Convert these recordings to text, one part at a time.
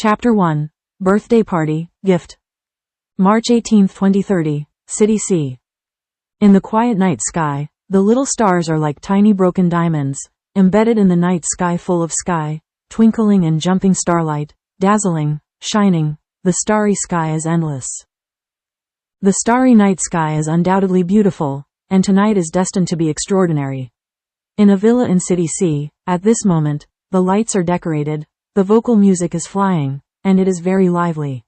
Chapter 1. Birthday Party, Gift. March 18, 2030, City C. In the quiet night sky, the little stars are like tiny broken diamonds, embedded in the night sky full of sky, twinkling and jumping starlight, dazzling, shining, the starry sky is endless. The starry night sky is undoubtedly beautiful, and tonight is destined to be extraordinary. In a villa in City C, at this moment, the lights are decorated, the vocal music is flying, and it is very lively.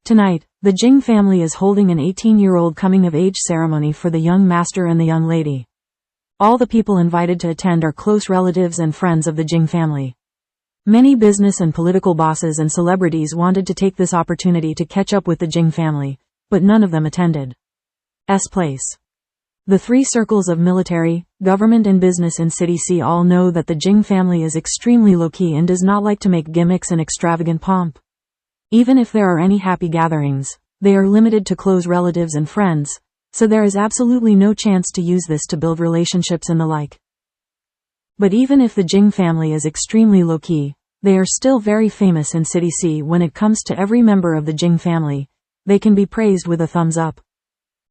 Tonight, the Jing family is holding an 18-year-old coming-of-age ceremony for the young master and the young lady. All the people invited to attend are close relatives and friends of the Jing family. Many business and political bosses and celebrities wanted to take this opportunity to catch up with the Jing family, but none of them attended. Place. The three circles of military, government and business in City C all know that the Jing family is extremely low-key and does not like to make gimmicks and extravagant pomp. Even if there are any happy gatherings, they are limited to close relatives and friends, so there is absolutely no chance to use this to build relationships and the like. But even if the Jing family is extremely low-key, they are still very famous in City C. When it comes to every member of the Jing family, they can be praised with a thumbs up.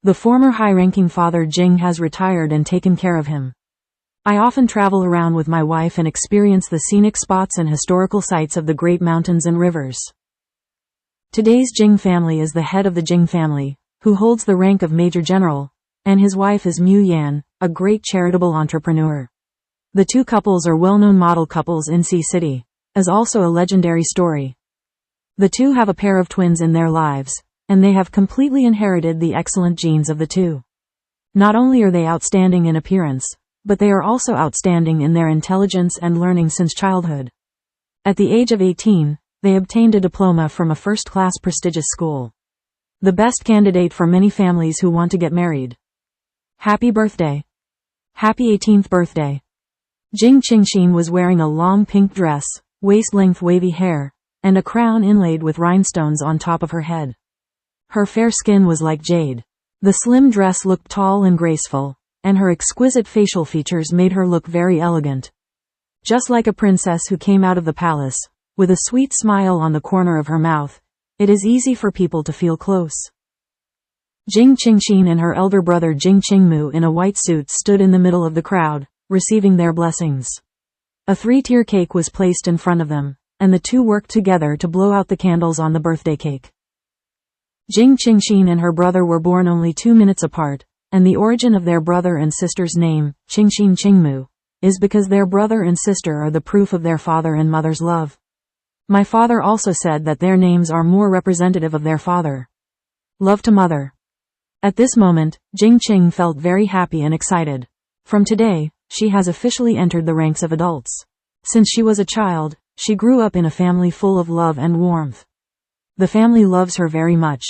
The former high-ranking father Jing has retired and taken care of him. I often travel around with my wife and experience the scenic spots and historical sites of the great mountains and rivers. Today's Jing family is the head of the Jing family, who holds the rank of Major General, and his wife is Mu Yan, a great charitable entrepreneur. The two couples are well-known model couples in C City, as also a legendary story. The two have a pair of twins in their lives, and they have completely inherited the excellent genes of the two. Not only are they outstanding in appearance, but they are also outstanding in their intelligence and learning since childhood. At the age of 18, they obtained a diploma from a first-class prestigious school. The best candidate for many families who want to get married. Happy birthday. Happy 18th birthday. Jing Qingxin was wearing a long pink dress, waist-length wavy hair, and a crown inlaid with rhinestones on top of her head. Her fair skin was like jade. The slim dress looked tall and graceful, and her exquisite facial features made her look very elegant. Just like a princess who came out of the palace, with a sweet smile on the corner of her mouth, it is easy for people to feel close. Jing Qingxin and her elder brother Jing Qingmu in a white suit stood in the middle of the crowd, receiving their blessings. A 3-tier cake was placed in front of them, and the two worked together to blow out the candles on the birthday cake. Jing Qingxin and her brother were born only 2 minutes apart, and the origin of their brother and sister's name, Qingxin Qingmu, is because their brother and sister are the proof of their father and mother's love. My father also said that their names are more representative of their father. Love to mother. At this moment, Jing Qing felt very happy and excited. From today, she has officially entered the ranks of adults. Since she was a child, she grew up in a family full of love and warmth. The family loves her very much.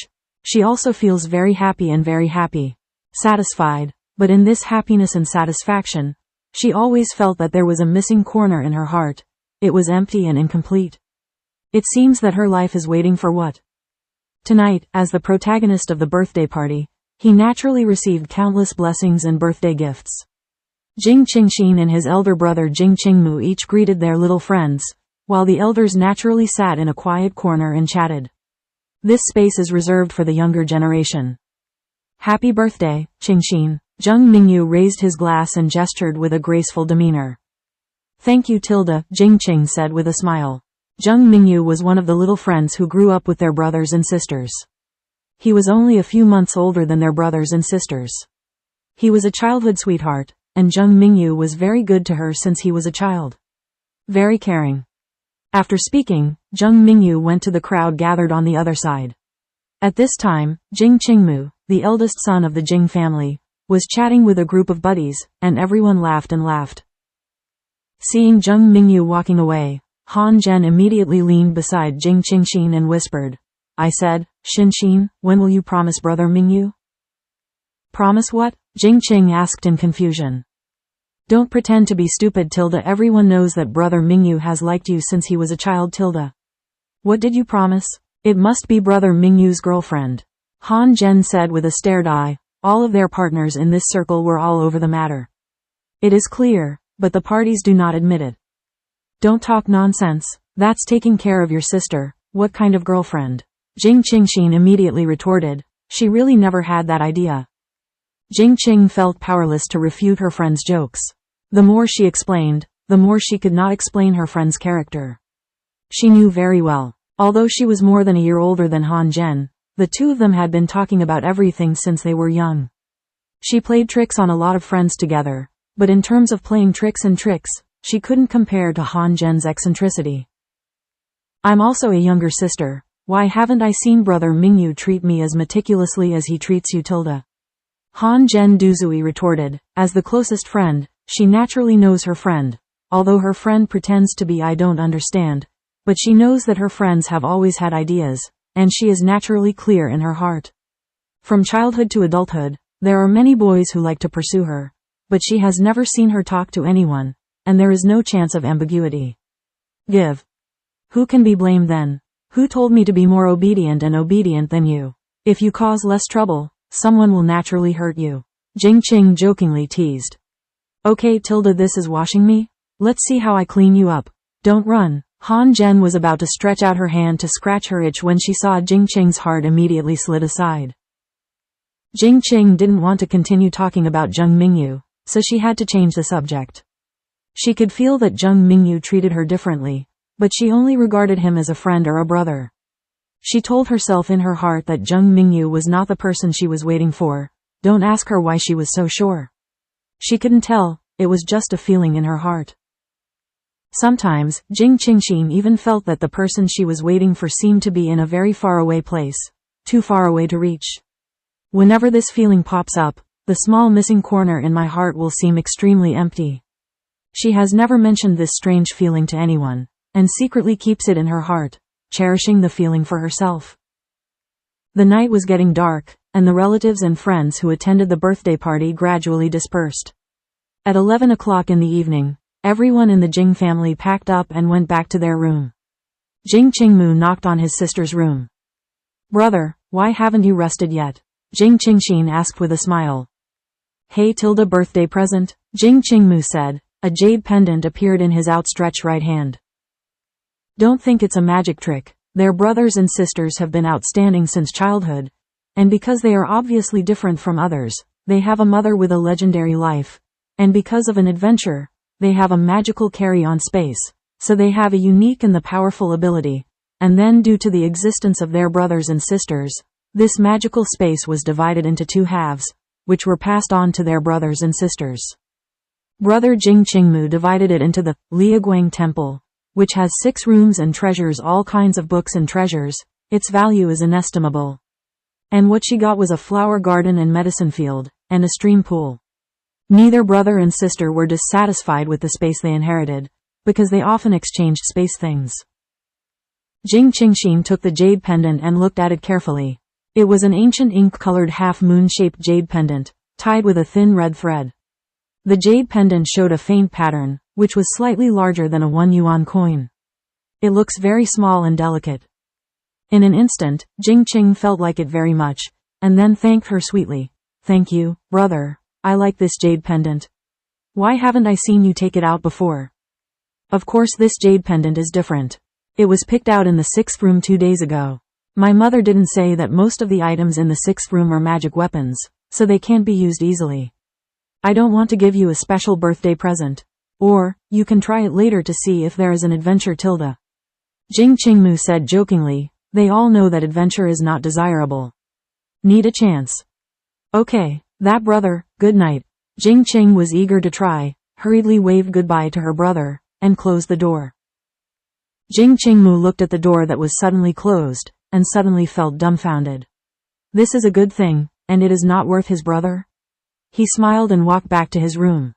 She also feels very happy, satisfied, but in this happiness and satisfaction, she always felt that there was a missing corner in her heart. It was empty and incomplete. It seems that her life is waiting for what? Tonight, as the protagonist of the birthday party, he naturally received countless blessings and birthday gifts. Jing Qingxin and his elder brother Jing Qingmu each greeted their little friends, while the elders naturally sat in a quiet corner and chatted. This space is reserved for the younger generation. Happy birthday, Qingxin. Zheng Mingyu raised his glass and gestured with a graceful demeanor. Thank you, Jing Qing said with a smile. Zheng Mingyu was one of the little friends who grew up with their brothers and sisters. He was only a few months older than their brothers and sisters. He was a childhood sweetheart, and Zheng Mingyu was very good to her since he was a child. Very caring. After speaking, Zheng Mingyu went to the crowd gathered on the other side. At this time, Jing Qingmu, the eldest son of the Jing family, was chatting with a group of buddies, and everyone laughed and laughed. Seeing Zheng Mingyu walking away, Han Zhen immediately leaned beside Jing Qingxin and whispered, I said, Xinxin, when will you promise brother Mingyu? Promise what? Jing Qing asked in confusion. Don't pretend to be stupid, everyone knows that brother Mingyu has liked you since he was a child, What did you promise? It must be brother Mingyu's girlfriend. Han Zhen said with a stared eye. All of their partners in this circle were all over the matter. It is clear, but the parties do not admit it. Don't talk nonsense. That's taking care of your sister. What kind of girlfriend? Jing Qingxin immediately retorted. She really never had that idea. Jing Qing felt powerless to refute her friend's jokes. The more she explained, the more she could not explain her friend's character. She knew very well. Although she was more than a year older than Han Zhen, the two of them had been talking about everything since they were young. She played tricks on a lot of friends together, but in terms of playing tricks, she couldn't compare to Han Zhen's eccentricity. I'm also a younger sister. Why haven't I seen brother Mingyu treat me as meticulously as he treats you, Tilda? Han Zhen Duzui retorted. As the closest friend, she naturally knows her friend, although her friend pretends to be I don't understand, but she knows that her friends have always had ideas, and she is naturally clear in her heart. From childhood to adulthood, there are many boys who like to pursue her, but she has never seen her talk to anyone, and there is no chance of ambiguity. Give. Who can be blamed then? Who told me to be more obedient than you? If you cause less trouble, someone will naturally hurt you. Jing Qing jokingly teased. Okay, Tilda, this is washing me? Let's see how I clean you up. Don't run. Han Zhen was about to stretch out her hand to scratch her itch when she saw Jing Qing's heart immediately slid aside. Jing Qing didn't want to continue talking about Zheng Mingyu, so she had to change the subject. She could feel that Zheng Mingyu treated her differently, but she only regarded him as a friend or a brother. She told herself in her heart that Zheng Mingyu was not the person she was waiting for. Don't ask her why she was so sure. She couldn't tell, it was just a feeling in her heart. Sometimes, Jing Qingxin even felt that the person she was waiting for seemed to be in a very far away place, too far away to reach. Whenever this feeling pops up, the small missing corner in my heart will seem extremely empty. She has never mentioned this strange feeling to anyone, and secretly keeps it in her heart, cherishing the feeling for herself. The night was getting dark, and the relatives and friends who attended the birthday party gradually dispersed. At 11 o'clock in the evening, everyone in the Jing family packed up and went back to their room. Jing Qingmu knocked on his sister's room. Brother, why haven't you rested yet? Jing Qingxin asked with a smile. Hey Tilda, birthday present, Jing Qingmu said. A jade pendant appeared in his outstretched right hand. Don't think it's a magic trick. Their brothers and sisters have been outstanding since childhood, and because they are obviously different from others, they have a mother with a legendary life, and because of an adventure, they have a magical carry-on space, so they have a unique and the powerful ability, and then due to the existence of their brothers and sisters, this magical space was divided into two halves, which were passed on to their brothers and sisters. Brother Jing Qingmu divided it into the Liaguang Temple, which has 6 rooms and treasures all kinds of books and treasures. Its value is inestimable. And what she got was a flower garden and medicine field, and a stream pool. Neither brother and sister were dissatisfied with the space they inherited, because they often exchanged space things. Jing Qingxin took the jade pendant and looked at it carefully. It was an ancient ink-colored half-moon-shaped jade pendant, tied with a thin red thread. The jade pendant showed a faint pattern, which was slightly larger than a 1 yuan coin. It looks very small and delicate. In an instant, Jing Qing felt like it very much, and then thanked her sweetly. Thank you, brother. I like this jade pendant. Why haven't I seen you take it out before? Of course this jade pendant is different. It was picked out in the 6th room 2 days ago. My mother didn't say that most of the items in the 6th room are magic weapons, so they can't be used easily. I don't want to give you a special birthday present. Or, you can try it later to see if there is an adventure, Tilda. Jing Qingmu said jokingly. They all know that adventure is not desirable. Need a chance. Okay, that brother, good night. Jing Qing was eager to try, hurriedly waved goodbye to her brother, and closed the door. Jing Qingmu looked at the door that was suddenly closed, and suddenly felt dumbfounded. This is a good thing, and it is not worth his brother? He smiled and walked back to his room.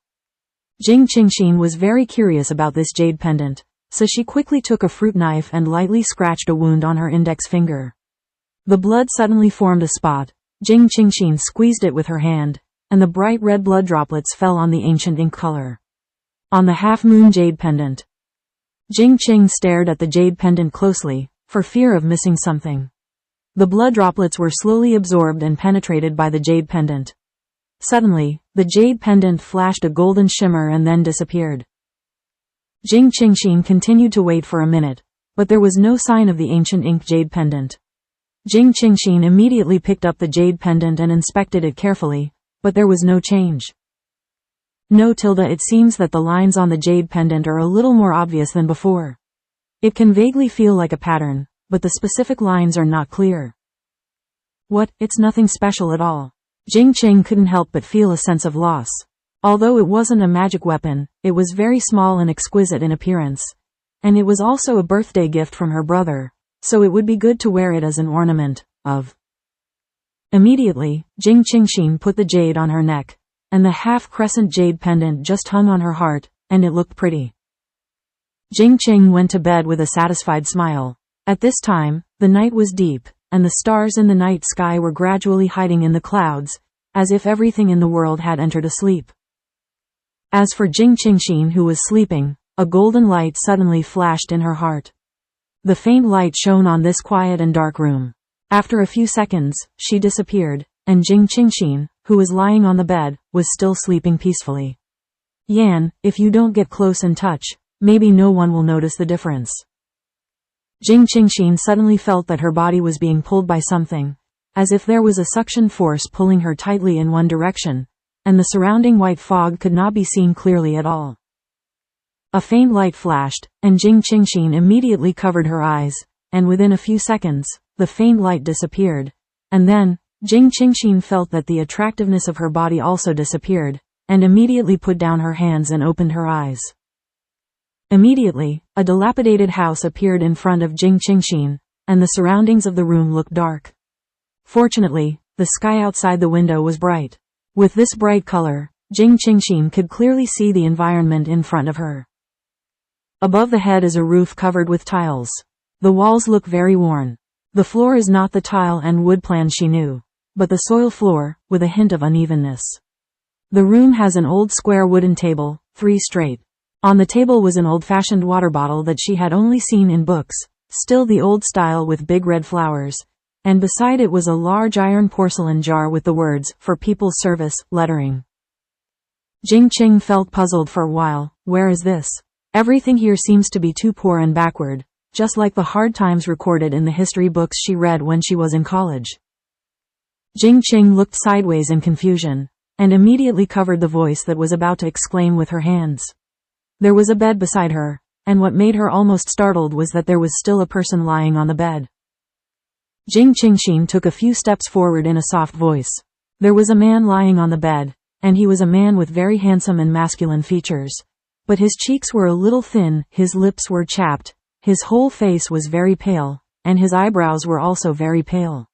Jing Qingxin was very curious about this jade pendant, so she quickly took a fruit knife and lightly scratched a wound on her index finger. The blood suddenly formed a spot. Jing Qingxin squeezed it with her hand, and the bright red blood droplets fell on the ancient ink color. On the half-moon jade pendant. Jing Qing stared at the jade pendant closely, for fear of missing something. The blood droplets were slowly absorbed and penetrated by the jade pendant. Suddenly, the jade pendant flashed a golden shimmer and then disappeared. Jing Qingxin continued to wait for a minute, but there was no sign of the ancient ink jade pendant. Jing Qingxin immediately picked up the jade pendant and inspected it carefully, but there was no change. No, it seems that the lines on the jade pendant are a little more obvious than before. It can vaguely feel like a pattern, but the specific lines are not clear. What? It's nothing special at all. Jing Qing couldn't help but feel a sense of loss. Although it wasn't a magic weapon, it was very small and exquisite in appearance. And it was also a birthday gift from her brother, so it would be good to wear it as an ornament. Immediately, Jing Qingxin put the jade on her neck, and the half-crescent jade pendant just hung on her heart, and it looked pretty. Jing Qing went to bed with a satisfied smile. At this time, the night was deep, and the stars in the night sky were gradually hiding in the clouds, as if everything in the world had entered asleep. As for Jing Qingxin, who was sleeping, a golden light suddenly flashed in her heart. The faint light shone on this quiet and dark room. After a few seconds, she disappeared, and Jing Qingxin, who was lying on the bed, was still sleeping peacefully. Yan, if you don't get close and touch, maybe no one will notice the difference. Jing Qingxin suddenly felt that her body was being pulled by something, as if there was a suction force pulling her tightly in one direction, and the surrounding white fog could not be seen clearly at all. A faint light flashed, and Jing Qingxin immediately covered her eyes, and within a few seconds, the faint light disappeared, and then, Jing Qingxin felt that the attractiveness of her body also disappeared, and immediately put down her hands and opened her eyes. Immediately, a dilapidated house appeared in front of Jing Qingxin, and the surroundings of the room looked dark. Fortunately, the sky outside the window was bright. With this bright color, Jing Qingxin could clearly see the environment in front of her. Above the head is a roof covered with tiles. The walls look very worn. The floor is not the tile and wood plan she knew, but the soil floor, with a hint of unevenness. The room has an old square wooden table, 3 straight. On the table was an old-fashioned water bottle that she had only seen in books, still the old style with big red flowers, and beside it was a large iron porcelain jar with the words, "For People's Service," lettering. Jing Qing felt puzzled for a while. Where is this? Everything here seems to be too poor and backward, just like the hard times recorded in the history books she read when she was in college. Jing Qing looked sideways in confusion, and immediately covered the voice that was about to exclaim with her hands. There was a bed beside her, and what made her almost startled was that there was still a person lying on the bed. Jing Qingxin took a few steps forward in a soft voice. There was a man lying on the bed, and he was a man with very handsome and masculine features. But his cheeks were a little thin, his lips were chapped, his whole face was very pale, and his eyebrows were also very pale.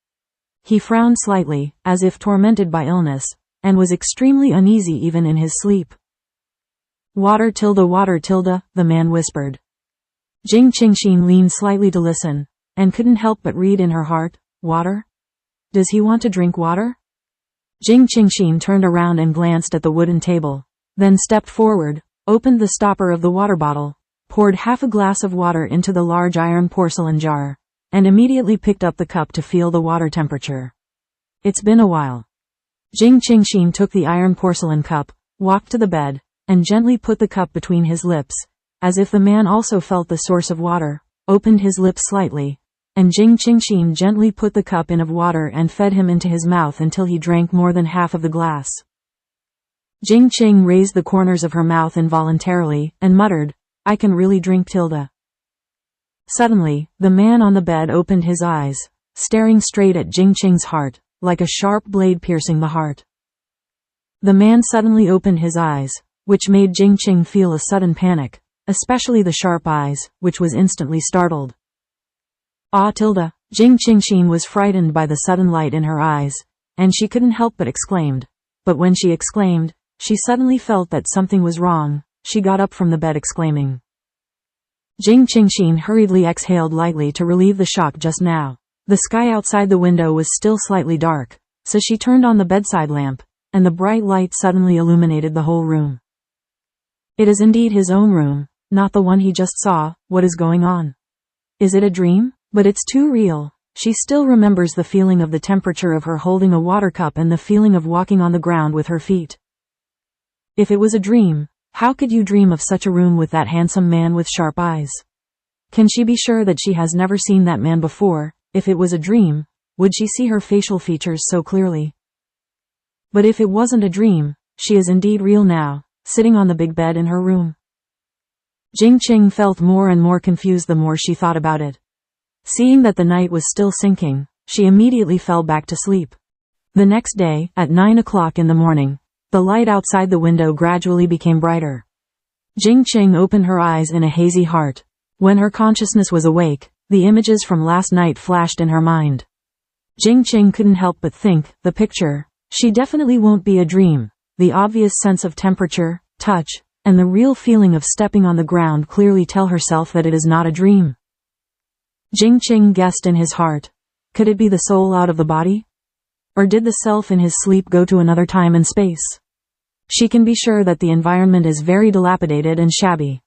He frowned slightly, as if tormented by illness, and was extremely uneasy even in his sleep. Water, the man whispered. Jing Qingxin leaned slightly to listen, and couldn't help but read in her heart, water? Does he want to drink water? Jing Qingxin turned around and glanced at the wooden table, then stepped forward, opened the stopper of the water bottle, poured half a glass of water into the large iron porcelain jar, and immediately picked up the cup to feel the water temperature. It's been a while. Jing Qingxin took the iron porcelain cup, walked to the bed, and gently put the cup between his lips, as if the man also felt the source of water, opened his lips slightly, and Jing Qingxin gently put the cup in of water and fed him into his mouth until he drank more than half of the glass. Jing Qing raised the corners of her mouth involuntarily, and muttered, "I can really drink tilde." Suddenly, the man on the bed opened his eyes, staring straight at Jing Qing's heart, like a sharp blade piercing the heart. The man suddenly opened his eyes, which made Jing Qing feel a sudden panic, especially the sharp eyes, which was instantly startled. Jing Qingxin was frightened by the sudden light in her eyes, and she couldn't help but exclaimed. But when she exclaimed, she suddenly felt that something was wrong. She got up from the bed exclaiming. Jing Qingxin hurriedly exhaled lightly to relieve the shock just now. The sky outside the window was still slightly dark, so she turned on the bedside lamp, and the bright light suddenly illuminated the whole room. It is indeed his own room, not the one he just saw. What is going on? Is it a dream? But it's too real. She still remembers the feeling of the temperature of her holding a water cup and the feeling of walking on the ground with her feet. If it was a dream, how could you dream of such a room with that handsome man with sharp eyes? Can she be sure that she has never seen that man before? If it was a dream, would she see her facial features so clearly? But if it wasn't a dream, she is indeed real now, sitting on the big bed in her room. Jing Qing felt more and more confused the more she thought about it. Seeing that the night was still sinking, she immediately fell back to sleep. The next day, at 9 o'clock in the morning, the light outside the window gradually became brighter. Jing Qing opened her eyes in a hazy heart. When her consciousness was awake, the images from last night flashed in her mind. Jing Qing couldn't help but think, the picture, she definitely won't be a dream. The obvious sense of temperature, touch, and the real feeling of stepping on the ground clearly tell herself that it is not a dream. Jing Qing guessed in his heart. Could it be the soul out of the body? Or did the self in his sleep go to another time and space? She can be sure that the environment is very dilapidated and shabby.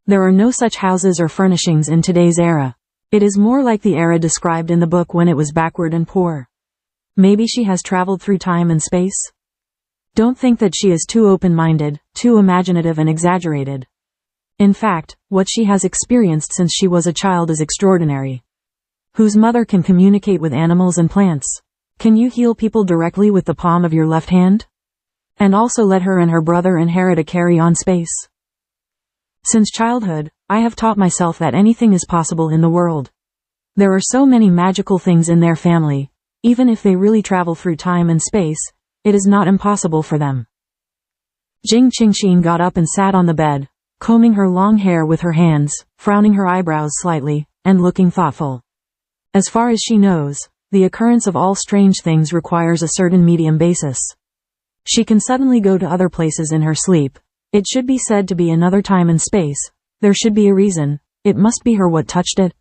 There are no such houses or furnishings in today's era. It is more like the era described in the book when it was backward and poor. Maybe she has traveled through time and space? Don't think that she is too open-minded, too imaginative and exaggerated. In fact, what she has experienced since she was a child is extraordinary. Whose mother can communicate with animals and plants? Can you heal people directly with the palm of your left hand? And also let her and her brother inherit a carry-on space? Since childhood, I have taught myself that anything is possible in the world. There are so many magical things in their family, even if they really travel through time and space, it is not impossible for them. Jing Qingxin got up and sat on the bed, combing her long hair with her hands, frowning her eyebrows slightly, and looking thoughtful. As far as she knows, the occurrence of all strange things requires a certain medium basis. She can suddenly go to other places in her sleep. It should be said to be another time and space. There should be a reason. It must be her what touched it.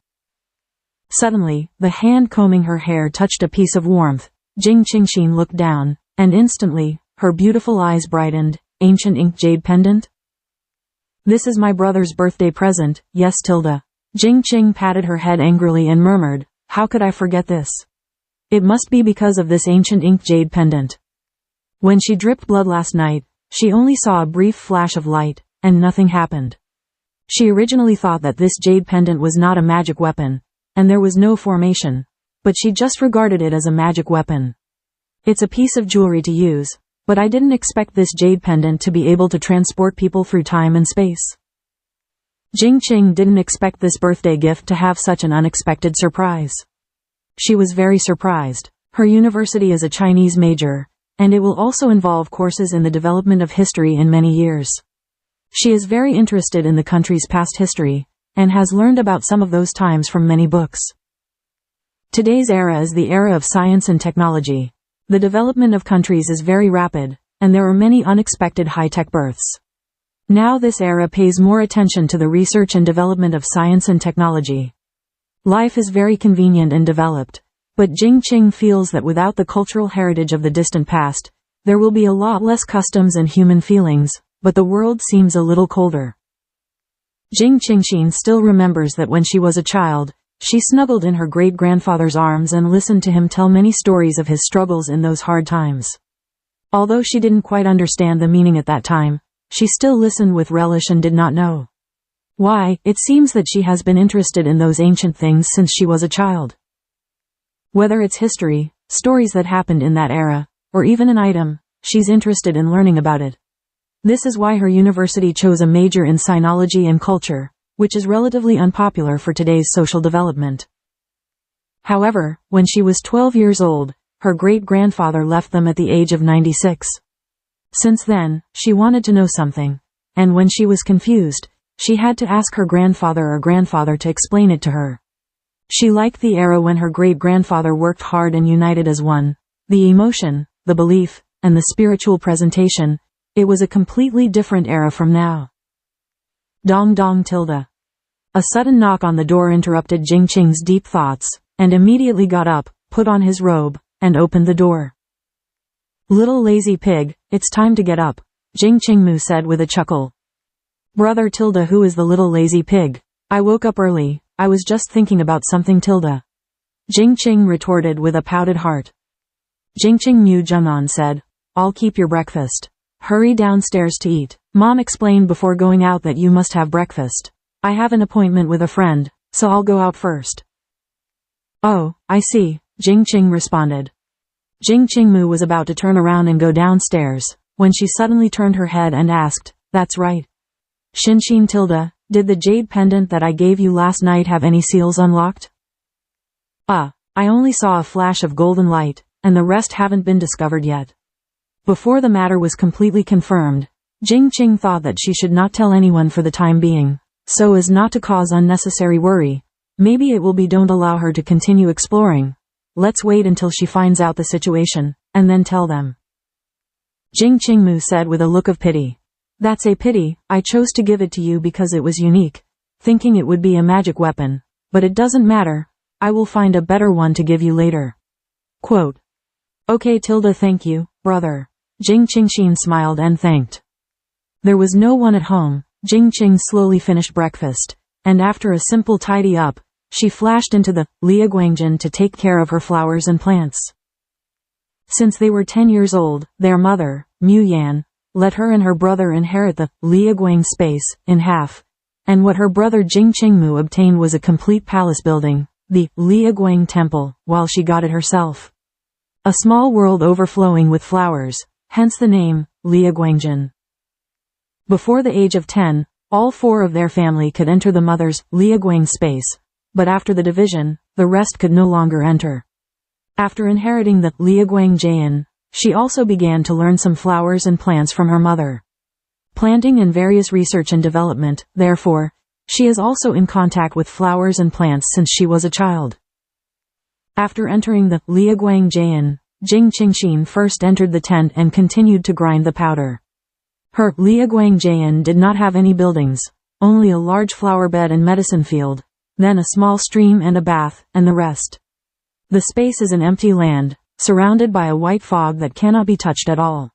Suddenly, the hand combing her hair touched a piece of warmth. Jing Qingxin looked down, and instantly, her beautiful eyes brightened. Ancient ink jade pendant? This is my brother's birthday present, yes Tilda. Jing Qing patted her head angrily and murmured, how could I forget this? It must be because of this ancient ink jade pendant. When she dripped blood last night, she only saw a brief flash of light, and nothing happened. She originally thought that this jade pendant was not a magic weapon, and there was no formation, but she just regarded it as a magic weapon. It's a piece of jewelry to use, but I didn't expect this jade pendant to be able to transport people through time and space. Jing Qing didn't expect this birthday gift to have such an unexpected surprise. She was very surprised. Her university is a Chinese major, and it will also involve courses in the development of history in many years. She is very interested in the country's past history, and has learned about some of those times from many books. Today's era is the era of science and technology. The development of countries is very rapid, and there are many unexpected high-tech births. Now this era pays more attention to the research and development of science and technology. Life is very convenient and developed, but Jing Qing feels that without the cultural heritage of the distant past, there will be a lot less customs and human feelings, but the world seems a little colder. Jing Qingxin still remembers that when she was a child, she snuggled in her great-grandfather's arms and listened to him tell many stories of his struggles in those hard times. Although she didn't quite understand the meaning at that time, she still listened with relish and did not know why. It seems that she has been interested in those ancient things since she was a child. Whether it's history, stories that happened in that era, or even an item, she's interested in learning about it. This is why her university chose a major in sinology and culture, which is relatively unpopular for today's social development. However, when she was 12 years old, her great-grandfather left them at the age of 96. Since then, she wanted to know something, and when she was confused, she had to ask her grandfather or grandfather to explain it to her. She liked the era when her great-grandfather worked hard and united as one. The emotion, the belief, and the spiritual presentation. It was a completely different era from now. Dong dong tilde. A sudden knock on the door interrupted Jing Qing's deep thoughts, and immediately got up, put on his robe, and opened the door. Little lazy pig, it's time to get up, Jing Qingmu said with a chuckle. Brother tilde, who is the little lazy pig? I woke up early, I was just thinking about something tilde. Jing Qing retorted with a pouted heart. Jing Qingmu Zheng'an said, I'll keep your breakfast. Hurry downstairs to eat. Mom explained before going out that you must have breakfast. I have an appointment with a friend, so I'll go out first. Oh, I see, Jing Qing responded. Jing Qingmu was about to turn around and go downstairs, when she suddenly turned her head and asked, "That's right. Qingxin tilde, did the jade pendant that I gave you last night have any seals unlocked?" I only saw a flash of golden light, and the rest haven't been discovered yet." Before the matter was completely confirmed, Jing Qing thought that she should not tell anyone for the time being, so as not to cause unnecessary worry. Maybe it will be don't allow her to continue exploring. Let's wait until she finds out the situation, and then tell them. Jing Qingmu said with a look of pity. "That's a pity, I chose to give it to you because it was unique, thinking it would be a magic weapon, but it doesn't matter, I will find a better one to give you later." Quote. "Okay tilde thank you, brother." Jing Qingxin smiled and thanked. There was no one at home. Jing Qing slowly finished breakfast, and after a simple tidy up, she flashed into the Liaguangjin to take care of her flowers and plants. Since they were 10 years old, their mother, Mu Yan, let her and her brother inherit the Liaguang space in half, and what her brother Jing Qingmu obtained was a complete palace building, the Liaguang Temple, while she got it herself. A small world overflowing with flowers, hence the name, Liaguangjin. Before the age of 10, all 4 of their family could enter the mother's Liaguang space, but after the division, the rest could no longer enter. After inheriting the Liaguang Jian, she also began to learn some flowers and plants from her mother. Planting and various research and development, therefore, she is also in contact with flowers and plants since she was a child. After entering the Liaguang Jian, Jing Qingxin first entered the tent and continued to grind the powder. Her Liaguang Jian did not have any buildings, only a large flower bed and medicine field, then a small stream and a bath, and the rest. The space is an empty land, surrounded by a white fog that cannot be touched at all.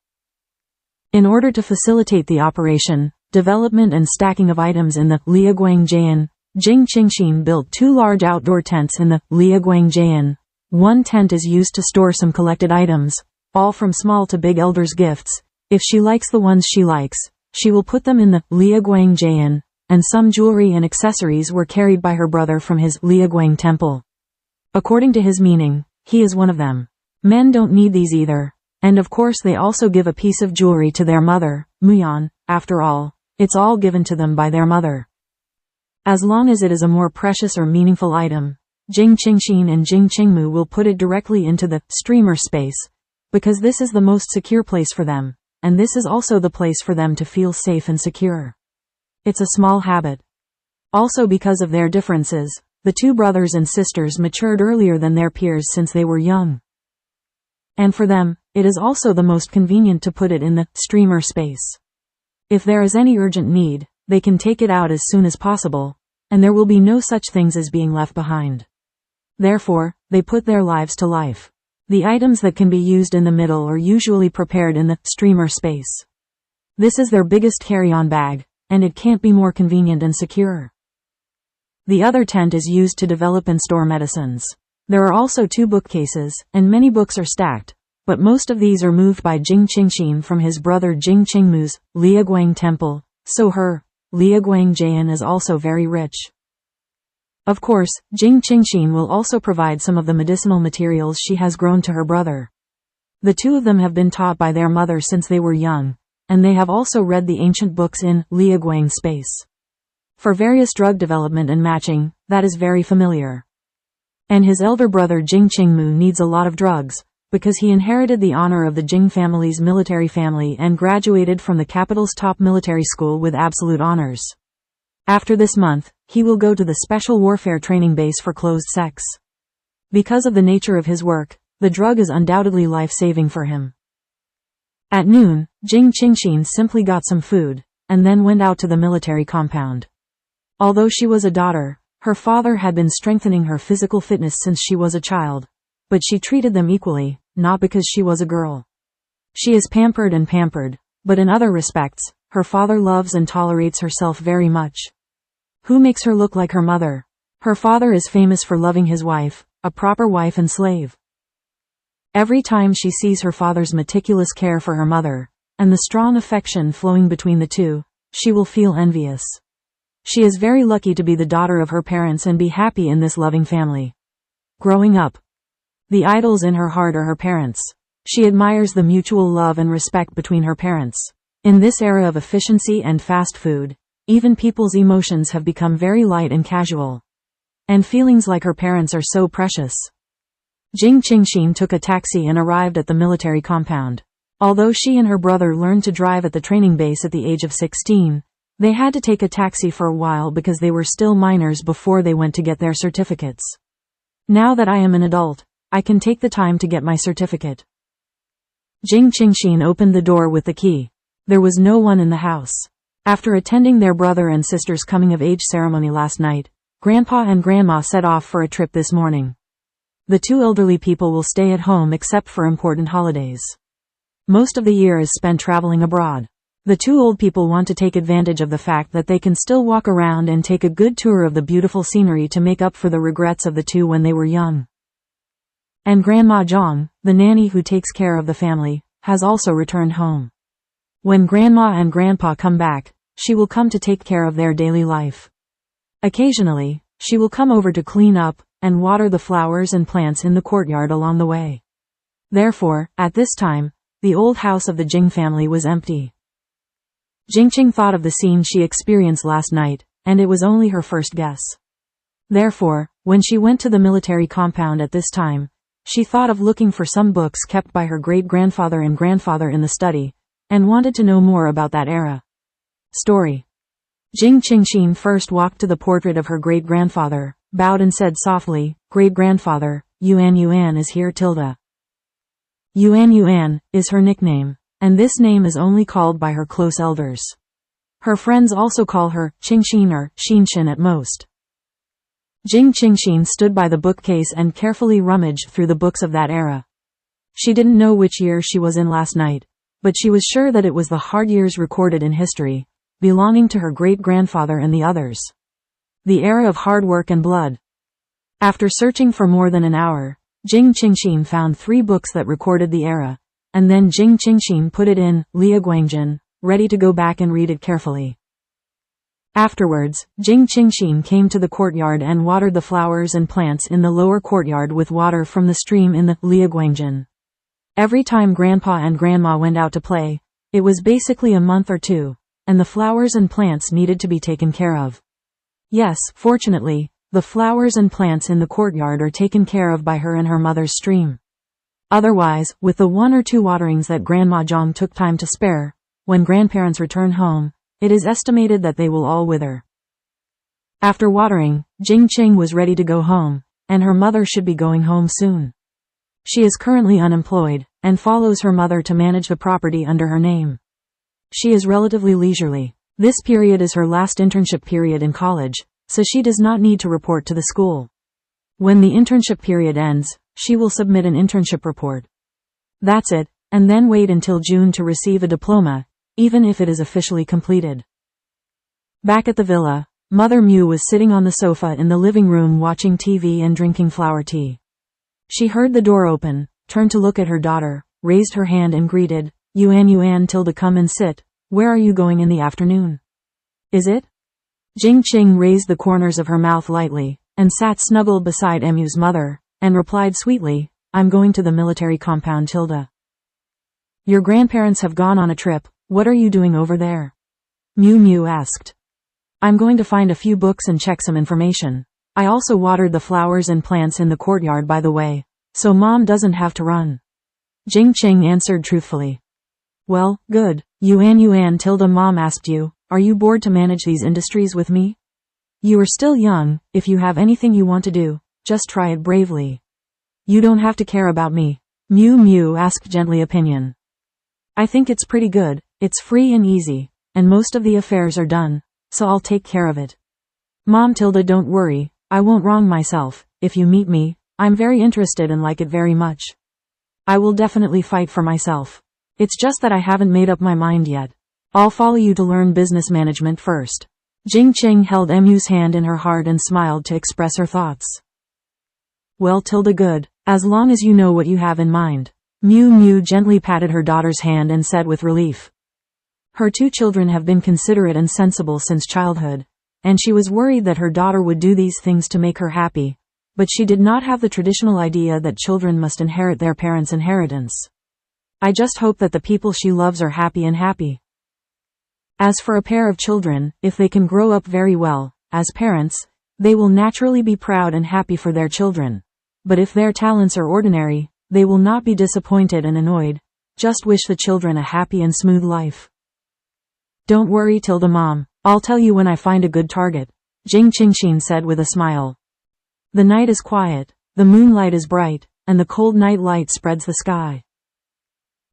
In order to facilitate the operation, development and stacking of items in the Liaguang Jian, Jing Qingxin built 2 large outdoor tents in the Liaguang Jian. One tent is used to store some collected items, all from small to big elders' gifts. If she likes the ones she likes, she will put them in the Liaguang Jian, and some jewelry and accessories were carried by her brother from his Liaguang temple. According to his meaning, he is one of them. Men don't need these either, and of course they also give a piece of jewelry to their mother, Muyan. After all, it's all given to them by their mother. As long as it is a more precious or meaningful item, Jing Qingxin and Jing Qingmu will put it directly into the streamer space, because this is the most secure place for them, and this is also the place for them to feel safe and secure. It's a small habit. Also because of their differences, the 2 brothers and sisters matured earlier than their peers since they were young. And for them, it is also the most convenient to put it in the streamer space. If there is any urgent need, they can take it out as soon as possible, and there will be no such things as being left behind. Therefore, they put their lives to life. The items that can be used in the middle are usually prepared in the streamer space. This is their biggest carry-on bag, and it can't be more convenient and secure. The other tent is used to develop and store medicines. There are also 2 bookcases, and many books are stacked, but most of these are moved by Jing Qingxin from his brother Jing Qingmu's Liaguang temple, so her Liaguang Jian is also very rich. Of course, Jing Qingxin will also provide some of the medicinal materials she has grown to her brother. The 2 of them have been taught by their mother since they were young, and they have also read the ancient books in Liaguang space. For various drug development and matching, that is very familiar. And his elder brother Jing Qingmu needs a lot of drugs, because he inherited the honor of the Jing family's military family and graduated from the capital's top military school with absolute honors. After this month, he will go to the special warfare training base for closed sex. Because of the nature of his work, the drug is undoubtedly life-saving for him. At noon, Jing Qingxin simply got some food, and then went out to the military compound. Although she was a daughter, her father had been strengthening her physical fitness since she was a child, but she treated them equally, not because she was a girl. She is pampered and pampered, but in other respects, her father loves and tolerates herself very much. Who makes her look like her mother? Her father is famous for loving his wife, a proper wife and slave. Every time she sees her father's meticulous care for her mother, and the strong affection flowing between the 2, she will feel envious. She is very lucky to be the daughter of her parents and be happy in this loving family. Growing up, the idols in her heart are her parents. She admires the mutual love and respect between her parents. In this era of efficiency and fast food, even people's emotions have become very light and casual. And feelings like her parents are so precious. Jing Qingxin took a taxi and arrived at the military compound. Although she and her brother learned to drive at the training base at the age of 16, they had to take a taxi for a while because they were still minors before they went to get their certificates. Now that I am an adult, I can take the time to get my certificate. Jing Qingxin opened the door with the key. There was no one in the house. After attending their brother and sister's coming-of-age ceremony last night, Grandpa and Grandma set off for a trip this morning. The two elderly people will stay at home except for important holidays. Most of the year is spent traveling abroad. The two old people want to take advantage of the fact that they can still walk around and take a good tour of the beautiful scenery to make up for the regrets of the two when they were young. And Grandma Zhang, the nanny who takes care of the family, has also returned home. When Grandma and Grandpa come back, she will come to take care of their daily life. Occasionally, she will come over to clean up and water the flowers and plants in the courtyard along the way. Therefore, at this time, the old house of the Jing family was empty. Jing Qing thought of the scene she experienced last night, and it was only her first guess. Therefore, when she went to the military compound at this time, she thought of looking for some books kept by her great-grandfather and grandfather in the study, and wanted to know more about that era. Story. Jing Qingxin first walked to the portrait of her great-grandfather, bowed and said softly, "Great-grandfather, Yuan Yuan is here." Yuan Yuan is her nickname, and this name is only called by her close elders. Her friends also call her Qingxin or Xinxin at most. Jing Qingxin stood by the bookcase and carefully rummaged through the books of that era. She didn't know which year she was in last night, but she was sure that it was the hard years recorded in history, belonging to her great-grandfather and the others. The era of hard work and blood. After searching for more than an hour, Jing Qingxin found 3 books that recorded the era, and then Jing Qingxin put it in Liaguangjin, ready to go back and read it carefully. Afterwards, Jing Qingxin came to the courtyard and watered the flowers and plants in the lower courtyard with water from the stream in the Liaguangjin. Every time Grandpa and Grandma went out to play, it was basically a month or two, and the flowers and plants needed to be taken care of. Yes, fortunately, the flowers and plants in the courtyard are taken care of by her and her mother's stream. Otherwise, with the 1 or 2 waterings that Grandma Zhang took time to spare, when grandparents return home, it is estimated that they will all wither. After watering, Jing Qing was ready to go home, and her mother should be going home soon. She is currently unemployed, and follows her mother to manage the property under her name. She is relatively leisurely. This period is her last internship period in college, so she does not need to report to the school. When the internship period ends, she will submit an internship report. That's it, and then wait until June to receive a diploma, even if it is officially completed. Back at the villa, Mother Mew was sitting on the sofa in the living room watching TV and drinking flower tea. She heard the door open, turned to look at her daughter, raised her hand and greeted, "Yuan Yuan, come and sit. Where are you going in the afternoon? Is it?" Jing Qing raised the corners of her mouth lightly, and sat snuggled beside Emu's mother, and replied sweetly, "I'm going to the military compound, Tilda." "Your grandparents have gone on a trip. What are you doing over there?" Mew asked. "I'm going to find a few books and check some information. I also watered the flowers and plants in the courtyard by the way, so Mom doesn't have to run." Jing Qing answered truthfully. "Well, good. Yuan Mom asked you, are you bored to manage these industries with me? You are still young. If you have anything you want to do, just try it bravely. You don't have to care about me." Mew asked gently opinion. "I think it's pretty good. It's free and easy, and most of the affairs are done, so I'll take care of it. Mom, don't worry, I won't wrong myself. If you meet me, I'm very interested and like it very much. I will definitely fight for myself. It's just that I haven't made up my mind yet. I'll follow you to learn business management first." Jing Qing held Emu's hand in her heart and smiled to express her thoughts. "Well, good, as long as you know what you have in mind." Mew gently patted her daughter's hand and said with relief. Her 2 children have been considerate and sensible since childhood, and she was worried that her daughter would do these things to make her happy, but she did not have the traditional idea that children must inherit their parents' inheritance. I just hope that the people she loves are happy and happy. As for a pair of children, if they can grow up very well, as parents, they will naturally be proud and happy for their children. But if their talents are ordinary, they will not be disappointed and annoyed, just wish the children a happy and smooth life. Don't worry, Tilda Mom, I'll tell you when I find a good target, Jing Qingxin said with a smile. The night is quiet, the moonlight is bright, and the cold night light spreads the sky.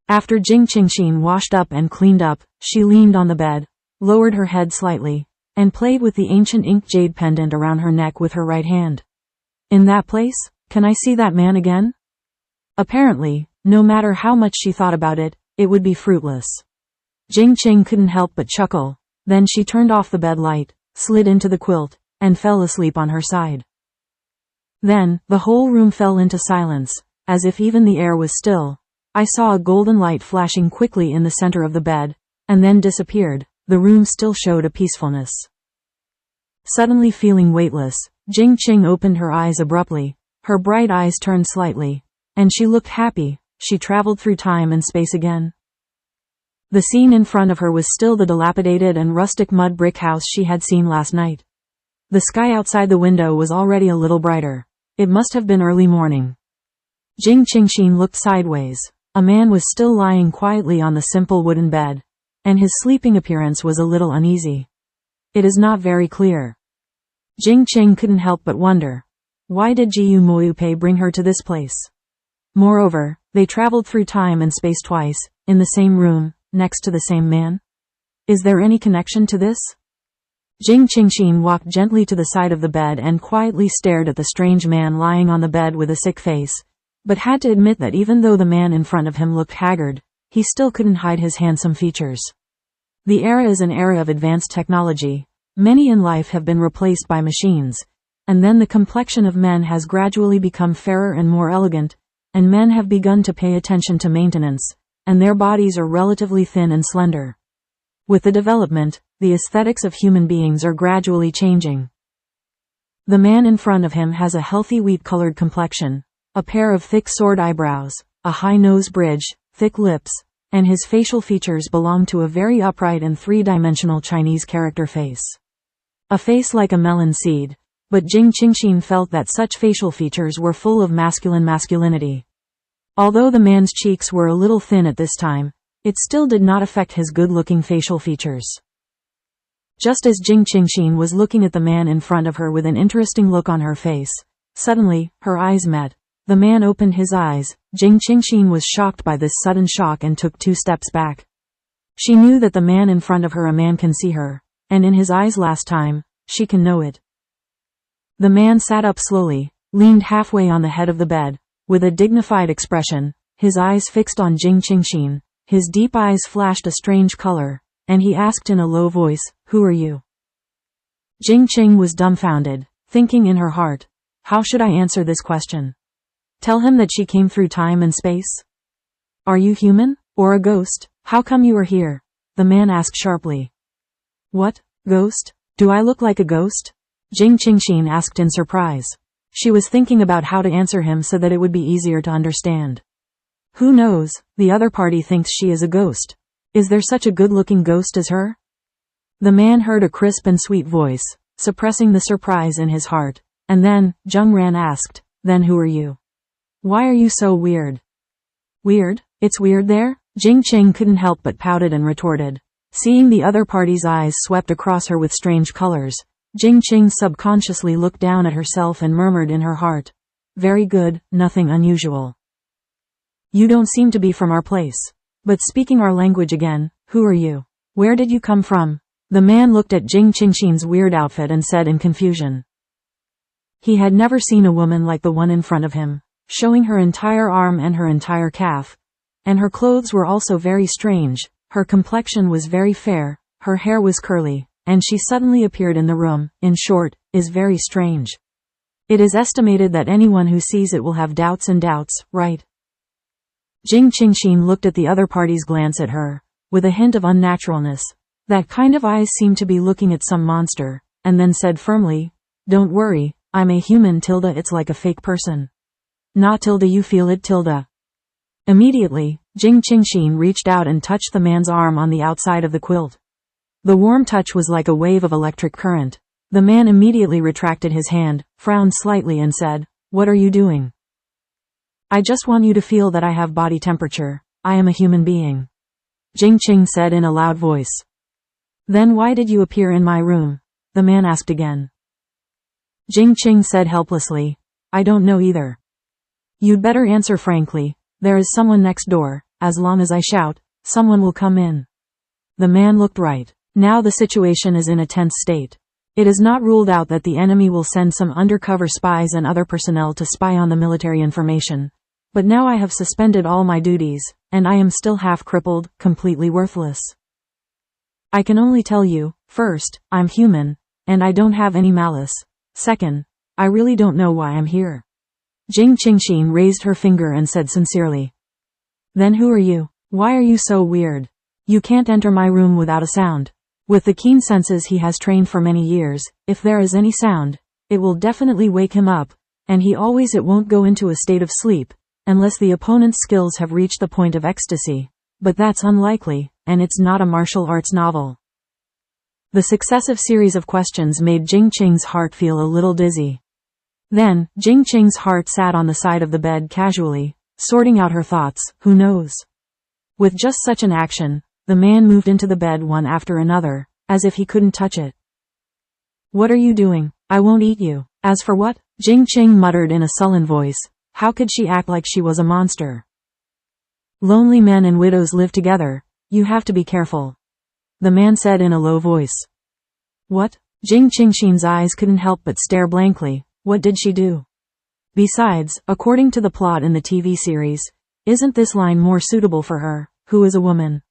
After Jing Qingxin washed up and cleaned up, she leaned on the bed, lowered her head slightly, and played with the ancient ink jade pendant around her neck with her right hand. In that place, can I see that man again? Apparently, no matter how much she thought about it, it would be fruitless. Jing Qing couldn't help but chuckle, then she turned off the bed light, slid into the quilt, and fell asleep on her side. Then, the whole room fell into silence, as if even the air was still. I saw a golden light flashing quickly in the center of the bed, and then disappeared. The room still showed a peacefulness. Suddenly feeling weightless, Jing Qing opened her eyes abruptly, her bright eyes turned slightly, and she looked happy. She traveled through time and space again. The scene in front of her was still the dilapidated and rustic mud brick house she had seen last night. The sky outside the window was already a little brighter. It must have been early morning. Jing Qingxin looked sideways. A man was still lying quietly on the simple wooden bed, and his sleeping appearance was a little uneasy. It is not very clear. Jing Qing couldn't help but wonder. Why did Jiu Moyupei bring her to this place? Moreover, they traveled through time and space twice, in the same room, next to the same man? Is there any connection to this? Jing Qingxin walked gently to the side of the bed and quietly stared at the strange man lying on the bed with a sick face, but had to admit that even though the man in front of him looked haggard, he still couldn't hide his handsome features. The era is an era of advanced technology. Many in life have been replaced by machines, and then the complexion of men has gradually become fairer and more elegant, and men have begun to pay attention to maintenance, and their bodies are relatively thin and slender. With the development, the aesthetics of human beings are gradually changing. The man in front of him has a healthy wheat-colored complexion, a pair of thick sword eyebrows, a high nose bridge, thick lips, and his facial features belong to a very upright and three-dimensional Chinese character face. A face like a melon seed, but Jing Qingxin felt that such facial features were full of masculinity. Although the man's cheeks were a little thin at this time, it still did not affect his good-looking facial features. Just as Jing Qingxin was looking at the man in front of her with an interesting look on her face, suddenly, her eyes met. The man opened his eyes. Jing Qingxin was shocked by this sudden shock and took 2 steps back. She knew that the man in front of her, a man can see her, and in his eyes last time, she can know it. The man sat up slowly, leaned halfway on the head of the bed, with a dignified expression, his eyes fixed on Jing Qingxin. His deep eyes flashed a strange color, and he asked in a low voice, "Who are you?" Jing Qing was dumbfounded, thinking in her heart, how should I answer this question? Tell him that she came through time and space? Are you human, or a ghost? How come you are here? The man asked sharply. What, ghost? Do I look like a ghost? Jing Qingxin asked in surprise. She was thinking about how to answer him so that it would be easier to understand. Who knows, the other party thinks she is a ghost. Is there such a good-looking ghost as her? The man heard a crisp and sweet voice, suppressing the surprise in his heart, and then, Zheng Ran asked, then who are you? Why are you so weird? Weird? It's weird there? Jing Qing couldn't help but pouted and retorted. Seeing the other party's eyes swept across her with strange colors, Jing Qing subconsciously looked down at herself and murmured in her heart. Very good, nothing unusual. You don't seem to be from our place. But speaking our language again, who are you? Where did you come from? The man looked at Jing Qingxin's weird outfit and said in confusion. He had never seen a woman like the one in front of him, showing her entire arm and her entire calf. And her clothes were also very strange. Her complexion was very fair, her hair was curly, and she suddenly appeared in the room, in short, is very strange. It is estimated that anyone who sees it will have doubts and doubts, right? Jing Qingxin looked at the other party's glance at her, with a hint of unnaturalness. That kind of eyes seemed to be looking at some monster, and then said firmly, "Don't worry, I'm a human tilde, it's like a fake person. Not tilde, you feel it tilde." Immediately, Jing Qingxin reached out and touched the man's arm on the outside of the quilt. The warm touch was like a wave of electric current. The man immediately retracted his hand, frowned slightly and said, "What are you doing?" "I just want you to feel that I have body temperature. I am a human being," Jing Qing said in a loud voice. "Then why did you appear in my room?" the man asked again. Jing Qing said helplessly, "I don't know either." "You'd better answer frankly. There is someone next door. As long as I shout, someone will come in." The man looked right. Now the situation is in a tense state. It is not ruled out that the enemy will send some undercover spies and other personnel to spy on the military information. But now I have suspended all my duties, and I am still half crippled, completely worthless. I can only tell you, first, I'm human, and I don't have any malice. Second, I really don't know why I'm here. Jing Qingxin raised her finger and said sincerely. Then who are you? Why are you so weird? You can't enter my room without a sound. With the keen senses he has trained for many years, if there is any sound, it will definitely wake him up, and it won't go into a state of sleep, unless the opponent's skills have reached the point of ecstasy. But that's unlikely, and it's not a martial arts novel. The successive series of questions made Jing Qing's heart feel a little dizzy. Then, Jing Qing's heart sat on the side of the bed casually, sorting out her thoughts, who knows? With just such an action, the man moved into the bed one after another, as if he couldn't touch it. What are you doing? I won't eat you. As for what? Jing Qing muttered in a sullen voice. How could she act like she was a monster? Lonely men and widows live together. You have to be careful, the man said in a low voice. What? Jing Qingxin's eyes couldn't help but stare blankly. What did she do? Besides, according to the plot in the TV series, isn't this line more suitable for her, who is a woman?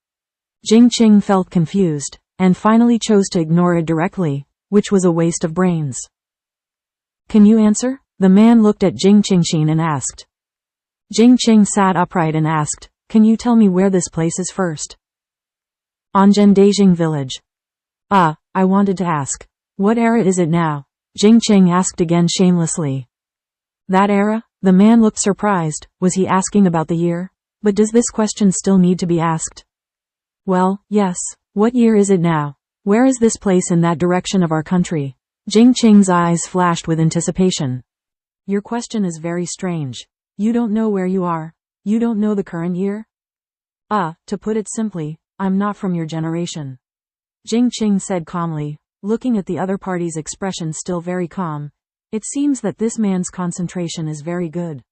Jing Qing felt confused, and finally chose to ignore it directly, which was a waste of brains. Can you answer? The man looked at Jing Qingxin and asked. Jing Qing sat upright and asked, Can you tell me where this place is first? On Jing village. I wanted to ask. What era is it now? Jing Qing asked again shamelessly. That era? The man looked surprised. Was he asking about the year? But does this question still need to be asked? Well, yes. What year is it now? Where is this place in that direction of our country? Jing Qing's eyes flashed with anticipation. Your question is very strange. You don't know where you are. You don't know the current year? To put it simply, I'm not from your generation. Jing Qing said calmly, looking at the other party's expression still very calm. It seems that this man's concentration is very good.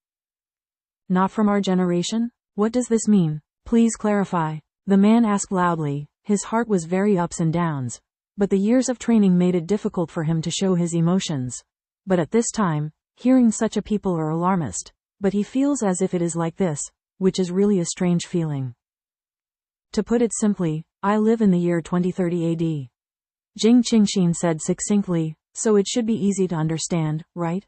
Not from our generation? What does this mean? Please clarify. The man asked loudly. His heart was very ups and downs. But the years of training made it difficult for him to show his emotions. But at this time, hearing such a people are alarmist. But he feels as if it is like this, which is really a strange feeling. To put it simply, I live in the year 2030 AD. Jing Qingxin said succinctly, so it should be easy to understand, right?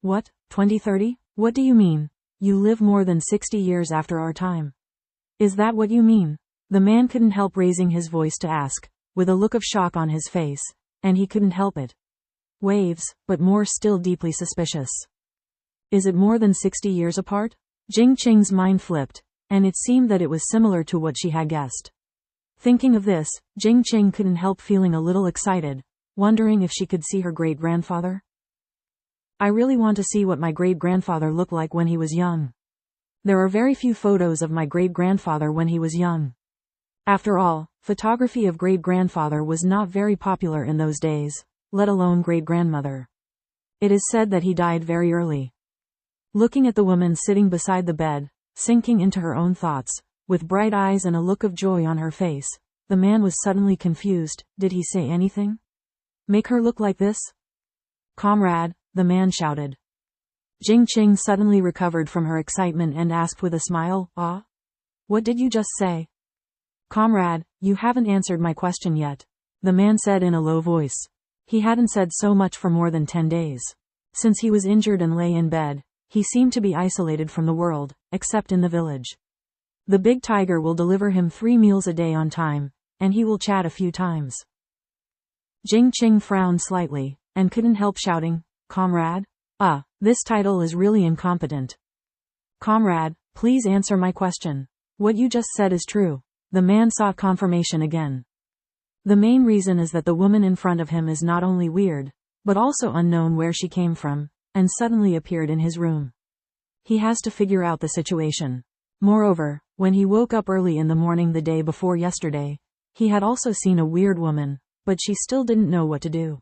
What, 2030? What do you mean? You live more than 60 years after our time. Is that what you mean? The man couldn't help raising his voice to ask, with a look of shock on his face, and he couldn't help it. Waves, but more still deeply suspicious. Is it more than 60 years apart? Jing Qing's mind flipped, and it seemed that it was similar to what she had guessed. Thinking of this, Jing Qing couldn't help feeling a little excited, wondering if she could see her great-grandfather. I really want to see what my great-grandfather looked like when he was young. There are very few photos of my great-grandfather when he was young. After all, photography of great-grandfather was not very popular in those days, let alone great-grandmother. It is said that he died very early. Looking at the woman sitting beside the bed, sinking into her own thoughts, with bright eyes and a look of joy on her face, the man was suddenly confused. Did he say anything? Make her look like this? Comrade, the man shouted. Jing Qing suddenly recovered from her excitement and asked with a smile, What did you just say? Comrade, you haven't answered my question yet, the man said in a low voice. He hadn't said so much for more than 10 days. Since he was injured and lay in bed, he seemed to be isolated from the world, except in the village. The big tiger will deliver him 3 meals a day on time, and he will chat a few times. Jing Qing frowned slightly, and couldn't help shouting, "Comrade? This title is really incompetent. Comrade, please answer my question. What you just said is true." The man sought confirmation again. The main reason is that the woman in front of him is not only weird, but also unknown where she came from, and suddenly appeared in his room. He has to figure out the situation. Moreover, when he woke up early in the morning the day before yesterday, he had also seen a weird woman, but she still didn't know what to do.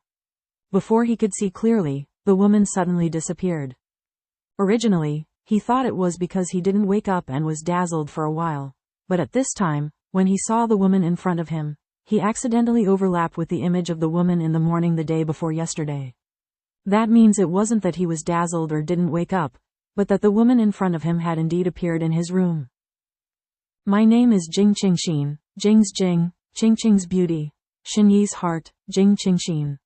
Before he could see clearly, the woman suddenly disappeared. Originally, he thought it was because he didn't wake up and was dazzled for a while, but at this time, when he saw the woman in front of him, he accidentally overlapped with the image of the woman in the morning the day before yesterday. That means it wasn't that he was dazzled or didn't wake up, but that the woman in front of him had indeed appeared in his room. "My name is Jing Qingxin, Jing's Jing, Qingqing's beauty, Xinyi's heart, Jing Qingxin.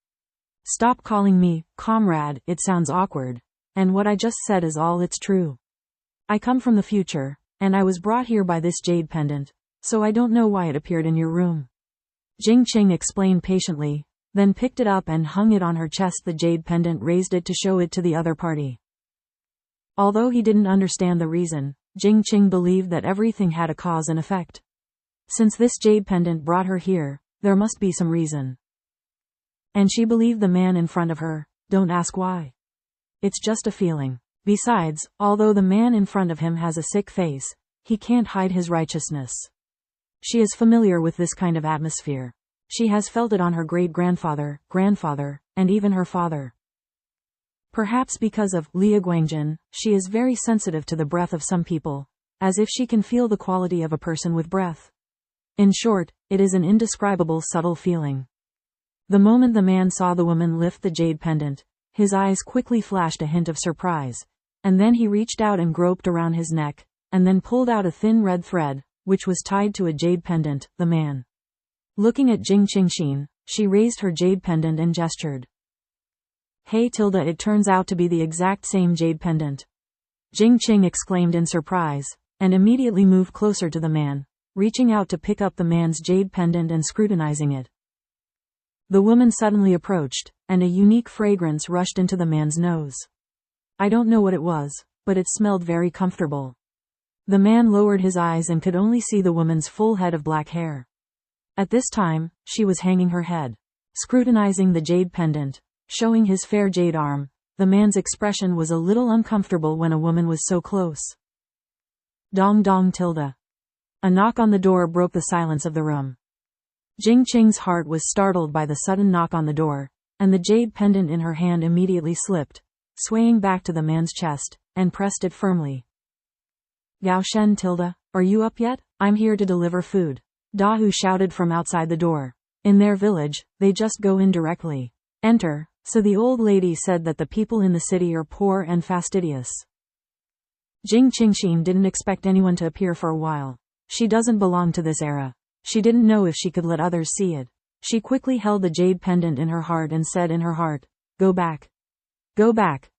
Stop calling me comrade, it sounds awkward, and what I just said is all it's true. I come from the future, and I was brought here by this jade pendant, so I don't know why it appeared in your room." Jing Qing explained patiently, then picked it up and hung it on her chest. The jade pendant raised it to show it to the other party. Although he didn't understand the reason, Jing Qing believed that everything had a cause and effect. Since this jade pendant brought her here, there must be some reason. And she believed the man in front of her. Don't ask why. It's just a feeling. Besides, although the man in front of him has a sick face, he can't hide his righteousness. She is familiar with this kind of atmosphere. She has felt it on her great-grandfather, grandfather, and even her father. Perhaps because of Lia Guangjin, she is very sensitive to the breath of some people, as if she can feel the quality of a person with breath. In short, it is an indescribable subtle feeling. The moment the man saw the woman lift the jade pendant, his eyes quickly flashed a hint of surprise, and then he reached out and groped around his neck, and then pulled out a thin red thread, which was tied to a jade pendant. The man. Looking at Jing Qingxin, she raised her jade pendant and gestured. "Hey Tilda, it turns out to be the exact same jade pendant." Jing Qing exclaimed in surprise, and immediately moved closer to the man, reaching out to pick up the man's jade pendant and scrutinizing it. The woman suddenly approached, and a unique fragrance rushed into the man's nose. I don't know what it was, but it smelled very comfortable. The man lowered his eyes and could only see the woman's full head of black hair. At this time, she was hanging her head, scrutinizing the jade pendant, showing his fair jade arm. The man's expression was a little uncomfortable when a woman was so close. Dong dong Tilda. A knock on the door broke the silence of the room. Jing Qing's heart was startled by the sudden knock on the door, and the jade pendant in her hand immediately slipped, swaying back to the man's chest, and pressed it firmly. "Gao Shen Tilda, are you up yet? I'm here to deliver food," Dahu shouted from outside the door. In their village, they just go in directly. Enter. So the old lady said that the people in the city are poor and fastidious. Jing Qingxin didn't expect anyone to appear for a while. She doesn't belong to this era. She didn't know if she could let others see it. She quickly held the jade pendant in her heart and said in her heart, "Go back. Go back."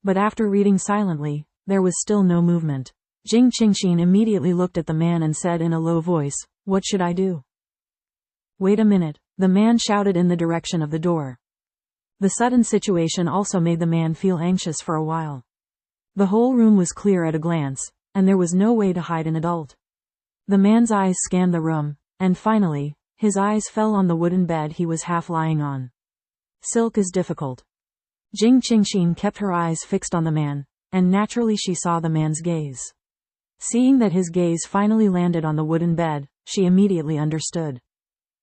But after reading silently, there was still no movement. Jing Qingxin immediately looked at the man and said in a low voice, "What should I do?" "Wait a minute," the man shouted in the direction of the door. The sudden situation also made the man feel anxious for a while. The whole room was clear at a glance, and there was no way to hide an adult. The man's eyes scanned the room, and finally, his eyes fell on the wooden bed he was half lying on. Silk is difficult. Jing Qingxin kept her eyes fixed on the man, and naturally she saw the man's gaze. Seeing that his gaze finally landed on the wooden bed, she immediately understood.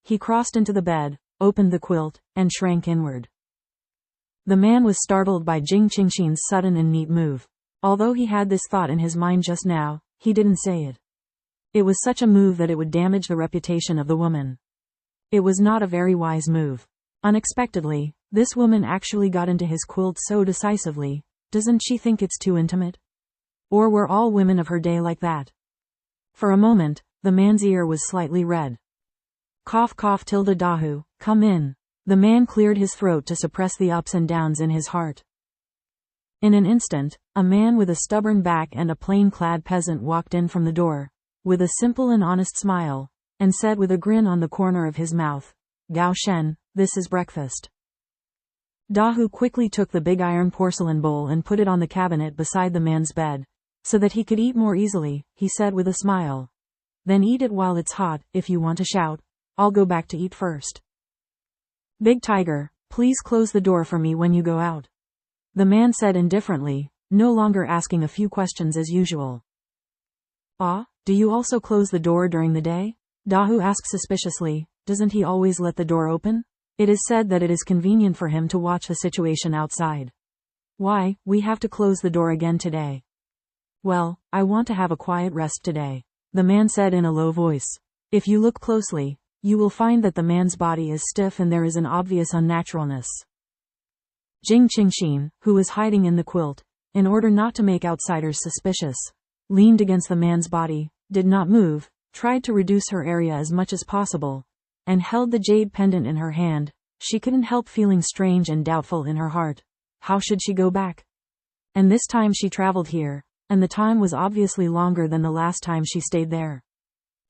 He crossed into the bed, opened the quilt, and shrank inward. The man was startled by Jing Qingxin's sudden and neat move. Although he had this thought in his mind just now, he didn't say it. It was such a move that it would damage the reputation of the woman. It was not a very wise move. Unexpectedly, this woman actually got into his quilt so decisively. Doesn't she think it's too intimate? Or were all women of her day like that? For a moment, the man's ear was slightly red. Cough cough Tilda Dahu, come in. The man cleared his throat to suppress the ups and downs in his heart. In an instant, a man with a stubborn back and a plain-clad peasant walked in from the door, with a simple and honest smile, and said with a grin on the corner of his mouth, "Gao Shen, this is breakfast. Dahu quickly took the big iron porcelain bowl and put it on the cabinet beside the man's bed, so that he could eat more easily, he said with a smile. Then eat it while it's hot. If you want to shout, I'll go back to eat first. Big Tiger, please close the door for me when you go out. The man said indifferently, no longer asking a few questions as usual. Ah, do you also close the door during the day? Dahu asked suspiciously, doesn't he always let the door open? It is said that it is convenient for him to watch the situation outside. Why, we have to close the door again today. Well, I want to have a quiet rest today, the man said in a low voice. If you look closely, you will find that the man's body is stiff and there is an obvious unnaturalness. Jing Qingxin, who was hiding in the quilt, in order not to make outsiders suspicious, leaned against the man's body, did not move, tried to reduce her area as much as possible, and held the jade pendant in her hand. She couldn't help feeling strange and doubtful in her heart. How should she go back? And this time she traveled here, and the time was obviously longer than the last time she stayed there.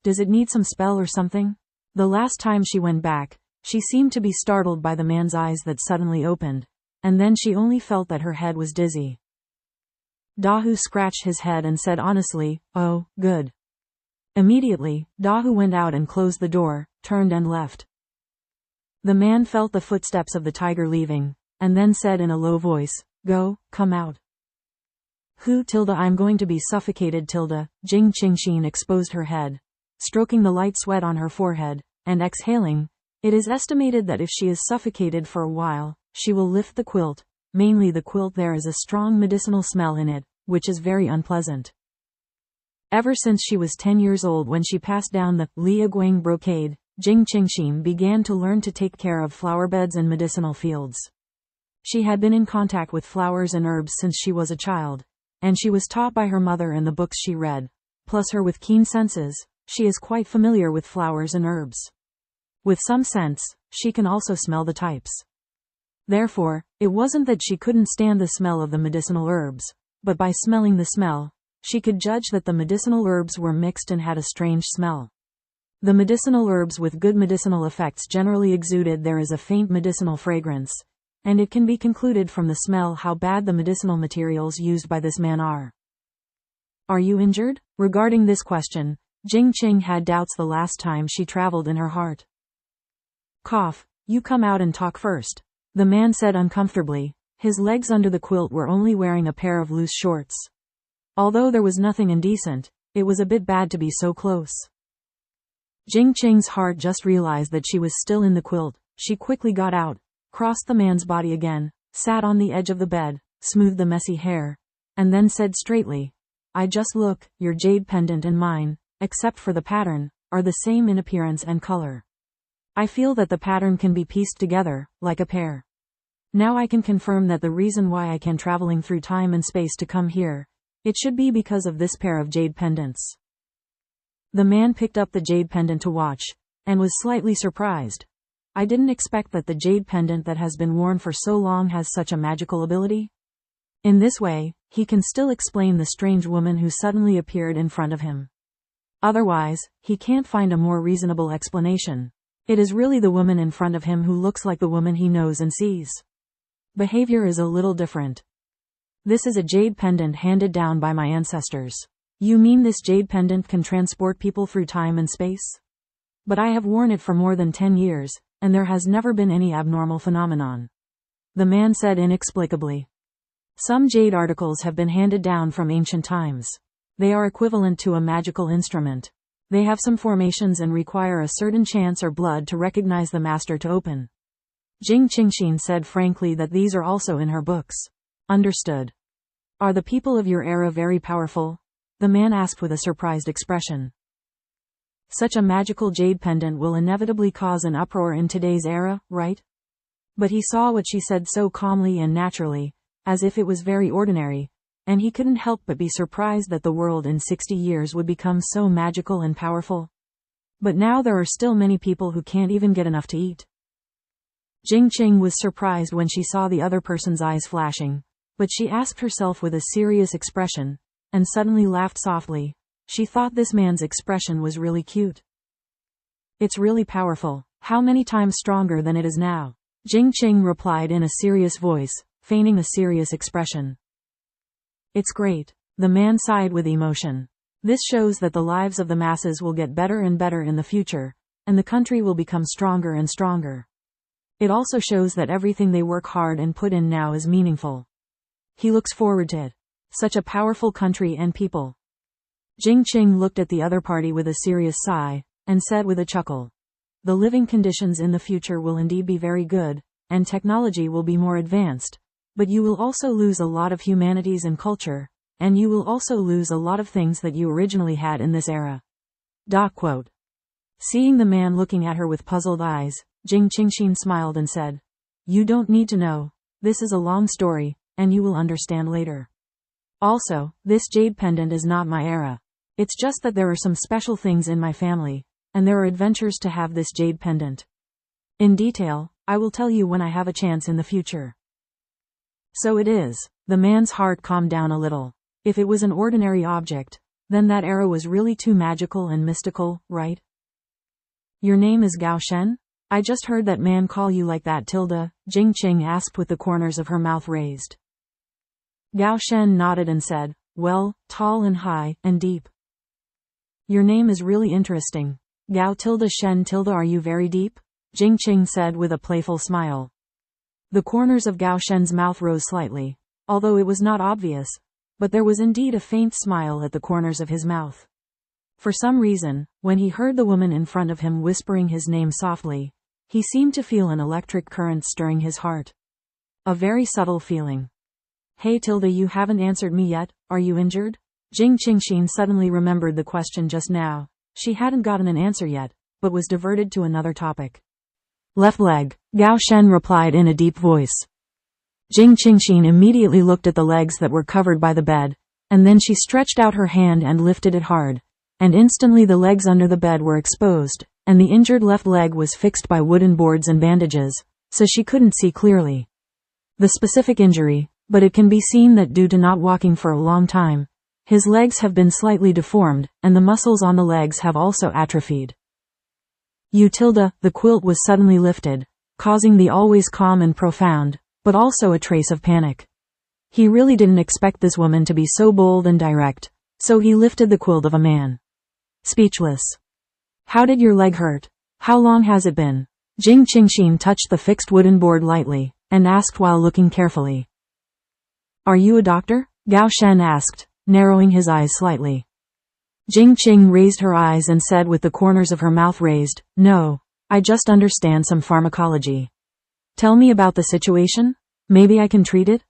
Does it need some spell or something? The last time she went back, she seemed to be startled by the man's eyes that suddenly opened, and then she only felt that her head was dizzy. Dahu scratched his head and said honestly, oh, good. Immediately, Dahu went out and closed the door, turned and left. The man felt the footsteps of the tiger leaving, and then said in a low voice, go, come out. Who tilde I'm going to be suffocated tilde. Jing Qingxin exposed her head, stroking the light sweat on her forehead, and exhaling. It is estimated that if she is suffocated for a while, she will lift the quilt, mainly the quilt. There is a strong medicinal smell in it, which is very unpleasant. Ever since she was 10 years old when she passed down the Liaguang brocade, Jing Qingxin began to learn to take care of flower beds and medicinal fields. She had been in contact with flowers and herbs since she was a child, and she was taught by her mother and the books she read. Plus her with keen senses, she is quite familiar with flowers and herbs. With some sense, she can also smell the types. Therefore, it wasn't that she couldn't stand the smell of the medicinal herbs, but by smelling the smell, she could judge that the medicinal herbs were mixed and had a strange smell. The medicinal herbs with good medicinal effects generally exuded there is a faint medicinal fragrance, and it can be concluded from the smell how bad the medicinal materials used by this man are. Are you injured? Regarding this question, Jing Qing had doubts the last time she traveled in her heart. Cough, you come out and talk first, the man said uncomfortably. His legs under the quilt were only wearing a pair of loose shorts. Although there was nothing indecent, it was a bit bad to be so close. Jing Qing's heart just realized that she was still in the quilt. She quickly got out, crossed the man's body again, sat on the edge of the bed, smoothed the messy hair, and then said straightly, I just look, your jade pendant and mine, except for the pattern, are the same in appearance and color. I feel that the pattern can be pieced together, like a pair. Now I can confirm that the reason why I can traveling through time and space to come here, it should be because of this pair of jade pendants. The man picked up the jade pendant to watch, and was slightly surprised. I didn't expect that the jade pendant that has been worn for so long has such a magical ability. In this way, he can still explain the strange woman who suddenly appeared in front of him. Otherwise, he can't find a more reasonable explanation. It is really the woman in front of him who looks like the woman he knows and sees. Behavior is a little different. This is a jade pendant handed down by my ancestors. You mean this jade pendant can transport people through time and space? But I have worn it for more than 10 years, and there has never been any abnormal phenomenon, the man said inexplicably. Some jade articles have been handed down from ancient times. They are equivalent to a magical instrument. They have some formations and require a certain chance or blood to recognize the master to open. Jing Qingxin said frankly that these are also in her books. Understood. Are the people of your era very powerful? The man asked with a surprised expression. Such a magical jade pendant will inevitably cause an uproar in today's era, right? But he saw what she said so calmly and naturally, as if it was very ordinary, and he couldn't help but be surprised that the world in 60 years would become so magical and powerful. But now there are still many people who can't even get enough to eat. Jing Qing was surprised when she saw the other person's eyes flashing, but she asked herself with a serious expression, and suddenly laughed softly. She thought this man's expression was really cute. It's really powerful. How many times stronger than it is now? Jing Qing replied in a serious voice, feigning a serious expression. It's great. The man sighed with emotion. This shows that the lives of the masses will get better and better in the future, and the country will become stronger and stronger. It also shows that everything they work hard and put in now is meaningful. He looks forward to it. Such a powerful country and people. Jing Qing looked at the other party with a serious sigh, and said with a chuckle. The living conditions in the future will indeed be very good, and technology will be more advanced, but you will also lose a lot of humanities and culture, and you will also lose a lot of things that you originally had in this era. Quote. Seeing the man looking at her with puzzled eyes, Jing Qingxin smiled and said, You don't need to know. This is a long story, and you will understand later. Also, this jade pendant is not my era. It's just that there are some special things in my family, and there are adventures to have this jade pendant. In detail, I will tell you when I have a chance in the future. So it is. The man's heart calmed down a little. If it was an ordinary object, then that era was really too magical and mystical, right? Your name is Gao Shen? I just heard that man call you like that, Jing Qing asked with the corners of her mouth raised. Gao Shen nodded and said, Well, tall and high, and deep. Your name is really interesting. Gao Shen are you very deep? Jing Qing said with a playful smile. The corners of Gao Shen's mouth rose slightly, although it was not obvious, but there was indeed a faint smile at the corners of his mouth. For some reason, when he heard the woman in front of him whispering his name softly, he seemed to feel an electric current stirring his heart. A very subtle feeling. Hey you haven't answered me yet, are you injured? Jing Qingxin suddenly remembered the question just now. She hadn't gotten an answer yet, but was diverted to another topic. Left leg, Gao Shen replied in a deep voice. Jing Qingxin immediately looked at the legs that were covered by the bed, and then she stretched out her hand and lifted it hard, and instantly the legs under the bed were exposed, and the injured left leg was fixed by wooden boards and bandages, so she couldn't see clearly the specific injury, but it can be seen that due to not walking for a long time, his legs have been slightly deformed, and the muscles on the legs have also atrophied. The quilt was suddenly lifted, causing the always calm and profound, but also a trace of panic. He really didn't expect this woman to be so bold and direct, so he lifted the quilt of a man. Speechless. How did your leg hurt? How long has it been? Jing Qingxin touched the fixed wooden board lightly, and asked while looking carefully. Are you a doctor? Gao Shen asked, narrowing his eyes slightly. Jing Qing raised her eyes and said with the corners of her mouth raised, No, I just understand some pharmacology. Tell me about the situation? Maybe I can treat it?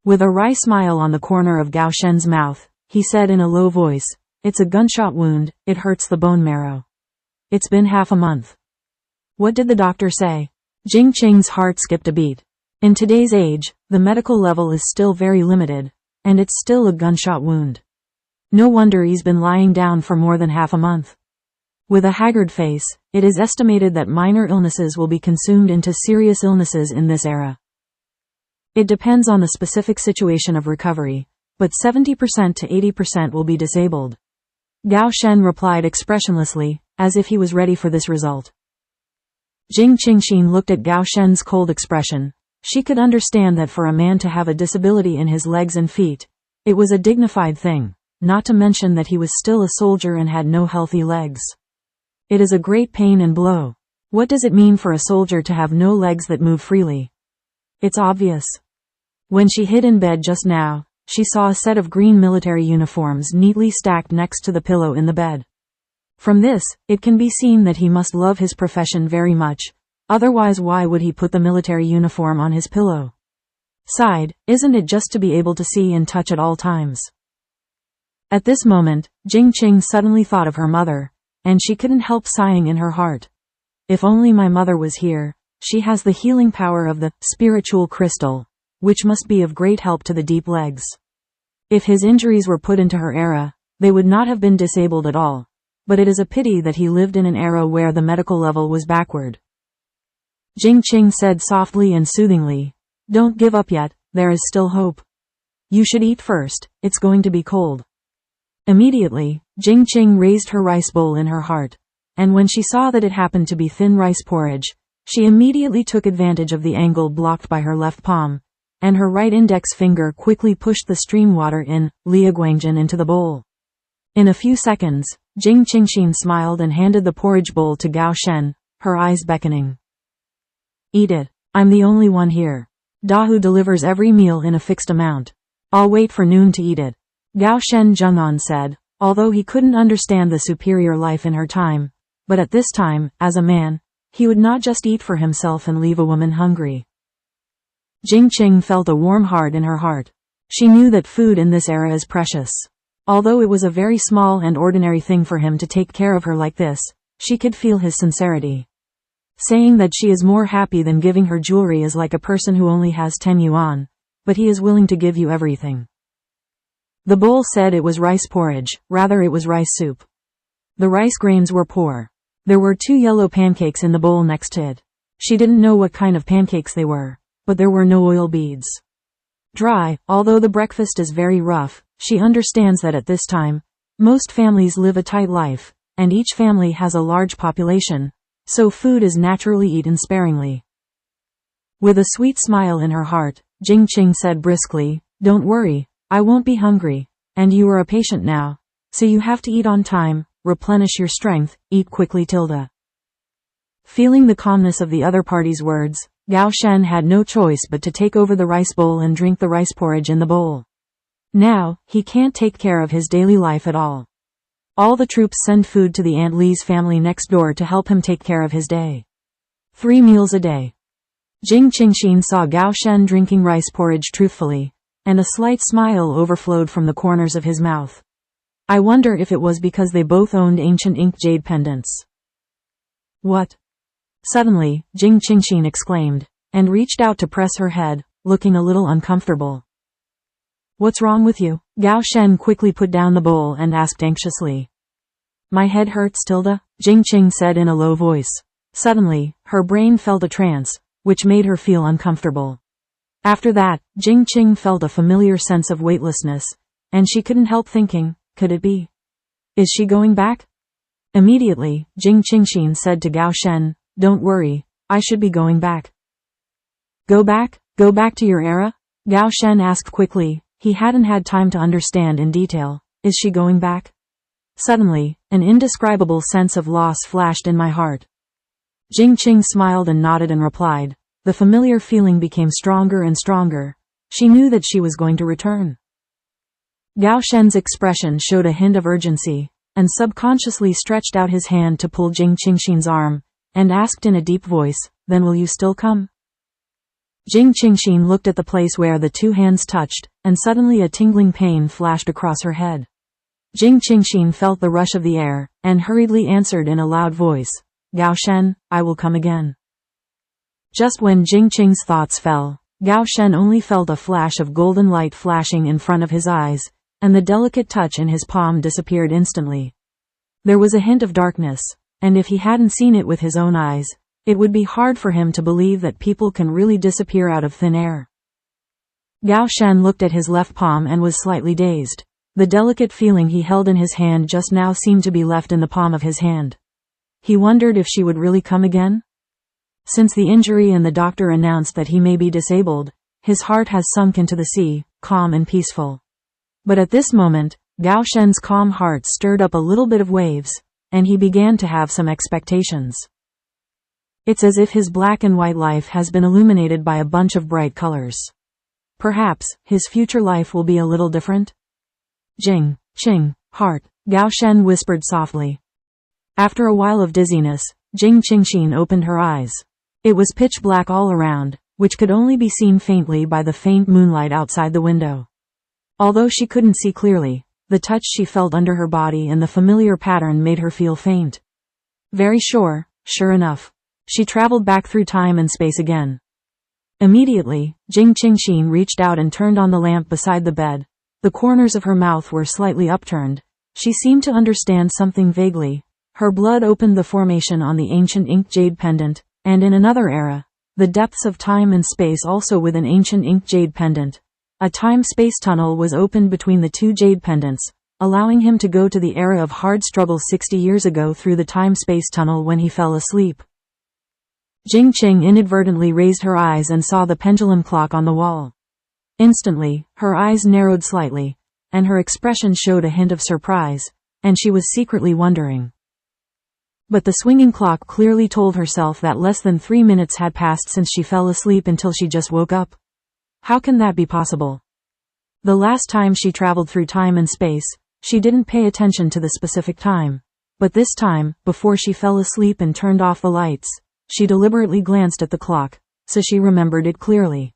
With a wry smile on the corner of Gao Shen's mouth, he said in a low voice, It's a gunshot wound, it hurts the bone marrow. It's been half a month. What did the doctor say? Jing Qing's heart skipped a beat. In today's age, the medical level is still very limited, and it's still a gunshot wound. No wonder he's been lying down for more than half a month. With a haggard face, it is estimated that minor illnesses will be consumed into serious illnesses in this era. It depends on the specific situation of recovery, but 70% to 80% will be disabled. Gao Shen replied expressionlessly, as if he was ready for this result. Jing Qingxin looked at Gao Shen's cold expression. She could understand that for a man to have a disability in his legs and feet, it was a dignified thing, not to mention that he was still a soldier and had no healthy legs. It is a great pain and blow. What does it mean for a soldier to have no legs that move freely? It's obvious. When she hid in bed just now, she saw a set of green military uniforms neatly stacked next to the pillow in the bed. From this, it can be seen that he must love his profession very much, otherwise why would he put the military uniform on his pillow? Sighed, isn't it just to be able to see and touch at all times? At this moment, Jing Qing suddenly thought of her mother, and she couldn't help sighing in her heart. If only my mother was here. She has the healing power of the spiritual crystal, which must be of great help to the deep legs. If his injuries were put into her era, they would not have been disabled at all, but it is a pity that he lived in an era where the medical level was backward. Jing Qing said softly and soothingly, Don't give up yet, there is still hope. You should eat first, it's going to be cold. Immediately, Jing Qing raised her rice bowl in her heart. and when she saw that it happened to be thin rice porridge, she immediately took advantage of the angle blocked by her left palm, and her right index finger quickly pushed the stream water in, Liaguangjin into the bowl. In a few seconds, Jing Qingxin smiled and handed the porridge bowl to Gao Shen, her eyes beckoning. Eat it. I'm the only one here. Dahu delivers every meal in a fixed amount. I'll wait for noon to eat it. Gao Shen Zheng'an said, although he couldn't understand the superior life in her time, but at this time, as a man, he would not just eat for himself and leave a woman hungry. Jing Qing felt a warm heart in her heart. She knew that food in this era is precious. Although it was a very small and ordinary thing for him to take care of her like this, she could feel his sincerity. Saying that she is more happy than giving her jewelry is like a person who only has 10 yuan, but he is willing to give you everything. The bowl said it was rice porridge, rather it was rice soup. The rice grains were poor. There were 2 yellow pancakes in the bowl next to it. She didn't know what kind of pancakes they were, but there were no oil beads. Dry, although the breakfast is very rough, she understands that at this time, most families live a tight life, and each family has a large population, so food is naturally eaten sparingly. With a sweet smile in her heart, Jing Qing said briskly, "Don't worry, I won't be hungry, and you are a patient now, so you have to eat on time, replenish your strength, eat quickly tilde." Feeling the calmness of the other party's words, Gao Shen had no choice but to take over the rice bowl and drink the rice porridge in the bowl. Now, he can't take care of his daily life at all. All the troops send food to the Aunt Li's family next door to help him take care of his day. 3 meals a day. Jing Qingxin saw Gao Shen drinking rice porridge truthfully, and a slight smile overflowed from the corners of his mouth. I wonder if it was because they both owned ancient ink jade pendants. What? Suddenly, Jing Qingxin exclaimed, and reached out to press her head, looking a little uncomfortable. What's wrong with you? Gao Shen quickly put down the bowl and asked anxiously. My head hurts tilde, Jing Qing said in a low voice. Suddenly, her brain felt a trance, which made her feel uncomfortable. After that, Jing Qing felt a familiar sense of weightlessness, and she couldn't help thinking, could it be? Is she going back? Immediately, Jing Qingxin said to Gao Shen, don't worry, I should be going back. Go back? Go back to your era? Gao Shen asked quickly. He hadn't had time to understand in detail. Is she going back? Suddenly, an indescribable sense of loss flashed in my heart. Jing Qing smiled and nodded and replied. The familiar feeling became stronger and stronger. She knew that she was going to return. Gao Shen's expression showed a hint of urgency, and subconsciously stretched out his hand to pull Jing Qingxin's arm, and asked in a deep voice, then will you still come? Jing Qingxin looked at the place where the 2 hands touched, and suddenly a tingling pain flashed across her head. Jing Qingxin felt the rush of the air, and hurriedly answered in a loud voice, Gao Shen, I will come again. Just when Jing Qing's thoughts fell, Gao Shen only felt a flash of golden light flashing in front of his eyes, and the delicate touch in his palm disappeared instantly. There was a hint of darkness, and if he hadn't seen it with his own eyes, it would be hard for him to believe that people can really disappear out of thin air. Gao Shen looked at his left palm and was slightly dazed. The delicate feeling he held in his hand just now seemed to be left in the palm of his hand. He wondered if she would really come again? Since the injury and the doctor announced that he may be disabled, his heart has sunk into the sea, calm and peaceful. But at this moment, Gao Shen's calm heart stirred up a little bit of waves, and he began to have some expectations. It's as if his black and white life has been illuminated by a bunch of bright colors. Perhaps, his future life will be a little different? Jing Qing, heart, Gao Shen whispered softly. After a while of dizziness, Jing Qingxin opened her eyes. It was pitch black all around, which could only be seen faintly by the faint moonlight outside the window. Although she couldn't see clearly, the touch she felt under her body and the familiar pattern made her feel faint. Very sure enough. She traveled back through time and space again. Immediately, Jing Qingxin reached out and turned on the lamp beside the bed. The corners of her mouth were slightly upturned. She seemed to understand something vaguely. Her blood opened the formation on the ancient ink jade pendant, and in another era, the depths of time and space also with an ancient ink jade pendant. A time-space tunnel was opened between the 2 jade pendants, allowing him to go to the era of hard struggle 60 years ago through the time-space tunnel when he fell asleep. Jing Qing inadvertently raised her eyes and saw the pendulum clock on the wall. Instantly, her eyes narrowed slightly, and her expression showed a hint of surprise, and she was secretly wondering. But the swinging clock clearly told herself that less than 3 minutes had passed since she fell asleep until she just woke up. How can that be possible? The last time she traveled through time and space, she didn't pay attention to the specific time. But this time, before she fell asleep and turned off the lights, she deliberately glanced at the clock, so she remembered it clearly.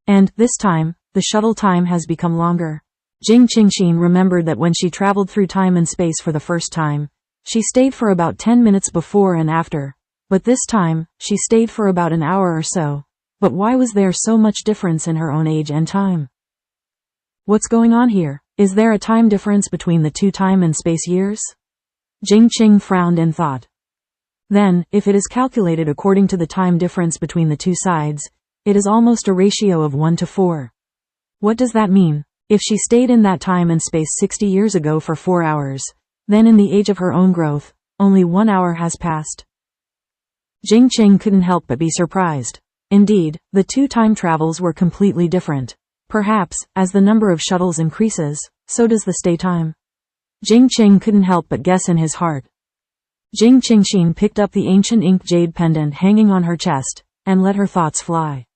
And, this time, the shuttle time has become longer. Jing Qingxin remembered that when she traveled through time and space for the first time, she stayed for about 10 minutes before and after. But this time, she stayed for about an hour or so. But why was there so much difference in her own age and time? What's going on here? Is there a time difference between the two time and space years? Jing Qing frowned in thought. Then, if it is calculated according to the time difference between the two sides, it is almost a ratio of 1 to 4. What does that mean? If she stayed in that time and space 60 years ago for 4 hours, then in the age of her own growth, only 1 hour has passed. Jing Qing couldn't help but be surprised. Indeed, the two time travels were completely different. Perhaps, as the number of shuttles increases, so does the stay time. Jing Qing couldn't help but guess in his heart. Jing Qingxin picked up the ancient ink jade pendant hanging on her chest, and let her thoughts fly.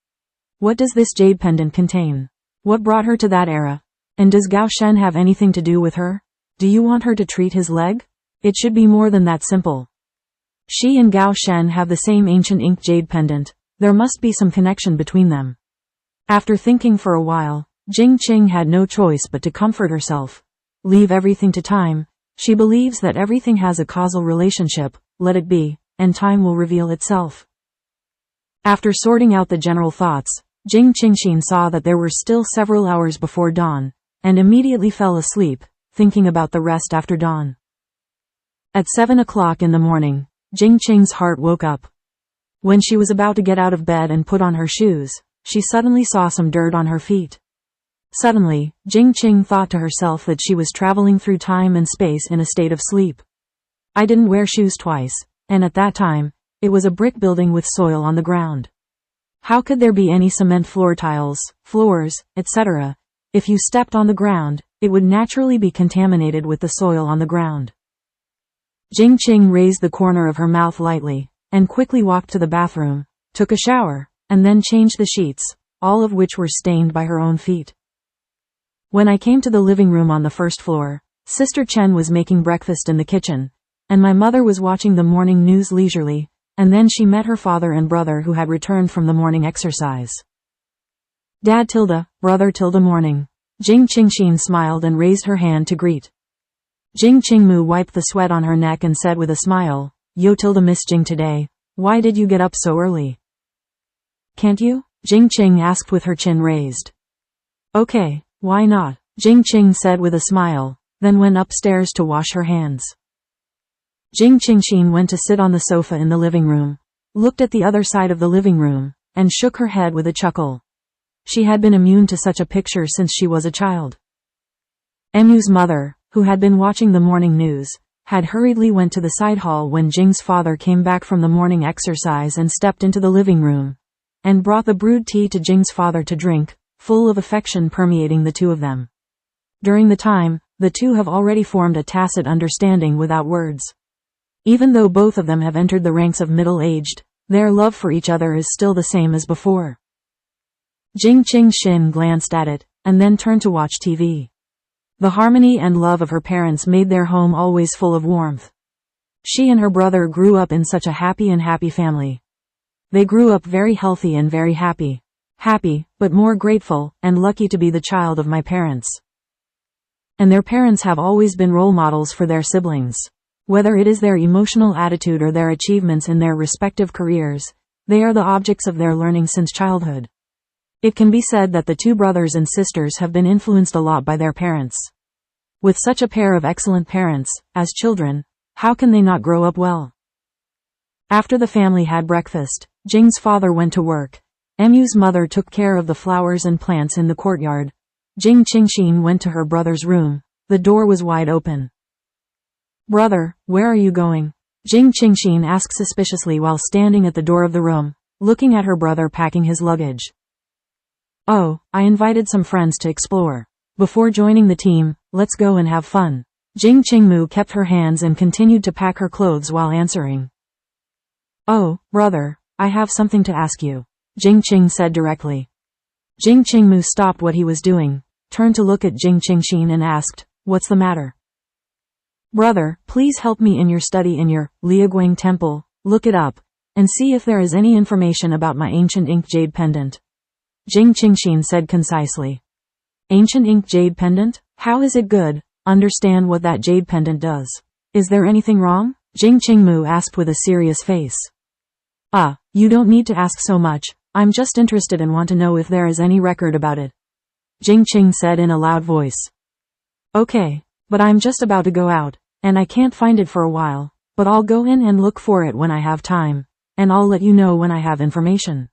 What does this jade pendant contain? What brought her to that era? And does Gao Shen have anything to do with her? Do you want her to treat his leg? It should be more than that simple. She and Gao Shen have the same ancient ink jade pendant. There must be some connection between them. After thinking for a while, Jing Qing had no choice but to comfort herself. Leave everything to time. She believes that everything has a causal relationship, let it be, and time will reveal itself. After sorting out the general thoughts, Jing Qingxin saw that there were still several hours before dawn, and immediately fell asleep, thinking about the rest after dawn. At 7 o'clock in the morning, Jing Qing's heart woke up. When she was about to get out of bed and put on her shoes, she suddenly saw some dirt on her feet. Suddenly, Jing Qing thought to herself that she was traveling through time and space in a state of sleep. I didn't wear shoes twice, and at that time, it was a brick building with soil on the ground. How could there be any cement floor tiles, floors, etc.? If you stepped on the ground, it would naturally be contaminated with the soil on the ground. Jing Qing raised the corner of her mouth lightly, and quickly walked to the bathroom, took a shower, and then changed the sheets, all of which were stained by her own feet. When I came to the living room on the first floor, Sister Chen was making breakfast in the kitchen, and my mother was watching the morning news leisurely, and then she met her father and brother who had returned from the morning exercise. Dad tilde, brother tilde morning. Jing Qingxin smiled and raised her hand to greet. Jing Qingmu wiped the sweat on her neck and said with a smile, Yo tilde Miss Jing today, why did you get up so early? Can't you? Jing Qing asked with her chin raised. Okay, why not? Jing Qing said with a smile, then went upstairs to wash her hands. Jing Qingxin went to sit on the sofa in the living room, looked at the other side of the living room, and shook her head with a chuckle. She had been immune to such a picture since she was a child. Mu's mother, who had been watching the morning news, had hurriedly went to the side hall when Jing's father came back from the morning exercise and stepped into the living room, and brought the brewed tea to Jing's father to drink, full of affection permeating the two of them. During the time, the two have already formed a tacit understanding without words. Even though both of them have entered the ranks of middle-aged, their love for each other is still the same as before. Jing Qingxin glanced at it, and then turned to watch TV. The harmony and love of her parents made their home always full of warmth. She and her brother grew up in such a happy family. They grew up very healthy and very happy. Happy, but more grateful, and lucky to be the child of my parents. And their parents have always been role models for their siblings. Whether it is their emotional attitude or their achievements in their respective careers, they are the objects of their learning since childhood. It can be said that the two brothers and sisters have been influenced a lot by their parents. With such a pair of excellent parents, as children, how can they not grow up well? After the family had breakfast, Jing's father went to work. Mu's mother took care of the flowers and plants in the courtyard. Jing Qingxin went to her brother's room, The door was wide open. "Brother, where are you going?" Jing Qingxin asked suspiciously while standing at the door of the room, looking at her brother packing his luggage. "Oh, I invited some friends to explore. Before joining the team, let's go and have fun." Jing Qingmu kept her hands and continued to pack her clothes while answering. "Oh, brother, I have something to ask you," Jing Qing said directly. Jing Qingmu stopped what he was doing, turned to look at Jing Qingxin and asked, "What's the matter?" "Brother, please help me in your study in your Liaguang temple, look it up, and see if there is any information about my ancient ink jade pendant," Jing Qingxin said concisely. "Ancient ink jade pendant? How is it good? Understand what that jade pendant does. Is there anything wrong?" Jing Qingmu asked with a serious face. You don't need to ask so much, I'm just interested and want to know if there is any record about it," Jing Qing said in a loud voice. "Okay, but I'm just about to go out, and I can't find it for a while, but I'll go in and look for it when I have time, and I'll let you know when I have information.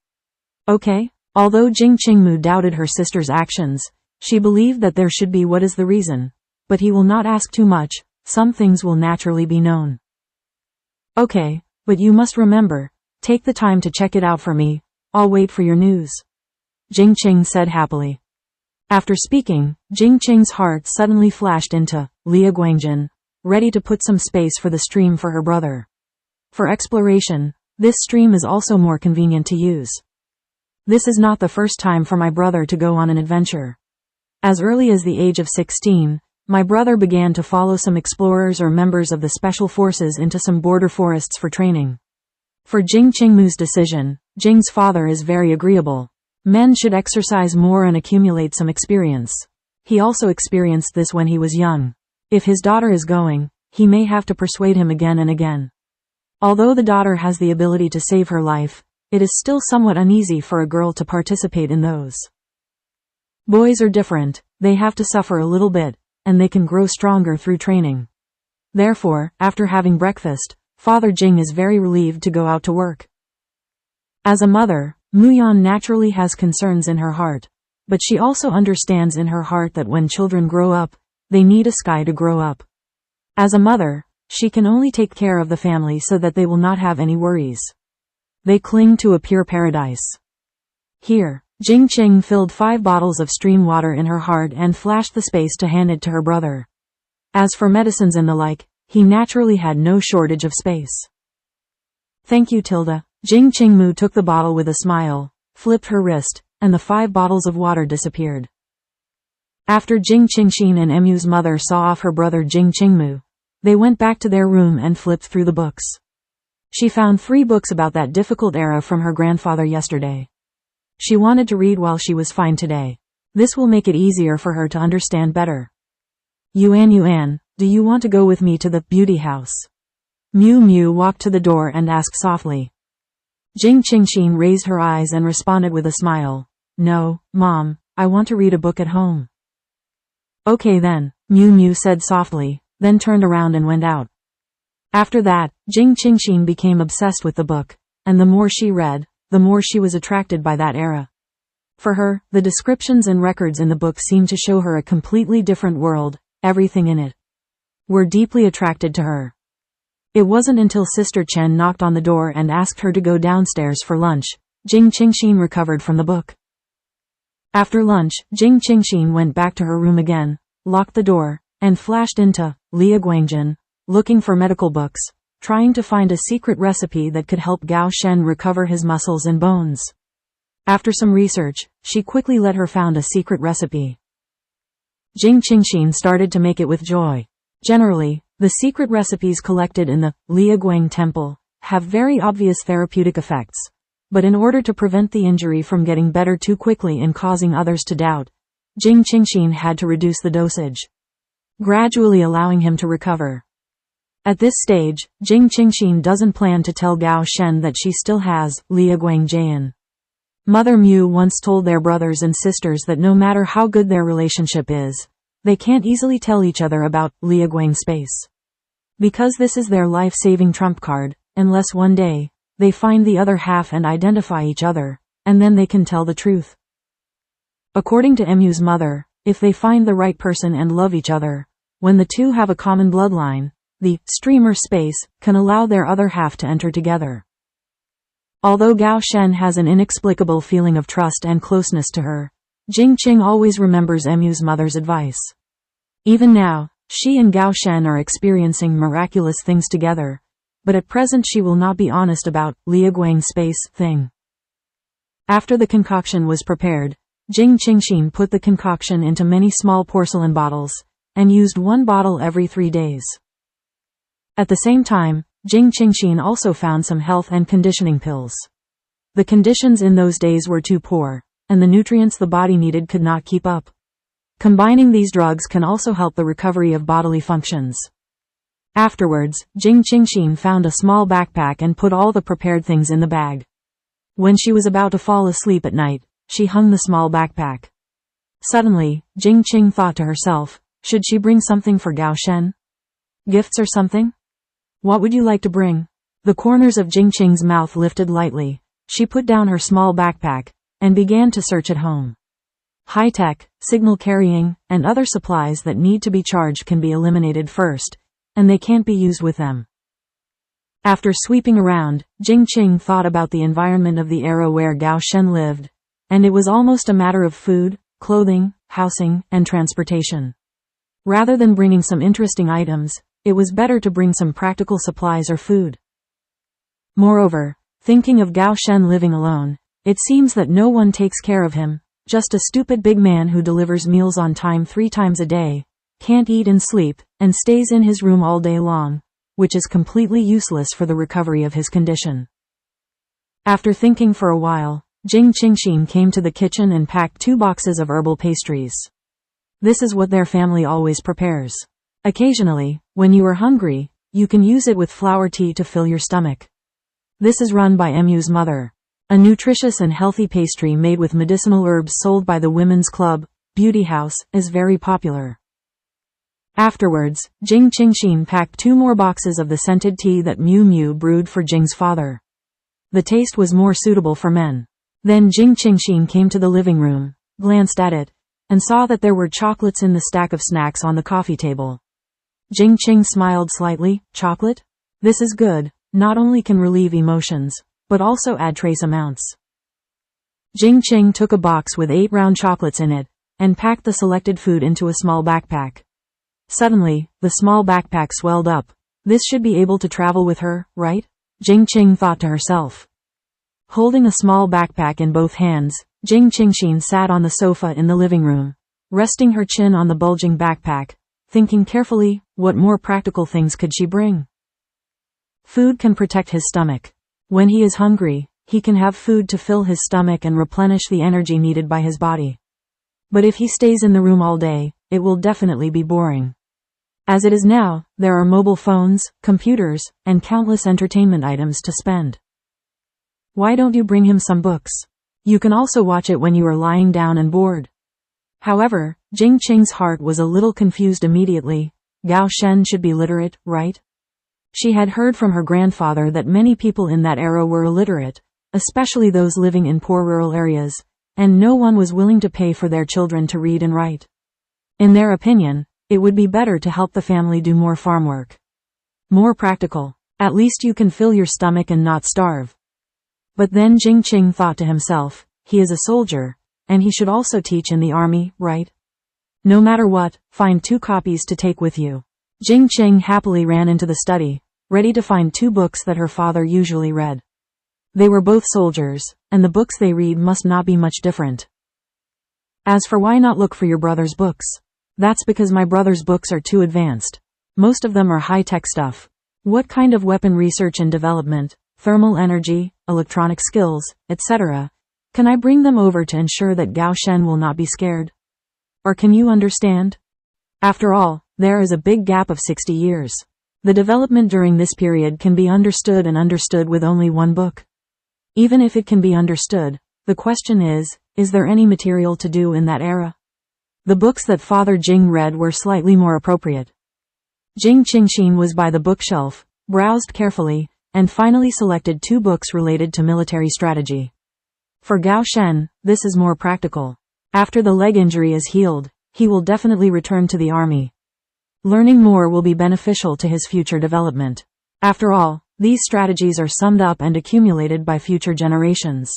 Okay?" Although Jing Qingmu doubted her sister's actions, she believed that there should be what is the reason, but he will not ask too much, some things will naturally be known. "Okay, but you must remember, take the time to check it out for me, I'll wait for your news," Jing Qing said happily. After speaking, Jing Qing's heart suddenly flashed into Liaguangjin, ready to put some space for the stream for her brother. For exploration, this stream is also more convenient to use. This is not the first time for my brother to go on an adventure. As early as the age of 16, my brother began to follow some explorers or members of the special forces into some border forests for training. For Jing Qingmu's decision, Jing's father is very agreeable. Men should exercise more and accumulate some experience. He also experienced this when he was young. If his daughter is going, he may have to persuade him again and again. Although the daughter has the ability to save her life, it is still somewhat uneasy for a girl to participate in those. Boys are different, they have to suffer a little bit, and they can grow stronger through training. Therefore, after having breakfast, Father Jing is very relieved to go out to work. As a mother, Muyan naturally has concerns in her heart, but she also understands in her heart that when children grow up, they need a sky to grow up. As a mother, she can only take care of the family so that they will not have any worries. They cling to a pure paradise. Here, Jing Qing filled 5 bottles of stream water in her heart and flashed the space to hand it to her brother. As for medicines and the like, he naturally had no shortage of space. "Thank you, Tilda." Jing Qingmu took the bottle with a smile, flipped her wrist, and the 5 bottles of water disappeared. After Jing Qingxin and Emu's mother saw off her brother Jing Qingmu, they went back to their room and flipped through the books. She found 3 books about that difficult era from her grandfather yesterday. She wanted to read while she was fine today. This will make it easier for her to understand better. Yuan, do you want to go with me to the beauty house?" Miu Miu walked to the door and asked softly. Jing Qingxin raised her eyes and responded with a smile. "No, Mom, I want to read a book at home." "Okay then," Miu Miu said softly, then turned around and went out. After that, Jing Qingxin became obsessed with the book, and the more she read, the more she was attracted by that era. For her, the descriptions and records in the book seemed to show her a completely different world, everything in it were deeply attracted to her. It wasn't until Sister Chen knocked on the door and asked her to go downstairs for lunch, Jing Qingxin recovered from the book. After lunch, Jing Qingxin went back to her room again, locked the door, and flashed into Liaguangjin, looking for medical books, trying to find a secret recipe that could help Gao Shen recover his muscles and bones. After some research, she quickly let her found a secret recipe. Jing Qingxin started to make it with joy. Generally, the secret recipes collected in the Liaguang temple have very obvious therapeutic effects, but in order to prevent the injury from getting better too quickly and causing others to doubt, Jing Qingxin had to reduce the dosage, gradually allowing him to recover. At this stage, Jing Qingxin doesn't plan to tell Gao Shen that she still has Liaguang Jian. Mother Mu once told their brothers and sisters that no matter how good their relationship is, they can't easily tell each other about Liaguang space. Because this is their life-saving trump card, unless one day, they find the other half and identify each other, and then they can tell the truth. According to Emu's mother, if they find the right person and love each other, When the two have a common bloodline, the streamer space can allow their other half to enter together. Although Gao Shen has an inexplicable feeling of trust and closeness to her, Jing Qing always remembers Mu's mother's advice. Even now, she and Gao Shen are experiencing miraculous things together, but at present she will not be honest about Liaguang space thing. After the concoction was prepared, Jing Qingxin put the concoction into many small porcelain bottles, and used one bottle every 3 days. At the same time, Jing Qingxin also found some health and conditioning pills. The conditions in those days were too poor, and the nutrients the body needed could not keep up. Combining these drugs can also help the recovery of bodily functions. Afterwards, Jing Qingxin found a small backpack and put all the prepared things in the bag. When she was about to fall asleep at night, she hung the small backpack. Suddenly, Jing Qing thought to herself, should she bring something for Gao Shen? Gifts or something? What would you like to bring? The corners of Jing Qing's mouth lifted lightly. She put down her small backpack, and began to search at home. High-tech, signal carrying, and other supplies that need to be charged can be eliminated first, and they can't be used with them. After sweeping around, Jing Qing thought about the environment of the era where Gao Shen lived, and it was almost a matter of food, clothing, housing, and transportation. Rather than bringing some interesting items, it was better to bring some practical supplies or food. Moreover, thinking of Gao Shen living alone, it seems that no one takes care of him, just a stupid big man who delivers meals on time 3 times a day, can't eat and sleep, and stays in his room all day long, which is completely useless for the recovery of his condition. After thinking for a while, Jing Qingxin came to the kitchen and packed 2 boxes of herbal pastries. This is what their family always prepares. Occasionally, when you are hungry, you can use it with flower tea to fill your stomach. This is run by Mu's mother. A nutritious and healthy pastry made with medicinal herbs sold by the Women's Club, Beauty House, is very popular. Afterwards, Jing Qingxin packed 2 more boxes of the scented tea that Mu brewed for Jing's father. The taste was more suitable for men. Then Jing Qingxin came to the living room, glanced at it, and saw that there were chocolates in the stack of snacks on the coffee table. Jing Qing smiled slightly. Chocolate? This is good, not only can relieve emotions, but also add trace amounts. Jing Qing took a box with 8 round chocolates in it, and packed the selected food into a small backpack. Suddenly, the small backpack swelled up. This should be able to travel with her, right? Jing Qing thought to herself. Holding a small backpack in both hands, Jing Qingxin sat on the sofa in the living room, resting her chin on the bulging backpack, thinking carefully, what more practical things could she bring? Food can protect his stomach. When he is hungry, he can have food to fill his stomach and replenish the energy needed by his body. But if he stays in the room all day, it will definitely be boring. As it is now, there are mobile phones, computers, and countless entertainment items to spend. Why don't you bring him some books? You can also watch it when you are lying down and bored. However, Jing Qing's heart was a little confused immediately. Gao Shen should be literate, right? She had heard from her grandfather that many people in that era were illiterate, especially those living in poor rural areas, and no one was willing to pay for their children to read and write. In their opinion, it would be better to help the family do more farm work. More practical. At least you can fill your stomach and not starve. But then Jing Qing thought to himself, he is a soldier, and he should also teach in the army, right? No matter what, find 2 copies to take with you. Jing Qing happily ran into the study, ready to find 2 books that her father usually read. They were both soldiers, and the books they read must not be much different. As for why not look for your brother's books? That's because my brother's books are too advanced. Most of them are high-tech stuff. What kind of weapon research and development, thermal energy, electronic skills, etc. Can I bring them over to ensure that Gao Shen will not be scared? Or can you understand? After all, there is a big gap of 60 years. The development during this period can be understood with only 1 book. Even if it can be understood, the question is there any material to do in that era? The books that Father Jing read were slightly more appropriate. Jing Qingxin was by the bookshelf, browsed carefully, and finally selected 2 books related to military strategy. For Gao Shen, this is more practical. After the leg injury is healed, he will definitely return to the army. Learning more will be beneficial to his future development. After all, these strategies are summed up and accumulated by future generations.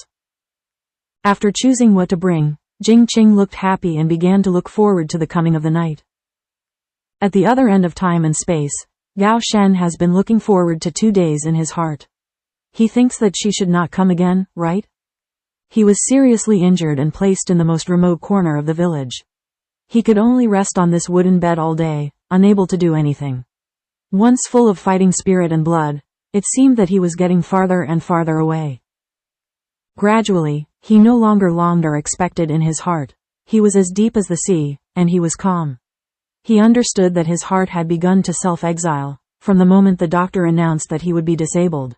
After choosing what to bring, Jing Qing looked happy and began to look forward to the coming of the night. At the other end of time and space, Gao Shen has been looking forward to 2 days in his heart. He thinks that she should not come again, right? He was seriously injured and placed in the most remote corner of the village. He could only rest on this wooden bed all day, unable to do anything. Once full of fighting spirit and blood, it seemed that he was getting farther and farther away. Gradually, he no longer longed or expected in his heart. He was as deep as the sea, and he was calm. He understood that his heart had begun to self-exile, from the moment the doctor announced that he would be disabled.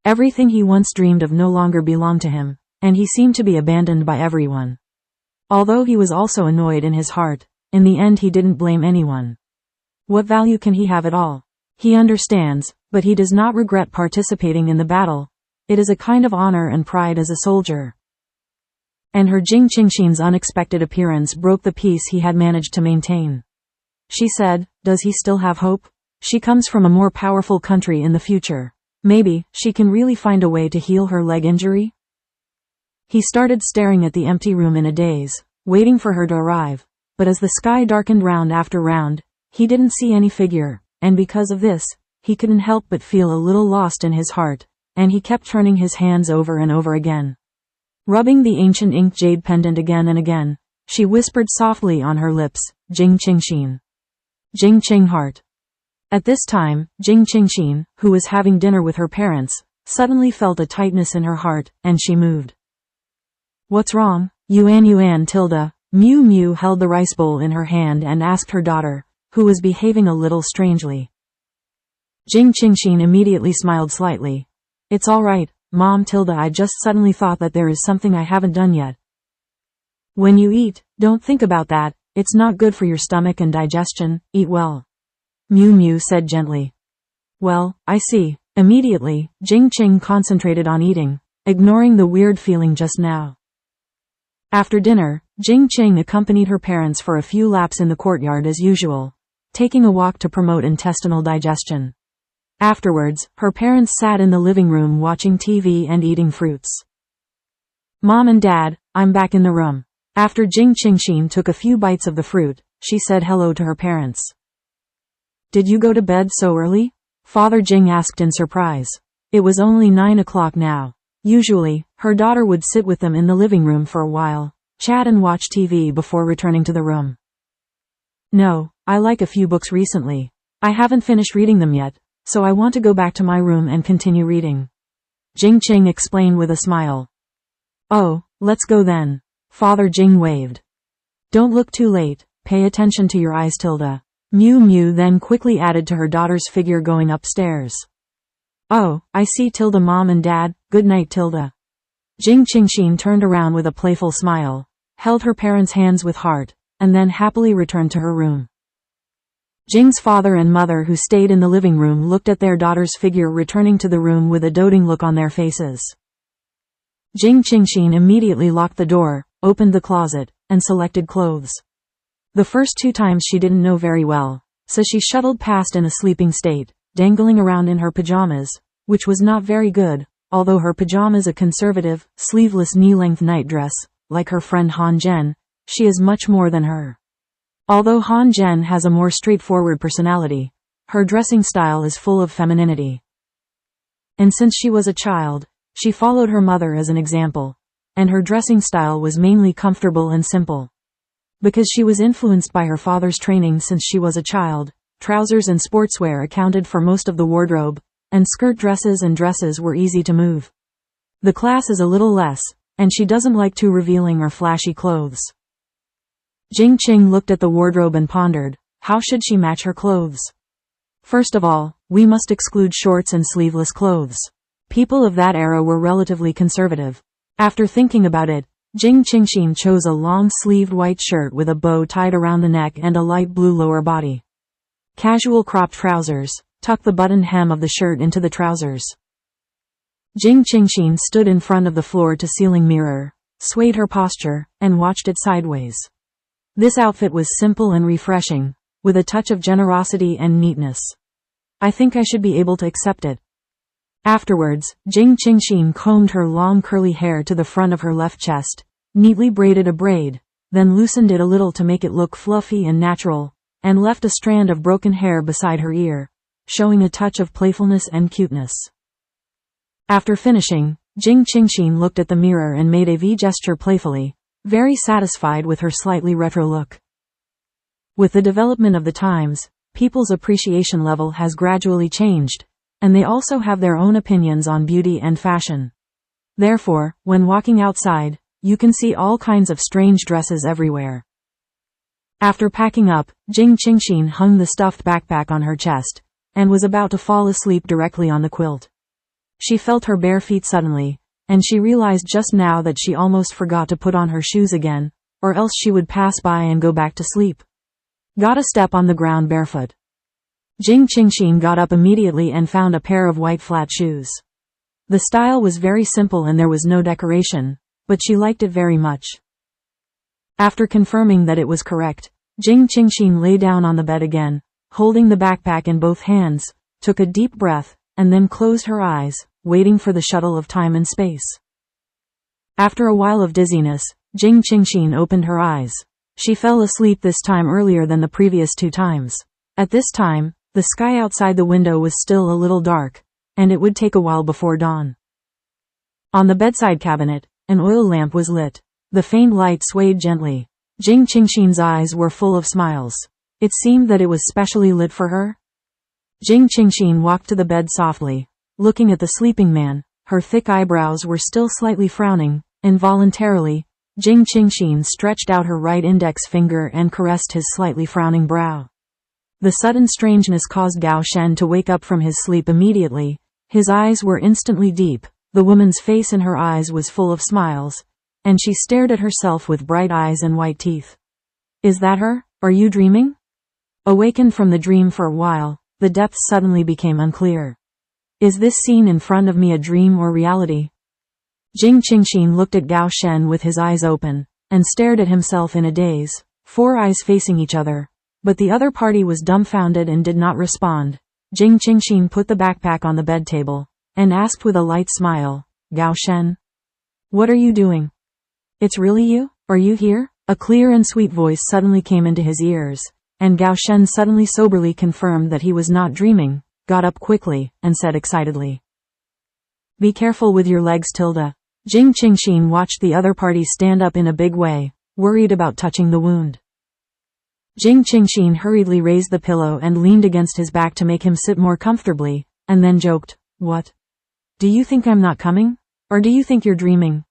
Everything he once dreamed of no longer belonged to him, and he seemed to be abandoned by everyone. Although he was also annoyed in his heart, in the end he didn't blame anyone. What value can he have at all? He understands, but he does not regret participating in the battle. It is a kind of honor and pride as a soldier. And her Jing Qingxin's unexpected appearance broke the peace he had managed to maintain. She said, "Does he still have hope? She comes from a more powerful country in the future. Maybe she can really find a way to heal her leg injury?" He started staring at the empty room in a daze, waiting for her to arrive. But as the sky darkened round after round, he didn't see any figure, and because of this, he couldn't help but feel a little lost in his heart, and he kept turning his hands over and over again. Rubbing the ancient ink jade pendant again and again, she whispered softly on her lips, "Jing Qingxin. Jing Qing heart." At this time, Jing Qingxin, who was having dinner with her parents, suddenly felt a tightness in her heart, and she moved. "What's wrong, Yuan tilde?" Miu Miu held the rice bowl in her hand and asked her daughter, who was behaving a little strangely. Jing Qingxin immediately smiled slightly. "It's all right, Mom tilde, I just suddenly thought that there is something I haven't done yet." "When you eat, don't think about that, it's not good for your stomach and digestion, eat well," Miu Miu said gently. "Well, I see." Immediately, Jing Qing concentrated on eating, ignoring the weird feeling just now. After dinner, Jing Qing accompanied her parents for a few laps in the courtyard as usual, taking a walk to promote intestinal digestion. Afterwards, her parents sat in the living room watching TV and eating fruits. "Mom and Dad, I'm back in the room." After Jing Qingxin took a few bites of the fruit, she said hello to her parents. "Did you go to bed so early?" Father Jing asked in surprise. It was only 9 o'clock now. Usually, her daughter would sit with them in the living room for a while, chat and watch TV before returning to the room. "No, I like a few books recently. I haven't finished reading them yet, so I want to go back to my room and continue reading," Jing Qing explained with a smile. "Oh, let's go then." Father Jing waved. "Don't look too late, pay attention to your eyes tilde." Miu Miu then quickly added to her daughter's figure going upstairs. "Oh, I see tilde Mom and Dad, good night tilde." Jing Qingxin turned around with a playful smile, held her parents' hands with heart, and then happily returned to her room. Jing's father and mother who stayed in the living room looked at their daughter's figure returning to the room with a doting look on their faces. Jing Qingxin immediately locked the door, opened the closet, and selected clothes. The first 2 times she didn't know very well, so she shuttled past in a sleeping state, dangling around in her pajamas, which was not very good, although her pajamas a conservative, sleeveless knee-length nightdress, like her friend Han Zhen, she is much more than her. Although Han Zhen has a more straightforward personality, her dressing style is full of femininity. And since she was a child, she followed her mother as an example, and her dressing style was mainly comfortable and simple. Because she was influenced by her father's training since she was a child, trousers and sportswear accounted for most of the wardrobe, and skirt dresses and dresses were easy to move. The class is a little less, and she doesn't like too revealing or flashy clothes. Jing Qing looked at the wardrobe and pondered, how should she match her clothes? First of all, we must exclude shorts and sleeveless clothes. People of that era were relatively conservative. After thinking about it, Jing Qingxin chose a long-sleeved white shirt with a bow tied around the neck and a light blue lower body. Casual cropped trousers, tuck the buttoned hem of the shirt into the trousers. Jing Qingxin stood in front of the floor-to-ceiling mirror, swayed her posture, and watched it sideways. This outfit was simple and refreshing, with a touch of generosity and neatness. I think I should be able to accept it. Afterwards, Jing Qingxin combed her long curly hair to the front of her left chest, neatly braided a braid, then loosened it a little to make it look fluffy and natural, and left a strand of broken hair beside her ear, showing a touch of playfulness and cuteness. After finishing, Jing Qingxin looked at the mirror and made a V gesture playfully, very satisfied with her slightly retro look. With the development of the times, people's appreciation level has gradually changed, and they also have their own opinions on beauty and fashion. Therefore, when walking outside, you can see all kinds of strange dresses everywhere. After packing up, Jing Qingxin hung the stuffed backpack on her chest, and was about to fall asleep directly on the quilt. She felt her bare feet suddenly, and she realized just now that she almost forgot to put on her shoes again, or else she would pass by and go back to sleep. Gotta step on the ground barefoot. Jing Qingxin got up immediately and found a pair of white flat shoes. The style was very simple and there was no decoration, but she liked it very much. After confirming that it was correct, Jing Qingxin lay down on the bed again, holding the backpack in both hands, took a deep breath, and then closed her eyes, waiting for the shuttle of time and space. After a while of dizziness, Jing Qingxin opened her eyes. She fell asleep this time earlier than the previous 2 times. At this time, the sky outside the window was still a little dark, and it would take a while before dawn. On the bedside cabinet, an oil lamp was lit. The faint light swayed gently. Jing Qingxin's eyes were full of smiles. It seemed that it was specially lit for her. Jing Qingxin walked to the bed softly, looking at the sleeping man. Her thick eyebrows were still slightly frowning. Involuntarily, Jing Qingxin stretched out her right index finger and caressed his slightly frowning brow. The sudden strangeness caused Gao Shen to wake up from his sleep immediately. His eyes were instantly deep. The woman's face in her eyes was full of smiles, and she stared at herself with bright eyes and white teeth. Is that her? Are you dreaming? Awakened from the dream for a while, the depths suddenly became unclear. Is this scene in front of me a dream or reality? Jing Qingxin looked at Gao Shen with his eyes open, and stared at himself in a daze, 4 eyes facing each other. But the other party was dumbfounded and did not respond. Jing Qingxin put the backpack on the bed table, and asked with a light smile, Gao Shen? What are you doing? It's really you? Are you here? A clear and sweet voice suddenly came into his ears, and Gao Shen suddenly soberly confirmed that he was not dreaming, got up quickly, and said excitedly, Be careful with your legs, Tilda. Jing Qingxin watched the other party stand up in a big way, worried about touching the wound. Jing Qingxin hurriedly raised the pillow and leaned against his back to make him sit more comfortably, and then joked, What? Do you think I'm not coming? Or do you think you're dreaming?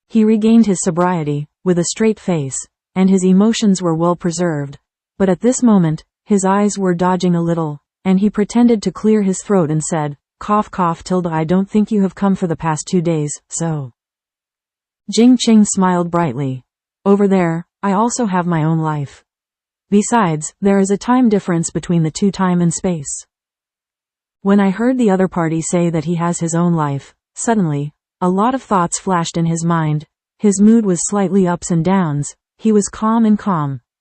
He regained his sobriety, with a straight face, and his emotions were well preserved, but at this moment, his eyes were dodging a little, and he pretended to clear his throat and said, Cough cough Tilda, I don't think you have come for the past 2 days, so. Jing Qing smiled brightly. Over there, I also have my own life. Besides, there is a time difference between the 2 time and space. When I heard the other party say that he has his own life, suddenly, a lot of thoughts flashed in his mind. His mood was slightly ups and downs. He was calm,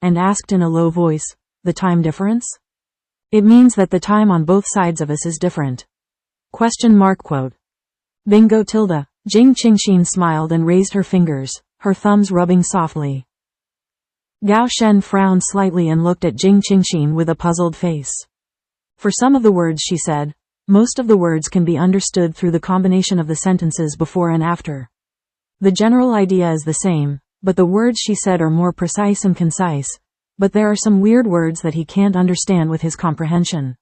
and asked in a low voice, The time difference? It means that the time on both sides of us is different. ? Bingo Tilda. Jing Qingxin smiled and raised her fingers, her thumbs rubbing softly. Gao Shen frowned slightly and looked at Jing Qingxin with a puzzled face. For some of the words she said, most of the words can be understood through the combination of the sentences before and after. The general idea is the same, but the words she said are more precise and concise, but there are some weird words that he can't understand with his comprehension.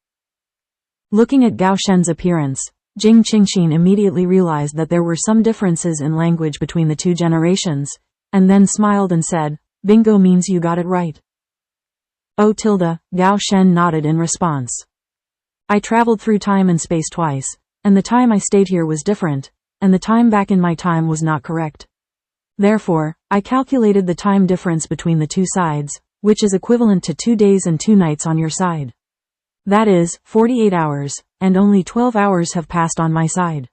Looking at Gao Shen's appearance, Jing Qingxin immediately realized that there were some differences in language between the 2 generations, and then smiled and said, Bingo means you got it right. Oh Tilda, Gao Shen nodded in response. I traveled through time and space twice, and the time I stayed here was different, and the time back in my time was not correct. Therefore, I calculated the time difference between the 2 sides, which is equivalent to 2 days and 2 nights on your side. That is, 48 hours, and only 12 hours have passed on my side.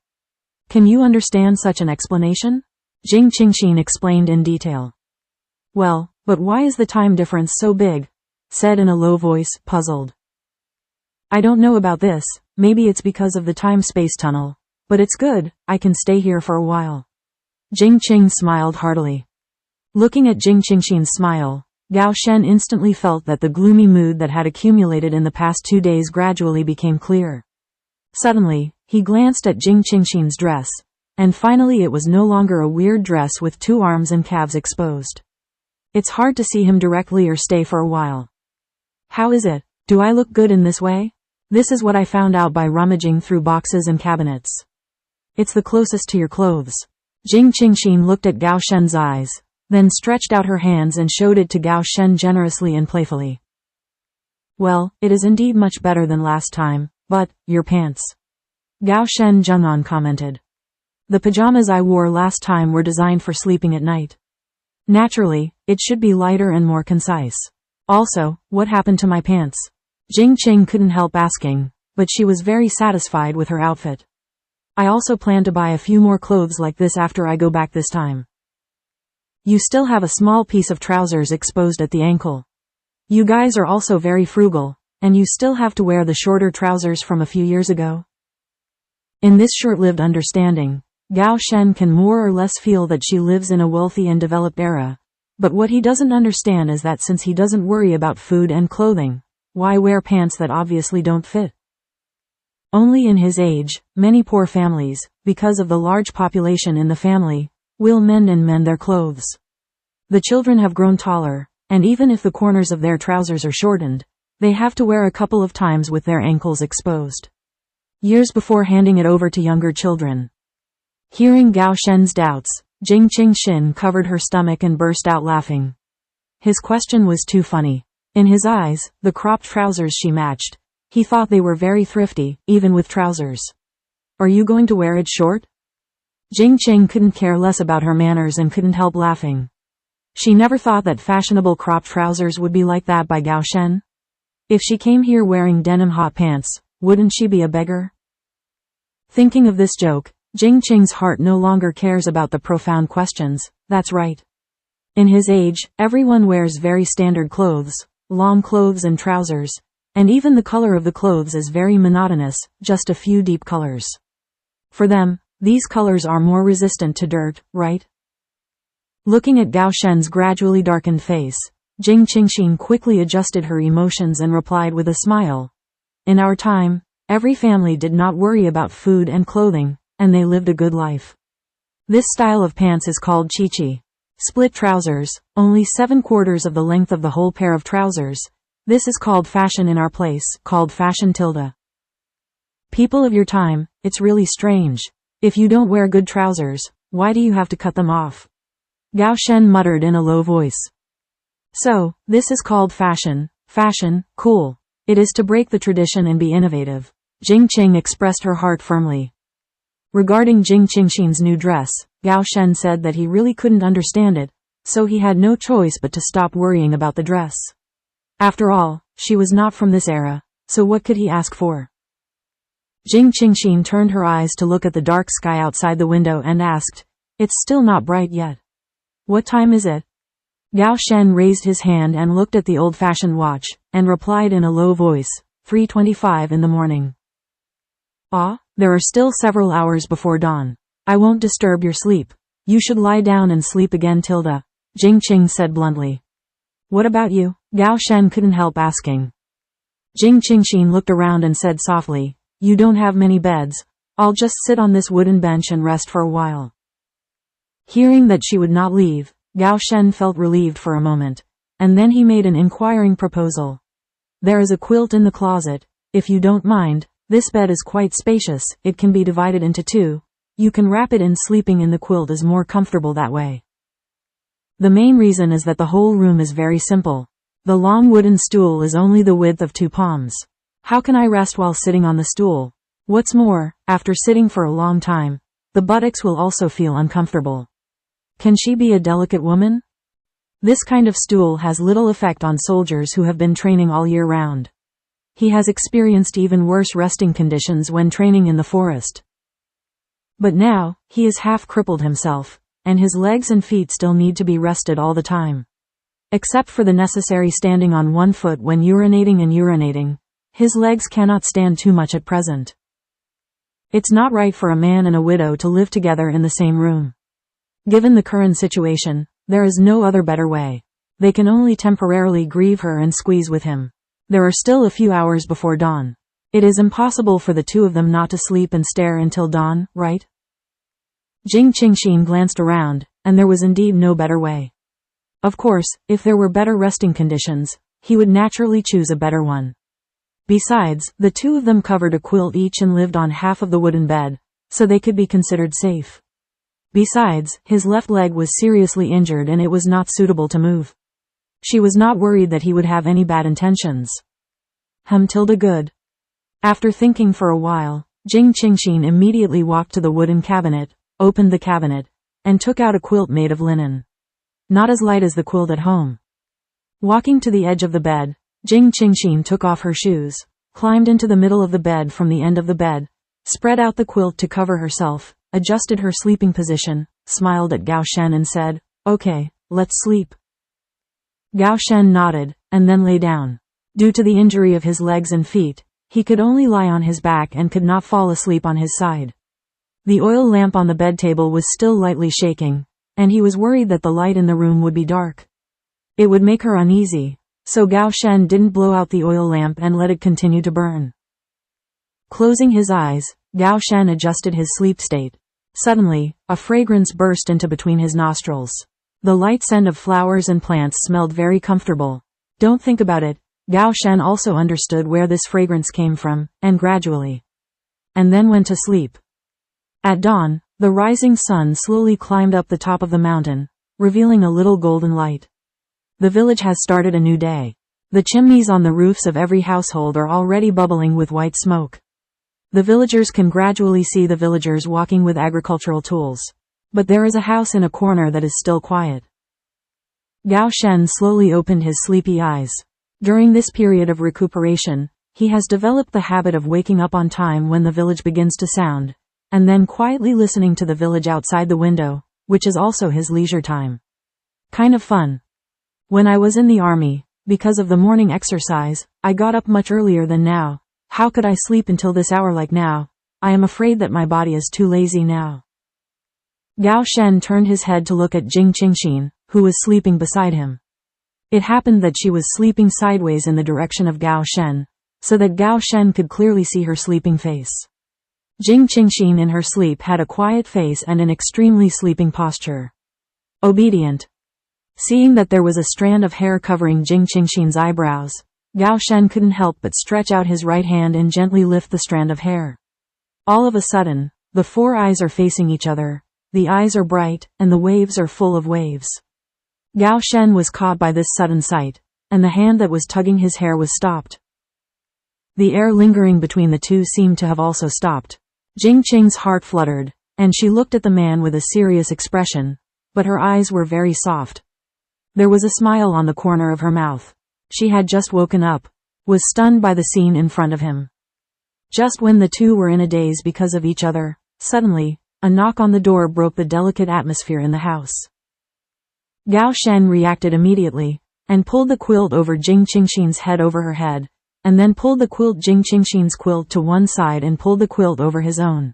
Can you understand such an explanation? Jing Qingxin explained in detail. Well, but why is the time difference so big? said in a low voice, puzzled. I don't know about this, maybe it's because of the time-space tunnel. But it's good, I can stay here for a while. Jing Qing smiled heartily. Looking at Jing Qingxin's smile, Gao Shen instantly felt that the gloomy mood that had accumulated in the past 2 days gradually became clear. Suddenly, he glanced at Jing Qingxin's dress, and finally it was no longer a weird dress with 2 arms and calves exposed. It's hard to see him directly or stay for a while. How is it? Do I look good in this way? This is what I found out by rummaging through boxes and cabinets. It's the closest to your clothes. Jing Qingxin looked at Gao Shen's eyes, then stretched out her hands and showed it to Gao Shen generously and playfully. Well, it is indeed much better than last time, but, your pants. Gao Shen Zheng'an commented. The pajamas I wore last time were designed for sleeping at night. Naturally, it should be lighter and more concise. Also, what happened to my pants? Jing Qing couldn't help asking, but she was very satisfied with her outfit. I also plan to buy a few more clothes like this after I go back this time. You still have a small piece of trousers exposed at the ankle. You guys are also very frugal, and you still have to wear the shorter trousers from a few years ago. In this short-lived understanding, Gao Shen can more or less feel that she lives in a wealthy and developed era. But what he doesn't understand is that since he doesn't worry about food and clothing, why wear pants that obviously don't fit? Only in his age, many poor families, because of the large population in the family, will mend their clothes. The children have grown taller, and even if the corners of their trousers are shortened, they have to wear a couple of times with their ankles exposed. Years before handing it over to younger children. Hearing Gao Shen's doubts, Jing Qingxin covered her stomach and burst out laughing. His question was too funny. In his eyes, the cropped trousers she matched. He thought they were very thrifty, even with trousers. Are you going to wear it short? Jing Qing couldn't care less about her manners and couldn't help laughing. She never thought that fashionable cropped trousers would be like that by Gao Shen. If she came here wearing denim hot pants, wouldn't she be a beggar? Thinking of this joke, Jing Qing's heart no longer cares about the profound questions. That's right. In his age, everyone wears very standard clothes, long clothes and trousers, and even the color of the clothes is very monotonous, just a few deep colors. For them, these colors are more resistant to dirt, right? Looking at Gao Shen's gradually darkened face, Jing Qingxin quickly adjusted her emotions and replied with a smile. In our time, every family did not worry about food and clothing, and they lived a good life. This style of pants is called chichi. Split trousers, only 7/4 of the length of the whole pair of trousers. This is called fashion in our place, called fashion tilde. People of your time, it's really strange. If you don't wear good trousers, why do you have to cut them off? Gao Shen muttered in a low voice. So, this is called fashion, cool. It is to break the tradition and be innovative. Jing Qing expressed her heart firmly. Regarding Jing Qingxin's new dress, Gao Shen said that he really couldn't understand it, so he had no choice but to stop worrying about the dress. After all, she was not from this era, so what could he ask for? Jing Qingxin turned her eyes to look at the dark sky outside the window and asked, "It's still not bright yet. What time is it?" Gao Shen raised his hand and looked at the old-fashioned watch, and replied in a low voice, 3:25 in the morning. Ah, there are still several hours before dawn. I won't disturb your sleep. You should lie down and sleep again, Tilda, Jing Qing said bluntly. What about you? Gao Shen couldn't help asking. Jing Qingxin looked around and said softly, You don't have many beds. I'll just sit on this wooden bench and rest for a while. Hearing that she would not leave, Gao Shen felt relieved for a moment, and then he made an inquiring proposal. There is a quilt in the closet. If you don't mind, this bed is quite spacious, it can be divided into 2. You can wrap it in. Sleeping in the quilt is more comfortable that way. The main reason is that the whole room is very simple. The long wooden stool is only the width of 2 palms. How can I rest while sitting on the stool? What's more, after sitting for a long time, the buttocks will also feel uncomfortable. Can she be a delicate woman? This kind of stool has little effect on soldiers who have been training all year round. He has experienced even worse resting conditions when training in the forest. But now, he is half crippled himself, and his legs and feet still need to be rested all the time. Except for the necessary standing on one foot when urinating. His legs cannot stand too much at present. It's not right for a man and a widow to live together in the same room. Given the current situation, there is no other better way. They can only temporarily grieve her and squeeze with him. There are still a few hours before dawn. It is impossible for the two of them not to sleep and stare until dawn, right? Jing Qingxin glanced around, and there was indeed no better way. Of course, if there were better resting conditions, he would naturally choose a better one. Besides, the two of them covered a quilt each and lived on half of the wooden bed, so they could be considered safe. Besides, his left leg was seriously injured and it was not suitable to move. She was not worried that he would have any bad intentions. Good. After thinking for a while, Jing Qingxin immediately walked to the wooden cabinet, opened the cabinet, and took out a quilt made of linen. Not as light as the quilt at home. Walking to the edge of the bed, Jing Qingxin took off her shoes, climbed into the middle of the bed from the end of the bed, spread out the quilt to cover herself, adjusted her sleeping position, smiled at Gao Shen and said, "Okay, let's sleep." Gao Shen nodded, and then lay down. Due to the injury of his legs and feet, he could only lie on his back and could not fall asleep on his side. The oil lamp on the bed table was still lightly shaking, and he was worried that the light in the room would be dark. It would make her uneasy, so Gao Shen didn't blow out the oil lamp and let it continue to burn. Closing his eyes, Gao Shen adjusted his sleep state. Suddenly, a fragrance burst into between his nostrils. The light scent of flowers and plants smelled very comfortable. Don't think about it, Gao Shen also understood where this fragrance came from, and gradually. And then went to sleep. At dawn, the rising sun slowly climbed up the top of the mountain, revealing a little golden light. The village has started a new day. The chimneys on the roofs of every household are already bubbling with white smoke. The villagers can gradually see the villagers walking with agricultural tools. But there is a house in a corner that is still quiet. Gao Shen slowly opened his sleepy eyes. During this period of recuperation, he has developed the habit of waking up on time when the village begins to sound, and then quietly listening to the village outside the window, which is also his leisure time. Kind of fun. When I was in the army, because of the morning exercise, I got up much earlier than now. How could I sleep until this hour like now? I am afraid that my body is too lazy now. Gao Shen turned his head to look at Jing Qingxin, who was sleeping beside him. It happened that she was sleeping sideways in the direction of Gao Shen, so that Gao Shen could clearly see her sleeping face. Jing Qingxin in her sleep had a quiet face and an extremely sleeping posture. Obedient. Seeing that there was a strand of hair covering Jing Qingxin's eyebrows, Gao Shen couldn't help but stretch out his right hand and gently lift the strand of hair. All of a sudden, the four eyes are facing each other. The eyes are bright, and the waves are full of waves. Gao Shen was caught by this sudden sight, and the hand that was tugging his hair was stopped. The air lingering between the two seemed to have also stopped. Jing Qing's heart fluttered, and she looked at the man with a serious expression, but her eyes were very soft. There was a smile on the corner of her mouth. She had just woken up, was stunned by the scene in front of him. Just when the two were in a daze because of each other, suddenly, a knock on the door broke the delicate atmosphere in the house. Gao Shen reacted immediately, and pulled the quilt over Jing Qingxin's head over her head, and then pulled the quilt Jing Qingxin's quilt to one side and pulled the quilt over his own.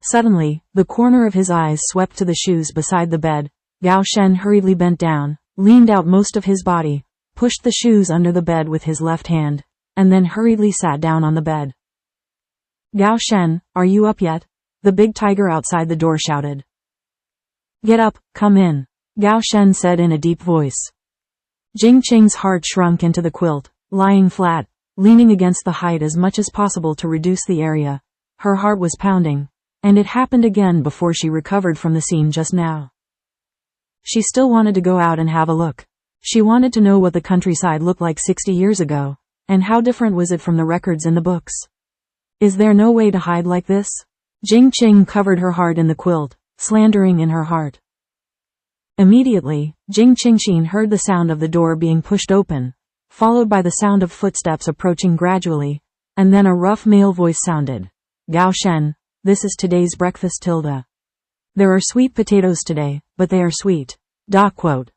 Suddenly, the corner of his eyes swept to the shoes beside the bed. Gao Shen hurriedly bent down, leaned out most of his body, pushed the shoes under the bed with his left hand, and then hurriedly sat down on the bed. "Gao Shen, are you up yet?" The big tiger outside the door shouted. "Get up, come in," Gao Shen said in a deep voice. Jing Qing's heart shrunk into the quilt, lying flat, leaning against the height as much as possible to reduce the area. Her heart was pounding, and it happened again before she recovered from the scene just now. She still wanted to go out and have a look. She wanted to know what the countryside looked like 60 years ago, and how different was it from the records in the books. Is there no way to hide like this? Jing Qing covered her heart in the quilt, slandering in her heart. Immediately, Jing Qingxin heard the sound of the door being pushed open, followed by the sound of footsteps approaching gradually, and then a rough male voice sounded. "Gao Shen, this is today's breakfast tilde. There are sweet potatoes today, but they are sweet." Quote.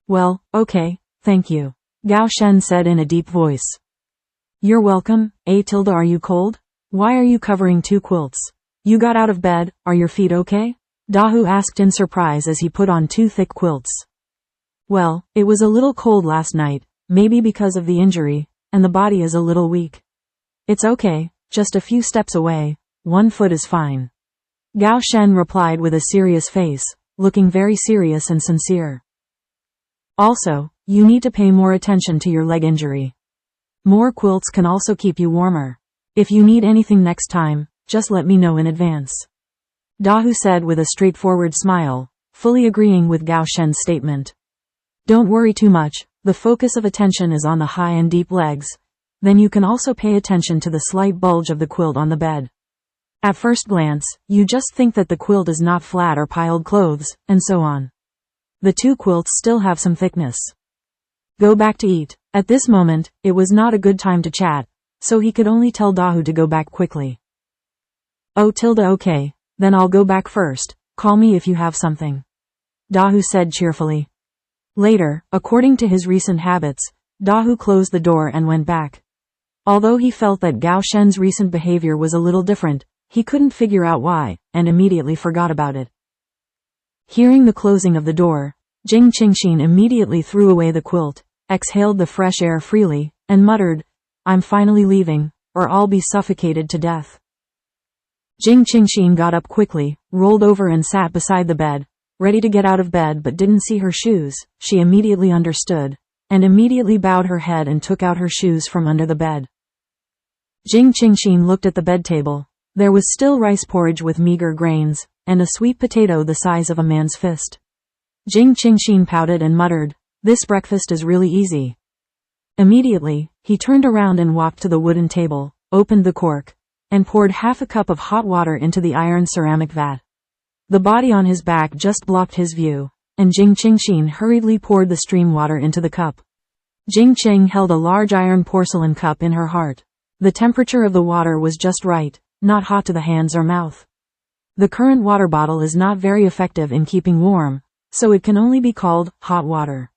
Well, okay, thank you, Gao Shen said in a deep voice. You're welcome. Are you cold? Why are you covering 2 quilts? You got out of bed, are your feet okay? Dahu asked in surprise as he put on 2 thick quilts. Well, it was a little cold last night, maybe because of the injury, and the body is a little weak. It's okay, just a few steps away, 1 foot is fine. Gao Shen replied with a serious face, looking very serious and sincere. Also, you need to pay more attention to your leg injury. More quilts can also keep you warmer. If you need anything next time, just let me know in advance. Dahu said with a straightforward smile, fully agreeing with Gao Shen's statement. Don't worry too much, the focus of attention is on the high and deep legs. Then you can also pay attention to the slight bulge of the quilt on the bed. At first glance, you just think that the quilt is not flat or piled clothes, and so on. The 2 quilts still have some thickness. Go back to eat. At this moment, it was not a good time to chat, so he could only tell Dahu to go back quickly. Oh okay, then I'll go back first, call me if you have something, Dahu said cheerfully. Later, according to his recent habits, Dahu closed the door and went back. Although he felt that Gao Shen's recent behavior was a little different, he couldn't figure out why, and immediately forgot about it. Hearing the closing of the door, Jing Qingxin immediately threw away the quilt, exhaled the fresh air freely, and muttered, I'm finally leaving, or I'll be suffocated to death. Jing Qingxin got up quickly, rolled over and sat beside the bed, ready to get out of bed but didn't see her shoes. She immediately understood, and immediately bowed her head and took out her shoes from under the bed. Jing Qingxin looked at the bed table. There was still rice porridge with meager grains, and a sweet potato the size of a man's fist. Jing Qingxin pouted and muttered, this breakfast is really easy. Immediately, he turned around and walked to the wooden table, opened the cork, and poured half a cup of hot water into the iron ceramic vat. The body on his back just blocked his view, and Jing Qingxin hurriedly poured the stream water into the cup. Jing Qing held a large iron porcelain cup in her heart. The temperature of the water was just right, not hot to the hands or mouth. The current water bottle is not very effective in keeping warm, so it can only be called hot water.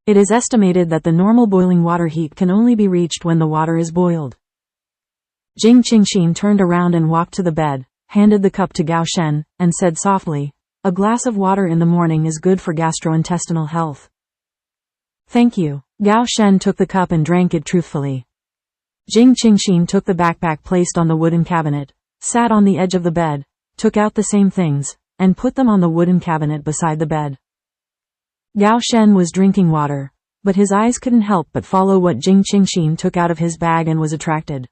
It is estimated that the normal boiling water heat can only be reached when the water is boiled. Jing Qingxin turned around and walked to the bed, handed the cup to Gao Shen, and said softly, a glass of water in the morning is good for gastrointestinal health. Thank you. Gao Shen took the cup and drank it truthfully. Jing Qingxin took the backpack placed on the wooden cabinet, sat on the edge of the bed, took out the same things, and put them on the wooden cabinet beside the bed. Gao Shen was drinking water, but his eyes couldn't help but follow what Jing Qingxin took out of his bag and was attracted.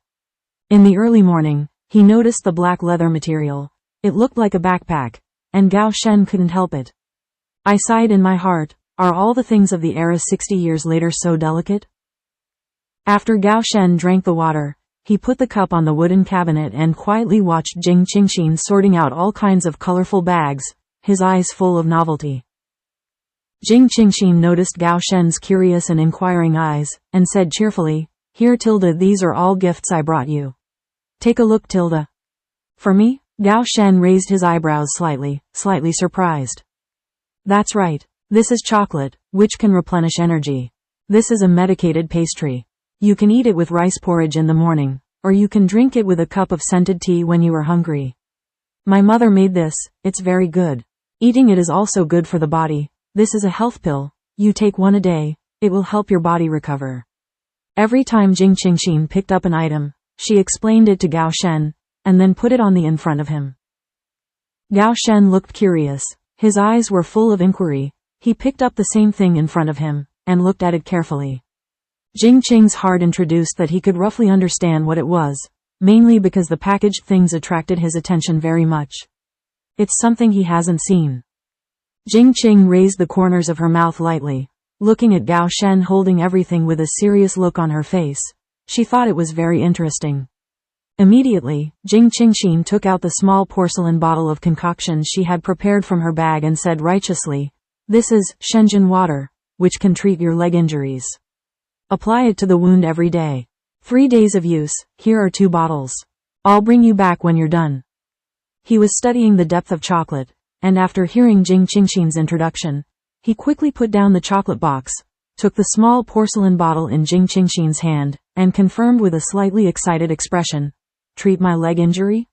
In the early morning, he noticed the black leather material. It looked like a backpack, and Gao Shen couldn't help it. I sighed in my heart, are all the things of the era 60 years later so delicate? After Gao Shen drank the water, he put the cup on the wooden cabinet and quietly watched Jing Qingxin sorting out all kinds of colorful bags, his eyes full of novelty. Jing Qingxin noticed Gao Shen's curious and inquiring eyes, and said cheerfully, Here these are all gifts I brought you. Take a look For me? Gao Shen raised his eyebrows slightly surprised. That's right, this is chocolate, which can replenish energy. This is a medicated pastry. You can eat it with rice porridge in the morning, or you can drink it with a cup of scented tea when you are hungry. My mother made this, it's very good. Eating it is also good for the body. This is a health pill, you take one a day, it will help your body recover. Every time Jing Qingxin picked up an item, she explained it to Gao Shen, and then put it on the in front of him. Gao Shen looked curious, his eyes were full of inquiry. He picked up the same thing in front of him, and looked at it carefully. Jing Qing's heart introduced that he could roughly understand what it was, mainly because the packaged things attracted his attention very much. It's something he hasn't seen. Jing Qing raised the corners of her mouth lightly, looking at Gao Shen holding everything with a serious look on her face. She thought it was very interesting. Immediately, Jing Qingxin took out the small porcelain bottle of concoction she had prepared from her bag and said righteously, This is Shenzhen water, which can treat your leg injuries. Apply it to the wound every day. 3 days of use, here are 2 bottles. I'll bring you back when you're done. He was studying the depth of chocolate, and after hearing Jing Qingxin's introduction, He quickly put down the chocolate box, took the small porcelain bottle in Jing Qingxin's hand, and confirmed with a slightly excited expression. Treat my leg injury?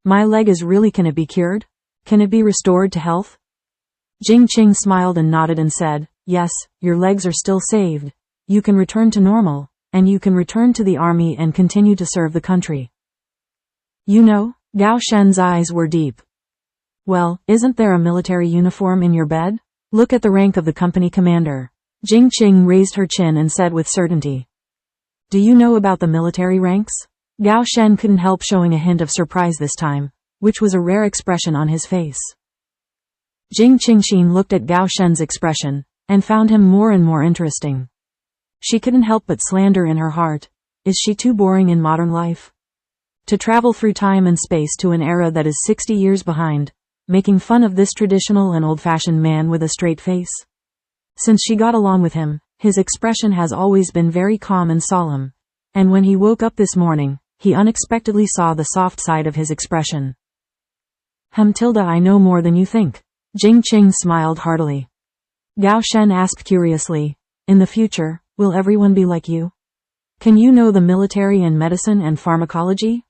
My leg is really, can it be cured? Can it be restored to health? Jing Qing smiled and nodded and said, yes, your legs are still saved. You can return to normal, and you can return to the army and continue to serve the country. You know, Gao Shen's eyes were deep. Well, isn't there a military uniform in your bed? Look at the rank of the company commander. Jing Qing raised her chin and said with certainty. Do you know about the military ranks? Gao Shen couldn't help showing a hint of surprise this time, which was a rare expression on his face. Jing Qingxin looked at Gao Shen's expression, and found him more and more interesting. She couldn't help but slander in her heart. Is she too boring in modern life? To travel through time and space to an era that is 60 years behind, making fun of this traditional and old-fashioned man with a straight face? Since she got along with him, his expression has always been very calm and solemn, and when he woke up this morning, he unexpectedly saw the soft side of his expression. Tilda, I know more than you think. Jing Qing smiled heartily. Gao Shen asked curiously, in the future, will everyone be like you? Can you know the military and medicine and pharmacology?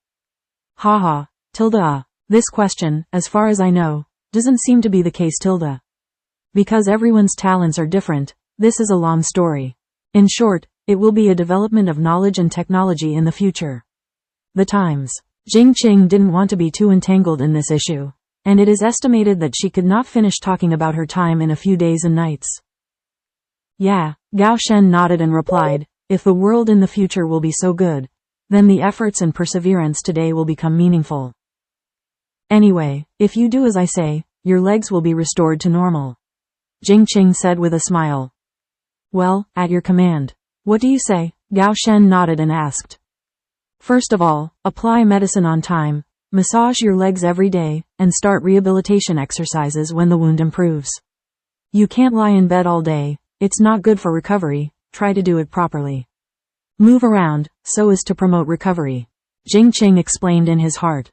Ha. Tilda. This question, as far as I know, doesn't seem to be the case, Tilda. Because everyone's talents are different, this is a long story. In short, it will be a development of knowledge and technology in the future. The Times. Jing Qing didn't want to be too entangled in this issue, and it is estimated that she could not finish talking about her time in a few days and nights. Yeah, Gao Shen nodded and replied, if the world in the future will be so good, then the efforts and perseverance today will become meaningful. Anyway, if you do as I say, your legs will be restored to normal. Jing Qing said with a smile. Well, at your command. What do you say? Gao Shen nodded and asked. First of all, apply medicine on time, massage your legs every day, and start rehabilitation exercises when the wound improves. You can't lie in bed all day, it's not good for recovery, try to do it properly. Move around, so as to promote recovery. Jing Qing explained in his heart.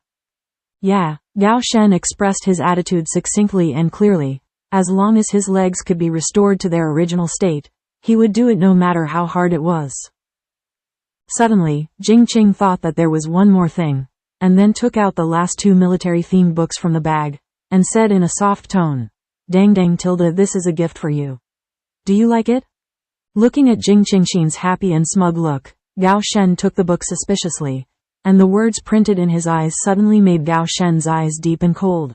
Yeah, Gao Shen expressed his attitude succinctly and clearly. As long as his legs could be restored to their original state, he would do it no matter how hard it was. Suddenly, Jing Qing thought that there was one more thing, and then took out the last 2 military-themed books from the bag, and said in a soft tone, Dang Tilda, this is a gift for you. Do you like it? Looking at Jing Qingxin's happy and smug look, Gao Shen took the book suspiciously, and the words printed in his eyes suddenly made Gao Shen's eyes deep and cold.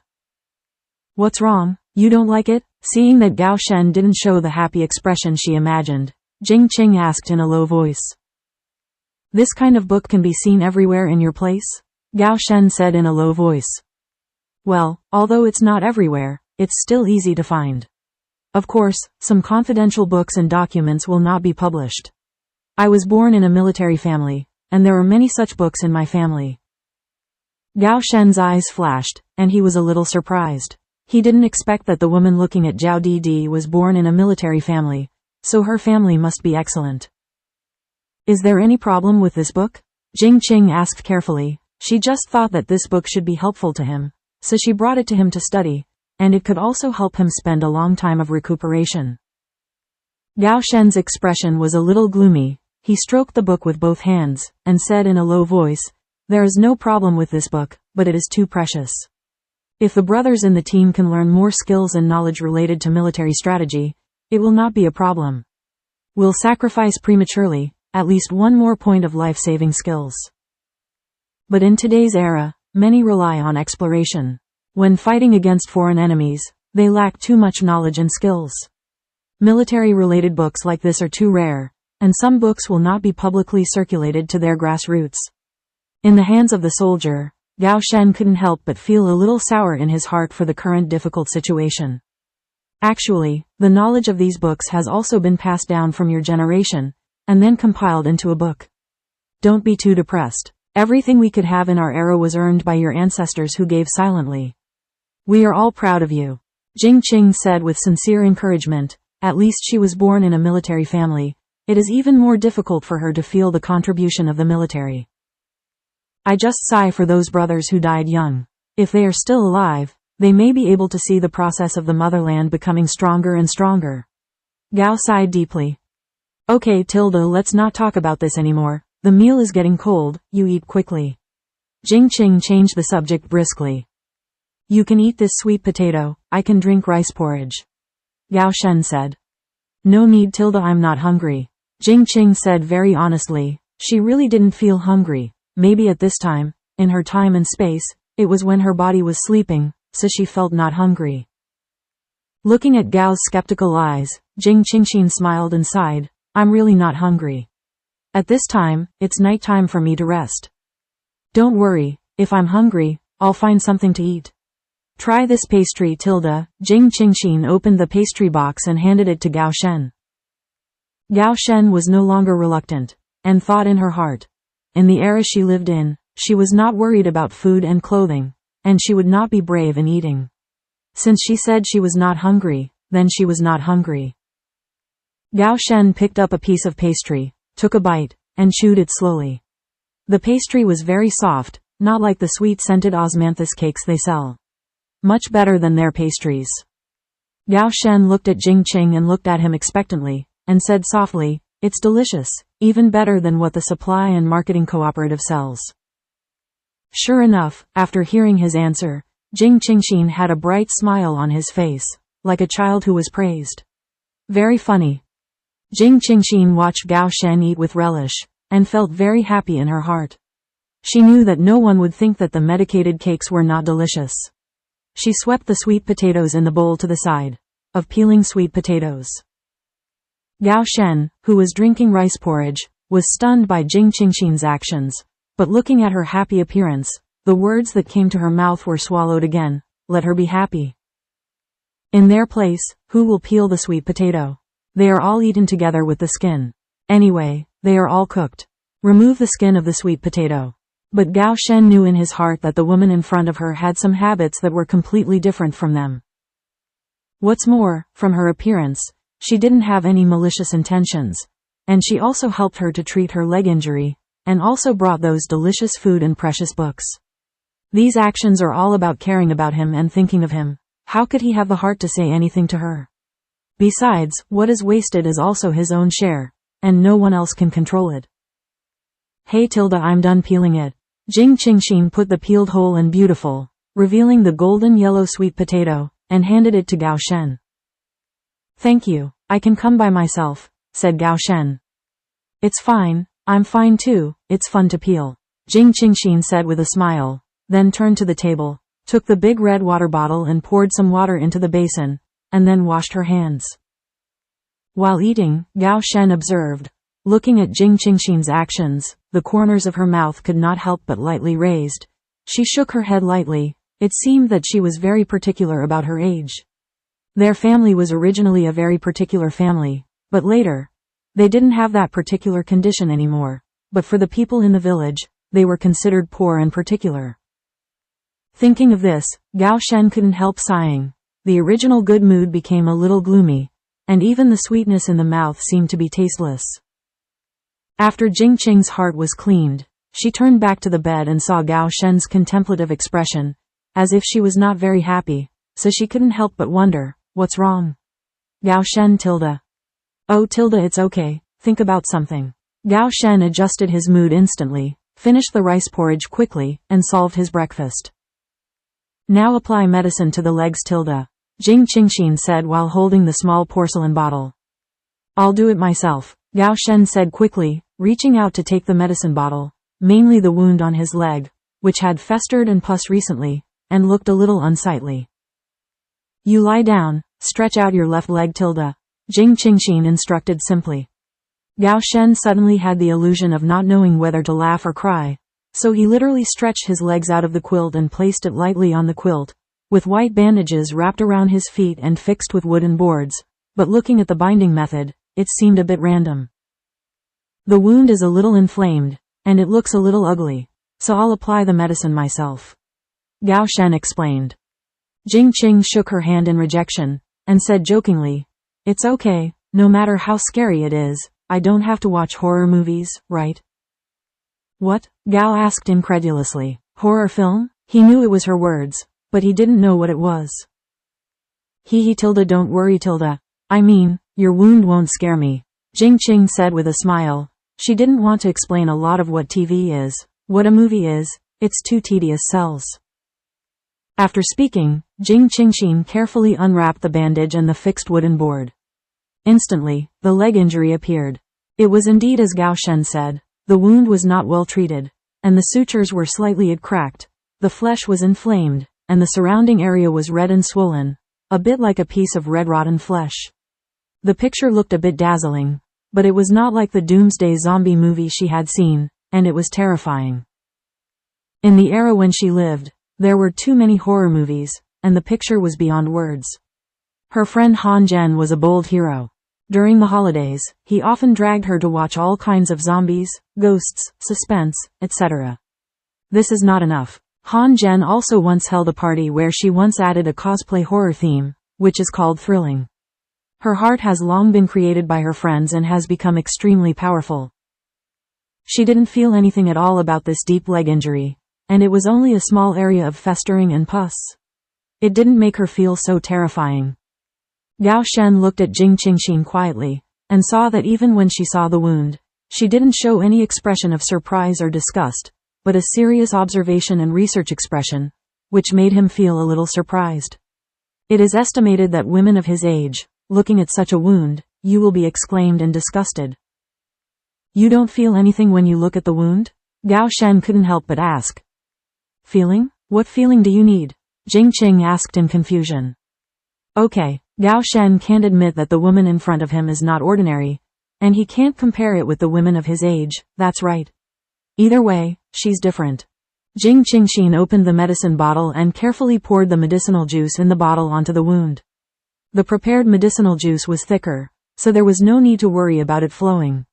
What's wrong? You don't like it? Seeing that Gao Shen didn't show the happy expression she imagined, Jing Qing asked in a low voice. This kind of book can be seen everywhere in your place? Gao Shen said in a low voice. Well, although it's not everywhere, it's still easy to find. Of course, some confidential books and documents will not be published. I was born in a military family, and there are many such books in my family. Gao Shen's eyes flashed, and he was a little surprised. He didn't expect that the woman looking at Zhao Didi was born in a military family, so her family must be excellent. Is there any problem with this book? Jing Qing asked carefully. She just thought that this book should be helpful to him, so she brought it to him to study, and it could also help him spend a long time of recuperation. Gao Shen's expression was a little gloomy. He stroked the book with both hands, and said in a low voice, There is no problem with this book, but it is too precious. If the brothers in the team can learn more skills and knowledge related to military strategy, it will not be a problem. We'll sacrifice prematurely, at least one more point of life-saving skills. But in today's era, many rely on exploration. When fighting against foreign enemies, they lack too much knowledge and skills. Military-related books like this are too rare, and some books will not be publicly circulated to their grassroots. In the hands of the soldier, Gao Shen couldn't help but feel a little sour in his heart for the current difficult situation. Actually, the knowledge of these books has also been passed down from your generation, and then compiled into a book. Don't be too depressed. Everything we could have in our era was earned by your ancestors who gave silently. We are all proud of you. Jing Qing said with sincere encouragement. At least she was born in a military family. It is even more difficult for her to feel the contribution of the military. I just sigh for those brothers who died young. If they are still alive, They may be able to see the process of the motherland becoming stronger and stronger. Gao sighed deeply. Okay, Tilda, let's not talk about this anymore. The meal is getting cold, you eat quickly. Jing Qing changed the subject briskly. You can eat this sweet potato, I can drink rice porridge. Gao Shen said. No need, Tilda, I'm not hungry. Jing Qing said very honestly. She really didn't feel hungry. Maybe at this time, in her time and space, it was when her body was sleeping, so she felt not hungry. Looking at Gao's skeptical eyes, Jing Qingxin smiled and sighed. I'm really not hungry. At this time, it's night time for me to rest. Don't worry, if I'm hungry, I'll find something to eat. Try this pastry, Tilda. Jing Qingxin opened the pastry box and handed it to Gao Shen. Gao Shen was no longer reluctant, and thought in her heart. In the era she lived in, she was not worried about food and clothing, and she would not be brave in eating. Since she said she was not hungry, then she was not hungry. Gao Shen picked up a piece of pastry, took a bite, and chewed it slowly. The pastry was very soft, not like the sweet scented osmanthus cakes they sell. Much better than their pastries. Gao Shen looked at Jing Qing and looked at him expectantly, and said softly, it's delicious, even better than what the supply and marketing cooperative sells. Sure enough, after hearing his answer, Jing Qingxin had a bright smile on his face, like a child who was praised. Very funny. Jing Qingxin watched Gao Shen eat with relish, and felt very happy in her heart. She knew that no one would think that the medicated cakes were not delicious. She swept the sweet potatoes in the bowl to the side of peeling sweet potatoes. Gao Shen, who was drinking rice porridge, was stunned by Jing Qingxin's actions, but looking at her happy appearance, the words that came to her mouth were swallowed again. Let her be happy. In their place, who will peel the sweet potato? They are all eaten together with the skin. Anyway, they are all cooked. Remove the skin of the sweet potato. But Gao Shen knew in his heart that the woman in front of her had some habits that were completely different from them. What's more, from her appearance, she didn't have any malicious intentions, and she also helped her to treat her leg injury, and also brought those delicious food and precious books. These actions are all about caring about him and thinking of him. How could he have the heart to say anything to her? Besides, what is wasted is also his own share, and no one else can control it. Hey Tilda, I'm done peeling it. Jing Qingxin put the peeled whole and beautiful, revealing the golden yellow sweet potato, and handed it to Gao Shen. Thank you, I can come by myself, said Gao Shen. It's fine, I'm fine too, it's fun to peel. Jing Qingxin said with a smile, then turned to the table, took the big red water bottle and poured some water into the basin, and then washed her hands. While eating, Gao Shen observed. Looking at Jing Qingxin's actions, the corners of her mouth could not help but lightly raised. She shook her head lightly. It seemed that she was very particular about her age. Their family was originally a very particular family, but later, they didn't have that particular condition anymore. But for the people in the village, they were considered poor and particular. Thinking of this, Gao Shen couldn't help sighing. The original good mood became a little gloomy, and even the sweetness in the mouth seemed to be tasteless. After Jing Qing's heart was cleaned, she turned back to the bed and saw Gao Shen's contemplative expression, as if she was not very happy, so she couldn't help but wonder, what's wrong? Gao Shen, Tilda. Oh Tilda, it's okay, think about something. Gao Shen adjusted his mood instantly, finished the rice porridge quickly, and solved his breakfast. Now apply medicine to the legs, Tilda, Jing Qingxin said while holding the small porcelain bottle. I'll do it myself, Gao Shen said quickly, reaching out to take the medicine bottle, mainly the wound on his leg, which had festered and pus recently, and looked a little unsightly. You lie down, stretch out your left leg, Tilda, Jing Qingxin instructed simply. Gao Shen suddenly had the illusion of not knowing whether to laugh or cry, so he literally stretched his legs out of the quilt and placed it lightly on the quilt, with white bandages wrapped around his feet and fixed with wooden boards, but looking at the binding method, it seemed a bit random. The wound is a little inflamed, and it looks a little ugly, so I'll apply the medicine myself, Gao Shen explained. Jing Qing shook her hand in rejection, and said jokingly, it's okay, no matter how scary it is, I don't have to watch horror movies, right? What? Gao asked incredulously. Horror film? He knew it was her words, but he didn't know what it was. Tilda, don't worry Tilda. I mean, your wound won't scare me, Jing Qing said with a smile. She didn't want to explain a lot of what TV is, what a movie is, it's too tedious cells. After speaking, Jing Qingxin carefully unwrapped the bandage and the fixed wooden board. Instantly, the leg injury appeared. It was indeed as Gao Shen said, the wound was not well treated, and the sutures were slightly cracked, the flesh was inflamed, and the surrounding area was red and swollen, a bit like a piece of red rotten flesh. The picture looked a bit dazzling, but it was not like the doomsday zombie movie she had seen, and it was terrifying. In the era when she lived, there were too many horror movies, and the picture was beyond words. Her friend Han Zhen was a bold hero. During the holidays, he often dragged her to watch all kinds of zombies, ghosts, suspense, etc. This is not enough. Han Zhen also once held a party where she once added a cosplay horror theme, which is called thrilling. Her heart has long been created by her friends and has become extremely powerful. She didn't feel anything at all about this deep leg injury, and it was only a small area of festering and pus. It didn't make her feel so terrifying. Gao Shen looked at Jing Qingxin quietly, and saw that even when she saw the wound, she didn't show any expression of surprise or disgust, but a serious observation and research expression, which made him feel a little surprised. It is estimated that women of his age, looking at such a wound, you will be exclaimed and disgusted. You don't feel anything when you look at the wound? Gao Shen couldn't help but ask. Feeling? What feeling do you need? Jing Qing asked in confusion. Okay, Gao Shen can't admit that the woman in front of him is not ordinary, and he can't compare it with the women of his age, that's right. Either way, she's different. Jing Qingxin opened the medicine bottle and carefully poured the medicinal juice in the bottle onto the wound. The prepared medicinal juice was thicker, so there was no need to worry about it flowing.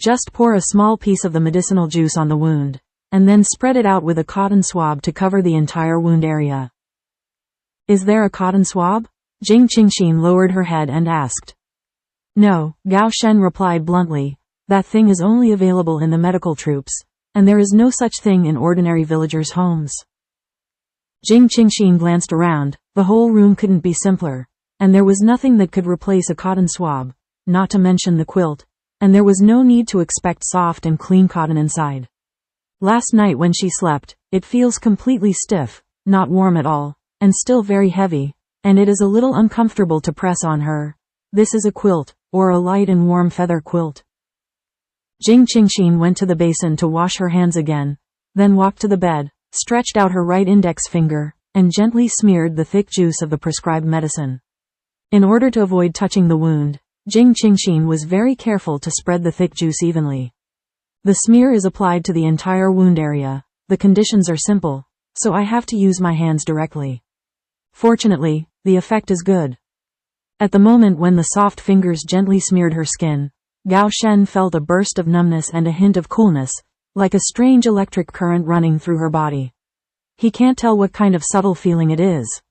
Just pour a small piece of the medicinal juice on the wound, and then spread it out with a cotton swab to cover the entire wound area. Is there a cotton swab? Jing Qingxin lowered her head and asked. No, Gao Shen replied bluntly, that thing is only available in the medical troops, and there is no such thing in ordinary villagers' homes. Jing Qingxin glanced around, the whole room couldn't be simpler, and there was nothing that could replace a cotton swab, not to mention the quilt, and there was no need to expect soft and clean cotton inside. Last night when she slept, it feels completely stiff, not warm at all, and still very heavy, and it is a little uncomfortable to press on her. This is a quilt, or a light and warm feather quilt. Jing Qingxin went to the basin to wash her hands again, then walked to the bed, stretched out her right index finger, and gently smeared the thick juice of the prescribed medicine. In order to avoid touching the wound, Jing Qingxin was very careful to spread the thick juice evenly. The smear is applied to the entire wound area. The conditions are simple, so I have to use my hands directly. Fortunately, the effect is good. At the moment when the soft fingers gently smeared her skin, Gao Shen felt a burst of numbness and a hint of coolness, like a strange electric current running through her body. He can't tell what kind of subtle feeling it is.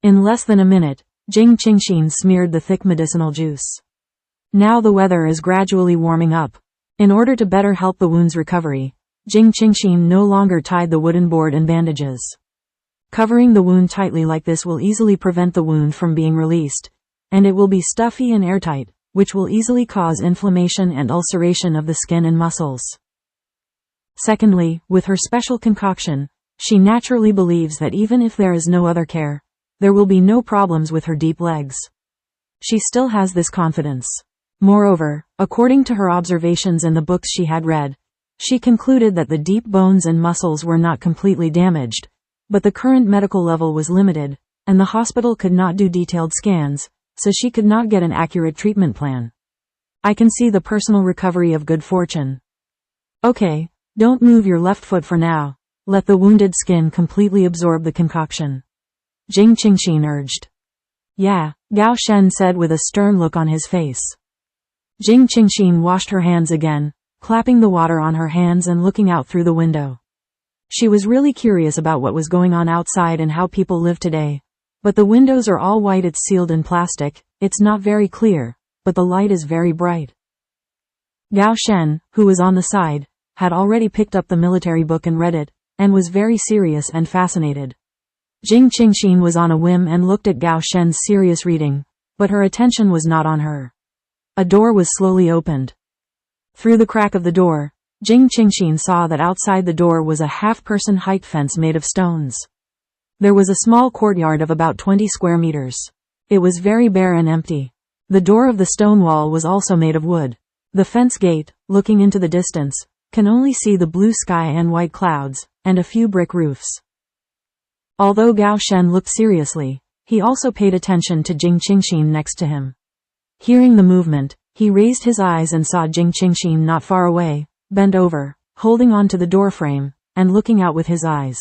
In less than a minute, Jing Qingxin smeared the thick medicinal juice. Now the weather is gradually warming up. In order to better help the wound's recovery, Jing Qingxin no longer tied the wooden board in bandages. Covering the wound tightly like this will easily prevent the wound from being released, and it will be stuffy and airtight, which will easily cause inflammation and ulceration of the skin and muscles. Secondly, with her special concoction, she naturally believes that even if there is no other care, there will be no problems with her deep legs. She still has this confidence. Moreover, according to her observations in the books she had read, she concluded that the deep bones and muscles were not completely damaged, but the current medical level was limited, and the hospital could not do detailed scans, so she could not get an accurate treatment plan. I can see the personal recovery of good fortune. Okay, don't move your left foot for now. Let the wounded skin completely absorb the concoction. Jing Qingxin urged. Yeah, Gao Shen said with a stern look on his face. Jing Qingxin washed her hands again, clapping the water on her hands and looking out through the window. She was really curious about what was going on outside and how people live today. But the windows are all white, it's sealed in plastic, it's not very clear, but the light is very bright. Gao Shen, who was on the side, had already picked up the military book and read it, and was very serious and fascinated. Jing Qingxin was on a whim and looked at Gao Shen's serious reading, but her attention was not on her. A door was slowly opened. Through the crack of the door, Jing Qingxin saw that outside the door was a half-person height fence made of stones. There was a small courtyard of about 20 square meters. It was very bare and empty. The door of the stone wall was also made of wood. The fence gate, looking into the distance, can only see the blue sky and white clouds, and a few brick roofs. Although Gao Shen looked seriously, he also paid attention to Jing Qingxin next to him. Hearing the movement, he raised his eyes and saw Jing Qingxin not far away, bent over, holding on to the doorframe, and looking out with his eyes.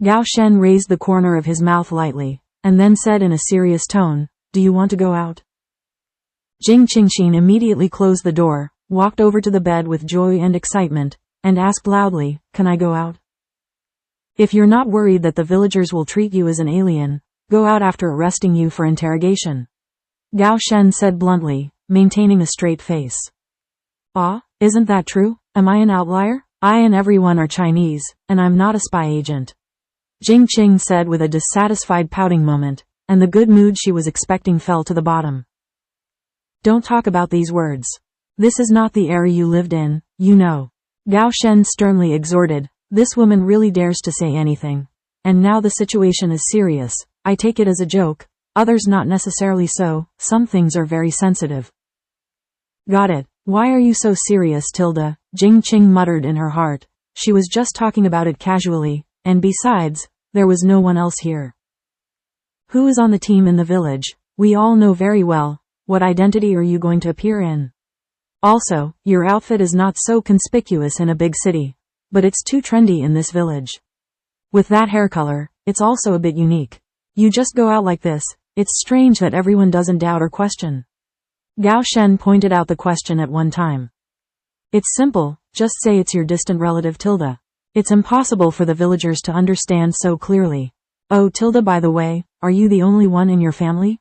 Gao Shen raised the corner of his mouth lightly, and then said in a serious tone, "Do you want to go out?" Jing Qingxin immediately closed the door, walked over to the bed with joy and excitement, and asked loudly, "Can I go out?" "If you're not worried that the villagers will treat you as an alien, go out after arresting you for interrogation," Gao Shen said bluntly, maintaining a straight face. "Ah, isn't that true? Am I an outlier? I and everyone are Chinese, and I'm not a spy agent," Jing Qing said with a dissatisfied pouting moment, and the good mood she was expecting fell to the bottom. "Don't talk about these words. This is not the era you lived in, you know," Gao Shen sternly exhorted. "This woman really dares to say anything. And now the situation is serious. I take it as a joke, others not necessarily so, some things are very sensitive." "Got it. Why are you so serious, Tilda?" Jing Qing muttered in her heart. She was just talking about it casually, and besides, there was no one else here. "Who is on the team in the village? We all know very well. What identity are you going to appear in? Also, your outfit is not so conspicuous in a big city, but it's too trendy in this village. With that hair color, it's also a bit unique. You just go out like this, it's strange that everyone doesn't doubt or question." Gao Shen pointed out the question at one time. "It's simple, just say it's your distant relative Tilda. It's impossible for the villagers to understand so clearly. Oh Tilda, by the way, are you the only one in your family?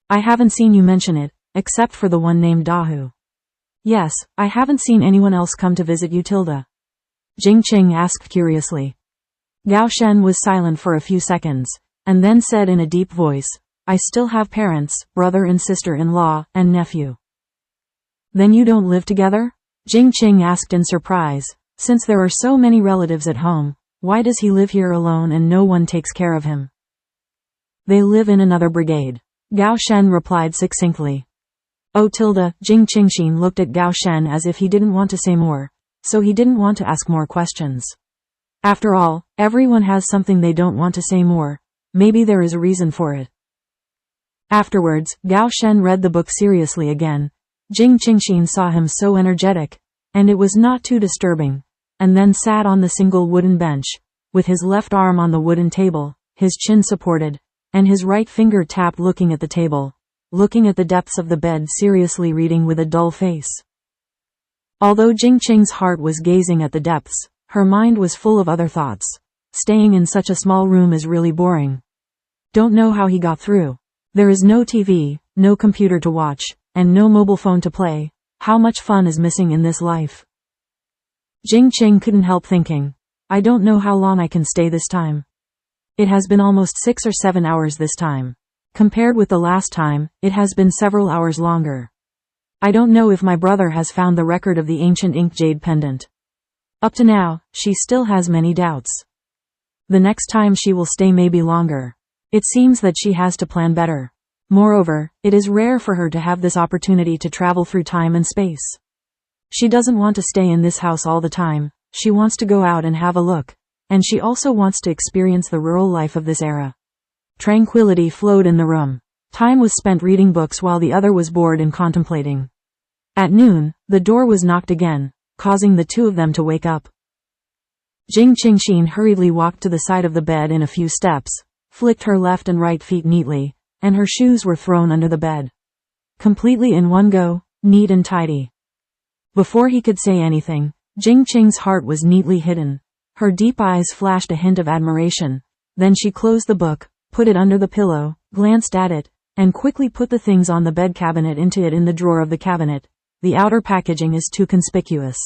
I haven't seen you mention it, except for the one named Dahu." "Yes, I haven't seen anyone else come to visit you, Tilda?" Jing Qing asked curiously. Gao Shen was silent for a few seconds, and then said in a deep voice, "I still have parents, brother and sister-in-law, and nephew." "Then you don't live together?" Jing Qing asked in surprise. "Since there are so many relatives at home, why does he live here alone and no one takes care of him?" "They live in another brigade," Gao Shen replied succinctly. "Oh Tilda," Jing Qingxin looked at Gao Shen as if he didn't want to say more, so he didn't want to ask more questions. After all, everyone has something they don't want to say more. Maybe there is a reason for it. Afterwards, Gao Shen read the book seriously again. Jing Qingxin saw him so energetic, and it was not too disturbing, and then sat on the single wooden bench, with his left arm on the wooden table, his chin supported, and his right finger tapped, looking at the table, looking at the depths of the bed, seriously reading with a dull face. Although Jing Qing's heart was gazing at the depths, her mind was full of other thoughts. Staying in such a small room is really boring. Don't know how he got through. There is no TV, no computer to watch, and no mobile phone to play. How much fun is missing in this life? Jing Qing couldn't help thinking, I don't know how long I can stay this time. It has been almost 6 or 7 hours this time. Compared with the last time, it has been several hours longer. I don't know if my brother has found the record of the ancient ink jade pendant. Up to now, she still has many doubts. The next time she will stay may be longer. It seems that she has to plan better. Moreover, it is rare for her to have this opportunity to travel through time and space. She doesn't want to stay in this house all the time. She wants to go out and have a look. And she also wants to experience the rural life of this era. Tranquility flowed in the room. Time was spent reading books while the other was bored and contemplating. At noon, the door was knocked again, causing the two of them to wake up. Jing Qingxin hurriedly walked to the side of the bed in a few steps, flicked her left and right feet neatly, and her shoes were thrown under the bed. Completely in one go, neat and tidy. Before he could say anything, Jing Qing's heart was neatly hidden. Her deep eyes flashed a hint of admiration. Then she closed the book, put it under the pillow, glanced at it, and quickly put the things on the bed cabinet into it in the drawer of the cabinet. The outer packaging is too conspicuous.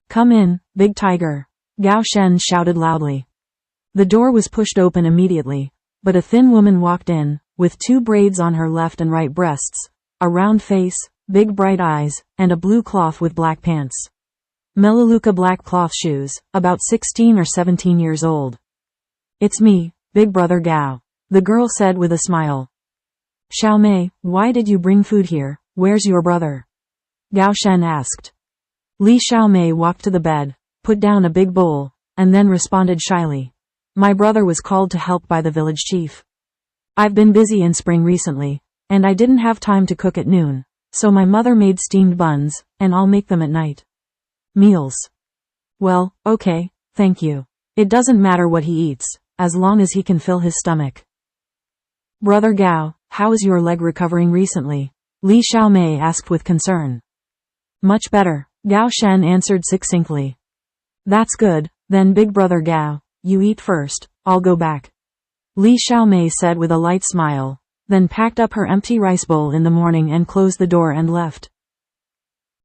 Come in, big tiger, Gao Shen shouted loudly. The door was pushed open immediately, but a thin woman walked in, with 2 braids on her left and right breasts, a round face, big bright eyes, and a blue cloth with black pants. Melaleuca black cloth shoes, about 16 or 17 years old. "It's me, Big Brother Gao," the girl said with a smile. "Xiao Mei, why did you bring food here? Where's your brother?" Gao Shen asked. Li Xiaomei walked to the bed, put down a big bowl, and then responded shyly. "My brother was called to help by the village chief. I've been busy in spring recently, and I didn't have time to cook at noon, so my mother made steamed buns, and I'll make them at night. Meals. Well, okay, thank you. It doesn't matter what he eats, as long as he can fill his stomach." "Brother Gao, how is your leg recovering recently?" Li Xiaomei asked with concern. "Much better," Gao Shen answered succinctly. "That's good, then Big Brother Gao, you eat first, I'll go back," Li Xiaomei said with a light smile, then packed up her empty rice bowl in the morning and closed the door and left.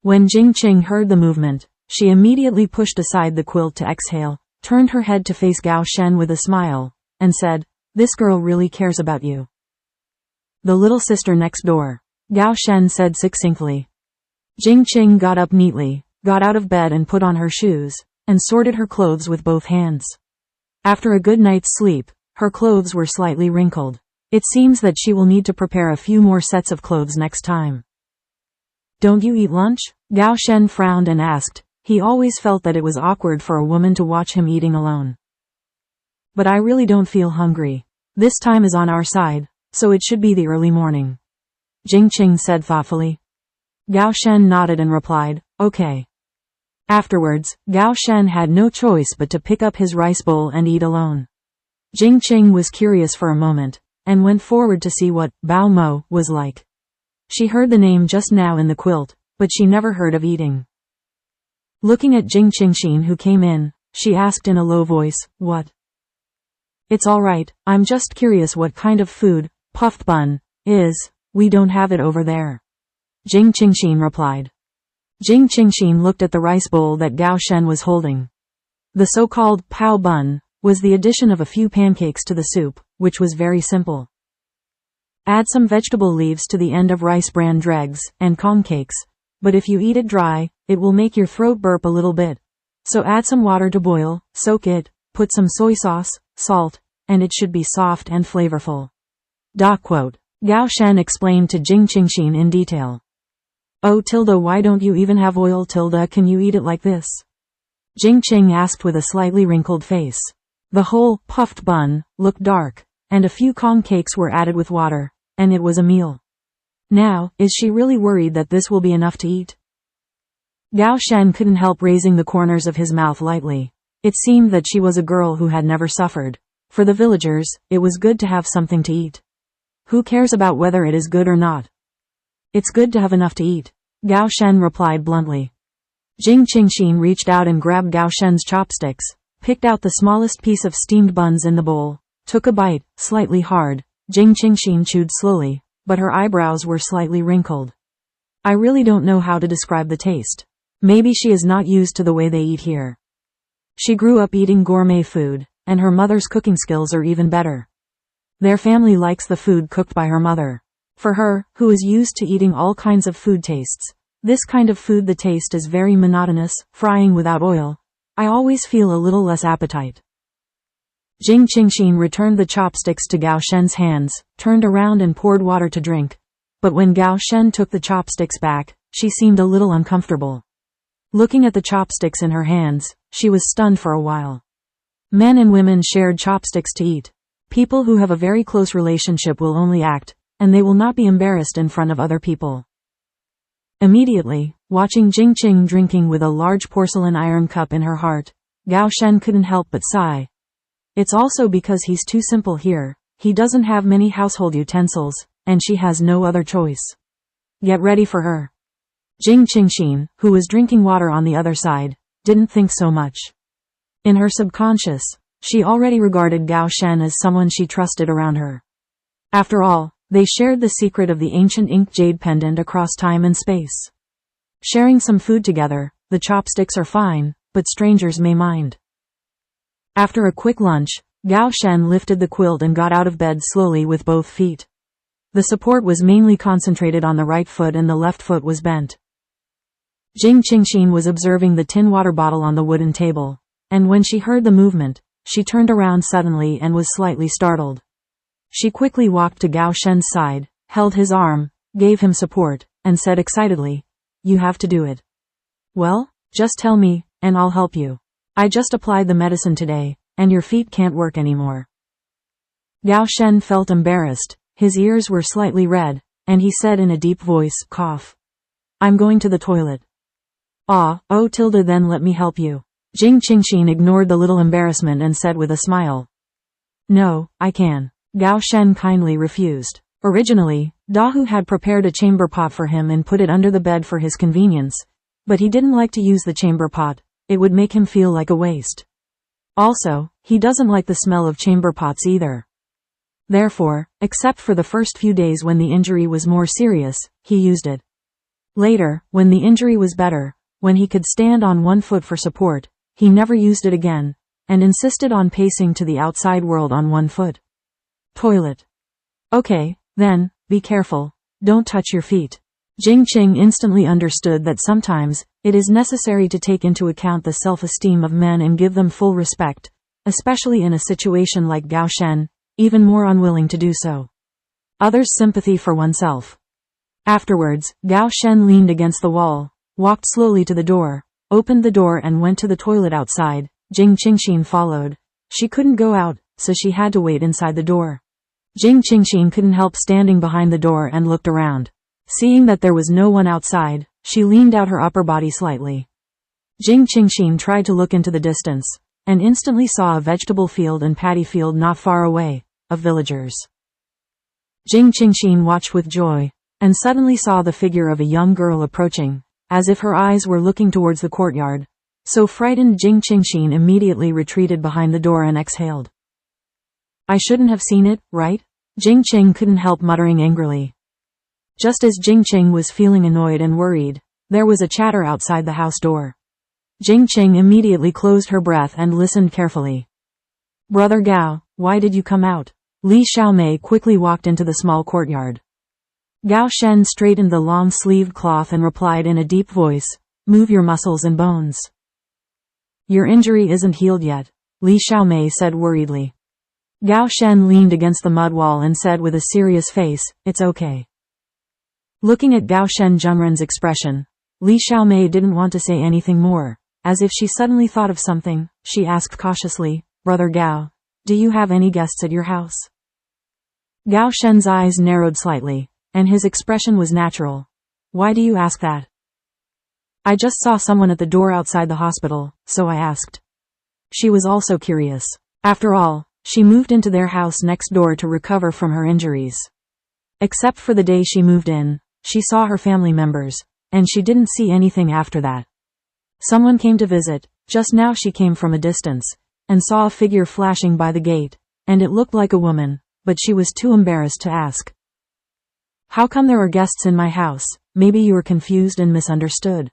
When Jing Qing heard the movement, she immediately pushed aside the quilt to exhale, turned her head to face Gao Shen with a smile, and said, "This girl really cares about you." "The little sister next door," Gao Shen said succinctly. Jing Qing got up neatly, got out of bed and put on her shoes, and sorted her clothes with both hands. After a good night's sleep, her clothes were slightly wrinkled. It seems that she will need to prepare a few more sets of clothes next time. "Don't you eat lunch?" Gao Shen frowned and asked. He always felt that it was awkward for a woman to watch him eating alone. "But I really don't feel hungry. This time is on our side, so it should be the early morning," Jing Qing said thoughtfully. Gao Shen nodded and replied, "Okay." Afterwards, Gao Shen had no choice but to pick up his rice bowl and eat alone. Jing Qing was curious for a moment, and went forward to see what Bao Mo was like. She heard the name just now in the quilt, but she never heard of eating. Looking at Jing Qingxin who came in, she asked in a low voice, "What?" "It's all right, I'm just curious what kind of food puffed bun is. We don't have it over there," Jing Qingxin replied. Jing Qingxin looked at the rice bowl that Gao Shen was holding. The so-called pao bun was the addition of a few pancakes to the soup, which was very simple. Add some vegetable leaves to the end of rice bran dregs and kong cakes, but if you eat it dry, it will make your throat burp a little bit. So add some water to boil, soak it, put some soy sauce, salt, and it should be soft and flavorful. Quote. Gao Shen explained to Jing Qingxin in detail. "Oh tilde, why don't you even have oil tilde, can you eat it like this?" Jing Qing asked with a slightly wrinkled face. The whole puffed bun looked dark, and a few kong cakes were added with water, and it was a meal. Now, is she really worried that this will be enough to eat? Gao Shen couldn't help raising the corners of his mouth lightly. It seemed that she was a girl who had never suffered. For the villagers, it was good to have something to eat. Who cares about whether it is good or not? It's good to have enough to eat, Gao Shen replied bluntly. Jing Qingxin reached out and grabbed Gao Shen's chopsticks, picked out the smallest piece of steamed buns in the bowl, took a bite, slightly hard. Jing Qingxin chewed slowly, but her eyebrows were slightly wrinkled. "I really don't know how to describe the taste. Maybe she is not used to the way they eat here. She grew up eating gourmet food, and her mother's cooking skills are even better. Their family likes the food cooked by her mother. For her, who is used to eating all kinds of food tastes, this kind of food the taste is very monotonous, frying without oil. I always feel a little less appetite." Jing Qingxin returned the chopsticks to Gao Shen's hands, turned around and poured water to drink. But when Gao Shen took the chopsticks back, she seemed a little uncomfortable. Looking at the chopsticks in her hands, she was stunned for a while. Men and women shared chopsticks to eat. People who have a very close relationship will only act, and they will not be embarrassed in front of other people. Immediately, watching Jing Qing drinking with a large porcelain iron cup in her heart, Gao Shen couldn't help but sigh. It's also because he's too simple here. He doesn't have many household utensils, and she has no other choice. Get ready for her. Jing Qingxin, who was drinking water on the other side, didn't think so much. In her subconscious, she already regarded Gao Shen as someone she trusted around her. After all, they shared the secret of the ancient inked jade pendant across time and space. Sharing some food together, the chopsticks are fine, but strangers may mind. After a quick lunch, Gao Shen lifted the quilt and got out of bed slowly with both feet. The support was mainly concentrated on the right foot and the left foot was bent. Jing Qingxin was observing the tin water bottle on the wooden table, and when she heard the movement, she turned around suddenly and was slightly startled. She quickly walked to Gao Shen's side, held his arm, gave him support, and said excitedly, "You have to do it." "Well, just tell me, and I'll help you. I just applied the medicine today, and your feet can't work anymore." Gao Shen felt embarrassed, his ears were slightly red, and he said in a deep voice, "Cough. I'm going to the toilet." Oh, then let me help you." Jing Qingxin ignored the little embarrassment and said with a smile, "No, I can." Gao Shen kindly refused. Originally, Dahu had prepared a chamber pot for him and put it under the bed for his convenience, but he didn't like to use the chamber pot, it would make him feel like a waste. Also, he doesn't like the smell of chamber pots either. Therefore, except for the first few days when the injury was more serious, he used it. Later, when the injury was better, when he could stand on one foot for support, he never used it again, and insisted on pacing to the outside world on one foot. Toilet. Okay, then, be careful, don't touch your feet. Jing Qing instantly understood that sometimes, it is necessary to take into account the self-esteem of men and give them full respect, especially in a situation like Gao Shen, even more unwilling to do so. Others' sympathy for oneself. Afterwards, Gao Shen leaned against the wall, walked slowly to the door, opened the door and went to the toilet outside. Jing Qingxin followed. She couldn't go out, so she had to wait inside the door. Jing Qingxin couldn't help standing behind the door and looked around. Seeing that there was no one outside, she leaned out her upper body slightly. Jing Qingxin tried to look into the distance, and instantly saw a vegetable field and paddy field not far away, of villagers. Jing Qingxin watched with joy, and suddenly saw the figure of a young girl approaching, as if her eyes were looking towards the courtyard. So frightened, Jing Qingxin immediately retreated behind the door and exhaled. "I shouldn't have seen it, right?" Jing Qing couldn't help muttering angrily. Just as Jing Qing was feeling annoyed and worried, there was a chatter outside the house door. Jing Qing immediately closed her breath and listened carefully. "Brother Gao, why did you come out?" Li Xiaomei quickly walked into the small courtyard. Gao Shen straightened the long-sleeved cloth and replied in a deep voice, "Move your muscles and bones." "Your injury isn't healed yet," Li Xiaomei said worriedly. Gao Shen leaned against the mud wall and said with a serious face, "It's okay." Looking at Gao Shen Zhengren's expression, Li Xiaomei didn't want to say anything more. As if she suddenly thought of something, she asked cautiously, "Brother Gao, do you have any guests at your house?" Gao Shen's eyes narrowed slightly, and his expression was natural. "Why do you ask that?" "I just saw someone at the door outside the hospital, so I asked." She was also curious. After all, she moved into their house next door to recover from her injuries. Except for the day she moved in, she saw her family members, and she didn't see anything after that. Someone came to visit. Just now she came from a distance, and saw a figure flashing by the gate, and it looked like a woman, but she was too embarrassed to ask. "How come there are guests in my house? Maybe you were confused and misunderstood,"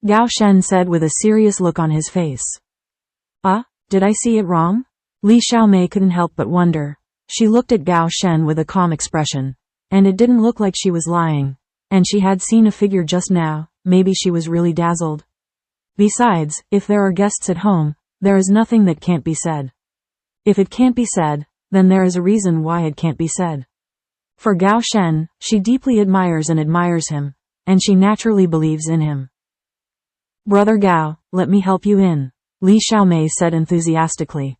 Gao Shen said with a serious look on his face. Did I see it wrong?" Li Xiaomei couldn't help but wonder. She looked at Gao Shen with a calm expression, and it didn't look like she was lying, and she had seen a figure just now. Maybe she was really dazzled. Besides, if there are guests at home, there is nothing that can't be said. If it can't be said, then there is a reason why it can't be said. For Gao Shen, she deeply admires him, and she naturally believes in him. "Brother Gao, let me help you in," Li Xiaomei said enthusiastically.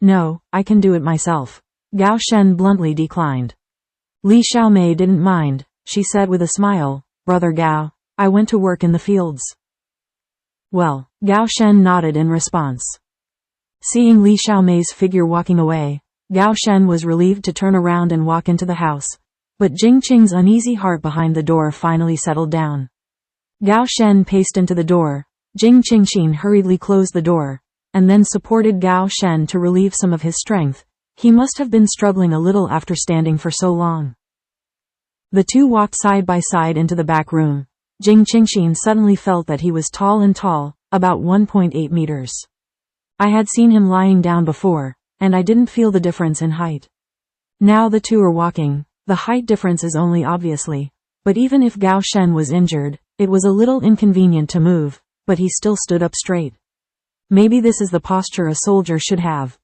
"No, I can do it myself," Gao Shen bluntly declined. Li Xiaomei didn't mind. She said with a smile, "Brother Gao, I went to work in the fields." "Well," Gao Shen nodded in response. Seeing Li Xiaomei's figure walking away, Gao Shen was relieved to turn around and walk into the house, but Jing Qing's uneasy heart behind the door finally settled down. Gao Shen paced into the door. Jing Qingxin hurriedly closed the door, and then supported Gao Shen to relieve some of his strength. He must have been struggling a little after standing for so long. The two walked side by side into the back room. Jing Qingxin suddenly felt that he was tall, about 1.8 meters. I had seen him lying down before, and I didn't feel the difference in height. Now the two are walking, the height difference is only obviously. But even if Gao Shen was injured, it was a little inconvenient to move, but he still stood up straight. Maybe this is the posture a soldier should have.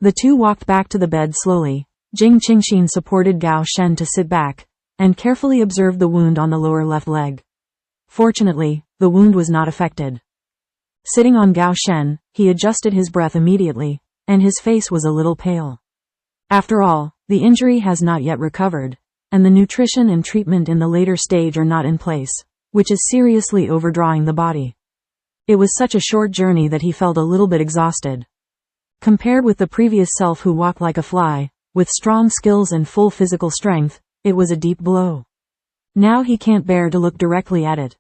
The two walked back to the bed slowly. Jing Qingxin supported Gao Shen to sit back, and carefully observed the wound on the lower left leg. Fortunately, the wound was not affected. Sitting on Gao Shen, he adjusted his breath immediately, and his face was a little pale. After all, the injury has not yet recovered, and the nutrition and treatment in the later stage are not in place, which is seriously overdrawing the body. It was such a short journey that he felt a little bit exhausted. Compared with the previous self who walked like a fly, with strong skills and full physical strength, it was a deep blow. Now he can't bear to look directly at it.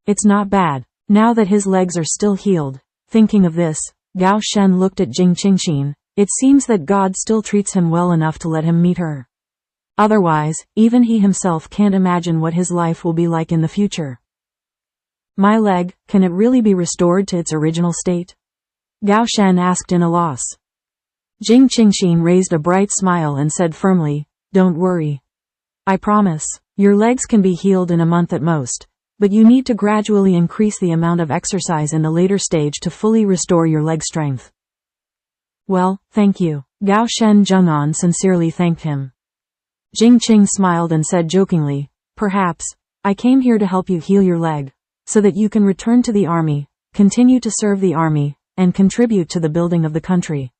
It's not bad, now that his legs are still healed. Thinking of this, Gao Shen looked at Jing Qingxin. It seems that God still treats him well enough to let him meet her. Otherwise, even he himself can't imagine what his life will be like in the future. My leg, can it really be restored to its original state? Gao Shen asked in a loss. Jing Qingxin raised a bright smile and said firmly, "Don't worry. I promise, your legs can be healed in a month at most, but you need to gradually increase the amount of exercise in the later stage to fully restore your leg strength." Well, thank you. Gao Shen Zheng'an sincerely thanked him. Jing Qing smiled and said jokingly, "Perhaps, I came here to help you heal your leg, so that you can return to the army, continue to serve the army, and contribute to the building of the country."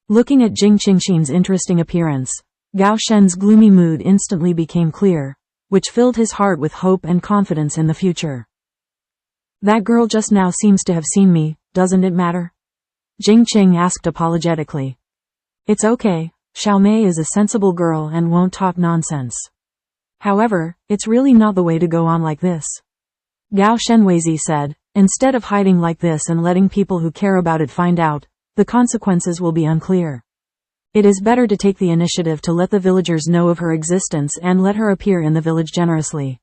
Looking at Jing Qingxin's interesting appearance, Gao Shen's gloomy mood instantly became clear, which filled his heart with hope and confidence in the future. "That girl just now seems to have seen me, doesn't it matter?" Jing Qing asked apologetically. "It's okay, Xiaomei is a sensible girl and won't talk nonsense. However, it's really not the way to go on like this," Gao Shenweizi said. "Instead of hiding like this and letting people who care about it find out, the consequences will be unclear. It is better to take the initiative to let the villagers know of her existence and let her appear in the village generously.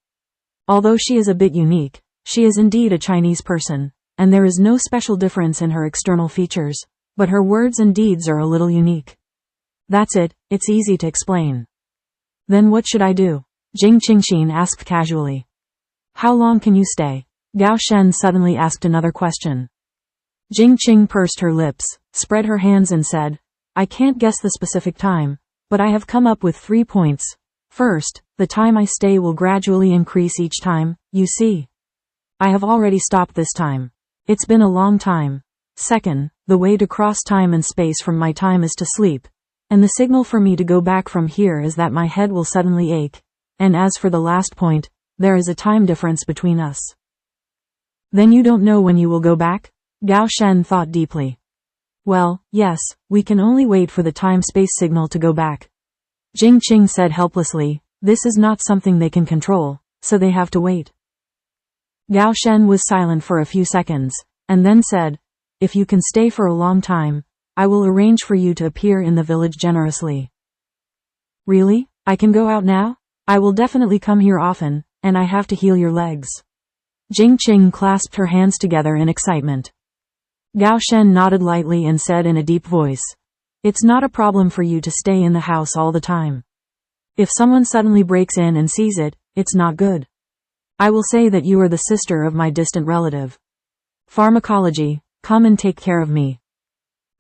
Although she is a bit unique, she is indeed a Chinese person, and there is no special difference in her external features, but her words and deeds are a little unique. That's it, it's easy to explain." "Then what should I do?" Jing Qingxin asked casually. "How long can you stay?" Gao Shen suddenly asked another question. Jing Qing pursed her lips, spread her hands and said, "I can't guess the specific time, but I have come up with 3 points. First, the time I stay will gradually increase each time, you see. I have already stopped this time. It's been a long time. Second, the way to cross time and space from my time is to sleep, and the signal for me to go back from here is that my head will suddenly ache. And as for the last point, there is a time difference between us." "Then you don't know when you will go back?" Gao Shen thought deeply. "Well, yes, we can only wait for the time-space signal to go back," Jing Qing said helplessly. "This is not something they can control, so they have to wait." Gao Shen was silent for a few seconds, and then said, "If you can stay for a long time, I will arrange for you to appear in the village generously." "Really? I can go out now? I will definitely come here often, and I have to heal your legs." Jing Qing clasped her hands together in excitement. Gao Shen nodded lightly and said in a deep voice, "It's not a problem for you to stay in the house all the time. If someone suddenly breaks in and sees it, it's not good. I will say that you are the sister of my distant relative. Pharmacology, come and take care of me.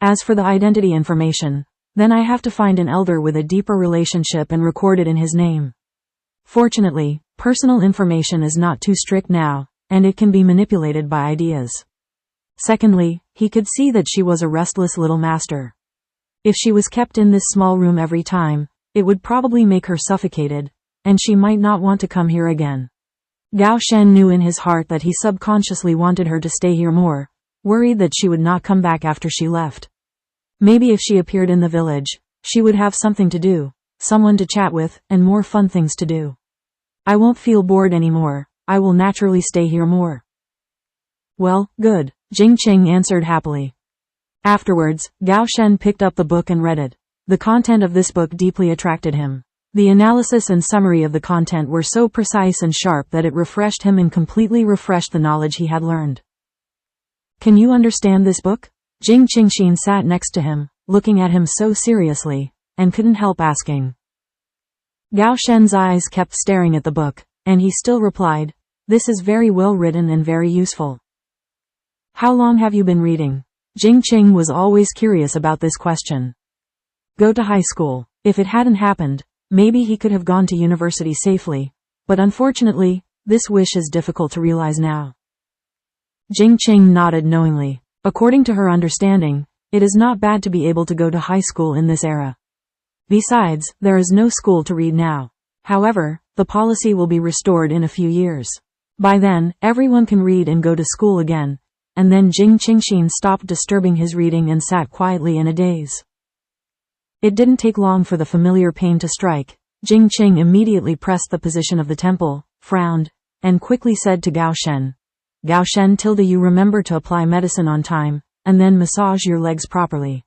As for the identity information, then I have to find an elder with a deeper relationship and record it in his name. Fortunately, personal information is not too strict now, and it can be manipulated by ideas." Secondly, he could see that she was a restless little master. If she was kept in this small room every time, it would probably make her suffocated, and she might not want to come here again. Gao Shen knew in his heart that he subconsciously wanted her to stay here more, worried that she would not come back after she left. Maybe if she appeared in the village, she would have something to do, someone to chat with, and more fun things to do. "I won't feel bored anymore, I will naturally stay here more." "Well, good," Jing Qing answered happily. Afterwards, Gao Shen picked up the book and read it. The content of this book deeply attracted him. The analysis and summary of the content were so precise and sharp that it refreshed him and completely refreshed the knowledge he had learned. "Can you understand this book?" Jing Qingxin sat next to him, looking at him so seriously, and couldn't help asking. Gao Shen's eyes kept staring at the book, and he still replied, "This is very well written and very useful." "How long have you been reading?" Jing Qing was always curious about this question. "Go to high school." If it hadn't happened, maybe he could have gone to university safely, but unfortunately, this wish is difficult to realize now. Jing Qing nodded knowingly. According to her understanding, it is not bad to be able to go to high school in this era. Besides, there is no school to read now. However, the policy will be restored in a few years. By then, everyone can read and go to school again, and then Jing Qingxin stopped disturbing his reading and sat quietly in a daze. It didn't take long for the familiar pain to strike. Jing Qing immediately pressed the position of the temple, frowned, and quickly said to Gao Shen, "Gao Shen, you remember to apply medicine on time, and then massage your legs properly,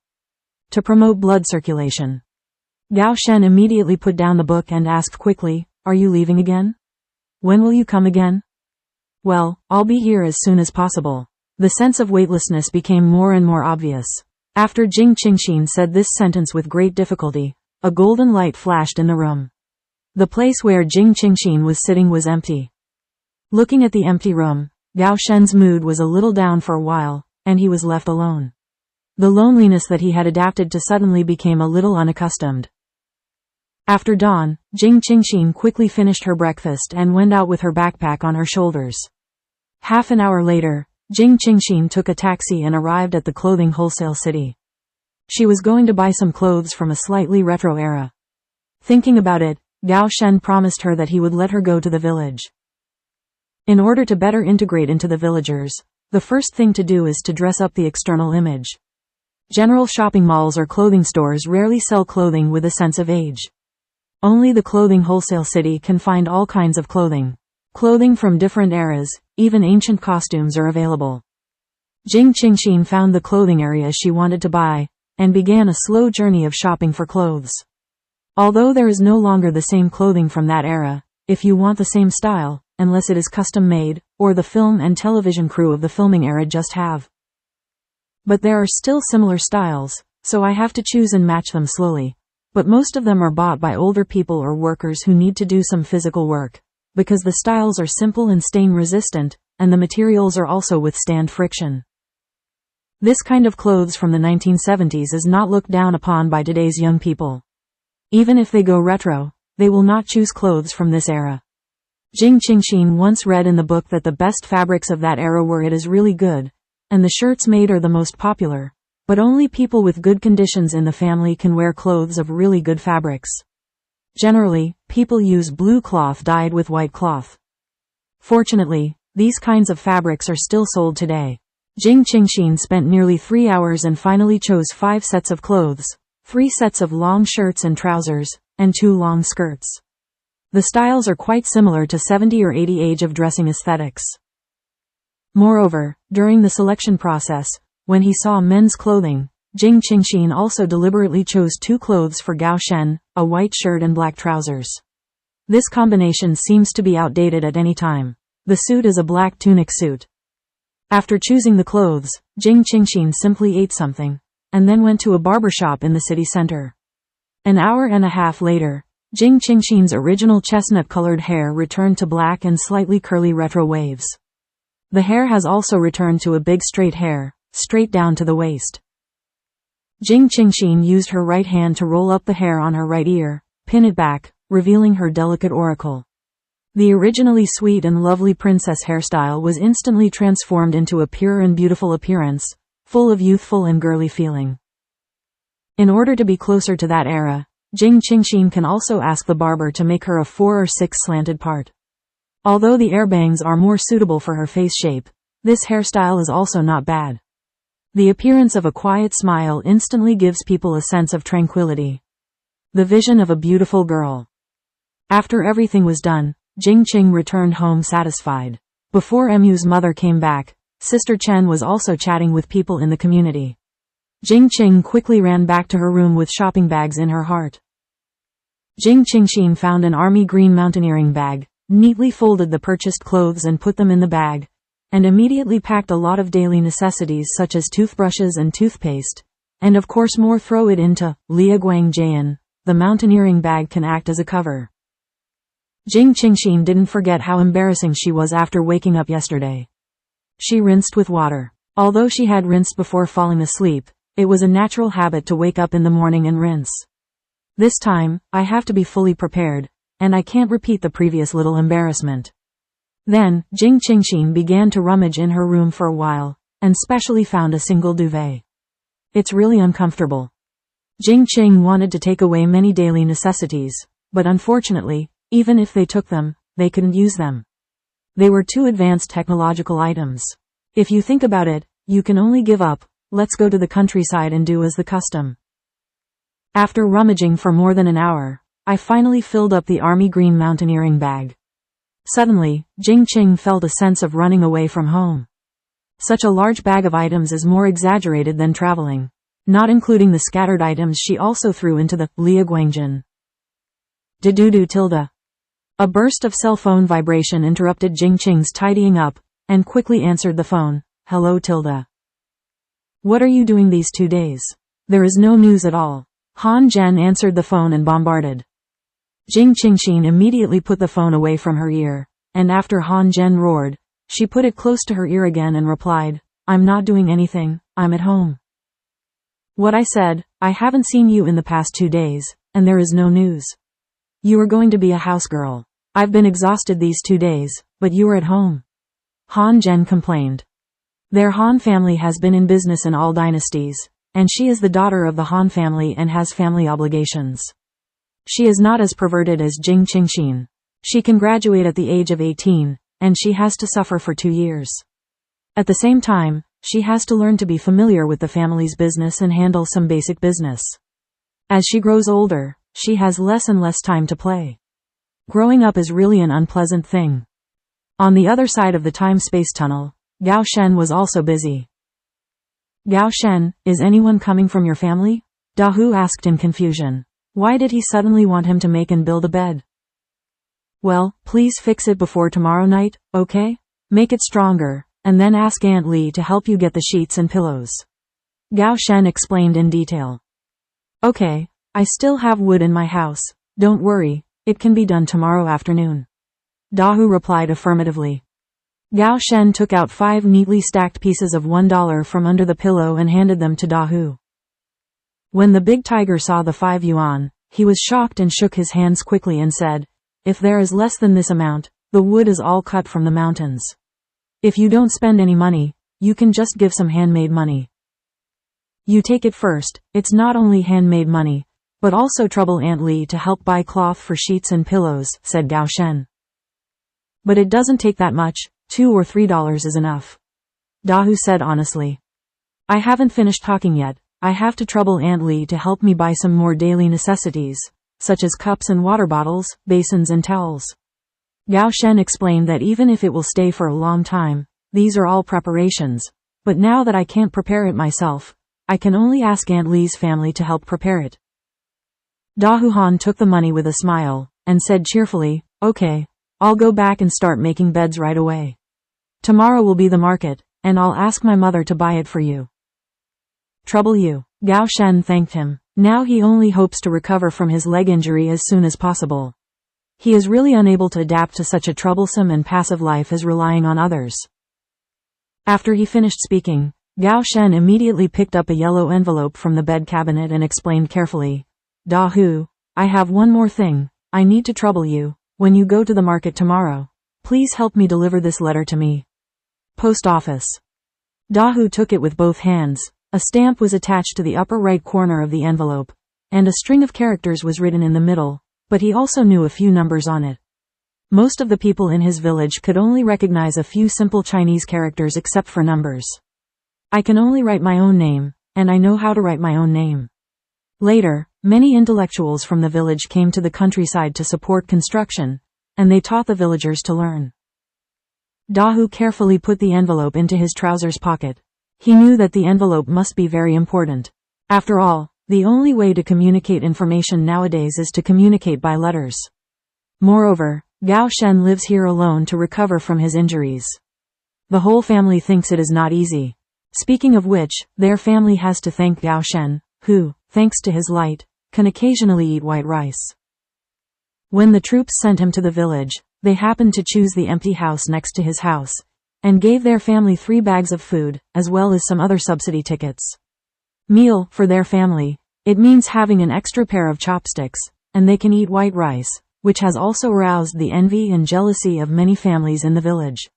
to promote blood circulation." Gao Shen immediately put down the book and asked quickly, "Are you leaving again? When will you come again?" "Well, I'll be here as soon as possible." The sense of weightlessness became more and more obvious. After Jing Qingxin said this sentence with great difficulty, a golden light flashed in the room. The place where Jing Qingxin was sitting was empty. Looking at the empty room, Gao Shen's mood was a little down for a while, and he was left alone. The loneliness that he had adapted to suddenly became a little unaccustomed. After dawn, Jing Qingxin quickly finished her breakfast and went out with her backpack on her shoulders. Half an hour later, Jing Qingxin took a taxi and arrived at the clothing wholesale city. She was going to buy some clothes from a slightly retro era. Thinking about it, Gao Shen promised her that he would let her go to the village. In order to better integrate into the villagers, the first thing to do is to dress up the external image. General shopping malls or clothing stores rarely sell clothing with a sense of age. Only the clothing wholesale city can find all kinds of clothing. Clothing from different eras, even ancient costumes are available. Jing Qingxin found the clothing area she wanted to buy, and began a slow journey of shopping for clothes. Although there is no longer the same clothing from that era, if you want the same style, unless it is custom made, or the film and television crew of the filming era just have. But there are still similar styles, so I have to choose and match them slowly. But most of them are bought by older people or workers who need to do some physical work, because the styles are simple and stain resistant, and the materials are also withstand friction. This kind of clothes from the 1970s is not looked down upon by today's young people. Even if they go retro, they will not choose clothes from this era. Jing Qingxin once read in the book that the best fabrics of that era were "it is really good," and the shirts made are the most popular, but only people with good conditions in the family can wear clothes of really good fabrics. Generally, people use blue cloth dyed with white cloth. Fortunately, these kinds of fabrics are still sold today. Jing Qingxin spent nearly 3 hours and finally chose 5 sets of clothes, 3 sets of long shirts and trousers, and 2 long skirts. The styles are quite similar to 70 or 80 age of dressing aesthetics. Moreover, during the selection process, when he saw men's clothing, Jing Qingxin also deliberately chose 2 clothes for Gao Shen, a white shirt and black trousers. This combination seems to be outdated at any time. The suit is a black tunic suit. After choosing the clothes, Jing Qingxin simply ate something, and then went to a barber shop in the city center. An hour and a half later, Jing Qingxin's original chestnut-colored hair returned to black and slightly curly retro waves. The hair has also returned to a big straight hair, straight down to the waist. Jing Qingxin used her right hand to roll up the hair on her right ear, pin it back, revealing her delicate auricle. The originally sweet and lovely princess hairstyle was instantly transformed into a pure and beautiful appearance, full of youthful and girly feeling. In order to be closer to that era, Jing Qingxin can also ask the barber to make her a 4 or 6 slanted part. Although the airbangs are more suitable for her face shape, this hairstyle is also not bad. The appearance of a quiet smile instantly gives people a sense of tranquility. The vision of a beautiful girl. After everything was done, Jing Qing returned home satisfied. Before Mu's mother came back, Sister Chen was also chatting with people in the community. Jing Qing quickly ran back to her room with shopping bags in her heart. Jing Qingxin found an army green mountaineering bag, neatly folded the purchased clothes and put them in the bag, and immediately packed a lot of daily necessities such as toothbrushes and toothpaste, And of course more throw it into Lia Guangjian. The mountaineering bag can act as a cover. Jing Qingxin didn't forget how embarrassing she was after waking up yesterday. She rinsed with water. Although she had rinsed before falling asleep, it was a natural habit to wake up in the morning and rinse. This time, I have to be fully prepared, and I can't repeat the previous little embarrassment. Then, Jing Qingxin began to rummage in her room for a while, and specially found a single duvet. It's really uncomfortable. Jing Qing wanted to take away many daily necessities, but unfortunately, even if they took them, they couldn't use them. They were too advanced technological items. If you think about it, you can only give up. Let's go to the countryside and do as the custom. After rummaging for more than an hour, I finally filled up the army green mountaineering bag. Suddenly, Jing Qing felt a sense of running away from home. Such a large bag of items is more exaggerated than traveling, not including the scattered items she also threw into the Lia Guangjian. Dedudu tilde. A burst of cell phone vibration interrupted Jing Qing's tidying up, and quickly answered the phone. Hello tilde. What are you doing these 2 days? There is no news at all. Han Zhen answered the phone and bombarded. Jing Qingxin immediately put the phone away from her ear, and after Han Zhen roared, she put it close to her ear again and replied, I'm not doing anything, I'm at home. What I said, I haven't seen you in the past 2 days, and there is no news. You are going to be a house girl. I've been exhausted these 2 days, but you are at home. Han Zhen complained. Their Han family has been in business in all dynasties, and she is the daughter of the Han family and has family obligations. She is not as perverted as Jing Qingxin. She can graduate at the age of 18, and she has to suffer for 2 years. At the same time, she has to learn to be familiar with the family's business and handle some basic business. As she grows older, she has less and less time to play. Growing up is really an unpleasant thing. On the other side of the time-space tunnel, Gao Shen was also busy. Gao Shen, is anyone coming from your family? Da Hu asked in confusion. Why did he suddenly want him to make and build a bed? Well, please fix it before tomorrow night, okay? Make it stronger, and then ask Aunt Li to help you get the sheets and pillows. Gao Shen explained in detail. Okay, I still have wood in my house, don't worry, it can be done tomorrow afternoon. Da Hu replied affirmatively. Gao Shen took out 5 neatly stacked pieces of $1 from under the pillow and handed them to Da Hu. When the big tiger saw the 5 yuan, he was shocked and shook his hands quickly and said, if there is less than this amount, the wood is all cut from the mountains. If you don't spend any money, you can just give some handmade money. You take it first, it's not only handmade money, but also trouble Aunt Li to help buy cloth for sheets and pillows, said Gao Shen. But it doesn't take that much, $2 or $3 is enough. Da Hu said honestly. I haven't finished talking yet, I have to trouble Aunt Li to help me buy some more daily necessities, such as cups and water bottles, basins and towels. Gao Shen explained that even if it will stay for a long time, these are all preparations, but now that I can't prepare it myself, I can only ask Aunt Li's family to help prepare it. Da Hu Han took the money with a smile, and said cheerfully, okay, I'll go back and start making beds right away. Tomorrow will be the market, and I'll ask my mother to buy it for you. Trouble you. Gao Shen thanked him. Now he only hopes to recover from his leg injury as soon as possible. He is really unable to adapt to such a troublesome and passive life as relying on others. After he finished speaking, Gao Shen immediately picked up a yellow envelope from the bed cabinet and explained carefully, Da Hu, I have one more thing, I need to trouble you. When you go to the market tomorrow, please help me deliver this letter to me. Post office. Da Hu took it with both hands. A stamp was attached to the upper right corner of the envelope, and a string of characters was written in the middle, but he also knew a few numbers on it. Most of the people in his village could only recognize a few simple Chinese characters except for numbers. I can only write my own name, and I know how to write my own name. Later, many intellectuals from the village came to the countryside to support construction, and they taught the villagers to learn. Da Hu carefully put the envelope into his trousers pocket. He knew that the envelope must be very important. After all, the only way to communicate information nowadays is to communicate by letters. Moreover, Gao Shen lives here alone to recover from his injuries. The whole family thinks it is not easy. Speaking of which, their family has to thank Gao Shen, who, thanks to his light, can occasionally eat white rice. When the troops sent him to the village, they happened to choose the empty house next to his house, and gave their family 3 bags of food, as well as some other subsidy tickets. Meal, for their family, it means having an extra pair of chopsticks, and they can eat white rice, which has also aroused the envy and jealousy of many families in the village.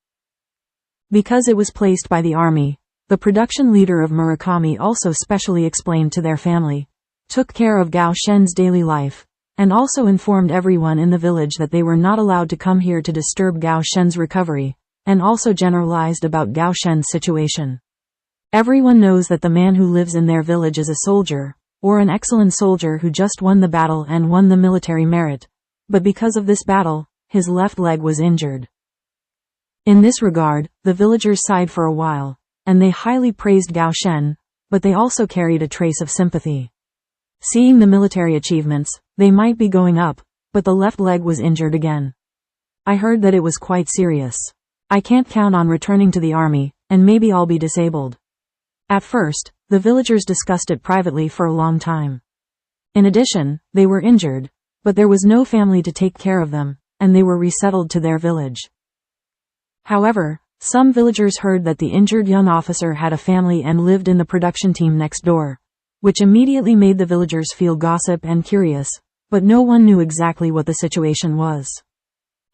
Because it was placed by the army, the production leader of Murakami also specially explained to their family, took care of Gao Shen's daily life, and also informed everyone in the village that they were not allowed to come here to disturb Gao Shen's recovery, and also generalized about Gao Shen's situation. Everyone knows that the man who lives in their village is a soldier, or an excellent soldier who just won the battle and won the military merit, but because of this battle, his left leg was injured. In this regard, the villagers sighed for a while, and they highly praised Gao Shen, but they also carried a trace of sympathy. Seeing the military achievements, they might be going up, but the left leg was injured again. I heard that it was quite serious. I can't count on returning to the army, and maybe I'll be disabled. At first, the villagers discussed it privately for a long time. In addition, they were injured, but there was no family to take care of them, and they were resettled to their village. However, some villagers heard that the injured young officer had a family and lived in the production team next door, which immediately made the villagers feel gossip and curious, but no one knew exactly what the situation was.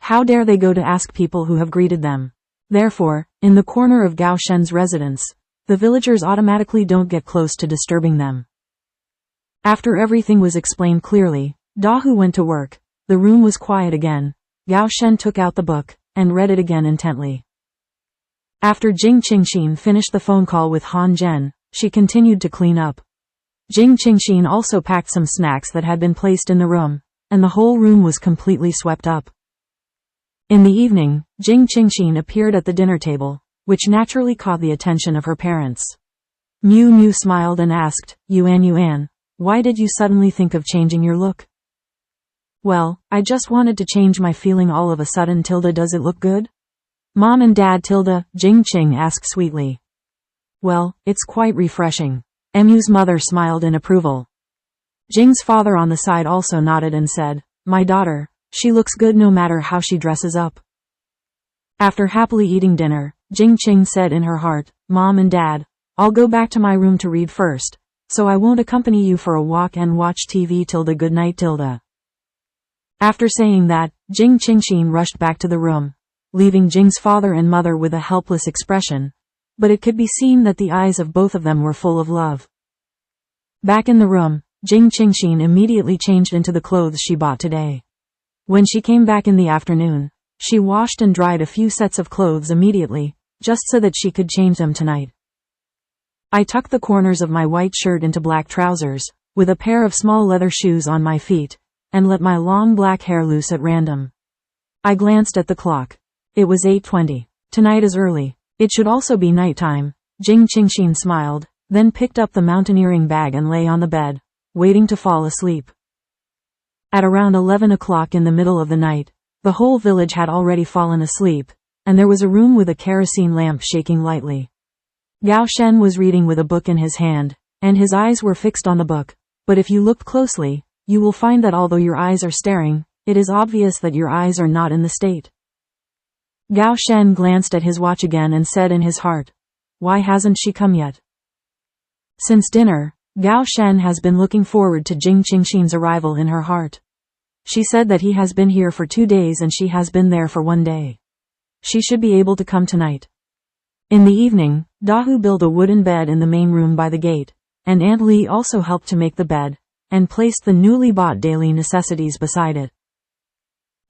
How dare they go to ask people who have greeted them? Therefore, in the corner of Gao Shen's residence, the villagers automatically don't get close to disturbing them. After everything was explained clearly, Dahu went to work. The room was quiet again. Gao Shen took out the book, and read it again intently. After Jing Qingxin finished the phone call with Han Zhen, she continued to clean up. Jing Qingxin also packed some snacks that had been placed in the room, and the whole room was completely swept up. In the evening, Jing Qingxin appeared at the dinner table, which naturally caught the attention of her parents. Miu Miu smiled and asked, Yuan, why did you suddenly think of changing your look? Well, I just wanted to change my feeling all of a sudden. Does it look good? Mom and Dad. Jing Qing asked sweetly. Well, it's quite refreshing. Mu's mother smiled in approval. Jing's father on the side also nodded and said, my daughter, she looks good no matter how she dresses up. After happily eating dinner, Jing Qing said in her heart, Mom and Dad, I'll go back to my room to read first, so I won't accompany you for a walk and watch TV. Good night. After saying that, Jing Qingxin rushed back to the room, leaving Jing's father and mother with a helpless expression, but it could be seen that the eyes of both of them were full of love. Back in the room, Jing Qingxin immediately changed into the clothes she bought today. When she came back in the afternoon, she washed and dried a few sets of clothes immediately, just so that she could change them tonight. I tucked the corners of my white shirt into black trousers, with a pair of small leather shoes on my feet, and let my long black hair loose at random. I glanced at the clock. It was 8:20. Tonight is early. It should also be nighttime. Jing Qingxin smiled, then picked up the mountaineering bag and lay on the bed, waiting to fall asleep. At around 11 o'clock in the middle of the night, the whole village had already fallen asleep, and there was a room with a kerosene lamp shaking lightly. Gao Shen was reading with a book in his hand, and his eyes were fixed on the book, but if you look closely, you will find that although your eyes are staring, it is obvious that your eyes are not in the state. Gao Shen glanced at his watch again and said in his heart, why hasn't she come yet? Since dinner, Gao Shen has been looking forward to Jing Qingxin's arrival in her heart. She said that he has been here for 2 days and she has been there for 1 day. She should be able to come tonight. In the evening, Dahu built a wooden bed in the main room by the gate, and Aunt Li also helped to make the bed, and placed the newly bought daily necessities beside it.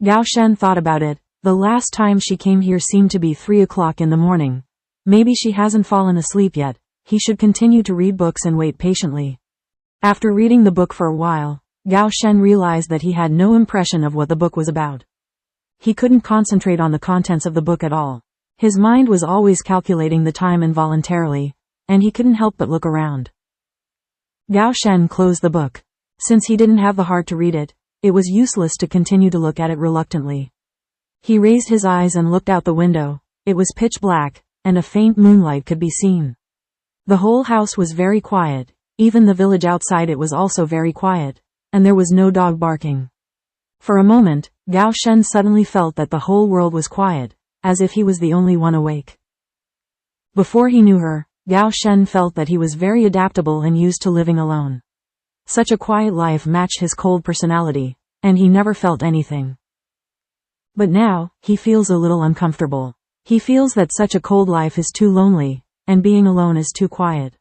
Gao Shen thought about it. The last time she came here seemed to be 3 o'clock in the morning. Maybe she hasn't fallen asleep yet. He should continue to read books and wait patiently. After reading the book for a while, Gao Shen realized that he had no impression of what the book was about. He couldn't concentrate on the contents of the book at all. His mind was always calculating the time involuntarily, and he couldn't help but look around. Gao Shen closed the book. Since he didn't have the heart to read it, it was useless to continue to look at it reluctantly. He raised his eyes and looked out the window. It was pitch black, and a faint moonlight could be seen. The whole house was very quiet, even the village outside it was also very quiet, and there was no dog barking. For a moment, Gao Shen suddenly felt that the whole world was quiet, as if he was the only one awake. Before he knew her, Gao Shen felt that he was very adaptable and used to living alone. Such a quiet life matched his cold personality, and he never felt anything. But now, he feels a little uncomfortable. He feels that such a cold life is too lonely, and being alone is too quiet.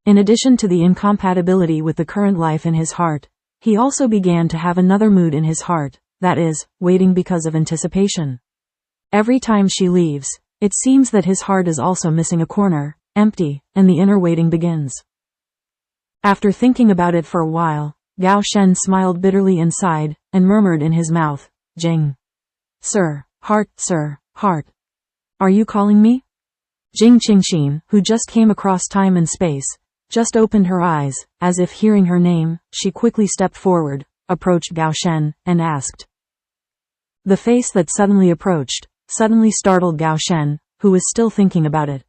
In addition to the incompatibility with the current life in his heart, he also began to have another mood in his heart, that is, waiting because of anticipation. Every time she leaves, it seems that his heart is also missing a corner, empty, and the inner waiting begins. After thinking about it for a while, Gao Shen smiled bitterly inside, and murmured in his mouth, Jing. Sir, heart, are you calling me? Jing Qingxin, who just came across time and space, just opened her eyes, as if hearing her name. She quickly stepped forward, approached Gao Shen, and asked. The face that suddenly approached, suddenly startled Gao Shen, who was still thinking about it.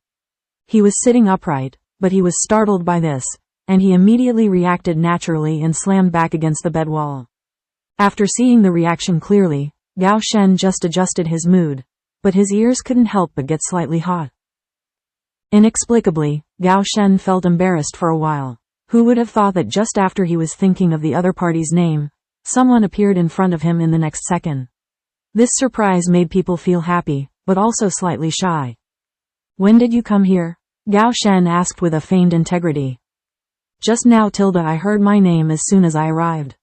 He was sitting upright, but he was startled by this, and he immediately reacted naturally and slammed back against the bed wall. After seeing the reaction clearly, Gao Shen just adjusted his mood, but his ears couldn't help but get slightly hot. Inexplicably, Gao Shen felt embarrassed for a while. Who would have thought that just after he was thinking of the other party's name, someone appeared in front of him in the next second? This surprise made people feel happy, but also slightly shy. When did you come here? Gao Shen asked with a feigned integrity. Just now, I heard my name as soon as I arrived.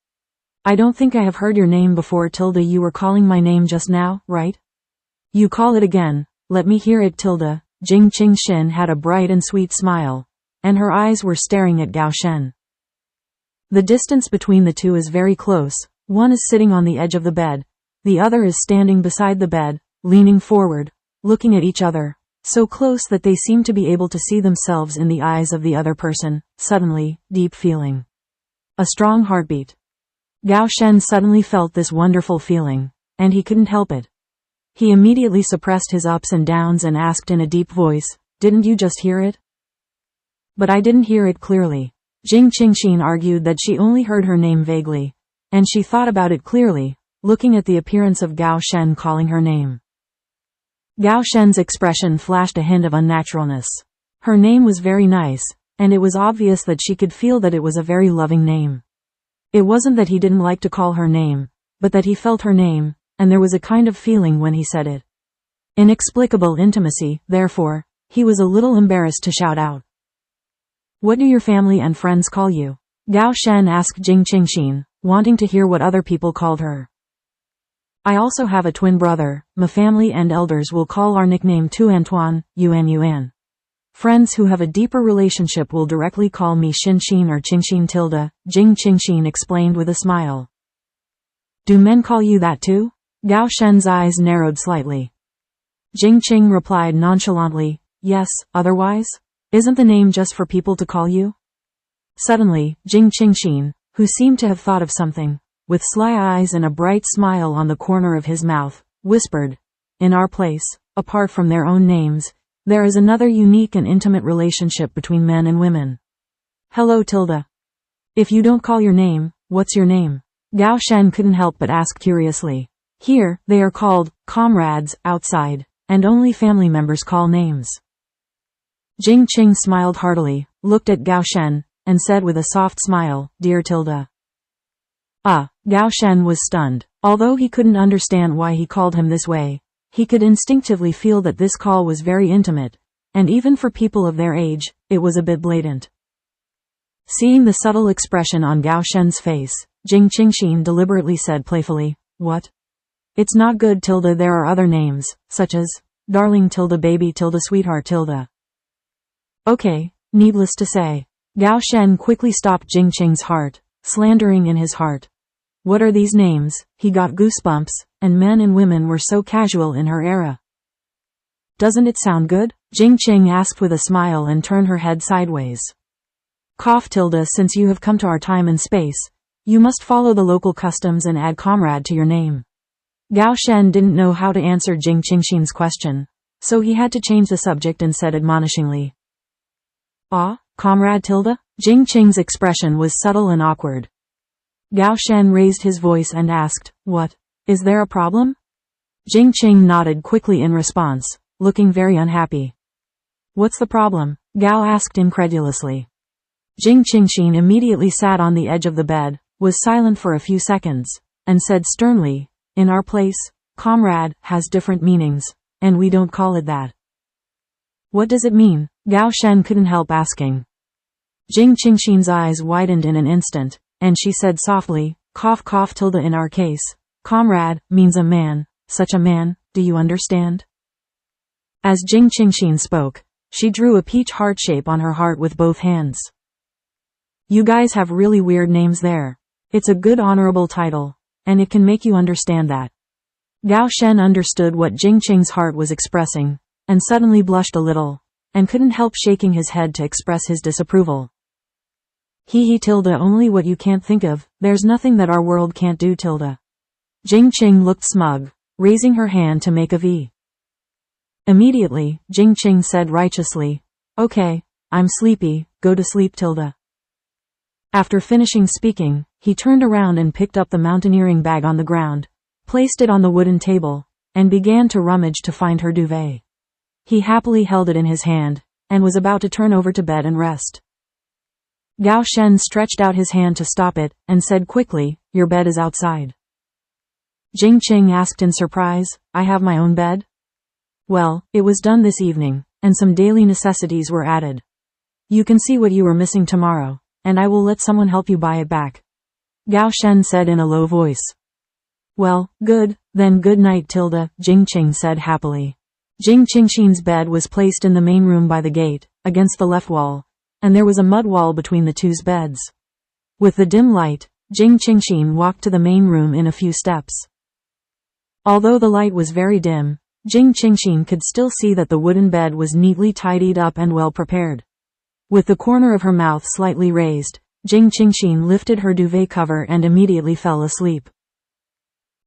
I don't think I have heard your name before, you were calling my name just now, right? You call it again, let me hear it, Jing Qingxin had a bright and sweet smile, and her eyes were staring at Gao Shen. The distance between the two is very close. One is sitting on the edge of the bed, the other is standing beside the bed, leaning forward, looking at each other, so close that they seem to be able to see themselves in the eyes of the other person. Suddenly, deep feeling. A strong heartbeat. Gao Shen suddenly felt this wonderful feeling, and he couldn't help it. He immediately suppressed his ups and downs and asked in a deep voice, didn't you just hear it? But I didn't hear it clearly. Jing Qingxin argued that she only heard her name vaguely, and she thought about it clearly, looking at the appearance of Gao Shen calling her name. Gao Shen's expression flashed a hint of unnaturalness. Her name was very nice, and it was obvious that she could feel that it was a very loving name. It wasn't that he didn't like to call her name, but that he felt her name, and there was a kind of feeling when he said it. Inexplicable intimacy, therefore, he was a little embarrassed to shout out. What do your family and friends call you? Gao Shen asked Jing Qingxin, wanting to hear what other people called her. I also have a twin brother. My family and elders will call our nickname Tu Antoine, Yuan. Friends who have a deeper relationship will directly call me Xin or Qingxin. Jing Qingxin explained with a smile. Do men call you that too? Gao Shen's eyes narrowed slightly. Jing Qing replied nonchalantly, yes, otherwise? Isn't the name just for people to call you? Suddenly, Jing Qingxin, who seemed to have thought of something, with sly eyes and a bright smile on the corner of his mouth, whispered, in our place, apart from their own names, there is another unique and intimate relationship between men and women. Hello, If you don't call your name, what's your name? Gao Shen couldn't help but ask curiously. Here, they are called comrades outside, and only family members call names. Jing Qing smiled heartily, looked at Gao Shen, and said with a soft smile, Dear Gao Shen was stunned. Although he couldn't understand why he called him this way, he could instinctively feel that this call was very intimate, and even for people of their age, it was a bit blatant. Seeing the subtle expression on Gao Shen's face, Jing Qingxin deliberately said playfully, What? It's not good, there are other names, such as, darling, baby, sweetheart, Okay, needless to say, Gao Shen quickly stopped Jing Qing's heart, slandering in his heart. What are these names? He got goosebumps, and men and women were so casual in her era. Doesn't it sound good? Jing Qing asked with a smile and turned her head sideways. Cough, since you have come to our time and space, you must follow the local customs and add comrade to your name. Gao Shen didn't know how to answer Jing Qingxin's question, so he had to change the subject and said admonishingly. Ah, comrade Tilda? Jing Qing's expression was subtle and awkward. Gao Shen raised his voice and asked, what? Is there a problem? Jing Qing nodded quickly in response, looking very unhappy. What's the problem? Gao asked incredulously. Jing Qingxin immediately sat on the edge of the bed, was silent for a few seconds, and said sternly, in our place, comrade has different meanings, and we don't call it that. What does it mean? Gao Shen couldn't help asking. Jing Qingxin's eyes widened in an instant, and she said softly, cough cough tilde in our case, comrade, means a man, such a man, do you understand? As Jing Qingxin spoke, she drew a peach heart shape on her heart with both hands. You guys have really weird names there. It's a good honorable title, and it can make you understand that. Gao Shen understood what Jing Qing's heart was expressing, and suddenly blushed a little, and couldn't help shaking his head to express his disapproval. He tilde only what you can't think of, there's nothing that our world can't do tilde. Jing Qing looked smug, raising her hand to make a V. Immediately, Jing Qing said righteously, okay, I'm sleepy, go to sleep tilde. After finishing speaking, he turned around and picked up the mountaineering bag on the ground, placed it on the wooden table, and began to rummage to find her duvet. He happily held it in his hand, and was about to turn over to bed and rest. Gao Shen stretched out his hand to stop it, and said quickly, your bed is outside. Jing Qing asked in surprise, I have my own bed? Well, it was done this evening, and some daily necessities were added. You can see what you were missing tomorrow, and I will let someone help you buy it back. Gao Shen said in a low voice. Well, good, then good night tilde, Jing Qing said happily. Jing Qingxin's bed was placed in the main room by the gate, against the left wall, and there was a mud wall between the two beds. With the dim light, Jing Qingxin walked to the main room in a few steps. Although the light was very dim, Jing Qingxin could still see that the wooden bed was neatly tidied up and well prepared. With the corner of her mouth slightly raised, Jing Qingxin lifted her duvet cover and immediately fell asleep.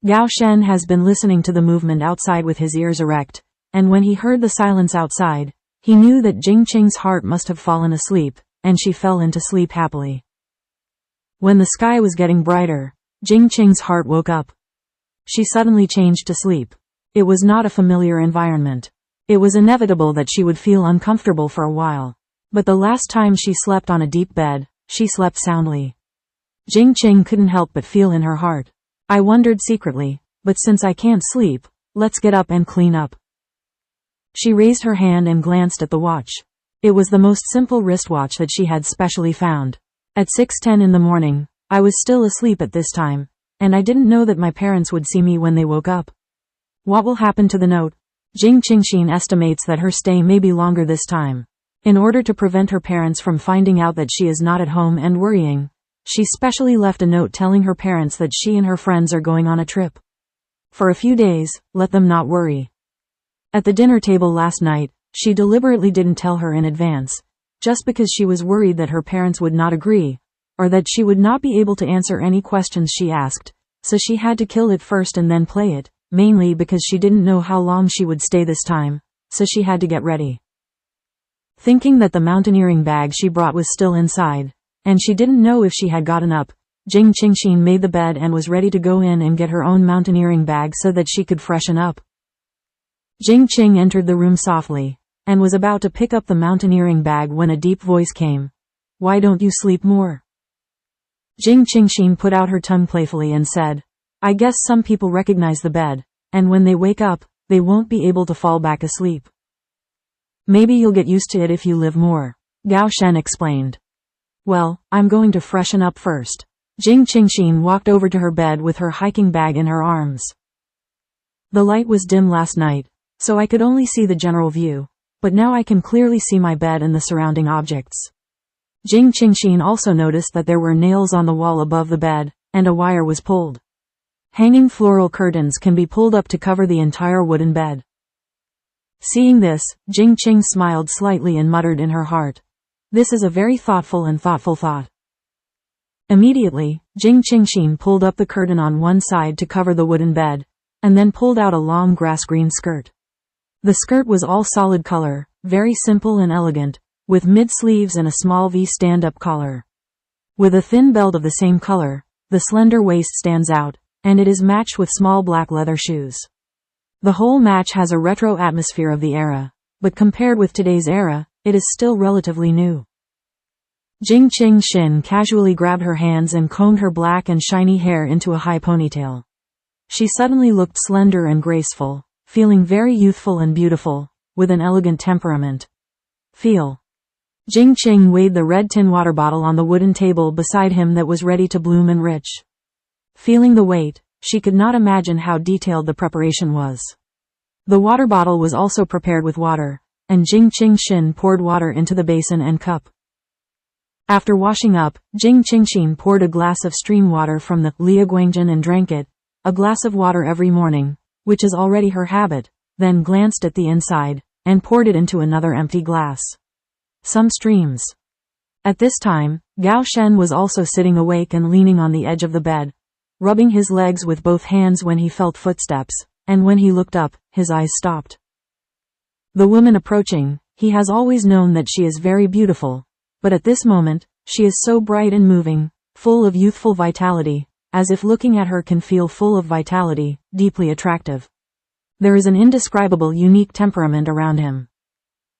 Gao Shen has been listening to the movement outside with his ears erect, and when he heard the silence outside, he knew that Jing Qing's heart must have fallen asleep, and she fell into sleep happily. When the sky was getting brighter, Jing Qing's heart woke up. She suddenly changed to sleep. It was not a familiar environment. It was inevitable that she would feel uncomfortable for a while. But the last time she slept on a deep bed, she slept soundly. Jing Qing couldn't help but feel in her heart. I wondered secretly, but since I can't sleep, let's get up and clean up. She raised her hand and glanced at the watch. It was the most simple wristwatch that she had specially found. At 6:10 in the morning, I was still asleep at this time, and I didn't know that my parents would see me when they woke up. What will happen to the note? Jing Qingxin estimates that her stay may be longer this time. In order to prevent her parents from finding out that she is not at home and worrying, she specially left a note telling her parents that she and her friends are going on a trip. For a few days, let them not worry. At the dinner table last night, she deliberately didn't tell her in advance, just because she was worried that her parents would not agree, or that she would not be able to answer any questions she asked, so she had to kill it first and then play it, mainly because she didn't know how long she would stay this time, so she had to get ready. Thinking that the mountaineering bag she brought was still inside, and she didn't know if she had gotten up, Jing Qingxin made the bed and was ready to go in and get her own mountaineering bag so that she could freshen up. Jing Qing entered the room softly, and was about to pick up the mountaineering bag when a deep voice came. Why don't you sleep more? Jing Qingxin put out her tongue playfully and said, I guess some people recognize the bed, and when they wake up, they won't be able to fall back asleep. Maybe you'll get used to it if you live more, Gao Shen explained. Well, I'm going to freshen up first. Jing Qingxin walked over to her bed with her hiking bag in her arms. The light was dim last night, so I could only see the general view, but now I can clearly see my bed and the surrounding objects. Jing Qingxin also noticed that there were nails on the wall above the bed, and a wire was pulled. Hanging floral curtains can be pulled up to cover the entire wooden bed. Seeing this, Jing Qing smiled slightly and muttered in her heart, this is a very thoughtful thought. Immediately, Jing Qingxin pulled up the curtain on one side to cover the wooden bed, and then pulled out a long grass green skirt. The skirt was all solid color, very simple and elegant, with mid-sleeves and a small V stand-up collar. With a thin belt of the same color, the slender waist stands out, and it is matched with small black leather shoes. The whole match has a retro atmosphere of the era, but compared with today's era, it is still relatively new. Jing Qingxin casually grabbed her hands and combed her black and shiny hair into a high ponytail. She suddenly looked slender and graceful, feeling very youthful and beautiful, with an elegant temperament. Feel. Jing Qing weighed the red tin water bottle on the wooden table beside him that was ready to bloom and rich. Feeling the weight, she could not imagine how detailed the preparation was. The water bottle was also prepared with water, and Jing Qingxin poured water into the basin and cup. After washing up, Jing Qingxin poured a glass of stream water from the Liaguangjin and drank it, a glass of water every morning, which is already her habit, then glanced at the inside, and poured it into another empty glass. Some streams. At this time, Gao Shen was also sitting awake and leaning on the edge of the bed, rubbing his legs with both hands when he felt footsteps, and when he looked up, his eyes stopped. The woman approaching, he has always known that she is very beautiful, but at this moment, she is so bright and moving, full of youthful vitality, as if looking at her can feel full of vitality, deeply attractive. There is an indescribable unique temperament around him.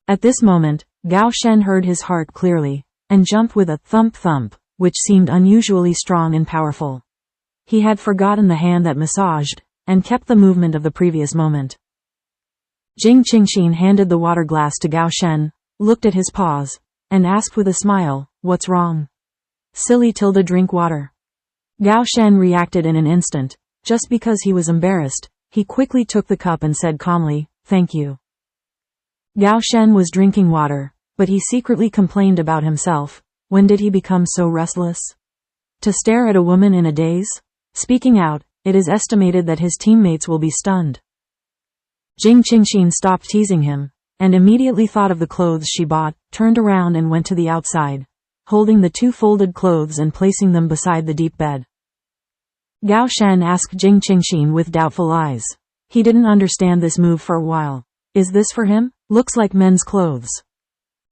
At this moment, Gao Shen heard his heart clearly, and jumped with a thump-thump, which seemed unusually strong and powerful. He had forgotten the hand that massaged, and kept the movement of the previous moment. Jing Qingxin handed the water glass to Gao Shen, looked at his paws, and asked with a smile, "What's wrong?" "Silly Tilda, drink water." Gao Shen reacted in an instant. Just because he was embarrassed, he quickly took the cup and said calmly, "Thank you." Gao Shen was drinking water, but he secretly complained about himself. When did he become so restless? To stare at a woman in a daze? Speaking out, it is estimated that his teammates will be stunned. Jing Qingxin stopped teasing him, and immediately thought of the clothes she bought, turned around and went to the outside, holding the two folded clothes and placing them beside the deep bed. Gao Shen asked Jing Qingxin with doubtful eyes. He didn't understand this move for a while. Is this for him? Looks like men's clothes.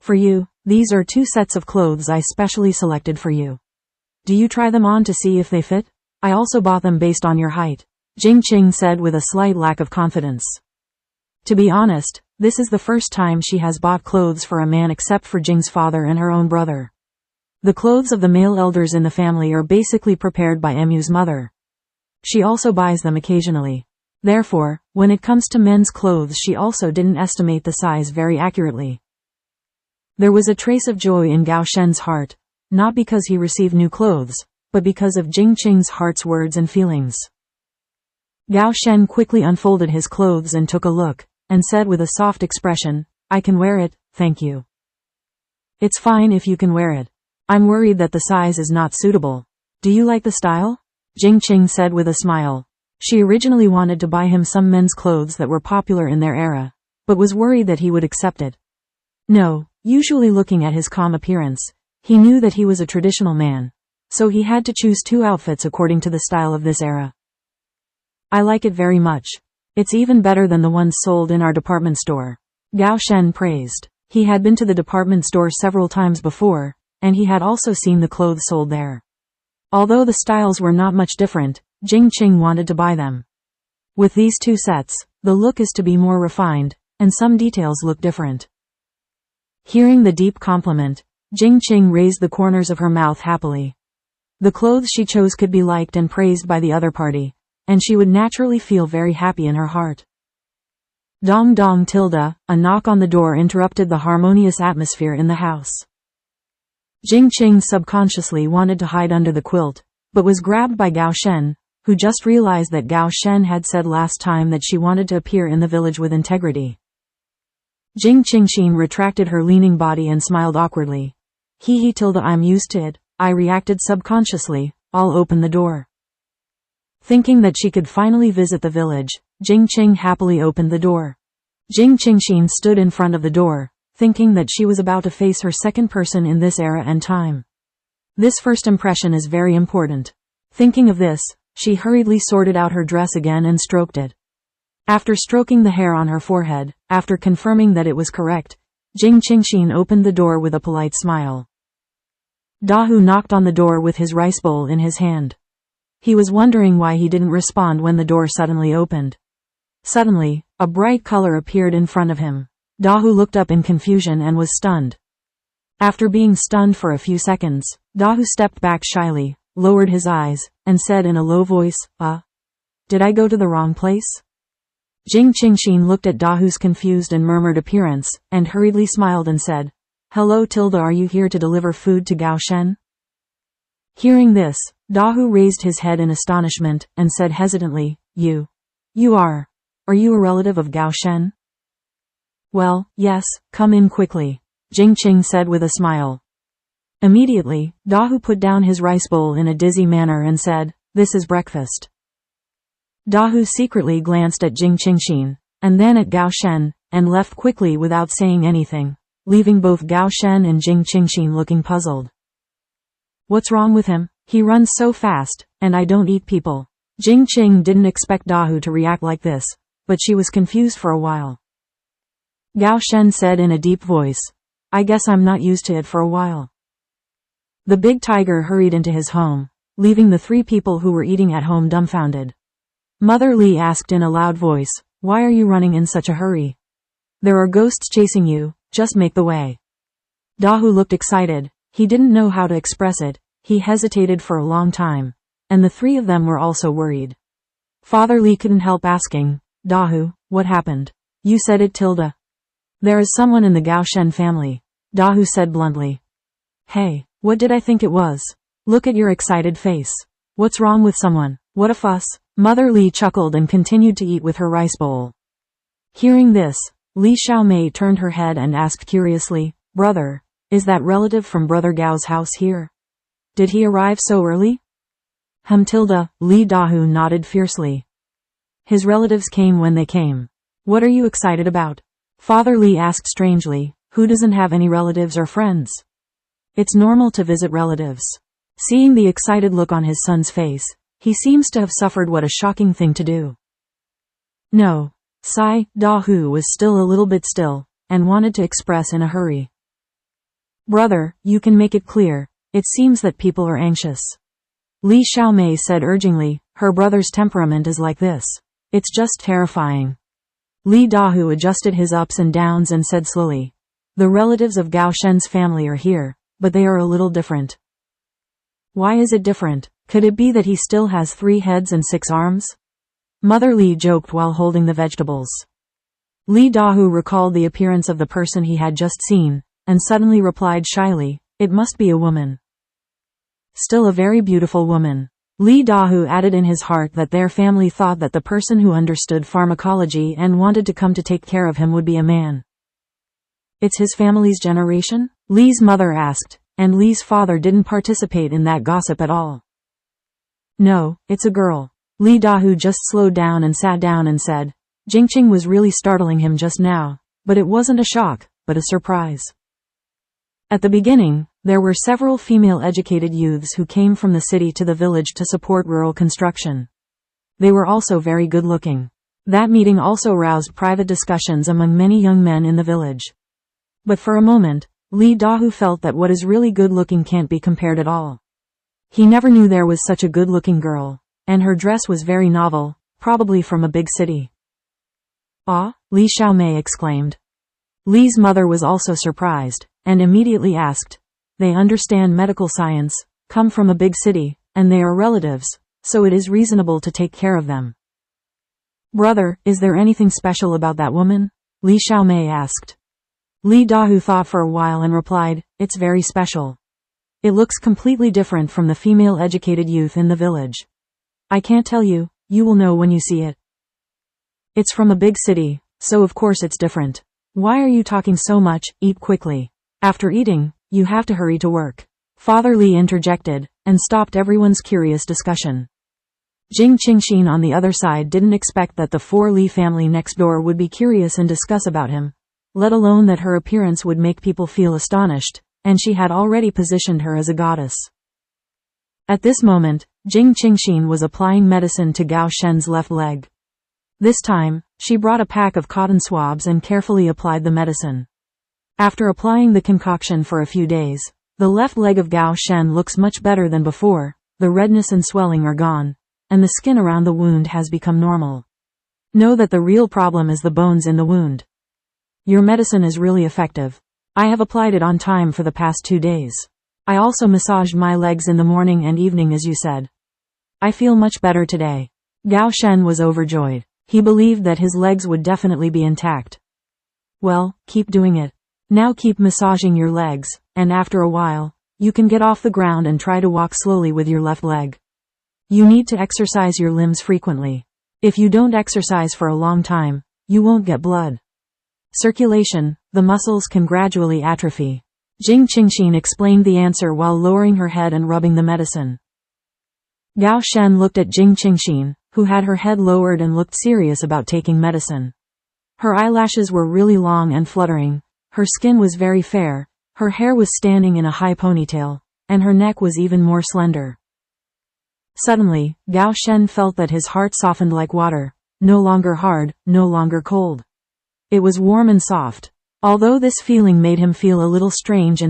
For you, these are 2 sets of clothes I specially selected for you. Do you try them on to see if they fit? I also bought them based on your height, Jing Qing said with a slight lack of confidence. To be honest, this is the first time she has bought clothes for a man except for Jing's father and her own brother. The clothes of the male elders in the family are basically prepared by Mu's mother. She also buys them occasionally. Therefore, when it comes to men's clothes, she also didn't estimate the size very accurately. There was a trace of joy in Gao Shen's heart, not because he received new clothes, but because of Jing Qing's heart's words and feelings. Gao Shen quickly unfolded his clothes and took a look, and said with a soft expression, "I can wear it, thank you." "It's fine if you can wear it. I'm worried that the size is not suitable. Do you like the style?" Jing Qing said with a smile. She originally wanted to buy him some men's clothes that were popular in their era, but was worried that he would accept it. No, usually looking at his calm appearance, he knew that he was a traditional man, so he had to choose 2 outfits according to the style of this era. "I like it very much. It's even better than the ones sold in our department store," Gao Shen praised. He had been to the department store several times before, and he had also seen the clothes sold there. Although the styles were not much different, Jing Qing wanted to buy them. With these 2 sets, the look is to be more refined, and some details look different. Hearing the deep compliment, Jing Qing raised the corners of her mouth happily. The clothes she chose could be liked and praised by the other party, and she would naturally feel very happy in her heart. Dong dong tilde, a knock on the door interrupted the harmonious atmosphere in the house. Jing Qing subconsciously wanted to hide under the quilt, but was grabbed by Gao Shen, who just realized that Gao Shen had said last time that she wanted to appear in the village with integrity. Jing Qingxin retracted her leaning body and smiled awkwardly. He tilde, I'm used to it, I reacted subconsciously. I'll open the door. Thinking that she could finally visit the village, Jing Qing happily opened the door. Jing Qingxin stood in front of the door, thinking that she was about to face her second person in this era and time. This first impression is very important. Thinking of this, she hurriedly sorted out her dress again and stroked it. After stroking the hair on her forehead, after confirming that it was correct, Jing Qingxin opened the door with a polite smile. Dahu knocked on the door with his rice bowl in his hand. He was wondering why he didn't respond when the door suddenly opened. Suddenly, a bright color appeared in front of him. Dahu looked up in confusion and was stunned. After being stunned for a few seconds, Dahu stepped back shyly, lowered his eyes, and said in a low voice, Did I go to the wrong place? Jing Qingxin looked at Dahu's confused and murmured appearance, and hurriedly smiled and said, Hello Tilda, are you here to deliver food to Gao Shen? Hearing this, Dahu raised his head in astonishment, and said hesitantly, You are you a relative of Gao Shen? Well, yes, come in quickly, Jing Qing said with a smile. Immediately, Dahu put down his rice bowl in a dizzy manner and said, This is breakfast. Dahu secretly glanced at Jing Qingxin, and then at Gao Shen, and left quickly without saying anything, leaving both Gao Shen and Jing Qingxin looking puzzled. What's wrong with him? He runs so fast, and I don't eat people. Jing Qing didn't expect Dahu to react like this, but she was confused for a while. Gao Shen said in a deep voice, I guess I'm not used to it for a while. The big tiger hurried into his home, leaving the three people who were eating at home dumbfounded. Mother Li asked in a loud voice, Why are you running in such a hurry? There are ghosts chasing you, just make the way. Dahu looked excited. He didn't know how to express it. He hesitated for a long time, and the three of them were also worried. Father Li couldn't help asking, Dahu, what happened? You said it, Tilda. There is someone in the Gao Shen family, Dahu said bluntly. Hey, what did I think it was? Look at your excited face. What's wrong with someone? What a fuss. Mother Li chuckled and continued to eat with her rice bowl. Hearing this, Li Xiaomei turned her head and asked curiously, Brother, is that relative from Brother Gao's house here? Did he arrive so early? Tilda, Li Dahu nodded fiercely. His relatives came when they came. What are you excited about? Father Li asked strangely, who doesn't have any relatives or friends? It's normal to visit relatives. Seeing the excited look on his son's face, he seems to have suffered. What a shocking thing to do. No. Dahu was still a little bit still, and wanted to express in a hurry. Brother, you can make it clear. It seems that people are anxious. Li Xiaomei said urgingly, her brother's temperament is like this. It's just terrifying. Li Dahu adjusted his ups and downs and said slowly, The relatives of Gao Shen's family are here, but they are a little different. Why is it different? Could it be that he still has 3 heads and 6 arms? Mother Li joked while holding the vegetables. Li Dahu recalled the appearance of the person he had just seen, and suddenly replied shyly, It must be a woman. Still a very beautiful woman. Li Dahu added in his heart that their family thought that the person who understood pharmacology and wanted to come to take care of him would be a man. It's his family's generation? Li's mother asked, and Li's father didn't participate in that gossip at all. No, it's a girl. Li Dahu just slowed down and sat down and said, Jing Qing was really startling him just now, but it wasn't a shock, but a surprise. At the beginning, there were several female educated youths who came from the city to the village to support rural construction. They were also very good looking. That meeting also roused private discussions among many young men in the village. But for a moment, Li Dahu felt that what is really good looking can't be compared at all. He never knew there was such a good looking girl, and her dress was very novel, probably from a big city. Ah, Li Xiaomei exclaimed. Li's mother was also surprised, and immediately asked, They understand medical science, come from a big city, and they are relatives, so it is reasonable to take care of them. Brother, is there anything special about that woman? Li Xiaomei asked. Li Dahu thought for a while and replied, It's very special. It looks completely different from the female educated youth in the village. I can't tell you, you will know when you see it. It's from a big city, so of course it's different. Why are you talking so much? Eat quickly. After eating, you have to hurry to work. Father Li interjected, and stopped everyone's curious discussion. Jing Qingxin on the other side didn't expect that the 4 Li family next door would be curious and discuss about him, let alone that her appearance would make people feel astonished, and she had already positioned her as a goddess. At this moment, Jing Qingxin was applying medicine to Gao Shen's left leg. This time, she brought a pack of cotton swabs and carefully applied the medicine. After applying the concoction for a few days, the left leg of Gao Shen looks much better than before, the redness and swelling are gone, and the skin around the wound has become normal. Know that the real problem is the bones in the wound. Your medicine is really effective. I have applied it on time for the past 2 days. I also massaged my legs in the morning and evening as you said. I feel much better today. Gao Shen was overjoyed. He believed that his legs would definitely be intact. Well, keep doing it. Now keep massaging your legs, and after a while, you can get off the ground and try to walk slowly with your left leg. You need to exercise your limbs frequently. If you don't exercise for a long time, you won't get blood circulation, the muscles can gradually atrophy. Jing Qingxin explained the answer while lowering her head and rubbing the medicine. Gao Shen looked at Jing Qingxin, who had her head lowered and looked serious about taking medicine. Her eyelashes were really long and fluttering, her skin was very fair, her hair was standing in a high ponytail, and her neck was even more slender. Suddenly, Gao Shen felt that his heart softened like water, no longer hard, no longer cold. It was warm and soft. Although this feeling made him feel a little strange,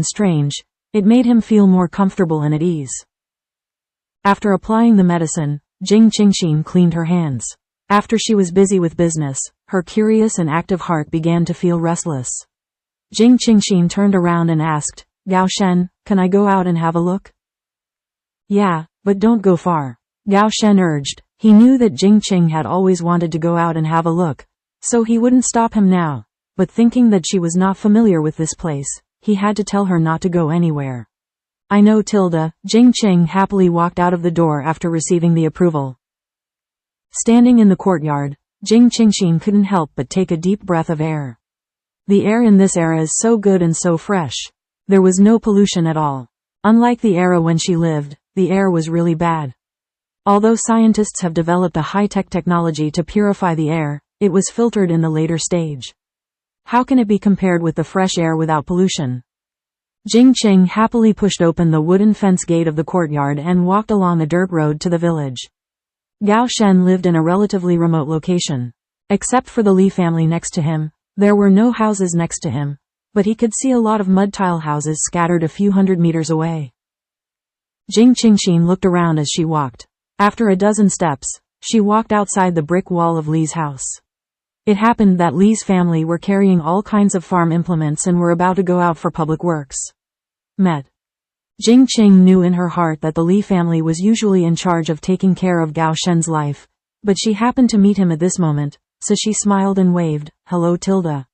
it made him feel more comfortable and at ease. After applying the medicine, Jing Qingxin cleaned her hands. After she was busy with business, her curious and active heart began to feel restless. Jing Qingxin turned around and asked, Gao Shen, can I go out and have a look? Yeah, but don't go far. Gao Shen urged. He knew that Jing Qing had always wanted to go out and have a look, so he wouldn't stop him now, but thinking that she was not familiar with this place, he had to tell her not to go anywhere. I know Tilda. Jing Qing happily walked out of the door after receiving the approval. Standing in the courtyard, Jing Qingxin couldn't help but take a deep breath of air. The air in this era is so good and so fresh. There was no pollution at all. Unlike the era when she lived, the air was really bad. Although scientists have developed a high-tech technology to purify the air, it was filtered in the later stage. How can it be compared with the fresh air without pollution? Jing Qing happily pushed open the wooden fence gate of the courtyard and walked along a dirt road to the village. Gao Shen lived in a relatively remote location. Except for the Li family next to him, there were no houses next to him, but he could see a lot of mud tile houses scattered a few hundred meters away. Jing Qingxin looked around as she walked. After a dozen steps, she walked outside the brick wall of Li's house. It happened that Li's family were carrying all kinds of farm implements and were about to go out for public works. Jing Qing knew in her heart that the Li family was usually in charge of taking care of Gao Shen's life, but she happened to meet him at this moment, so she smiled and waved, hello Tilda.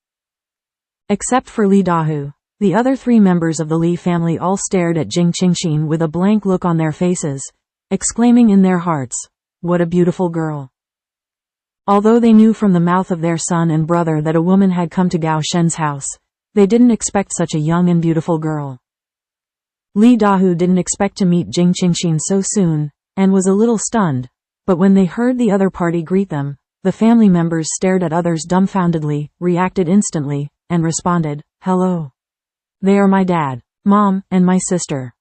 Except for Li Dahu, the other 3 members of the Li family all stared at Jing Qingxin with a blank look on their faces, exclaiming in their hearts, what a beautiful girl. Although they knew from the mouth of their son and brother that a woman had come to Gao Shen's house, they didn't expect such a young and beautiful girl. Li Dahu didn't expect to meet Jing Qingxin so soon, and was a little stunned, but when they heard the other party greet them, the family members stared at others dumbfoundedly, reacted instantly, and responded, hello. They are my dad, mom, and my sister.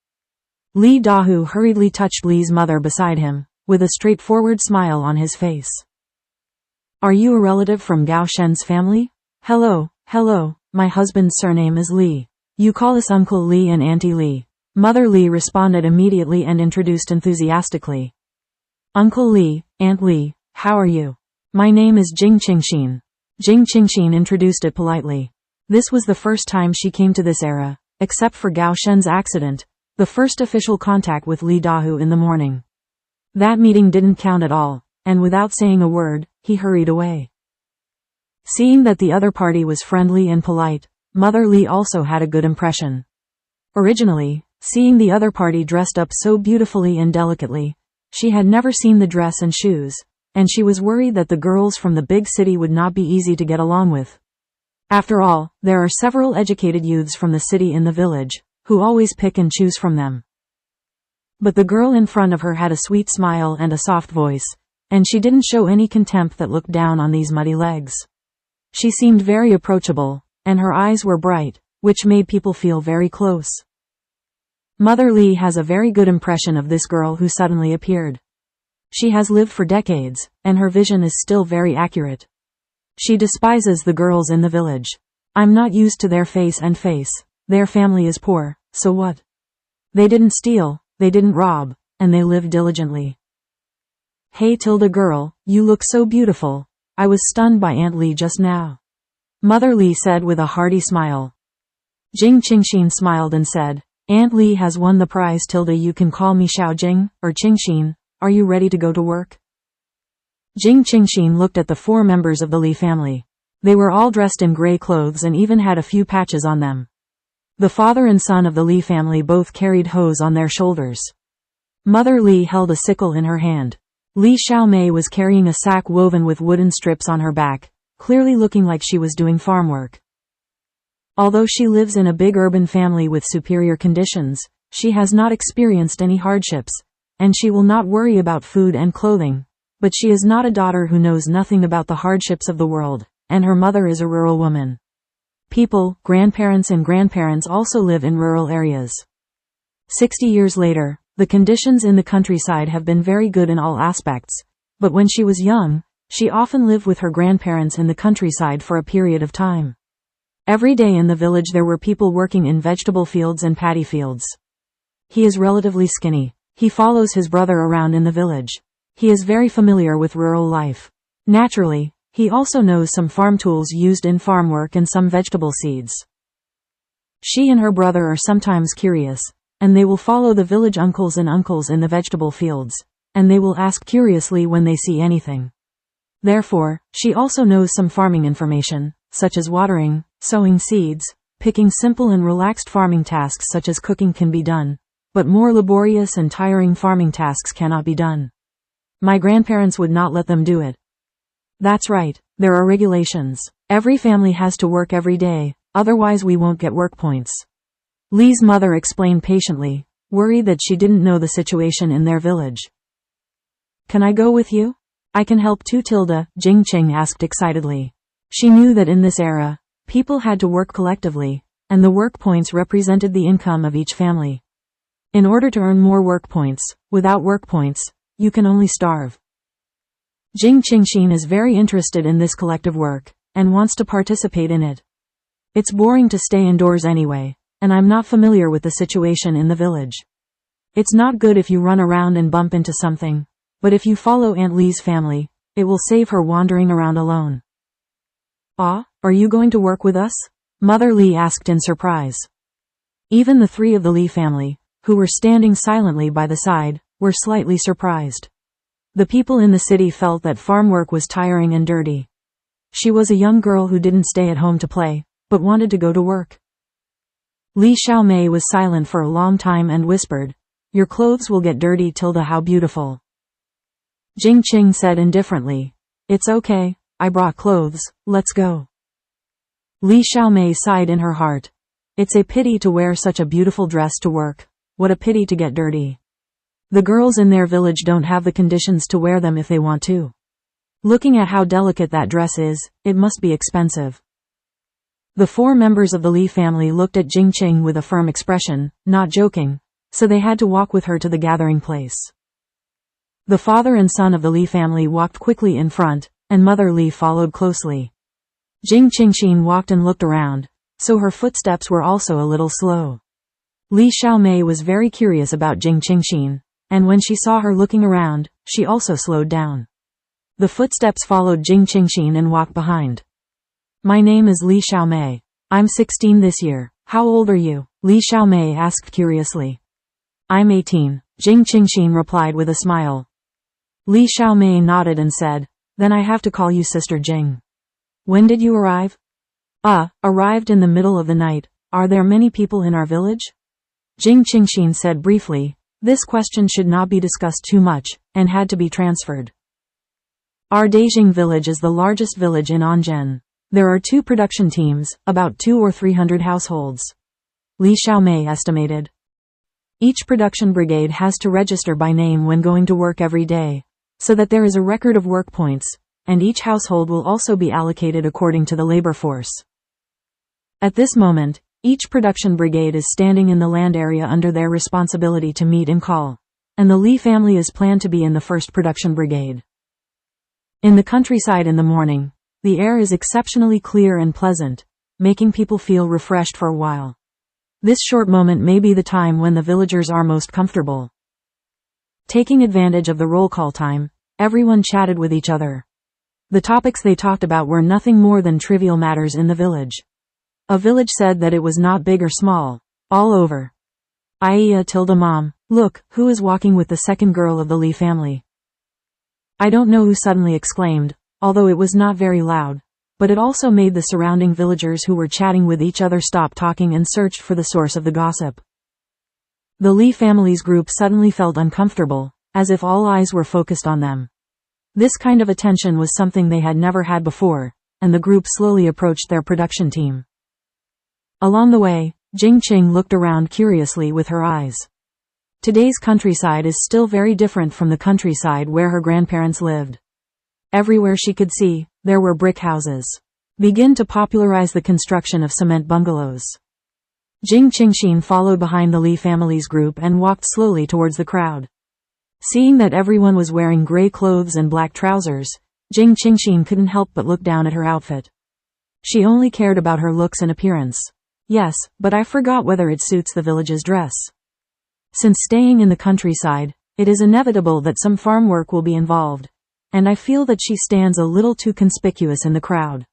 Li Dahu hurriedly touched Li's mother beside him, with a straightforward smile on his face. Are you a relative from Gao Shen's family? Hello, my husband's surname is Li. You call us Uncle Li and Auntie Li. Mother Li responded immediately and introduced enthusiastically. Uncle Li, Aunt Li, how are you? My name is Jing Qingxin. Jing Qingxin introduced it politely. This was the first time she came to this era, except for Gao Shen's accident, the first official contact with Li Dahu in the morning. That meeting didn't count at all, and without saying a word, he hurried away. Seeing that the other party was friendly and polite, Mother Li also had a good impression. Originally, seeing the other party dressed up so beautifully and delicately, she had never seen the dress and shoes, and she was worried that the girls from the big city would not be easy to get along with. After all, there are several educated youths from the city in the village, who always pick and choose from them. But the girl in front of her had a sweet smile and a soft voice, and she didn't show any contempt that looked down on these muddy legs. She seemed very approachable, and her eyes were bright, which made people feel very close. Mother Li has a very good impression of this girl who suddenly appeared. She has lived for decades, and her vision is still very accurate. She despises the girls in the village. I'm not used to their face. Their family is poor, so what? They didn't steal, they didn't rob, and they lived diligently. Hey Tilda girl, you look so beautiful. I was stunned by Aunt Li just now. Mother Li said with a hearty smile. Jing Qingxin smiled and said, Aunt Li has won the prize. Tilda, you can call me Xiao Jing, or Qingxin. Are you ready to go to work? Jing Qingxin looked at the 4 members of the Li family. They were all dressed in gray clothes and even had a few patches on them. The father and son of the Li family both carried hoes on their shoulders. Mother Li held a sickle in her hand. Li Xiaomei was carrying a sack woven with wooden strips on her back, clearly looking like she was doing farm work. Although she lives in a big urban family with superior conditions, she has not experienced any hardships, and she will not worry about food and clothing. But she is not a daughter who knows nothing about the hardships of the world, and her mother is a rural woman. People, grandparents and grandparents also live in rural areas. 60 years later, the conditions in the countryside have been very good in all aspects, but when she was young, she often lived with her grandparents in the countryside for a period of time. Every day in the village there were people working in vegetable fields and paddy fields. He is relatively skinny. He follows his brother around in the village. He is very familiar with rural life. Naturally, he also knows some farm tools used in farm work and some vegetable seeds. She and her brother are sometimes curious, and they will follow the village uncles and uncles in the vegetable fields, and they will ask curiously when they see anything. Therefore, she also knows some farming information, such as watering, sowing seeds, picking. Simple and relaxed farming tasks such as cooking can be done, but more laborious and tiring farming tasks cannot be done. My grandparents would not let them do it. That's right, there are regulations. Every family has to work every day, otherwise we won't get work points. Li's mother explained patiently, worried that she didn't know the situation in their village. Can I go with you? I can help too. Tilda, Jing Qing asked excitedly. She knew that in this era, people had to work collectively, and the work points represented the income of each family. In order to earn more work points, without work points, you can only starve. Jing Qingxin is very interested in this collective work, and wants to participate in it. It's boring to stay indoors anyway, and I'm not familiar with the situation in the village. It's not good if you run around and bump into something, but if you follow Aunt Li's family, it will save her wandering around alone. Ah, are you going to work with us? Mother Li asked in surprise. Even the 3 of the Li family, who were standing silently by the side, were slightly surprised. The people in the city felt that farm work was tiring and dirty. She was a young girl who didn't stay at home to play, but wanted to go to work. Li Xiaomei was silent for a long time and whispered, Your clothes will get dirty. Tilda, how beautiful. Jing Qing said indifferently, It's okay, I brought clothes, let's go. Li Xiaomei sighed in her heart. It's a pity to wear such a beautiful dress to work. What a pity to get dirty. The girls in their village don't have the conditions to wear them if they want to. Looking at how delicate that dress is, it must be expensive. The 4 members of the Li family looked at Jing Qing with a firm expression, not joking, so they had to walk with her to the gathering place. The father and son of the Li family walked quickly in front, and Mother Li followed closely. Jing Qingxin walked and looked around, so her footsteps were also a little slow. Li Xiaomei was very curious about Jing Qingxin, and when she saw her looking around, she also slowed down. The footsteps followed Jing Qingxin and walked behind. My name is Li Xiaomei. I'm 16 this year. How old are you? Li Xiaomei asked curiously. I'm 18, Jing Qingxin replied with a smile. Li Xiaomei nodded and said, Then I have to call you Sister Jing. When did you arrive? Arrived in the middle of the night. Are there many people in our village? Jing Qingxin said briefly. This question should not be discussed too much, and had to be transferred. Our Dejing village is the largest village in Anzhen. There are 2 production teams, about 200 or 300 households. Li Xiaomei estimated. Each production brigade has to register by name when going to work every day, so that there is a record of work points, and each household will also be allocated according to the labor force. At this moment, each production brigade is standing in the land area under their responsibility to meet and call, and the Li family is planned to be in the first production brigade. In the countryside in the morning, the air is exceptionally clear and pleasant, making people feel refreshed for a while. This short moment may be the time when the villagers are most comfortable. Taking advantage of the roll call time, everyone chatted with each other. The topics they talked about were nothing more than trivial matters in the village. A village said that it was not big or small, all over. Iya tilde mom, look, who is walking with the second girl of the Lee family? I don't know who suddenly exclaimed, although it was not very loud, but it also made the surrounding villagers who were chatting with each other stop talking and searched for the source of the gossip. The Lee family's group suddenly felt uncomfortable, as if all eyes were focused on them. This kind of attention was something they had never had before, and the group slowly approached their production team. Along the way, Jing Qing looked around curiously with her eyes. Today's countryside is still very different from the countryside where her grandparents lived. Everywhere she could see, there were brick houses. Begin to popularize the construction of cement bungalows. Jing Qingxin followed behind the Lee family's group and walked slowly towards the crowd. Seeing that everyone was wearing gray clothes and black trousers, Jing Qingxin couldn't help but look down at her outfit. She only cared about her looks and appearance. Yes, but I forgot whether it suits the village's dress. Since staying in the countryside, it is inevitable that some farm work will be involved, and I feel that she stands a little too conspicuous in the crowd.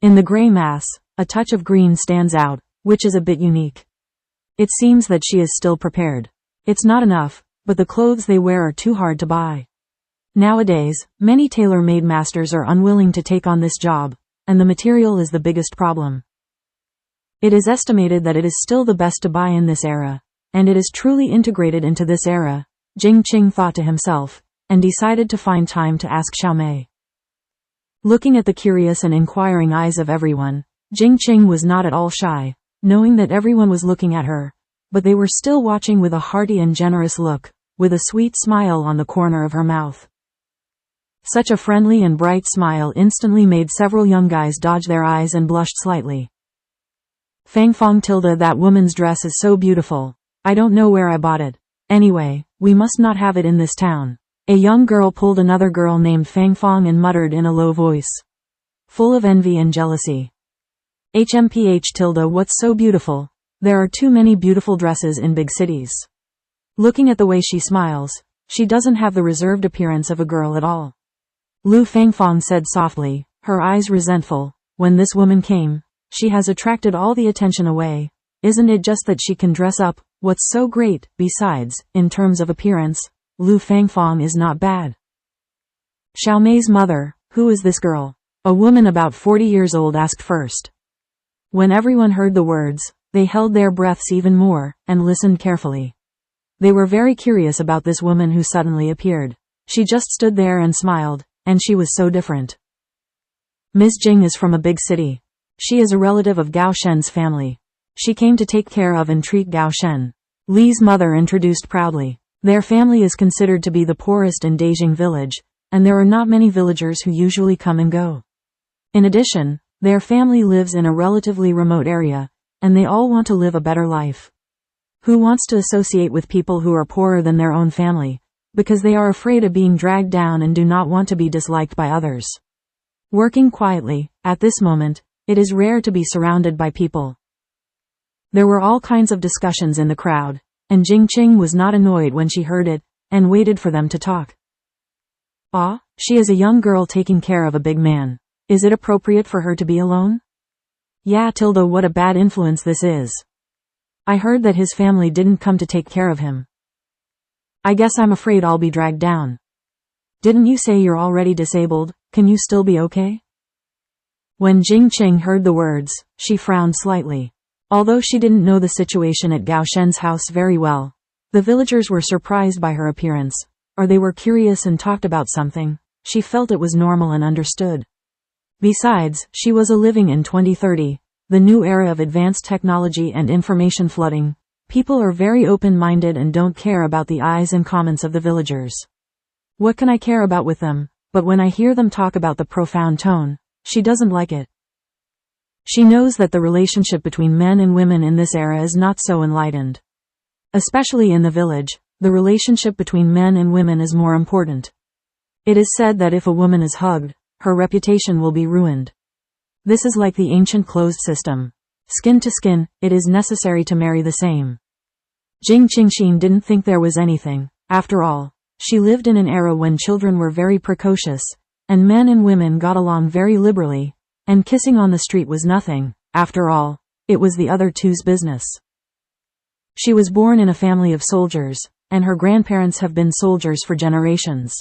In the gray mass, a touch of green stands out, which is a bit unique. It seems that she is still prepared. It's not enough, but the clothes they wear are too hard to buy. Nowadays, many tailor-made masters are unwilling to take on this job, and the material is the biggest problem. It is estimated that it is still the best to buy in this era, and it is truly integrated into this era, Jing Qing thought to himself, and decided to find time to ask Xiaomei. Looking at the curious and inquiring eyes of everyone, Jing Qing was not at all shy, knowing that everyone was looking at her, but they were still watching with a hearty and generous look, with a sweet smile on the corner of her mouth. Such a friendly and bright smile instantly made several young guys dodge their eyes and blushed slightly. Fang Fong tilde, that woman's dress is so beautiful. I don't know where I bought it. Anyway, we must not have it in this town. A young girl pulled another girl named Fang Fong and muttered in a low voice, full of envy and jealousy. HMPH tilde, what's so beautiful? There are too many beautiful dresses in big cities. Looking at the way she smiles, she doesn't have the reserved appearance of a girl at all. Lu Fangfong said softly, her eyes resentful, when this woman came, she has attracted all the attention away. Isn't it just that she can dress up? What's so great? Besides, in terms of appearance, Lu Fangfong is not bad. Xiaomei's mother, who is this girl? A woman about 40 years old asked first. When everyone heard the words, they held their breaths even more, and listened carefully. They were very curious about this woman who suddenly appeared. She just stood there and smiled, and she was so different. Ms. Jing is from a big city. She is a relative of Gao Shen's family. She came to take care of and treat Gao Shen. Li's mother introduced proudly. Their family is considered to be the poorest in Beijing village, and there are not many villagers who usually come and go. In addition, their family lives in a relatively remote area, and they all want to live a better life. Who wants to associate with people who are poorer than their own family, because they are afraid of being dragged down and do not want to be disliked by others? Working quietly, at this moment, it is rare to be surrounded by people. There were all kinds of discussions in the crowd, and Jing Qing was not annoyed when she heard it, and waited for them to talk. Ah, she is a young girl taking care of a big man. Is it appropriate for her to be alone? Yeah, tilde, what a bad influence this is. I heard that his family didn't come to take care of him. I guess I'm afraid I'll be dragged down. Didn't you say you're already disabled? Can you still be okay? When Jing Qing heard the words, she frowned slightly. Although she didn't know the situation at Gao Shen's house very well, the villagers were surprised by her appearance, or they were curious and talked about something. She felt it was normal and understood. Besides, she was living in 2030, the new era of advanced technology and information flooding. People are very open-minded and don't care about the eyes and comments of the villagers. What can I care about with them? But when I hear them talk about the profound tone, she doesn't like it. She knows that the relationship between men and women in this era is not so enlightened. Especially in the village, the relationship between men and women is more important. It is said that if a woman is hugged, her reputation will be ruined. This is like the ancient closed system. Skin to skin, it is necessary to marry the same. Jing Qingxin didn't think there was anything. After all, she lived in an era when children were very precocious, and men and women got along very liberally, and kissing on the street was nothing. After all, it was the other two's business. She was born in a family of soldiers, and her grandparents have been soldiers for generations.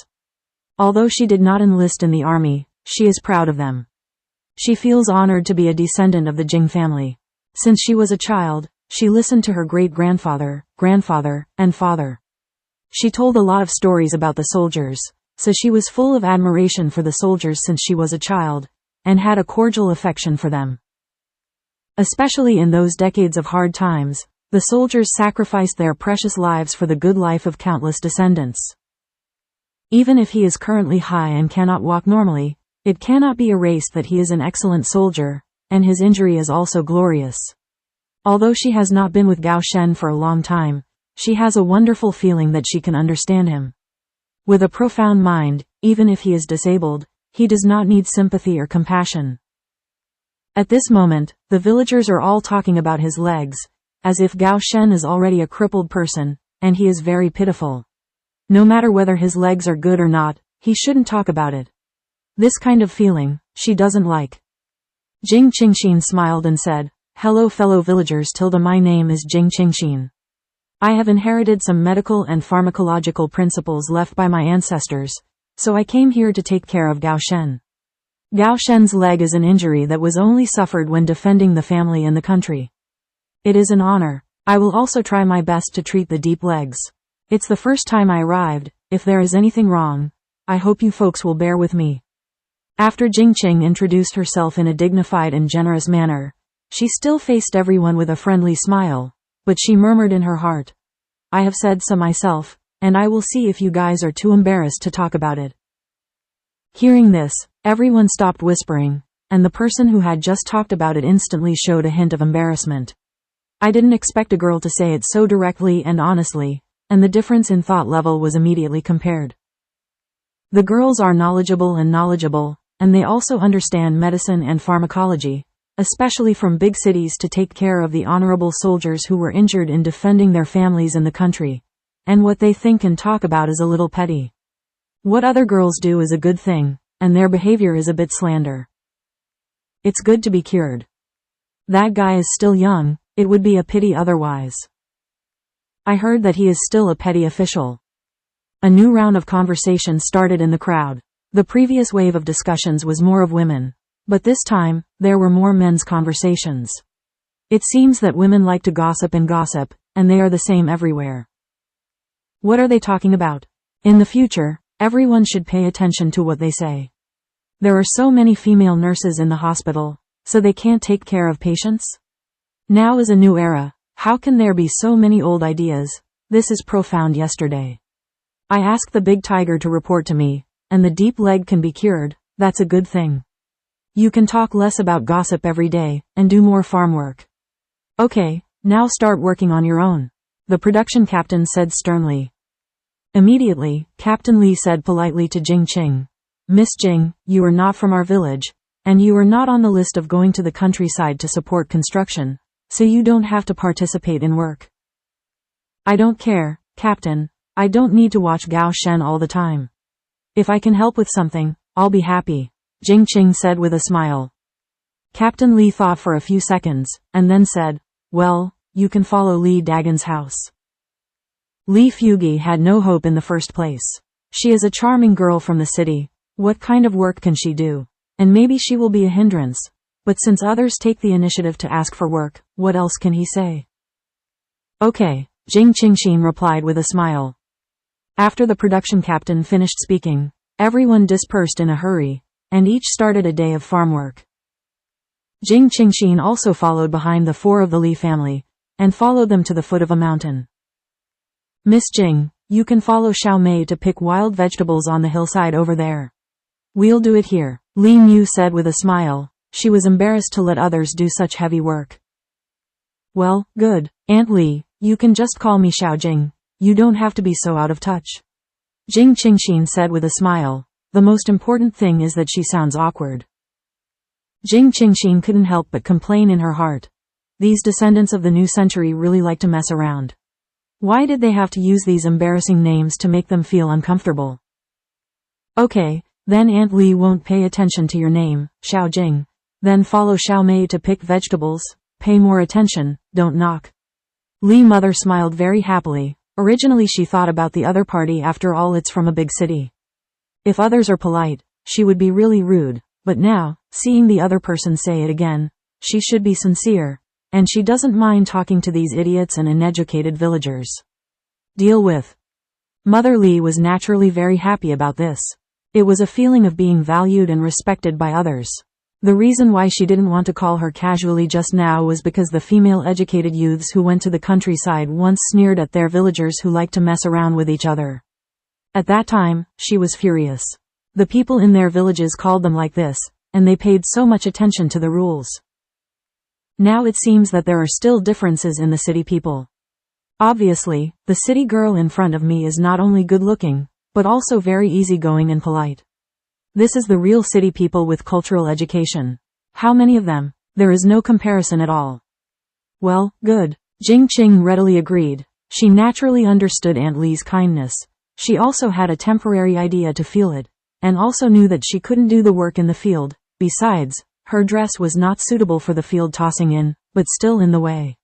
Although she did not enlist in the army, she is proud of them. She feels honored to be a descendant of the Jing family. Since she was a child, she listened to her great-grandfather, grandfather, and father. She told a lot of stories about the soldiers, so she was full of admiration for the soldiers since she was a child, and had a cordial affection for them. Especially in those decades of hard times, the soldiers sacrificed their precious lives for the good life of countless descendants. Even if he is currently high and cannot walk normally, it cannot be erased that he is an excellent soldier, and his injury is also glorious. Although she has not been with Gao Shen for a long time, she has a wonderful feeling that she can understand him. With a profound mind, even if he is disabled, he does not need sympathy or compassion. At this moment, the villagers are all talking about his legs, as if Gao Shen is already a crippled person, and he is very pitiful. No matter whether his legs are good or not, he shouldn't talk about it. This kind of feeling, she doesn't like. Jing Qingxin smiled and said, "Hello fellow villagers, my name is Jing Qingxin. I have inherited some medical and pharmacological principles left by my ancestors, so I came here to take care of Gao Shen. Gao Shen's leg is an injury that was only suffered when defending the family and the country. It is an honor. I will also try my best to treat the deep legs. It's the first time I arrived. If there is anything wrong, I hope you folks will bear with me." After Jing Qing introduced herself in a dignified and generous manner, she still faced everyone with a friendly smile, but she murmured in her heart, "I have said so myself, and I will see if you guys are too embarrassed to talk about it." Hearing this, everyone stopped whispering, and the person who had just talked about it instantly showed a hint of embarrassment. I didn't expect a girl to say it so directly and honestly, and the difference in thought level was immediately compared. The girls are knowledgeable, and they also understand medicine and pharmacology, especially from big cities, to take care of the honorable soldiers who were injured in defending their families in the country, and what they think and talk about is a little petty. What other girls do is a good thing, and their behavior is a bit slander. It's good to be cured. That guy is still young, it would be a pity otherwise. I heard that he is still a petty official. A new round of conversation started in the crowd. The previous wave of discussions was more of women, but this time, there were more men's conversations. It seems that women like to gossip, and they are the same everywhere. What are they talking about? In the future, everyone should pay attention to what they say. There are so many female nurses in the hospital, so they can't take care of patients? Now is a new era. How can there be so many old ideas? This is profound. Yesterday, I asked the big tiger to report to me, and the deep leg can be cured. That's a good thing. You can talk less about gossip every day, and do more farm work. Okay, now start working on your own, the production captain said sternly. Immediately, Captain Li said politely to Jing Qing, "Miss Jing, you are not from our village, and you are not on the list of going to the countryside to support construction, so you don't have to participate in work." "I don't care, Captain. I don't need to watch Gao Shen all the time. If I can help with something, I'll be happy," Jing Qing said with a smile. Captain Li thought for a few seconds, and then said, "Well, you can follow Li Dagon's house." Li Fugi had no hope in the first place. She is a charming girl from the city. What kind of work can she do? And maybe she will be a hindrance. But since others take the initiative to ask for work, what else can he say? "Okay," Jing Qingxin replied with a smile. After the production captain finished speaking, everyone dispersed in a hurry, and each started a day of farm work. Jing Qingxin also followed behind the four of the Li family, and followed them to the foot of a mountain. "Miss Jing, you can follow Xiao Mei to pick wild vegetables on the hillside over there." "We'll do it here," Li Mu said with a smile. She was embarrassed to let others do such heavy work. "Well, good, Aunt Li, you can just call me Xiao Jing. You don't have to be so out of touch," Jing Qingxin said with a smile. The most important thing is that she sounds awkward. Jing Qingxin couldn't help but complain in her heart. These descendants of the new century really like to mess around. Why did they have to use these embarrassing names to make them feel uncomfortable? Okay, then Aunt Li won't pay attention to your name, Xiao Jing. Then follow Xiao Mei to pick vegetables. Pay more attention, don't knock. Li mother smiled very happily. Originally she thought about the other party, after all it's from a big city. If others are polite, she would be really rude, but now, seeing the other person say it again, she should be sincere, and she doesn't mind talking to these idiots and uneducated villagers. Deal with. Mother Li was naturally very happy about this. It was a feeling of being valued and respected by others. The reason why she didn't want to call her casually just now was because the female educated youths who went to the countryside once sneered at their villagers who liked to mess around with each other. At that time, she was furious. The people in their villages called them like this, and they paid so much attention to the rules. Now it seems that there are still differences in the city people. Obviously, the city girl in front of me is not only good looking, but also very easygoing and polite. This is the real city people with cultural education. How many of them? There is no comparison at all. Well, good. Jing Qing readily agreed. She naturally understood Aunt Li's kindness. She also had a temporary idea to feel it, and also knew that she couldn't do the work in the field. Besides, her dress was not suitable for the field tossing in, but still in the way.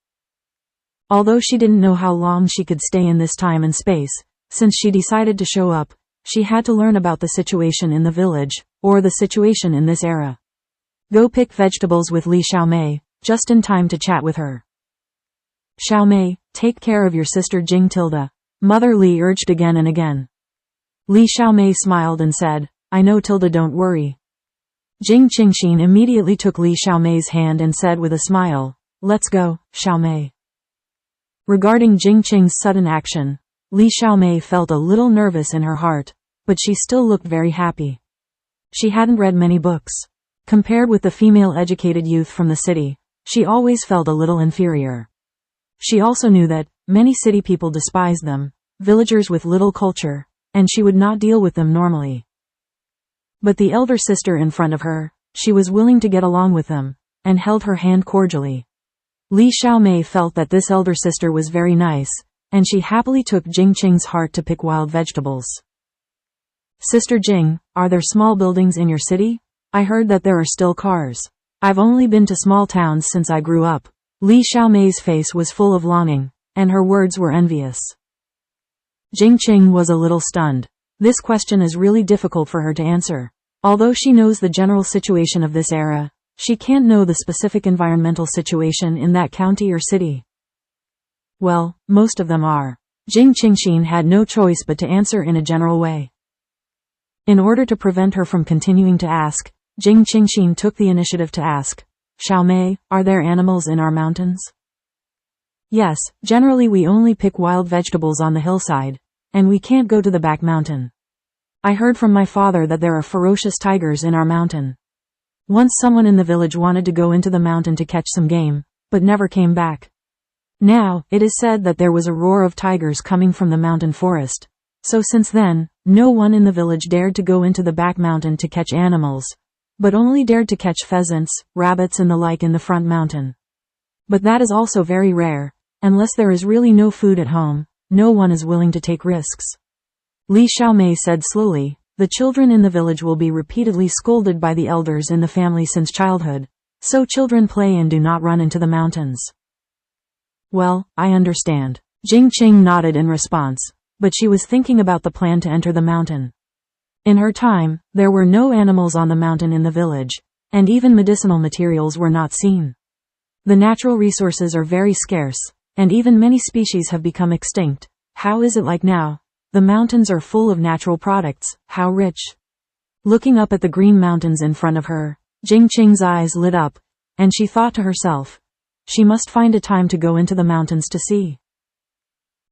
Although she didn't know how long she could stay in this time and space, since she decided to show up, she had to learn about the situation in the village, or the situation in this era. Go pick vegetables with Li Xiaomei, just in time to chat with her. Xiaomei, take care of your sister Jing Tilda, Mother Li urged again and again. Li Xiaomei smiled and said, I know Tilda, don't worry. Jing Qingxin immediately took Li Xiaomei's hand and said with a smile, let's go, Xiaomei. Regarding Jing Qing's sudden action, Li Xiaomei felt a little nervous in her heart, but she still looked very happy. She hadn't read many books. Compared with the female educated youth from the city, she always felt a little inferior. She also knew that many city people despised them, villagers with little culture, and she would not deal with them normally. But the elder sister in front of her, she was willing to get along with them, and held her hand cordially. Li Xiaomei felt that this elder sister was very nice, and she happily took Jing Qing's heart to pick wild vegetables. Sister Jing, are there small buildings in your city? I heard that there are still cars. I've only been to small towns since I grew up. Li Xiaomei's face was full of longing, and her words were envious. Jing Qing was a little stunned. This question is really difficult for her to answer. Although she knows the general situation of this era, she can't know the specific environmental situation in that county or city. Well, most of them are. Jing Qingxin had no choice but to answer in a general way. In order to prevent her from continuing to ask, Jing Qingxin took the initiative to ask, Xiaomei, are there animals in our mountains? Yes, generally we only pick wild vegetables on the hillside, and we can't go to the back mountain. I heard from my father that there are ferocious tigers in our mountain. Once someone in the village wanted to go into the mountain to catch some game, but never came back. Now, it is said that there was a roar of tigers coming from the mountain forest. So since then, no one in the village dared to go into the back mountain to catch animals, but only dared to catch pheasants, rabbits and the like in the front mountain. But that is also very rare. Unless there is really no food at home, no one is willing to take risks. Li Xiaomei said slowly, the children in the village will be repeatedly scolded by the elders in the family since childhood, so children play and do not run into the mountains. Well, I understand. Jing Qing nodded in response, but she was thinking about the plan to enter the mountain. In her time, there were no animals on the mountain in the village, and even medicinal materials were not seen. The natural resources are very scarce, and even many species have become extinct. How is it like now? The mountains are full of natural products, how rich. Looking up at the green mountains in front of her, Jing Qing's eyes lit up, and she thought to herself, she must find a time to go into the mountains to see.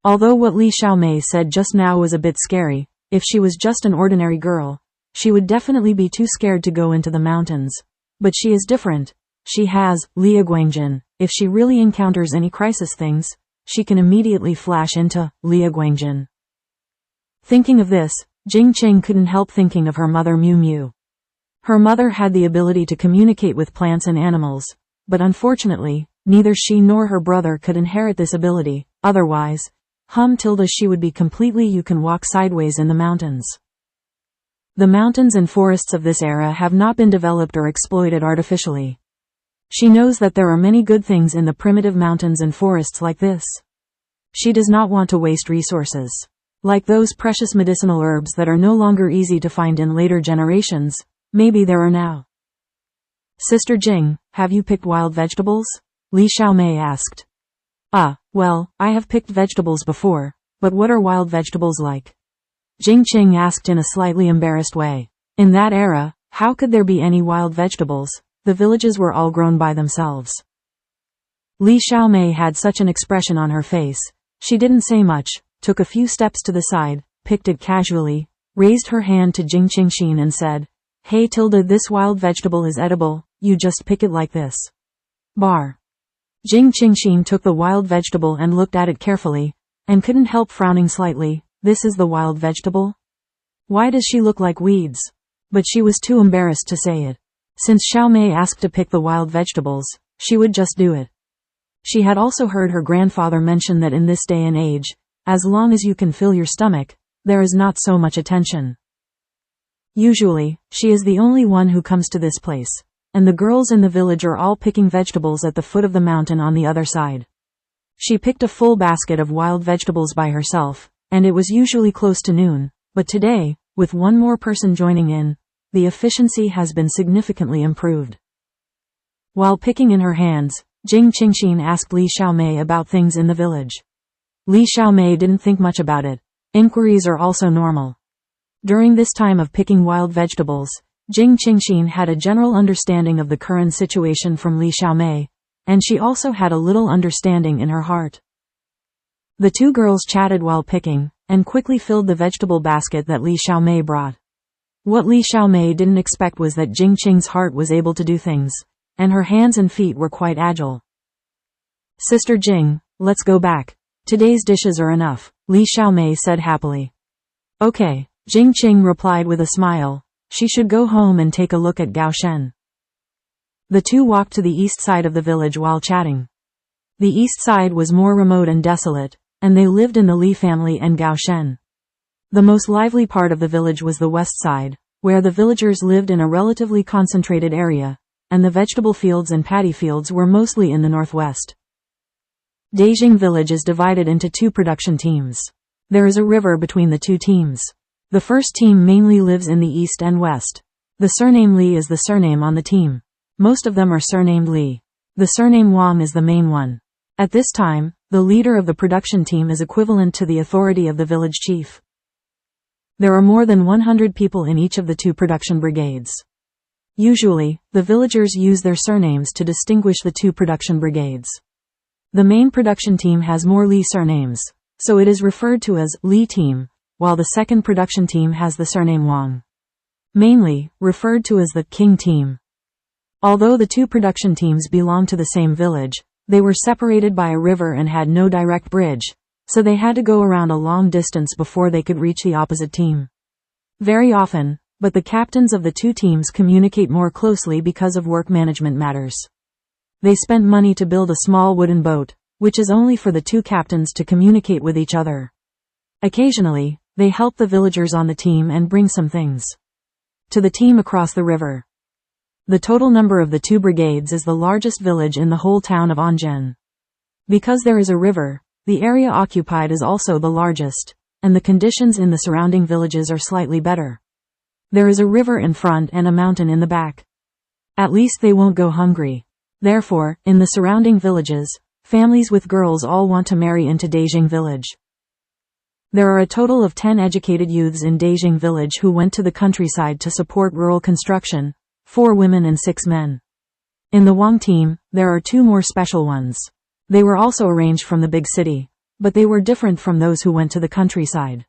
Although what Li Xiaomei said just now was a bit scary, if she was just an ordinary girl, she would definitely be too scared to go into the mountains. But she is different. She has Li Guangjin. If she really encounters any crisis things, she can immediately flash into Li Guangjin. Thinking of this, Jing Qing couldn't help thinking of her mother Miu Miu. Her mother had the ability to communicate with plants and animals, but unfortunately, neither she nor her brother could inherit this ability, otherwise, she would be completely you can walk sideways in the mountains. The mountains and forests of this era have not been developed or exploited artificially. She knows that there are many good things in the primitive mountains and forests like this. She does not want to waste resources. Like those precious medicinal herbs that are no longer easy to find in later generations, maybe there are now. Sister Jing, have you picked wild vegetables? Li Xiaomei asked. Well, I have picked vegetables before, but what are wild vegetables like? Jing Qing asked in a slightly embarrassed way. In that era, how could there be any wild vegetables? The villages were all grown by themselves. Li Xiaomei had such an expression on her face. She didn't say much, took a few steps to the side, picked it casually, raised her hand to Jing Qingxin and said, "Hey Tilda, this wild vegetable is edible, you just pick it like this." Bar. Jing Qingxin took the wild vegetable and looked at it carefully, and couldn't help frowning slightly. This is the wild vegetable? Why does she look like weeds? But she was too embarrassed to say it. Since Xiaomei asked to pick the wild vegetables, she would just do it. She had also heard her grandfather mention that in this day and age, as long as you can fill your stomach, there is not so much attention. Usually, she is the only one who comes to this place, and the girls in the village are all picking vegetables at the foot of the mountain on the other side. She picked a full basket of wild vegetables by herself, and it was usually close to noon, but today, with one more person joining in, the efficiency has been significantly improved. While picking in her hands, Jing Qingxin asked Li Xiaomei about things in the village. Li Xiaomei didn't think much about it. Inquiries are also normal. During this time of picking wild vegetables, Jing Qingxin had a general understanding of the current situation from Li Xiaomei, and she also had a little understanding in her heart. The two girls chatted while picking, and quickly filled the vegetable basket that Li Xiaomei brought. What Li Xiaomei didn't expect was that Jing Qing's heart was able to do things, and her hands and feet were quite agile. Sister Jing, let's go back. Today's dishes are enough, Li Xiaomei said happily. Okay, Jing Qing replied with a smile. She should go home and take a look at Gao Shen. The two walked to the east side of the village while chatting. The east side was more remote and desolate, and they lived in the Li family and Gao Shen. The most lively part of the village was the west side, where the villagers lived in a relatively concentrated area, and the vegetable fields and paddy fields were mostly in the northwest. Dejing village is divided into two production teams. There is a river between the two teams. The first team mainly lives in the east and west. The surname Li is the surname on the team. Most of them are surnamed Li. The surname Wang is the main one. At this time, the leader of the production team is equivalent to the authority of the village chief. There are more than 100 people in each of the two production brigades. Usually, the villagers use their surnames to distinguish the two production brigades. The main production team has more Li surnames, so it is referred to as Li team, while the second production team has the surname Wang. Mainly, referred to as the King team. Although the two production teams belong to the same village, they were separated by a river and had no direct bridge, so they had to go around a long distance before they could reach the opposite team. Very often, but the captains of the two teams communicate more closely because of work management matters. They spent money to build a small wooden boat, which is only for the two captains to communicate with each other. Occasionally, they help the villagers on the team and bring some things to the team across the river. The total number of the two brigades is the largest village in the whole town of Anzhen. Because there is a river, the area occupied is also the largest, and the conditions in the surrounding villages are slightly better. There is a river in front and a mountain in the back. At least they won't go hungry. Therefore, in the surrounding villages, families with girls all want to marry into Dejing village. There are a total of 10 educated youths in Dejing village who went to the countryside to support rural construction, 4 women and 6 men. In the Wang team, there are 2 more special ones. They were also arranged from the big city, but they were different from those who went to the countryside.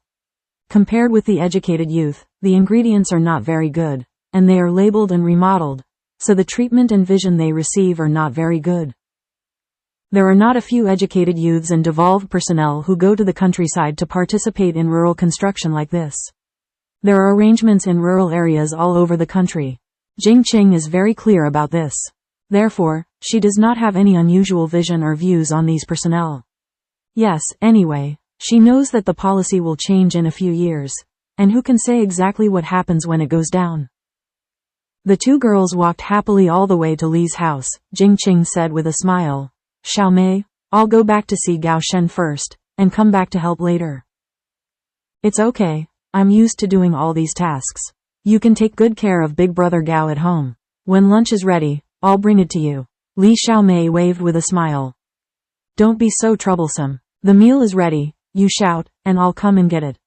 Compared with the educated youth, the ingredients are not very good, and they are labeled and remodeled, so the treatment and vision they receive are not very good. There are not a few educated youths and devolved personnel who go to the countryside to participate in rural construction like this. There are arrangements in rural areas all over the country. Jing Qing is very clear about this. Therefore, she does not have any unusual vision or views on these personnel. Yes, anyway, she knows that the policy will change in a few years, and who can say exactly what happens when it goes down. The two girls walked happily all the way to Li's house. Jing Qing said with a smile, "Xiao Mei, I'll go back to see Gao Shen first, and come back to help later." "It's okay, I'm used to doing all these tasks. You can take good care of big brother Gao at home. When lunch is ready, I'll bring it to you." Li Xiaomei waved with a smile. "Don't be so troublesome. The meal is ready, you shout, and I'll come and get it."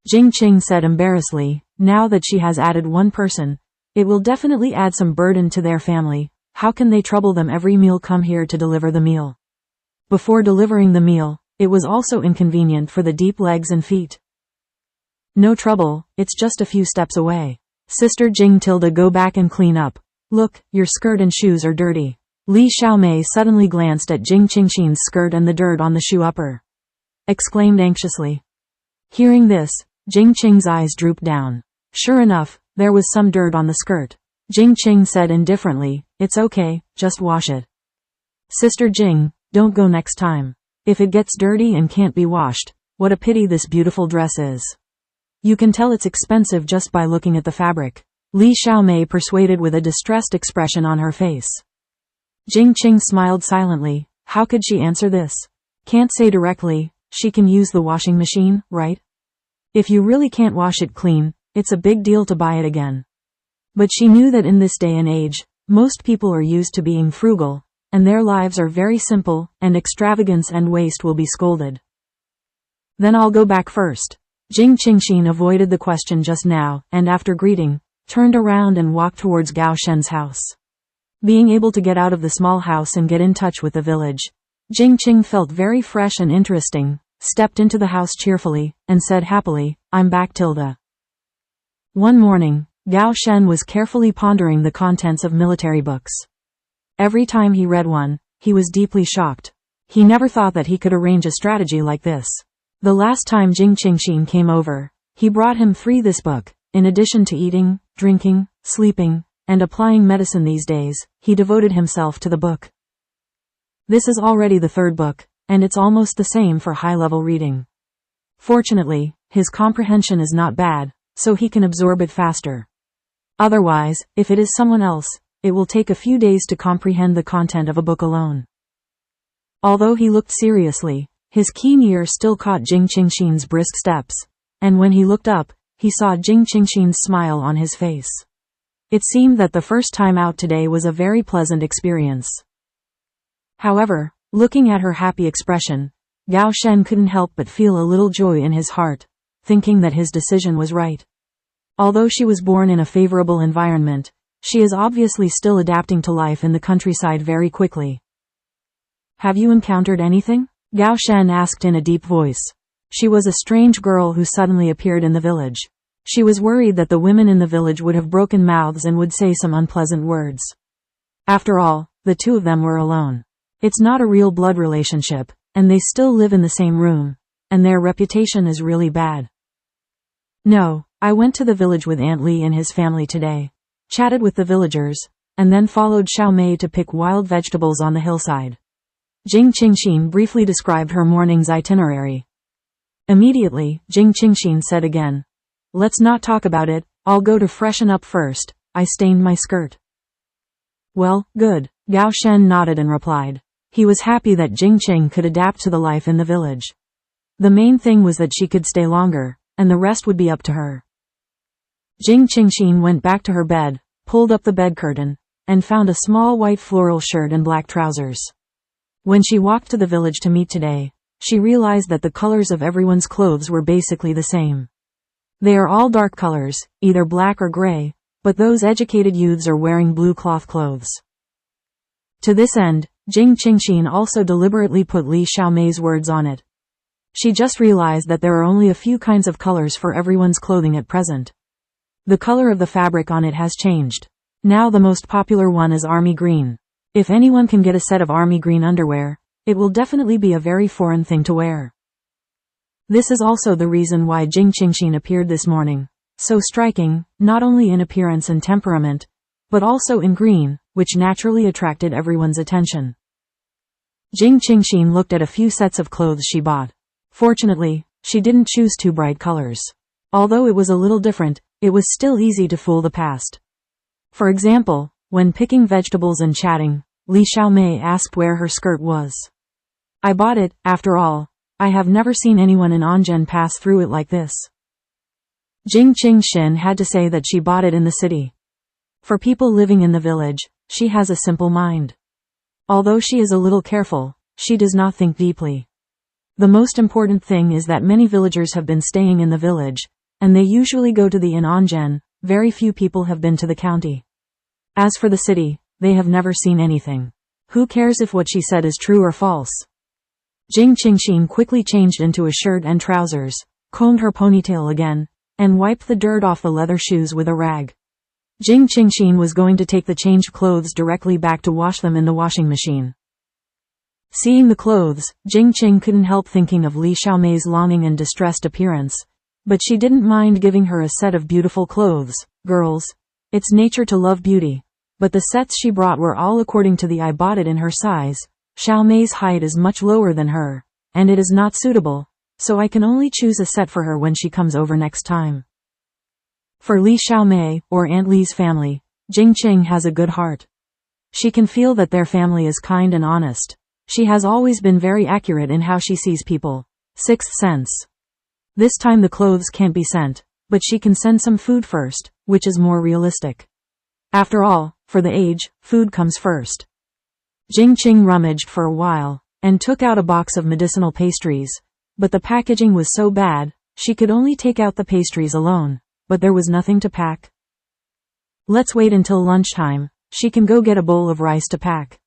Jing Qing said embarrassedly, now that she has added one person, it will definitely add some burden to their family. How can they trouble them every meal come here to deliver the meal? Before delivering the meal, it was also inconvenient for the deep legs and feet. "No trouble, it's just a few steps away. Sister Jing Tilda, go back and clean up. Look, your skirt and shoes are dirty." Li Xiaomei suddenly glanced at Jing Qingxin's skirt and the dirt on the shoe upper. Exclaimed anxiously. Hearing this, Jing Qing's eyes drooped down. Sure enough, there was some dirt on the skirt. Jing Qing said indifferently, "It's okay, just wash it." "Sister Jing, don't go next time. If it gets dirty and can't be washed, what a pity this beautiful dress is. You can tell it's expensive just by looking at the fabric." Li Xiaomei persuaded with a distressed expression on her face. Jing Qing smiled silently. How could she answer this? Can't say directly. She can use the washing machine, right? If you really can't wash it clean, it's a big deal to buy it again. But she knew that in this day and age, most people are used to being frugal, and their lives are very simple, and extravagance and waste will be scolded. "Then I'll go back first." Jing Qingxin avoided the question just now, and after greeting, turned around and walked towards Gao Shen's house. Being able to get out of the small house and get in touch with the village, Jing Qing felt very fresh and interesting, stepped into the house cheerfully, and said happily, "I'm back, Tilda." One morning, Gao Shen was carefully pondering the contents of military books. Every time he read one, he was deeply shocked. He never thought that he could arrange a strategy like this. The last time Jing Qingxin came over, he brought him this book. In addition to eating, drinking, sleeping, and applying medicine these days, he devoted himself to the book. This is already the third book, and it's almost the same for high-level reading. Fortunately, his comprehension is not bad, so he can absorb it faster. Otherwise, if it is someone else, it will take a few days to comprehend the content of a book alone. Although he looked seriously, his keen ear still caught Jing Qingxin's brisk steps, and when he looked up, he saw Jing Qingxin's smile on his face. It seemed that the first time out today was a very pleasant experience. However, looking at her happy expression, Gao Shen couldn't help but feel a little joy in his heart, thinking that his decision was right. Although she was born in a favorable environment, she is obviously still adapting to life in the countryside very quickly. "Have you encountered anything?" Gao Shen asked in a deep voice. She was a strange girl who suddenly appeared in the village. She was worried that the women in the village would have broken mouths and would say some unpleasant words. After all, the two of them were alone. It's not a real blood relationship, and they still live in the same room, and their reputation is really bad. "No, I went to the village with Aunt Li and his family today, chatted with the villagers, and then followed Xiao Mei to pick wild vegetables on the hillside." Jing Qingxin briefly described her morning's itinerary. Immediately, Jing Qingxin said again, "Let's not talk about it, I'll go to freshen up first, I stained my skirt." "Well, good," Gao Shen nodded and replied. He was happy that Jing Qing could adapt to the life in the village. The main thing was that she could stay longer, and the rest would be up to her. Jing Qingxin went back to her bed, pulled up the bed curtain, and found a small white floral shirt and black trousers. When she walked to the village to meet today, she realized that the colors of everyone's clothes were basically the same. They are all dark colors, either black or gray, but those educated youths are wearing blue cloth clothes. To this end, Jing Qingxin also deliberately put Li Xiaomei's words on it. She just realized that there are only a few kinds of colors for everyone's clothing at present. The color of the fabric on it has changed. Now the most popular one is army green. If anyone can get a set of army green underwear, it will definitely be a very foreign thing to wear. This is also the reason why Jing Qingxin appeared this morning, so striking, not only in appearance and temperament, but also in green, which naturally attracted everyone's attention. Jing Qingxin looked at a few sets of clothes she bought. Fortunately, she didn't choose too bright colors. Although it was a little different, it was still easy to fool the past. For example, when picking vegetables and chatting, Li Xiaomei asked where her skirt was. I bought it, after all. I have never seen anyone in Anzhen pass through it like this. Jing Qingxin had to say that she bought it in the city. For people living in the village, she has a simple mind. Although she is a little careful, she does not think deeply. The most important thing is that many villagers have been staying in the village, and they usually go to the inn Anzhen. Very few people have been to the county. As for the city, they have never seen anything. Who cares if what she said is true or false? Jing Qingxin quickly changed into a shirt and trousers, combed her ponytail again, and wiped the dirt off the leather shoes with a rag. Jing Qingxin was going to take the changed clothes directly back to wash them in the washing machine. Seeing the clothes, Jing Qing couldn't help thinking of Li Xiaomei's longing and distressed appearance, but she didn't mind giving her a set of beautiful clothes. Girls, it's nature to love beauty. But the sets she brought were all according to the I bought it in her size. Xiaomei's height is much lower than her, and it is not suitable, so I can only choose a set for her when she comes over next time. For Li Xiaomei, or Aunt Li's family, Jing Qing has a good heart. She can feel that their family is kind and honest. She has always been very accurate in how she sees people. Sixth sense. This time the clothes can't be sent, but she can send some food first, which is more realistic. After all, for the age, food comes first. Jing Qing rummaged for a while, and took out a box of medicinal pastries, but the packaging was so bad, she could only take out the pastries alone, but there was nothing to pack. Let's wait until lunchtime, she can go get a bowl of rice to pack.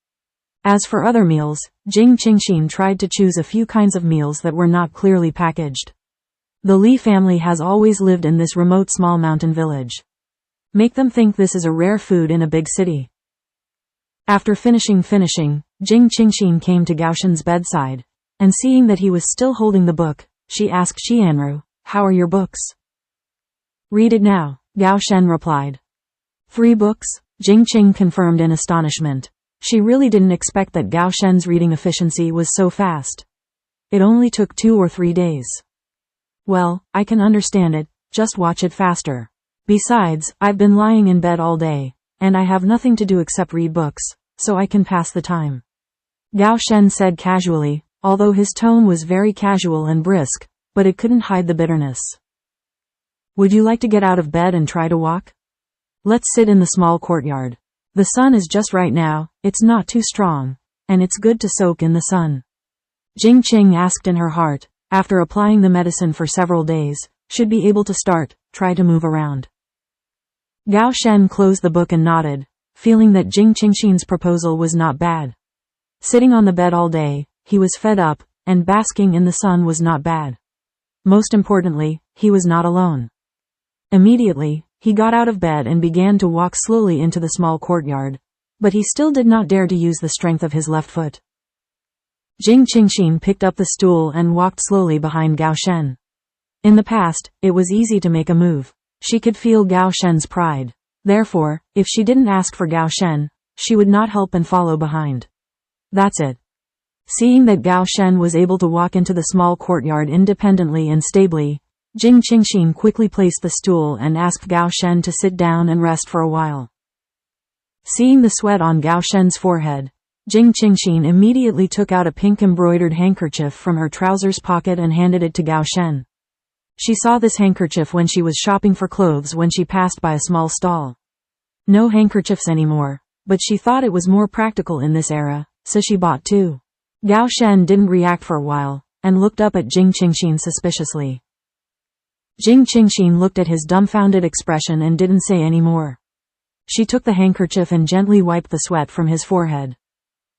As for other meals, Jing Qingxin tried to choose a few kinds of meals that were not clearly packaged. The Li family has always lived in this remote small mountain village. Make them think this is a rare food in a big city. After finishing, Jing Qingxin came to Gao Shen's bedside, and seeing that he was still holding the book, she asked Qianru, "How are your books?" "Read it now," Gao Shen replied. 3 books, Jing Qing confirmed in astonishment. She really didn't expect that Gao Shen's reading efficiency was so fast. It only took 2 or 3 days. Well, I can understand it, just watch it faster. Besides, I've been lying in bed all day, and I have nothing to do except read books, so I can pass the time. Gao Shen said casually, although his tone was very casual and brisk, but it couldn't hide the bitterness. Would you like to get out of bed and try to walk? Let's sit in the small courtyard. The sun is just right now, it's not too strong, and it's good to soak in the sun. Jing Qing asked in her heart, after applying the medicine for several days, should be able to try to move around. Gao Shen closed the book and nodded, feeling that Jing Qingxin's proposal was not bad. Sitting on the bed all day, he was fed up, and basking in the sun was not bad. Most importantly, he was not alone. Immediately, he got out of bed and began to walk slowly into the small courtyard, but he still did not dare to use the strength of his left foot. Jing Qingxin picked up the stool and walked slowly behind Gao Shen. In the past, it was easy to make a move. She could feel Gao Shen's pride. Therefore, if she didn't ask for Gao Shen, she would not help and follow behind. That's it. Seeing that Gao Shen was able to walk into the small courtyard independently and stably, Jing Qingxin quickly placed the stool and asked Gao Shen to sit down and rest for a while. Seeing the sweat on Gao Shen's forehead, Jing Qingxin immediately took out a pink embroidered handkerchief from her trousers pocket and handed it to Gao Shen. She saw this handkerchief when she was shopping for clothes when she passed by a small stall. No handkerchiefs anymore, but she thought it was more practical in this era, so she bought 2. Gao Shen didn't react for a while, and looked up at Jing Qingxin suspiciously. Jing Qingxin looked at his dumbfounded expression and didn't say any more. She took the handkerchief and gently wiped the sweat from his forehead.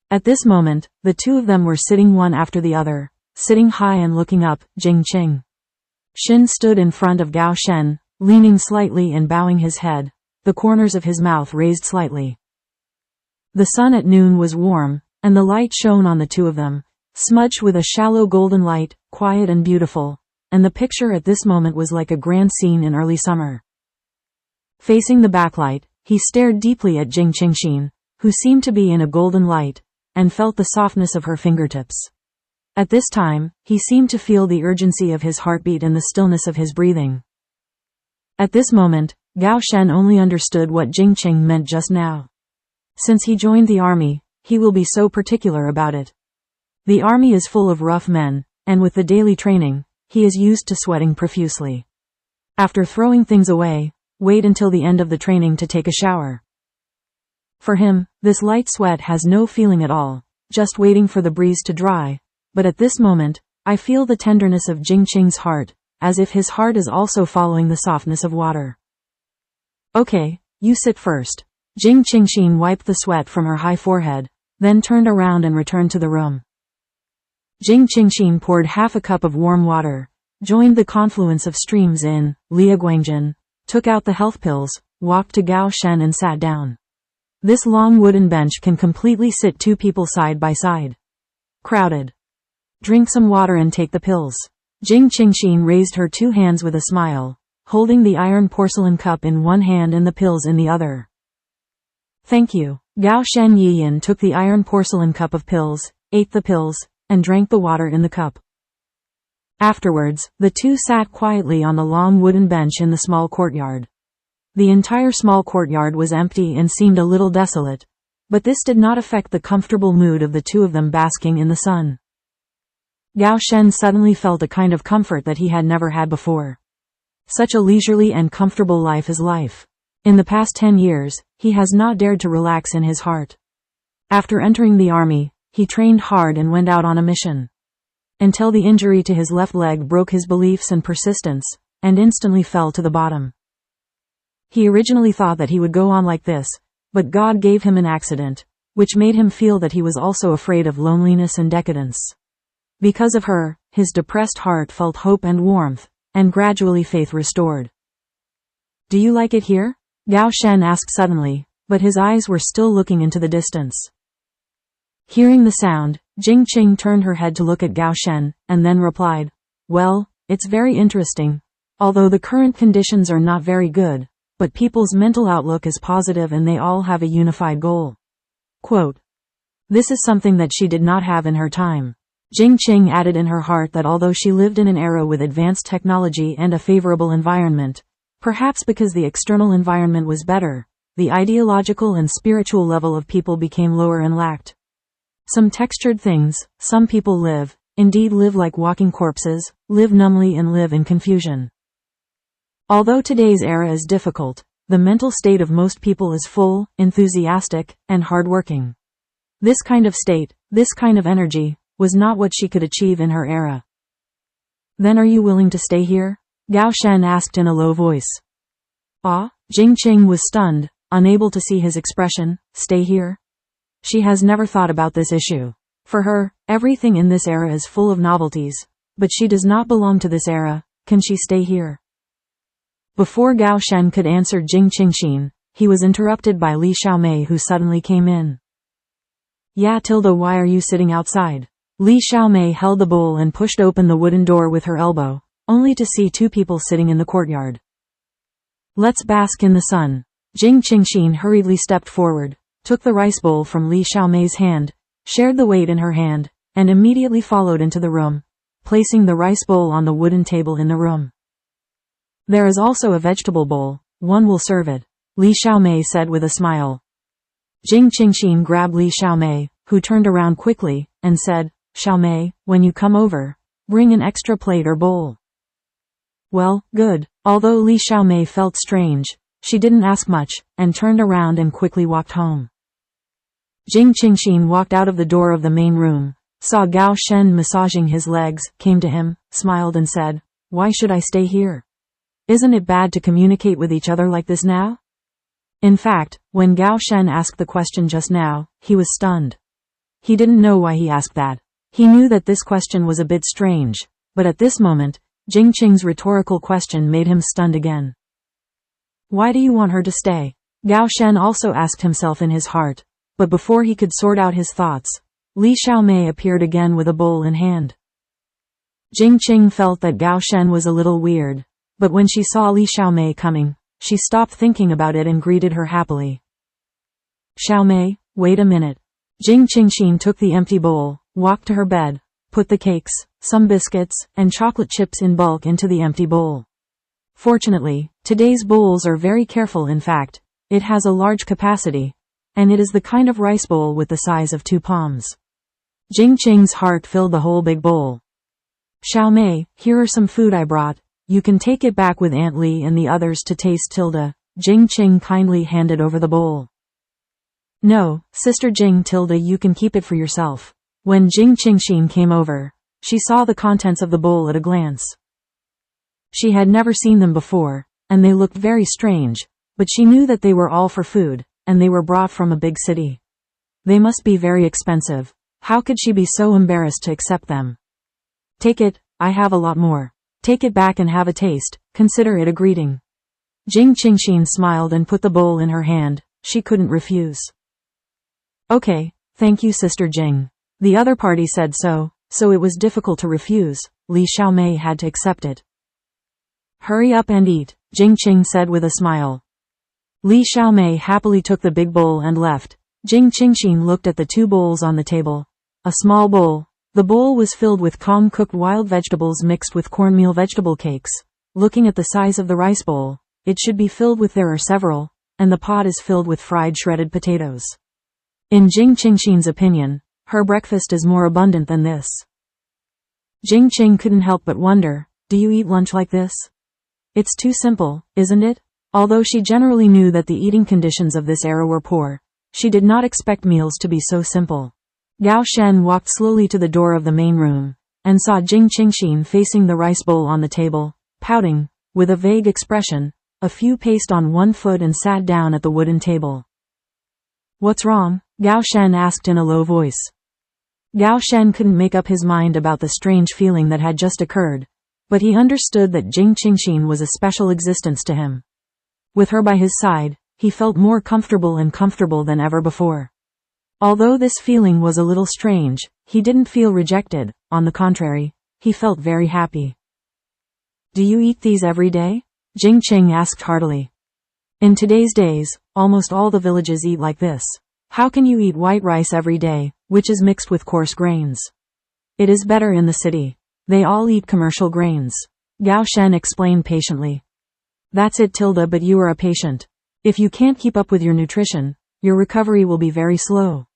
At this moment, the 2 of them were sitting one after the other, sitting high and looking up. Jing Qingxin stood in front of Gao Shen, leaning slightly and bowing his head, the corners of his mouth raised slightly. The sun at noon was warm, and the light shone on the 2 of them, smudged with a shallow golden light, quiet and beautiful, and the picture at this moment was like a grand scene in early summer. Facing the backlight, He stared deeply at Jing Qingxin, who seemed to be in a golden light, and felt the softness of her fingertips. At this time, he seemed to feel the urgency of his heartbeat and the stillness of his breathing. At this moment, Gao Shen only understood what Jing Qing meant just now. Since he joined the army, he will be so particular about it. The army is full of rough men, and with the daily training, he is used to sweating profusely. After throwing things away, wait until the end of the training to take a shower. For him, this light sweat has no feeling at all, just waiting for the breeze to dry, but at this moment, I feel the tenderness of Jing Qing's heart, as if his heart is also following the softness of water. Okay, you sit first. Jing Qingxin wiped the sweat from her high forehead, then turned around and returned to the room. Jing Qingxin poured half a cup of warm water, joined the confluence of streams in Liaguangjin, took out the health pills, walked to Gao Shen and sat down. This long wooden bench can completely sit two people side by side. Crowded. Drink some water and take the pills. Jing Qingxin raised her two hands with a smile, holding the iron porcelain cup in one hand and the pills in the other. Thank you. Gao Shen Yiyin took the iron porcelain cup of pills, ate the pills, and drank the water in the cup. Afterwards, the two sat quietly on the long wooden bench in the small courtyard. The entire small courtyard was empty and seemed a little desolate, but this did not affect the comfortable mood of the two of them basking in the sun. Gao Shen suddenly felt a kind of comfort that he had never had before. Such a leisurely and comfortable life is life. In the past 10 years, he has not dared to relax in his heart. After entering the army, he trained hard and went out on a mission. Until the injury to his left leg broke his beliefs and persistence, and instantly fell to the bottom. He originally thought that he would go on like this, but God gave him an accident, which made him feel that he was also afraid of loneliness and decadence. Because of her, his depressed heart felt hope and warmth, and gradually faith restored. Do you like it here? Gao Shen asked suddenly, but his eyes were still looking into the distance. Hearing the sound, Jing Qing turned her head to look at Gao Shen, and then replied, well, it's very interesting. Although the current conditions are not very good, but people's mental outlook is positive and they all have a unified goal. Quote. This is something that she did not have in her time. Jing Qing added in her heart that although she lived in an era with advanced technology and a favorable environment, perhaps because the external environment was better, the ideological and spiritual level of people became lower and lacked some textured things. Some people indeed live like walking corpses, live numbly and live in confusion. Although today's era is difficult, the mental state of most people is full, enthusiastic, and hardworking. This kind of state, this kind of energy, was not what she could achieve in her era. Then are you willing to stay here? Gao Shen asked in a low voice. Ah? Jing Qing was stunned, unable to see his expression. Stay here? She has never thought about this issue. For her, everything in this era is full of novelties, but she does not belong to this era. Can she stay here? Before Gao Shen could answer Jing Qingxin, he was interrupted by Li Xiaomei, who suddenly came in. Yeah, why are you sitting outside? Li Xiaomei held the bowl and pushed open the wooden door with her elbow, only to see two people sitting in the courtyard. Let's bask in the sun. Jing Qingxin hurriedly stepped forward, took the rice bowl from Li Xiaomei's hand, shared the weight in her hand, and immediately followed into the room, placing the rice bowl on the wooden table in the room. There is also a vegetable bowl, one will serve it, Li Xiaomei said with a smile. Jing Qingxin grabbed Li Xiaomei, who turned around quickly, and said, Xiaomei, when you come over, bring an extra plate or bowl. Well, good. Although Li Xiaomei felt strange, she didn't ask much, and turned around and quickly walked home. Jing Qingxin walked out of the door of the main room, saw Gao Shen massaging his legs, came to him, smiled and said, why should I stay here? Isn't it bad to communicate with each other like this now? In fact, when Gao Shen asked the question just now, he was stunned. He didn't know why he asked that. He knew that this question was a bit strange, but at this moment, Jing Qing's rhetorical question made him stunned again. Why do you want her to stay? Gao Shen also asked himself in his heart, but before he could sort out his thoughts, Li Xiaomei appeared again with a bowl in hand. Jing Qing felt that Gao Shen was a little weird, but when she saw Li Xiaomei coming, she stopped thinking about it and greeted her happily. Xiao Mei, wait a minute. Jing Qingxin took the empty bowl, walked to her bed, put the cakes, some biscuits, and chocolate chips in bulk into the empty bowl. Fortunately, today's bowls are very careful. In fact, it has a large capacity, and it is the kind of rice bowl with the size of 2 palms. Jing Qing's heart filled the whole big bowl. Xiao Mei, here are some food I brought. You can take it back with Aunt Li and the others to taste. Jing Qing kindly handed over the bowl. No, Sister Jing. You can keep it for yourself. When Jing Qingxin came over, she saw the contents of the bowl at a glance. She had never seen them before, and they looked very strange, but she knew that they were all for food, and they were brought from a big city. They must be very expensive. How could she be so embarrassed to accept them? Take it, I have a lot more. Take it back and have a taste, consider it a greeting. Jing Qingxin smiled and put the bowl in her hand. She couldn't refuse. Okay, thank you Sister Jing. The other party said so it was difficult to refuse. Li Xiaomei had to accept it. Hurry up and eat, Jing Qing said with a smile. Li Xiaomei happily took the big bowl and left. Jing Qingxin looked at the 2 bowls on the table. A small bowl. The bowl was filled with cooked wild vegetables mixed with cornmeal vegetable cakes. Looking at the size of the rice bowl, it should be filled with there are several, and the pot is filled with fried shredded potatoes. In Jing Qingxin's opinion, her breakfast is more abundant than this. Jing Qing couldn't help but wonder, do you eat lunch like this? It's too simple, isn't it? Although she generally knew that the eating conditions of this era were poor, she did not expect meals to be so simple. Gao Shen walked slowly to the door of the main room, and saw Jing Qingxin facing the rice bowl on the table, pouting, with a vague expression, a few paced on one foot and sat down at the wooden table. What's wrong? Gao Shen asked in a low voice. Gao Shen couldn't make up his mind about the strange feeling that had just occurred, but he understood that Jing Qingxin was a special existence to him. With her by his side, he felt more comfortable than ever before. Although this feeling was a little strange, he didn't feel rejected. On the contrary, he felt very happy. Do you eat these every day? Jing Qing asked heartily. In today's days, almost all the villages eat like this. How can you eat white rice every day, which is mixed with coarse grains? It is better in the city. They all eat commercial grains. Gao Shen explained patiently. That's it but you are a patient. If you can't keep up with your nutrition, your recovery will be very slow.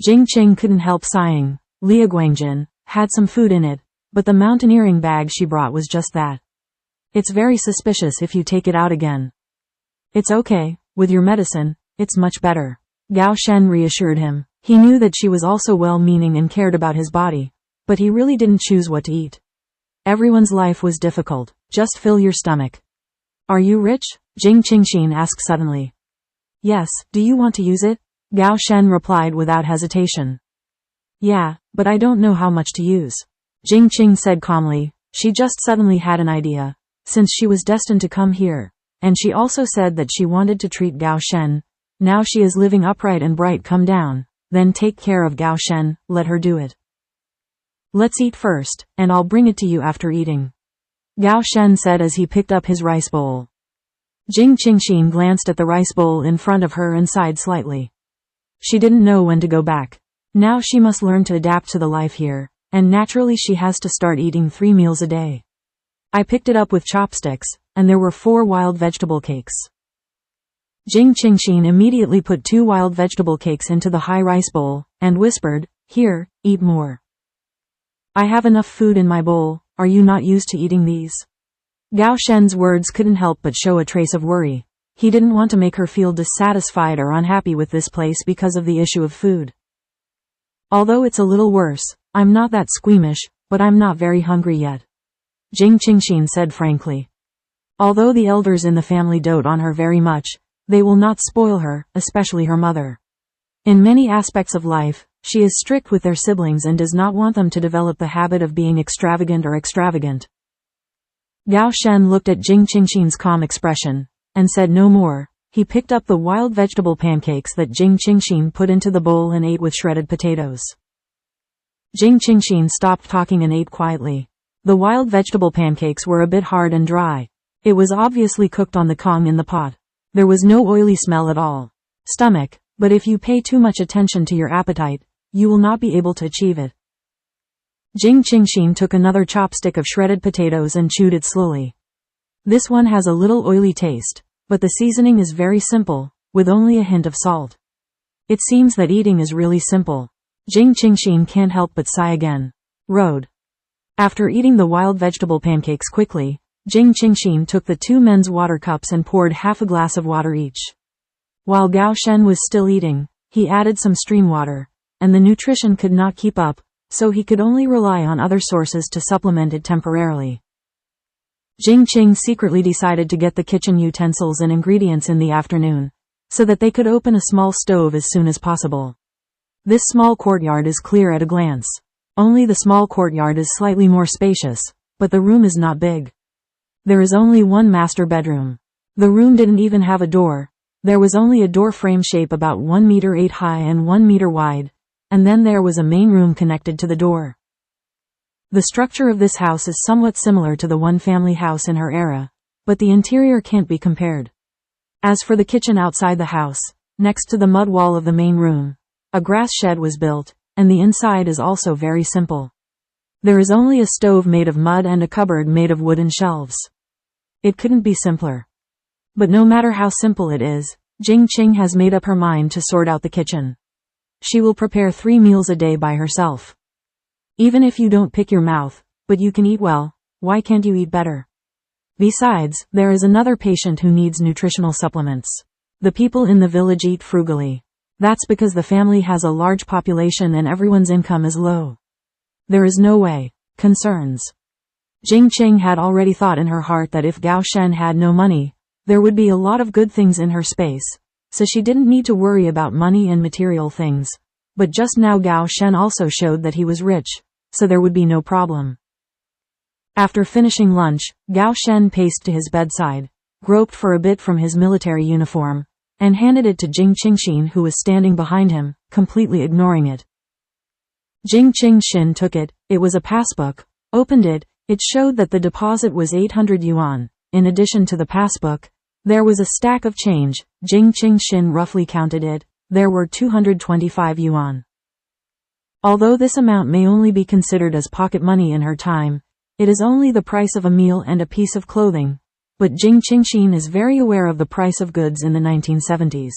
Jing Qing couldn't help sighing. Lia Guangjin had some food in it, but the mountaineering bag she brought was just that. It's very suspicious if you take it out again. It's okay, with your medicine, it's much better. Gao Shen reassured him. He knew that she was also well-meaning and cared about his body, but he really didn't choose what to eat. Everyone's life was difficult. Just fill your stomach. Are you rich? Jing Qingxin asked suddenly. Yes, do you want to use it? Gao Shen replied without hesitation. Yeah, but I don't know how much to use. Jing Qing said calmly. She just suddenly had an idea. Since she was destined to come here, and she also said that she wanted to treat Gao Shen, now she is living upright and bright. Come down, then take care of Gao Shen, let her do it. Let's eat first, and I'll bring it to you after eating. Gao Shen said as he picked up his rice bowl. Jing Qingxin glanced at the rice bowl in front of her and sighed slightly. She didn't know when to go back. Now she must learn to adapt to the life here, and naturally she has to start eating 3 meals a day. I picked it up with chopsticks, and there were 4 wild vegetable cakes. Jing Qingxin immediately put 2 wild vegetable cakes into the high rice bowl, and whispered, Here, eat more. I have enough food in my bowl, are you not used to eating these? Gao Shen's words couldn't help but show a trace of worry. He didn't want to make her feel dissatisfied or unhappy with this place because of the issue of food. Although it's a little worse, I'm not that squeamish, but I'm not very hungry yet. Jing Qingxin said frankly. Although the elders in the family dote on her very much, they will not spoil her, especially her mother. In many aspects of life, she is strict with their siblings and does not want them to develop the habit of being extravagant. Gao Shen looked at Jing Qingxin's calm expression, and said no more. He picked up the wild vegetable pancakes that Jing Qingxin put into the bowl and ate with shredded potatoes. Jing Qingxin stopped talking and ate quietly. The wild vegetable pancakes were a bit hard and dry, It was obviously cooked on the Kong in the pot. There was no oily smell at all. Stomach, but if you pay too much attention to your appetite, you will not be able to achieve it. Jing Qingxin took another chopstick of shredded potatoes and chewed it slowly. This one has a little oily taste, but the seasoning is very simple, with only a hint of salt. It seems that eating is really simple. Jing Qingxin can't help but sigh again. Road. After eating the wild vegetable pancakes quickly, Jing Qingxin took the two men's water cups and poured half a glass of water each. While Gao Shen was still eating, he added some stream water, and the nutrition could not keep up, so he could only rely on other sources to supplement it temporarily. Jing Qing secretly decided to get the kitchen utensils and ingredients in the afternoon, so that they could open a small stove as soon as possible. This small courtyard is clear at a glance. Only the small courtyard is slightly more spacious, but the room is not big. There is only one master bedroom. The room didn't even have a door. There was only a door frame shape about 1 meter 8 high and 1 meter wide, and then there was a main room connected to the door. The structure of this house is somewhat similar to the one-family house in her era, but the interior can't be compared. As for the kitchen outside the house, next to the mud wall of the main room, a grass shed was built, and the inside is also very simple. There is only a stove made of mud and a cupboard made of wooden shelves. It couldn't be simpler. But no matter how simple it is, Jing Qing has made up her mind to sort out the kitchen. She will prepare 3 meals a day by herself. Even if you don't pick your mouth, but you can eat well, why can't you eat better? Besides, there is another patient who needs nutritional supplements. The people in the village eat frugally. That's because the family has a large population and everyone's income is low. There is no way. Concerns. Jing Qing had already thought in her heart that if Gao Shen had no money, there would be a lot of good things in her space, so she didn't need to worry about money and material things. But just now Gao Shen also showed that he was rich, so there would be no problem. After finishing lunch, Gao Shen paced to his bedside, groped for a bit from his military uniform, and handed it to Jing Qingxin, who was standing behind him, completely ignoring it. Jing Qingxin took it. It was a passbook. Opened it. It showed that the deposit was 800 yuan. In addition to the passbook, there was a stack of change. Jing Qingxin roughly counted it. There were 225 yuan. Although this amount may only be considered as pocket money in her time, it is only the price of a meal and a piece of clothing. But Jing Qingxin is very aware of the price of goods in the 1970s.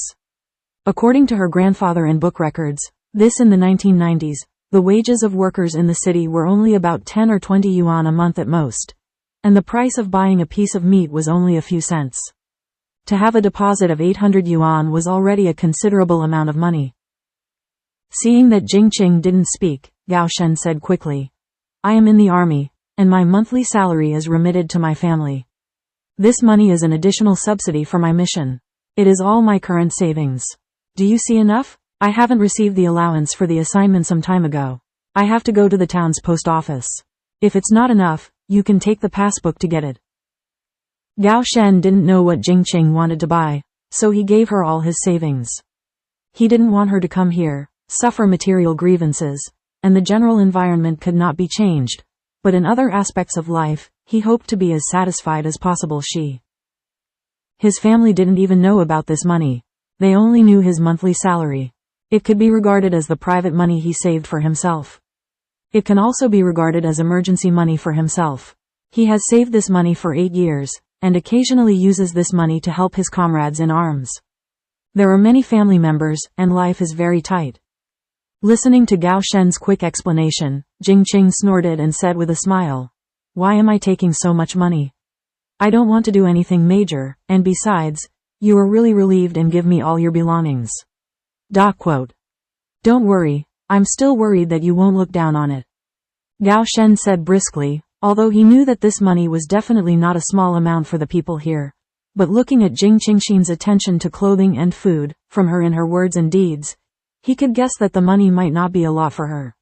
According to her grandfather and book records, this in the 1990s, the wages of workers in the city were only about 10 or 20 yuan a month at most, and the price of buying a piece of meat was only a few cents. To have a deposit of 800 yuan was already a considerable amount of money. Seeing that Jing Qing didn't speak, Gao Shen said quickly, "I am in the army, and my monthly salary is remitted to my family. This money is an additional subsidy for my mission. It is all my current savings. Do you see enough? I haven't received the allowance for the assignment some time ago. I have to go to the town's post office. If it's not enough, you can take the passbook to get it." Gao Shen didn't know what Jing Qing wanted to buy, so he gave her all his savings. He didn't want her to come here, suffer material grievances, and the general environment could not be changed, but in other aspects of life, he hoped to be as satisfied as possible. His family didn't even know about this money. They only knew his monthly salary. It could be regarded as the private money he saved for himself. It can also be regarded as emergency money for himself. He has saved this money for 8 years, and occasionally uses this money to help his comrades in arms. There are many family members, and life is very tight. Listening to Gao Shen's quick explanation, Jing Qing snorted and said with a smile, "Why am I taking so much money? I don't want to do anything major, and besides, you are really relieved and give me all your belongings." "Don't worry, I'm still worried that you won't look down on it," Gao Shen said briskly, although he knew that this money was definitely not a small amount for the people here. But looking at Jing Qingxin's attention to clothing and food, from her in her words and deeds, he could guess that the money might not be a lot for her.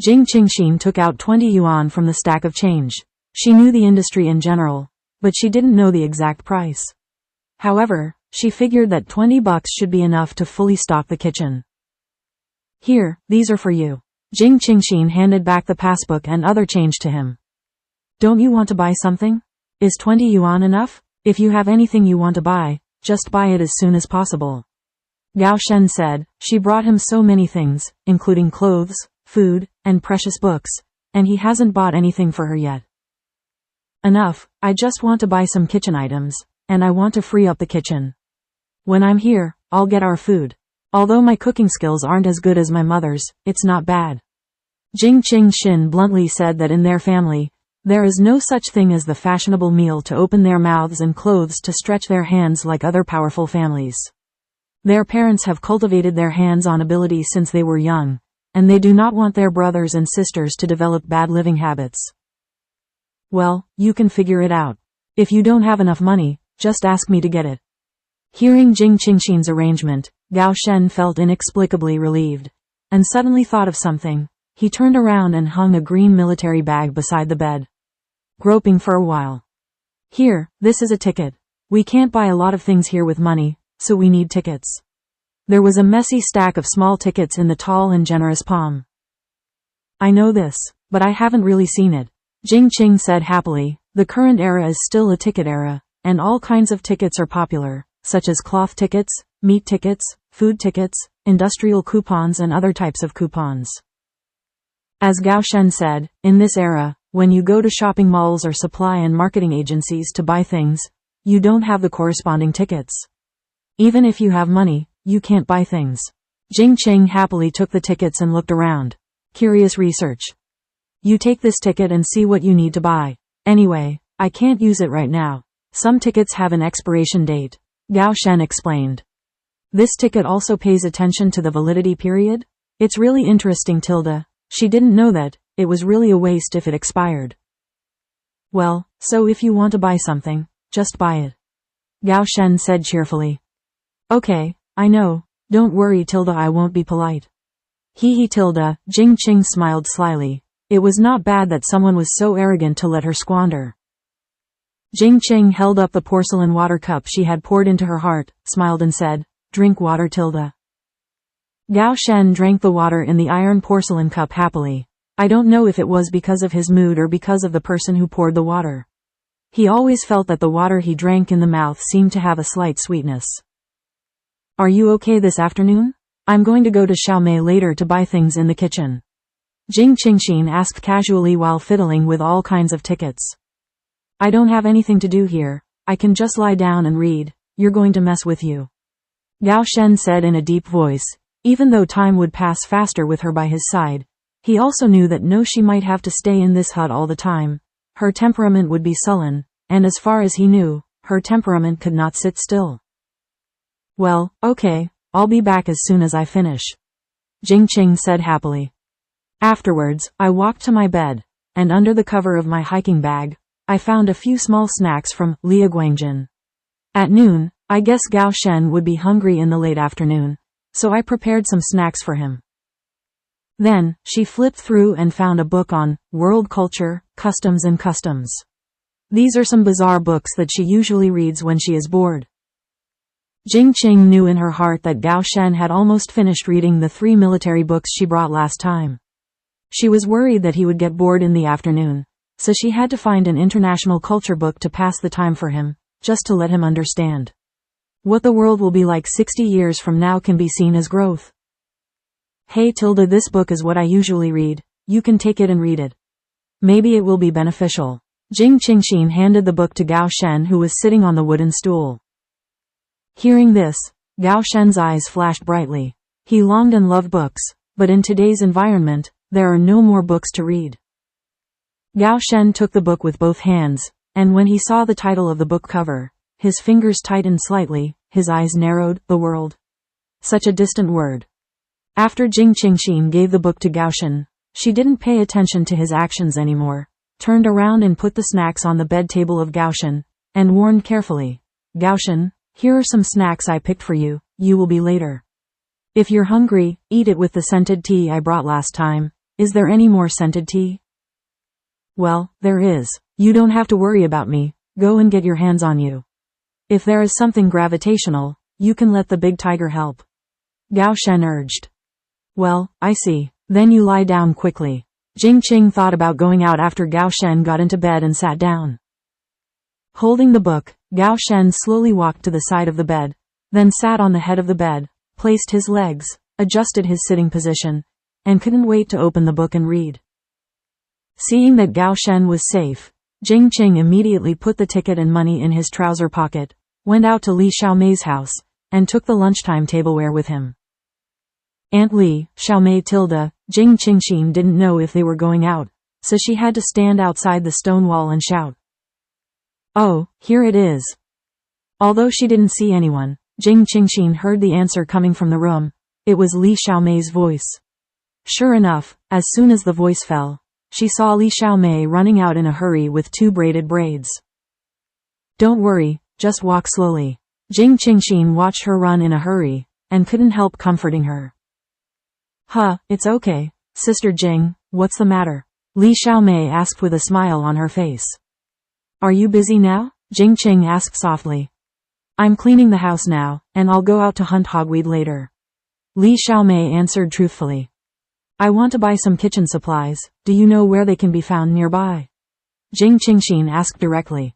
Jing Qingxin took out 20 yuan from the stack of change. She knew the industry in general, but she didn't know the exact price. However, she figured that 20 bucks should be enough to fully stock the kitchen. "Here, these are for you." Jing Qingxin handed back the passbook and other change to him. "Don't you want to buy something?" Is 20 yuan enough? If you have anything you want to buy, just buy it as soon as possible. Gao Shen said. She brought him so many things, including clothes, food, and precious books, and he hasn't bought anything for her yet. Enough, I just want to buy some kitchen items, and I want to free up the kitchen. When I'm here, I'll get our food. Although my cooking skills aren't as good as my mother's, it's not bad. Jing Qingxin bluntly said that in their family, there is no such thing as the fashionable meal to open their mouths and clothes to stretch their hands like other powerful families. Their parents have cultivated their hands-on ability since they were young, and they do not want their brothers and sisters to develop bad living habits. Well, you can figure it out. If you don't have enough money, just ask me to get it. Hearing Jing Qingxin's arrangement, Gao Shen felt inexplicably relieved, and suddenly thought of something. He turned around and hung a green military bag beside the bed. Groping for a while. Here, this is a ticket. We can't buy a lot of things here with money, so we need tickets. There was a messy stack of small tickets in the tall and generous palm. I know this, but I haven't really seen it. Jing Qing said happily. The current era is still a ticket era, and all kinds of tickets are popular, such as cloth tickets, meat tickets, food tickets, industrial coupons and other types of coupons. As Gao Shen said, in this era, when you go to shopping malls or supply and marketing agencies to buy things, you don't have the corresponding tickets. Even if you have money, you can't buy things. Jing Qing happily took the tickets and looked around. Curious research. You take this ticket and see what you need to buy. Anyway, I can't use it right now. Some tickets have an expiration date. Gao Shen explained. This ticket also pays attention to the validity period? It's really interesting, Tilda. She didn't know that. It was really a waste if it expired. Well, so if you want to buy something, just buy it. Gao Shen said cheerfully. Okay, I know. Don't worry, Tilda, I won't be polite. Hee Tilda. Jing Qing smiled slyly. It was not bad that someone was so arrogant to let her squander. Jing Qing held up the porcelain water cup she had poured into her heart, smiled and said, Drink water, Tilda. Gao Shen drank the water in the iron porcelain cup happily. I don't know if it was because of his mood or because of the person who poured the water. He always felt that the water he drank in the mouth seemed to have a slight sweetness. Are you okay this afternoon? I'm going to go to Xiaomei later to buy things in the kitchen. Jing Qingxin asked casually while fiddling with all kinds of tickets. I don't have anything to do here. I can just lie down and read. You're going to mess with you. Gao Shen said in a deep voice. Even though time would pass faster with her by his side, he also knew that she might have to stay in this hut all the time. Her temperament would be sullen, and as far as he knew, her temperament could not sit still. Well, okay, I'll be back as soon as I finish. Jing Qing said happily. Afterwards, I walked to my bed, and under the cover of my hiking bag, I found a few small snacks from Lia Guangjin. At noon, I guess Gao Shen would be hungry in the late afternoon, so I prepared some snacks for him. Then, she flipped through and found a book on world culture, customs and customs. These are some bizarre books that she usually reads when she is bored. Jing Qing knew in her heart that Gao Shen had almost finished reading the 3 military books she brought last time. She was worried that he would get bored in the afternoon, so she had to find an international culture book to pass the time for him, just to let him understand. What the world will be like 60 years from now can be seen as growth. Hey Tilda, this book is what I usually read. You can take it and read it. Maybe it will be beneficial. Jing Qingxin handed the book to Gao Shen, who was sitting on the wooden stool. Hearing this, Gao Shen's eyes flashed brightly. He longed and loved books, but in today's environment, there are no more books to read. Gao Shen took the book with both hands, and when he saw the title of the book cover, his fingers tightened slightly, his eyes narrowed. The world. Such a distant word. After Jing Qingxin gave the book to Gao Shen, she didn't pay attention to his actions anymore, turned around and put the snacks on the bed table of Gao Shen, and warned carefully, Gao Shen, here are some snacks I picked for you, you will be later. If you're hungry, eat it with the scented tea I brought last time. Is there any more scented tea? Well, there is. You don't have to worry about me, go and get your hands on you. If there is something gravitational, you can let the big tiger help. Gao Shen urged. Well, I see. Then you lie down quickly. Jing Qing thought about going out after Gao Shen got into bed and sat down. Holding the book, Gao Shen slowly walked to the side of the bed, then sat on the head of the bed, placed his legs, adjusted his sitting position, and couldn't wait to open the book and read. Seeing that Gao Shen was safe, Jing Qing immediately put the ticket and money in his trouser pocket, went out to Li Xiaomei's house, and took the lunchtime tableware with him. Aunt Li, Xiaomei tilde, Jing Qingxin didn't know if they were going out, so she had to stand outside the stone wall and shout, "Oh, here it is." Although she didn't see anyone, Jing Qingxin heard the answer coming from the room. It was Li Xiaomei's voice. Sure enough, as soon as the voice fell, she saw Li Xiaomei running out in a hurry with 2 braided braids. "Don't worry, just walk slowly." Jing Qingxin watched her run in a hurry, and couldn't help comforting her. It's okay, Sister Jing, what's the matter?" Li Xiaomei asked with a smile on her face. "Are you busy now?" Jing Qing asked softly. "I'm cleaning the house now, and I'll go out to hunt hogweed later." Li Xiaomei answered truthfully. "I want to buy some kitchen supplies, do you know where they can be found nearby?" Jing Qingxin asked directly.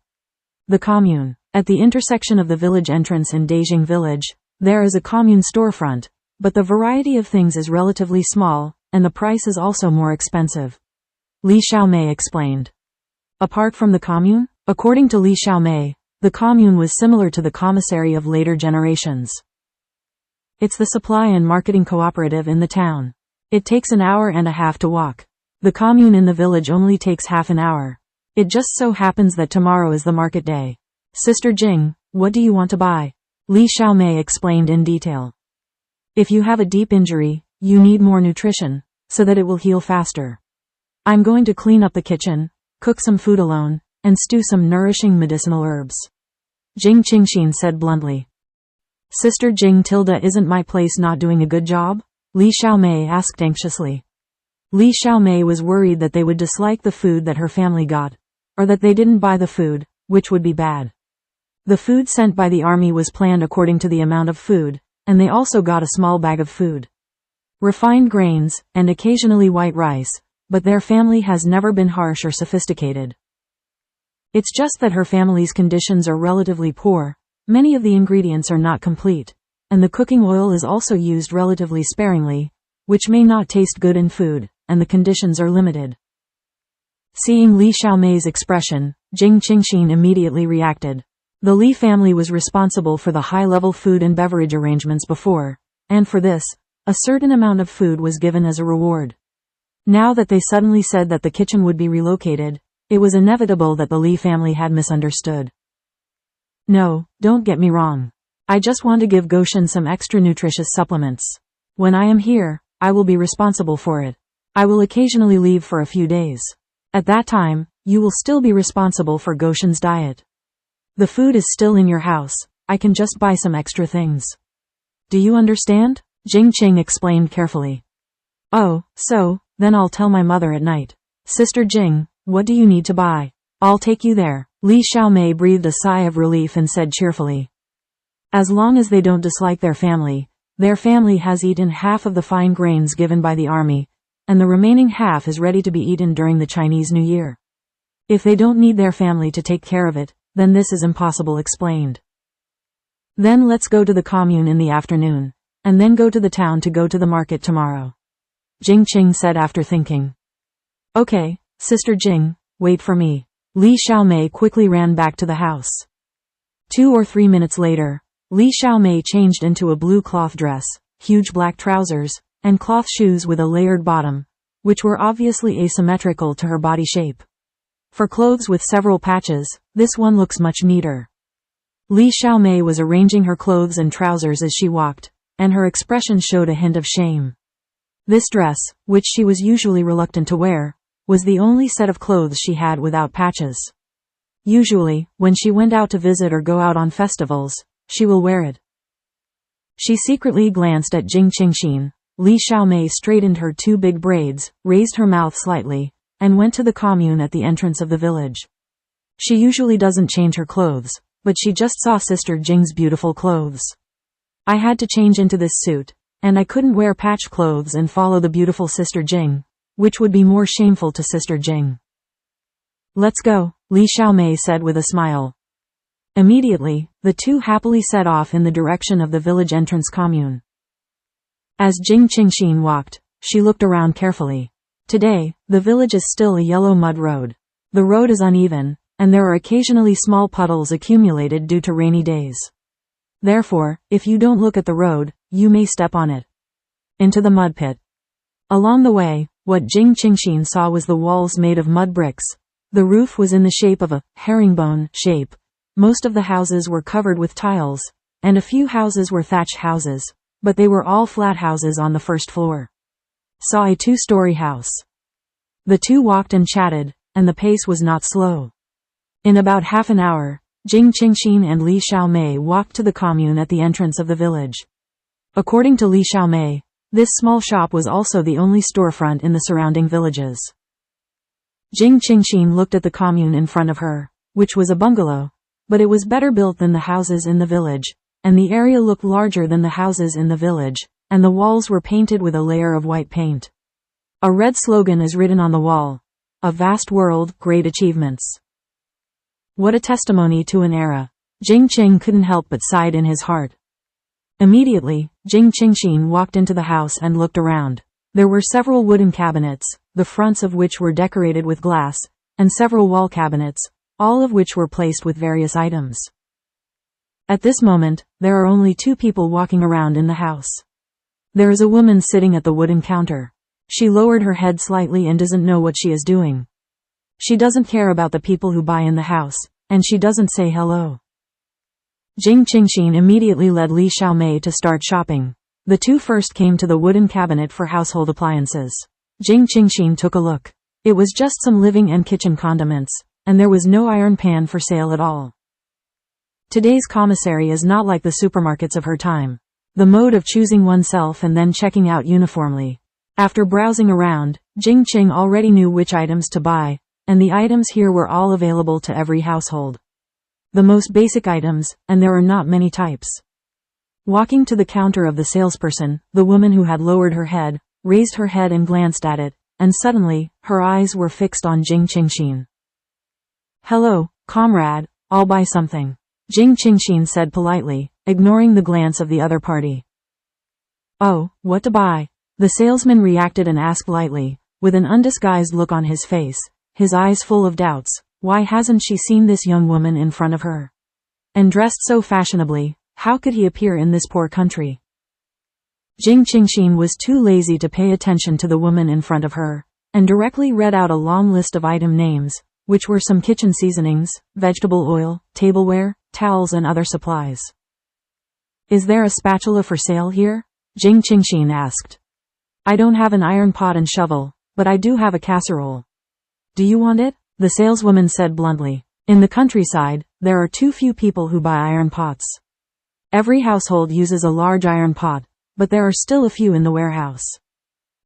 "The commune. At the intersection of the village entrance in Dejing village, there is a commune storefront, but the variety of things is relatively small, and the price is also more expensive," Li Xiaomei explained. Apart from the commune, according to Li Xiaomei, the commune was similar to the commissary of later generations. It's the supply and marketing cooperative in the town. It takes an hour and a half to walk. The commune in the village only takes half an hour. It just so happens that tomorrow is the market day. Sister Jing, what do you want to buy? Li Xiaomei explained in detail. If you have a deep injury, you need more nutrition, so that it will heal faster. I'm going to clean up the kitchen, cook some food alone, and stew some nourishing medicinal herbs, Jing Qingxin said bluntly. Sister Jing tilde, isn't my place not doing a good job? Li Xiaomei asked anxiously. Li Xiaomei was worried that they would dislike the food that her family got, or that they didn't buy the food, which would be bad. The food sent by the army was planned according to the amount of food, and they also got a small bag of food. Refined grains, and occasionally white rice, but their family has never been harsh or sophisticated. It's just that her family's conditions are relatively poor, many of the ingredients are not complete, and the cooking oil is also used relatively sparingly, which may not taste good in food, and the conditions are limited. Seeing Li Xiaomei's expression, Jing Qingxin immediately reacted. The Li family was responsible for the high-level food and beverage arrangements before, and for this, a certain amount of food was given as a reward. Now that they suddenly said that the kitchen would be relocated, it was inevitable that the Li family had misunderstood. No, don't get me wrong. I just want to give Goshen some extra nutritious supplements. When I am here, I will be responsible for it. I will occasionally leave for a few days. At that time, you will still be responsible for Goshen's diet. The food is still in your house, I can just buy some extra things. Do you understand? Jing Qing explained carefully. Oh, so, then I'll tell my mother at night. Sister Jing, what do you need to buy? I'll take you there. Li Xiaomei breathed a sigh of relief and said cheerfully. As long as they don't dislike their family has eaten half of the fine grains given by the army, and the remaining half is ready to be eaten during the Chinese New Year. If they don't need their family to take care of it, then this is impossible, explained. Then let's go to the commune in the afternoon, and then go to the town to go to the market tomorrow, Jing Qing said after thinking. Okay, Sister Jing, wait for me. Li Xiaomei quickly ran back to the house. 2 or 3 minutes later, Li Xiaomei changed into a blue cloth dress, huge black trousers, and cloth shoes with a layered bottom, which were obviously asymmetrical to her body shape. For clothes with several patches, this one looks much neater. Li Xiaomei was arranging her clothes and trousers as she walked, and her expression showed a hint of shame. This dress, which she was usually reluctant to wear, was the only set of clothes she had without patches. Usually, when she went out to visit or go out on festivals, she will wear it. She secretly glanced at Jing Qingxin. Li Xiaomei straightened her 2 big braids, raised her mouth slightly, and went to the commune at the entrance of the village. She usually doesn't change her clothes, but she just saw Sister Jing's beautiful clothes. I had to change into this suit, and I couldn't wear patched clothes and follow the beautiful Sister Jing, which would be more shameful to Sister Jing. Let's go, Li Xiaomei said with a smile. Immediately, the two happily set off in the direction of the village entrance commune. As Jing Qingxin walked, she looked around carefully. Today, the village is still a yellow mud road. The road is uneven, and there are occasionally small puddles accumulated due to rainy days. Therefore, if you don't look at the road, you may step on it. Into the mud pit. Along the way, what Jing Qingxin saw was the walls made of mud bricks. The roof was in the shape of a herringbone shape. Most of the houses were covered with tiles, and a few houses were thatched houses, but they were all flat houses on the first floor. Saw a 2-story house. The two walked and chatted, and the pace was not slow. In about half an hour, Jing Qingxin and Li Xiaomei walked to the commune at the entrance of the village. According to Li Xiaomei, this small shop was also the only storefront in the surrounding villages. Jing Qingxin looked at the commune in front of her, which was a bungalow, but it was better built than the houses in the village, and the area looked larger than the houses in the village, and the walls were painted with a layer of white paint. A red slogan is written on the wall. A vast world, great achievements. What a testimony to an era. Jing Qing couldn't help but sighed in his heart. Immediately, Jing Qingxin walked into the house and looked around. There were several wooden cabinets, the fronts of which were decorated with glass, and several wall cabinets, all of which were placed with various items. At this moment, there are only 2 people walking around in the house. There is a woman sitting at the wooden counter. She lowered her head slightly and doesn't know what she is doing. She doesn't care about the people who buy in the house, and she doesn't say hello. Jing Qingxin immediately led Li Xiaomei to start shopping. The two first came to the wooden cabinet for household appliances. Jing Qingxin took a look. It was just some living and kitchen condiments, and there was no iron pan for sale at all. Today's commissary is not like the supermarkets of her time. The mode of choosing oneself and then checking out uniformly. After browsing around, Jing Qing already knew which items to buy, and the items here were all available to every household. The most basic items, and there are not many types. Walking to the counter of the salesperson, the woman who had lowered her head, raised her head and glanced at it, and suddenly, her eyes were fixed on Jing Qingxin. "Hello, comrade, I'll buy something," Jing Qingxin said politely, ignoring the glance of the other party. "Oh, what to buy?" The salesman reacted and asked lightly, with an undisguised look on his face, his eyes full of doubts. Why hasn't she seen this young woman in front of her? And dressed so fashionably, how could he appear in this poor country? Jing Qingxin was too lazy to pay attention to the woman in front of her, and directly read out a long list of item names, which were some kitchen seasonings, vegetable oil, tableware, towels and other supplies. "Is there a spatula for sale here?" Jing Qingxin asked. "I don't have an iron pot and shovel, but I do have a casserole." "Do you want it?" the saleswoman said bluntly. In the countryside, there are too few people who buy iron pots. Every household uses a large iron pot, but there are still a few in the warehouse.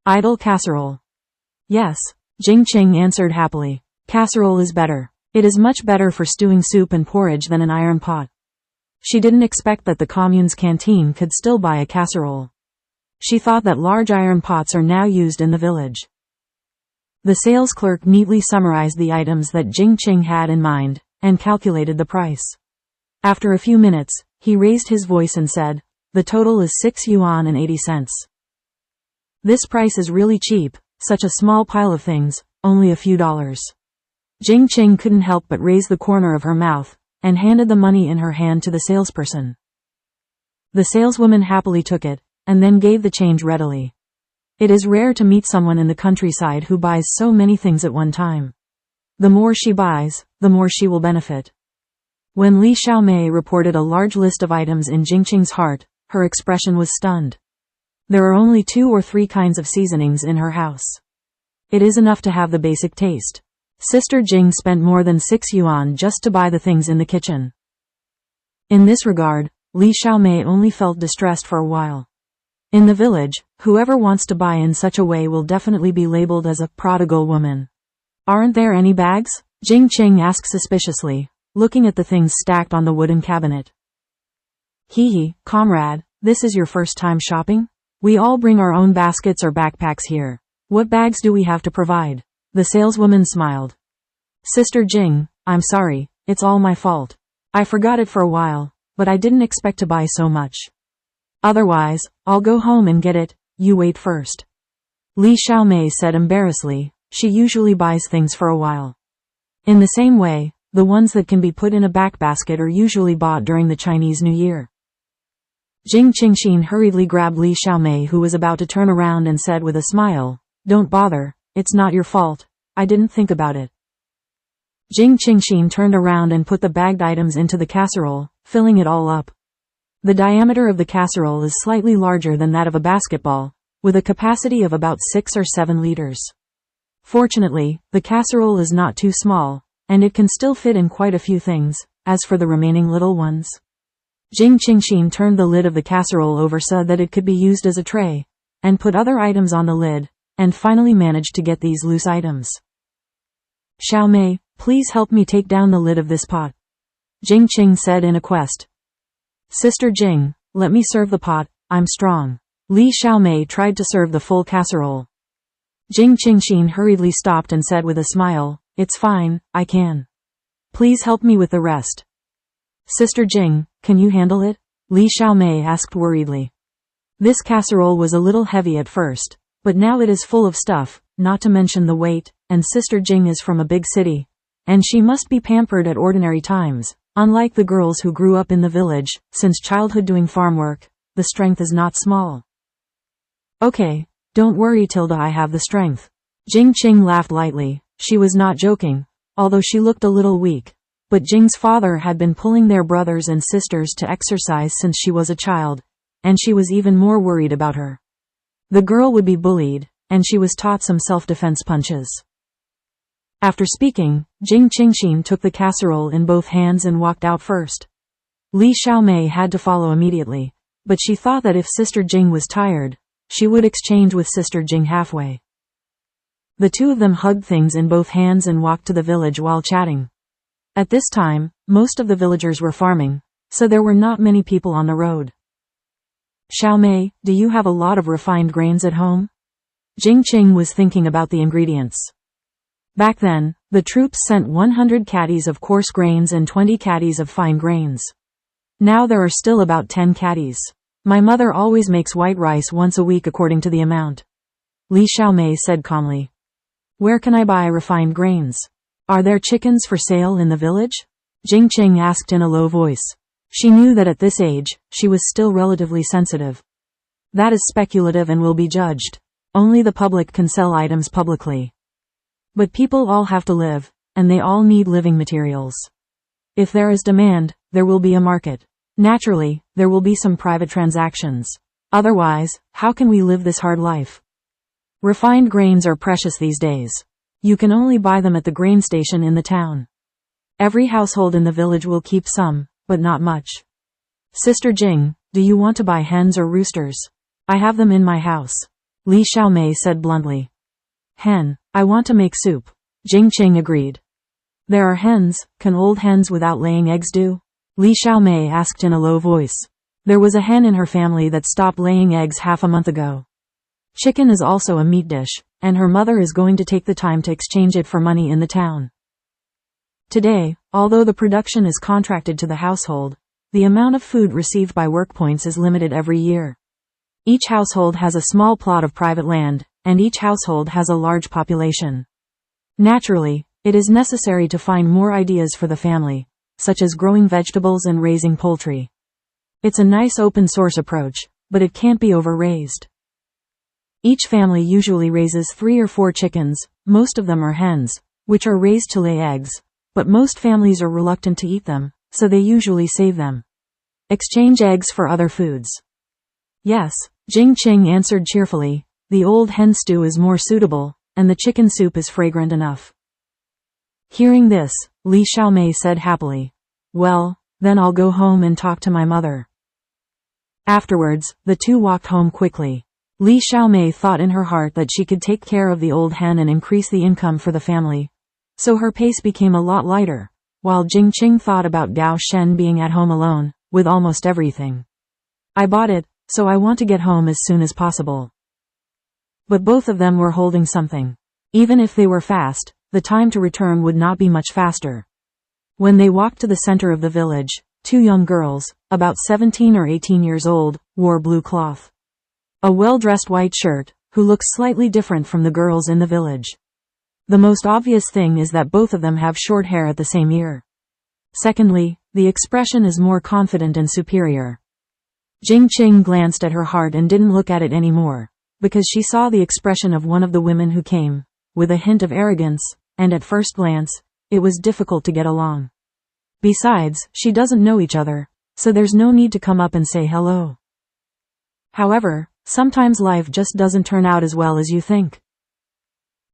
"Idle casserole." "Yes," Jing Qing answered happily. "Casserole is better. It is much better for stewing soup and porridge than an iron pot." She didn't expect that the commune's canteen could still buy a casserole. She thought that large iron pots are now used in the village. The sales clerk neatly summarized the items that Jing Qing had in mind, and calculated the price. After a few minutes, he raised his voice and said, "The total is 6 yuan and 80 cents. This price is really cheap, such a small pile of things, only a few dollars." Jing Qing couldn't help but raise the corner of her mouth, and handed the money in her hand to the salesperson. The saleswoman happily took it, and then gave the change readily. It is rare to meet someone in the countryside who buys so many things at one time. The more she buys, the more she will benefit. When Li Xiaomei reported a large list of items in Jing Qing's heart, her expression was stunned. There are only 2 or 3 kinds of seasonings in her house. It is enough to have the basic taste. Sister Jing spent more than 6 yuan just to buy the things in the kitchen. In this regard, Li Xiaomei only felt distressed for a while. In the village, whoever wants to buy in such a way will definitely be labeled as a prodigal woman. "Aren't there any bags?" Jing Qing asked suspiciously, looking at the things stacked on the wooden cabinet. "Hee, comrade, this is your first time shopping? We all bring our own baskets or backpacks here. What bags do we have to provide?" The saleswoman smiled. "Sister Jing, I'm sorry, it's all my fault. I forgot it for a while, but I didn't expect to buy so much. Otherwise, I'll go home and get it, you wait first. Li Xiaomei said embarrassedly. She usually buys things for a while. In the same way, the ones that can be put in a back basket are usually bought during the Chinese New Year. Jing Qingxin hurriedly grabbed Li Xiaomei, who was about to turn around, and said with a smile, "Don't bother, it's not your fault. I didn't think about it." Jing Qingxin turned around and put the bagged items into the casserole, filling it all up. The diameter of the casserole is slightly larger than that of a basketball, with a capacity of about 6 or 7 liters. Fortunately, the casserole is not too small, and it can still fit in quite a few things. As for the remaining little ones, Jing Qingxin turned the lid of the casserole over so that it could be used as a tray, and put other items on the lid, and finally managed to get these loose items. "Xiaomei, please help me take down the lid of this pot," Jing Qing said in a quest. "Sister Jing, let me serve the pot, I'm strong." Li Xiaomei tried to serve the full casserole. Jing Qingxin hurriedly stopped and said with a smile, "It's fine, I can. Please help me with the rest." "Sister Jing, can you handle it?" Li Xiaomei asked worriedly. This casserole was a little heavy at first, but now it is full of stuff, not to mention the weight, and Sister Jing is from a big city, and she must be pampered at ordinary times. Unlike the girls who grew up in the village, since childhood doing farm work, the strength is not small. "Okay, don't worry Tilda, I have the strength." Jing Qing laughed lightly. She was not joking, although she looked a little weak. But Jing's father had been pulling their brothers and sisters to exercise since she was a child, and she was even more worried about her. The girl would be bullied, and she was taught some self-defense punches. After speaking, Jing Qingxin took the casserole in both hands and walked out first. Li Xiaomei had to follow immediately, but she thought that if Sister Jing was tired, she would exchange with Sister Jing halfway. The two of them hugged things in both hands and walked to the village while chatting. At this time, most of the villagers were farming, so there were not many people on the road. "Xiaomei, do you have a lot of refined grains at home?" Jing Qing was thinking about the ingredients. Back then, the troops sent 100 caddies of coarse grains and 20 caddies of fine grains. Now there are still about 10 caddies. My mother always makes white rice once a week according to the amount. Li Xiaomei said calmly. "Where can I buy refined grains? Are there chickens for sale in the village?" Jing Qing asked in a low voice. She knew that at this age, she was still relatively sensitive. That is speculative and will be judged. Only the public can sell items publicly. But people all have to live, and they all need living materials. If there is demand, there will be a market. Naturally, there will be some private transactions. Otherwise, how can we live this hard life? Refined grains are precious these days. You can only buy them at the grain station in the town. Every household in the village will keep some, but not much. "Sister Jing, do you want to buy hens or roosters? I have them in my house," Li Xiaomei said bluntly. "Hen, I want to make soup," Jing Qing agreed. "There are hens, can old hens without laying eggs do?" Li Xiaomei asked in a low voice. There was a hen in her family that stopped laying eggs half a month ago. Chicken is also a meat dish, and her mother is going to take the time to exchange it for money in the town. Today, although the production is contracted to the household, the amount of food received by work points is limited every year. Each household has a small plot of private land, and each household has a large population. Naturally, it is necessary to find more ideas for the family, such as growing vegetables and raising poultry. It's a nice open source approach, but it can't be over-raised. Each family usually raises 3 or 4 chickens, most of them are hens, which are raised to lay eggs, but most families are reluctant to eat them, so they usually save them. Exchange eggs for other foods. Yes, Jing Qing answered cheerfully, the old hen stew is more suitable, and the chicken soup is fragrant enough. Hearing this, Li Xiaomei said happily, "Well, then I'll go home and talk to my mother." Afterwards, the two walked home quickly. Li Xiaomei thought in her heart that she could take care of the old hen and increase the income for the family. So her pace became a lot lighter, while Jing Qing thought about Gao Shen being at home alone, with almost everything. "I bought it, so I want to get home as soon as possible." But both of them were holding something. Even if they were fast, the time to return would not be much faster. When they walked to the center of the village, two young girls, about 17 or 18 years old, wore blue cloth. A well-dressed white shirt, who looks slightly different from the girls in the village. The most obvious thing is that both of them have short hair at the same ear. Secondly, the expression is more confident and superior. Jing Qing glanced at her heart and didn't look at it anymore, because she saw the expression of one of the women who came, with a hint of arrogance, and at first glance, it was difficult to get along. Besides, she doesn't know each other, so there's no need to come up and say hello. However, sometimes life just doesn't turn out as well as you think.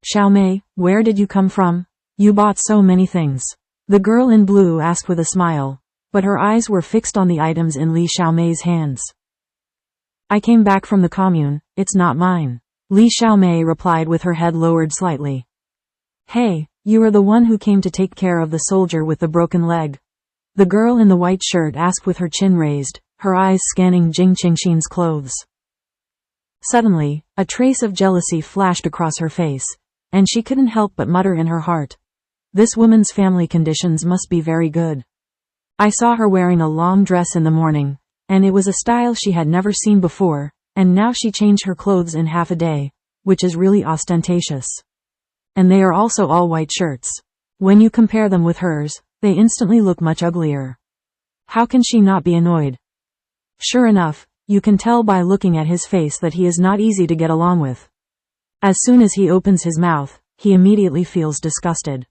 Xiaomei, where did you come from? You bought so many things. The girl in blue asked with a smile, but her eyes were fixed on the items in Li Xiaomei's hands. I came back from the commune, it's not mine. Li Xiaomei replied with her head lowered slightly. Hey, you are the one who came to take care of the soldier with the broken leg. The girl in the white shirt asked with her chin raised, her eyes scanning Jing Qingxin's clothes. Suddenly, a trace of jealousy flashed across her face, and she couldn't help but mutter in her heart. This woman's family conditions must be very good. I saw her wearing a long dress in the morning, and it was a style she had never seen before, and now she changed her clothes in half a day, which is really ostentatious. And they are also all white shirts. When you compare them with hers, they instantly look much uglier. How can she not be annoyed? Sure enough, you can tell by looking at his face that he is not easy to get along with. As soon as he opens his mouth, he immediately feels disgusted.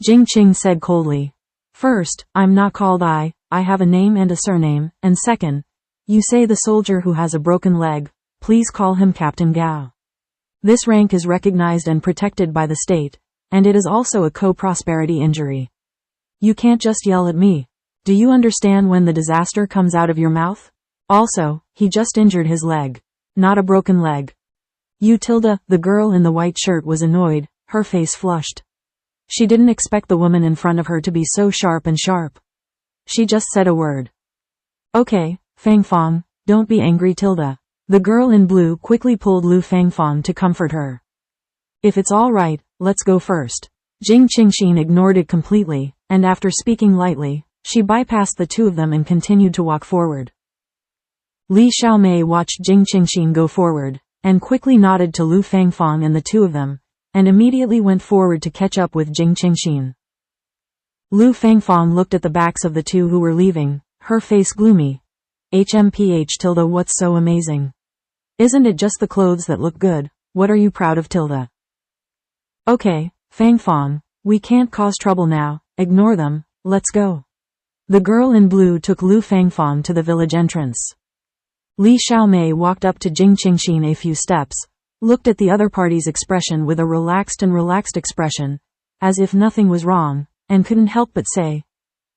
Jing Qing said coldly, first, I'm not called I have a name and a surname, and second, you say the soldier who has a broken leg, please call him Captain Gao. This rank is recognized and protected by the state, and it is also a co-prosperity injury. You can't just yell at me. Do you understand when the disaster comes out of your mouth? Also, he just injured his leg. Not a broken leg. You Tilda, the girl in the white shirt was annoyed, her face flushed. She didn't expect the woman in front of her to be so sharp. She just said a word. Okay, Fangfang, don't be angry Tilda. The girl in blue quickly pulled Lu Fangfang to comfort her. If it's all right, let's go first. Jing Qingxin ignored it completely, and after speaking lightly, she bypassed the two of them and continued to walk forward. Li Xiaomei watched Jing Qingxin go forward, and quickly nodded to Lu Fangfang and the two of them, and immediately went forward to catch up with Jing Qingxin. Lu Fangfang looked at the backs of the two who were leaving, her face gloomy. HMPH Tilda, what's so amazing? Isn't it just the clothes that look good? What are you proud of Tilda? Okay, Fangfang, we can't cause trouble now, ignore them, let's go. The girl in blue took Lu Fangfang to the village entrance. Li Xiaomei walked up to Jing Qingxin a few steps, looked at the other party's expression with a relaxed expression, as if nothing was wrong, and couldn't help but say,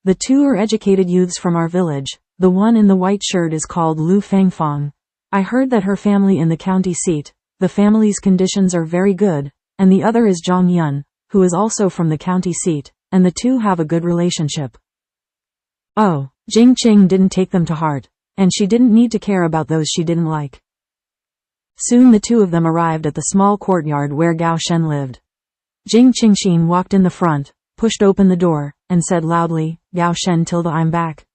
the two are educated youths from our village, the one in the white shirt is called Lu Fangfang. I heard that her family in the county seat, the family's conditions are very good, and the other is Zhang Yun, who is also from the county seat, and the two have a good relationship. Oh, Jing Qing didn't take them to heart, and she didn't need to care about those she didn't like. Soon the two of them arrived at the small courtyard where Gao Shen lived. Jing Qingxin walked in the front, pushed open the door, and said loudly, Gao Shen Tilda, I'm back.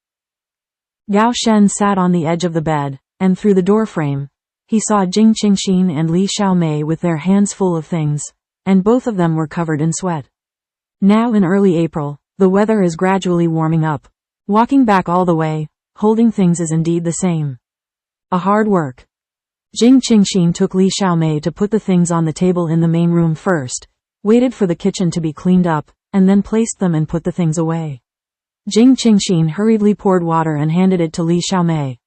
Gao Shen sat on the edge of the bed, and through the doorframe, he saw Jing Qingxin and Li Xiaomei with their hands full of things, and both of them were covered in sweat. Now in early April, the weather is gradually warming up. Walking back all the way, holding things is indeed the same. A hard work. Jing Qingxin took Li Xiaomei to put the things on the table in the main room first, waited for the kitchen to be cleaned up, and then placed them and put the things away. Jing Qingxin hurriedly poured water and handed it to Li Xiaomei.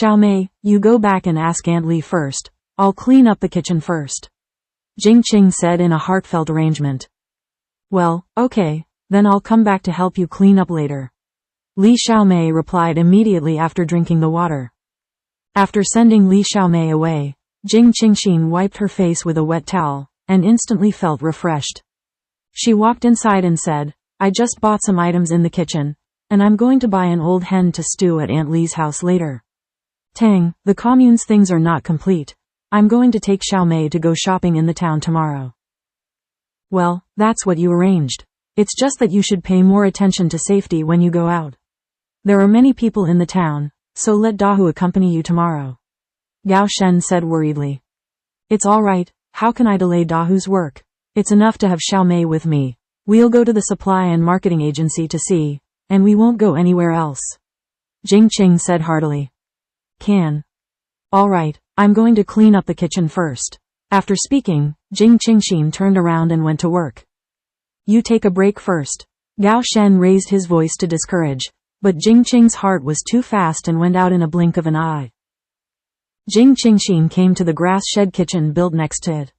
Xiaomei, you go back and ask Aunt Li first. I'll clean up the kitchen first. Jing Qing said in a heartfelt arrangement. Well, okay, then I'll come back to help you clean up later. Li Xiaomei replied immediately after drinking the water. After sending Li Xiaomei away, Jing Qingxin wiped her face with a wet towel, and instantly felt refreshed. She walked inside and said, I just bought some items in the kitchen, and I'm going to buy an old hen to stew at Aunt Li's house later. Tang, the commune's things are not complete. I'm going to take Xiaomei to go shopping in the town tomorrow. Well, that's what you arranged. It's just that you should pay more attention to safety when you go out. There are many people in the town, so let Dahu accompany you tomorrow. Gao Shen said worriedly. It's all right, how can I delay Dahu's work? It's enough to have Xiao Mei with me. We'll go to the supply and marketing agency to see, and we won't go anywhere else. Jing Qing said heartily. Can. All right, I'm going to clean up the kitchen first. After speaking, Jing Qingxin turned around and went to work. You take a break first. Gao Shen raised his voice to discourage, but Jing Qing's heart was too fast and went out in a blink of an eye. Jing Qingxin came to the grass shed kitchen built next to it.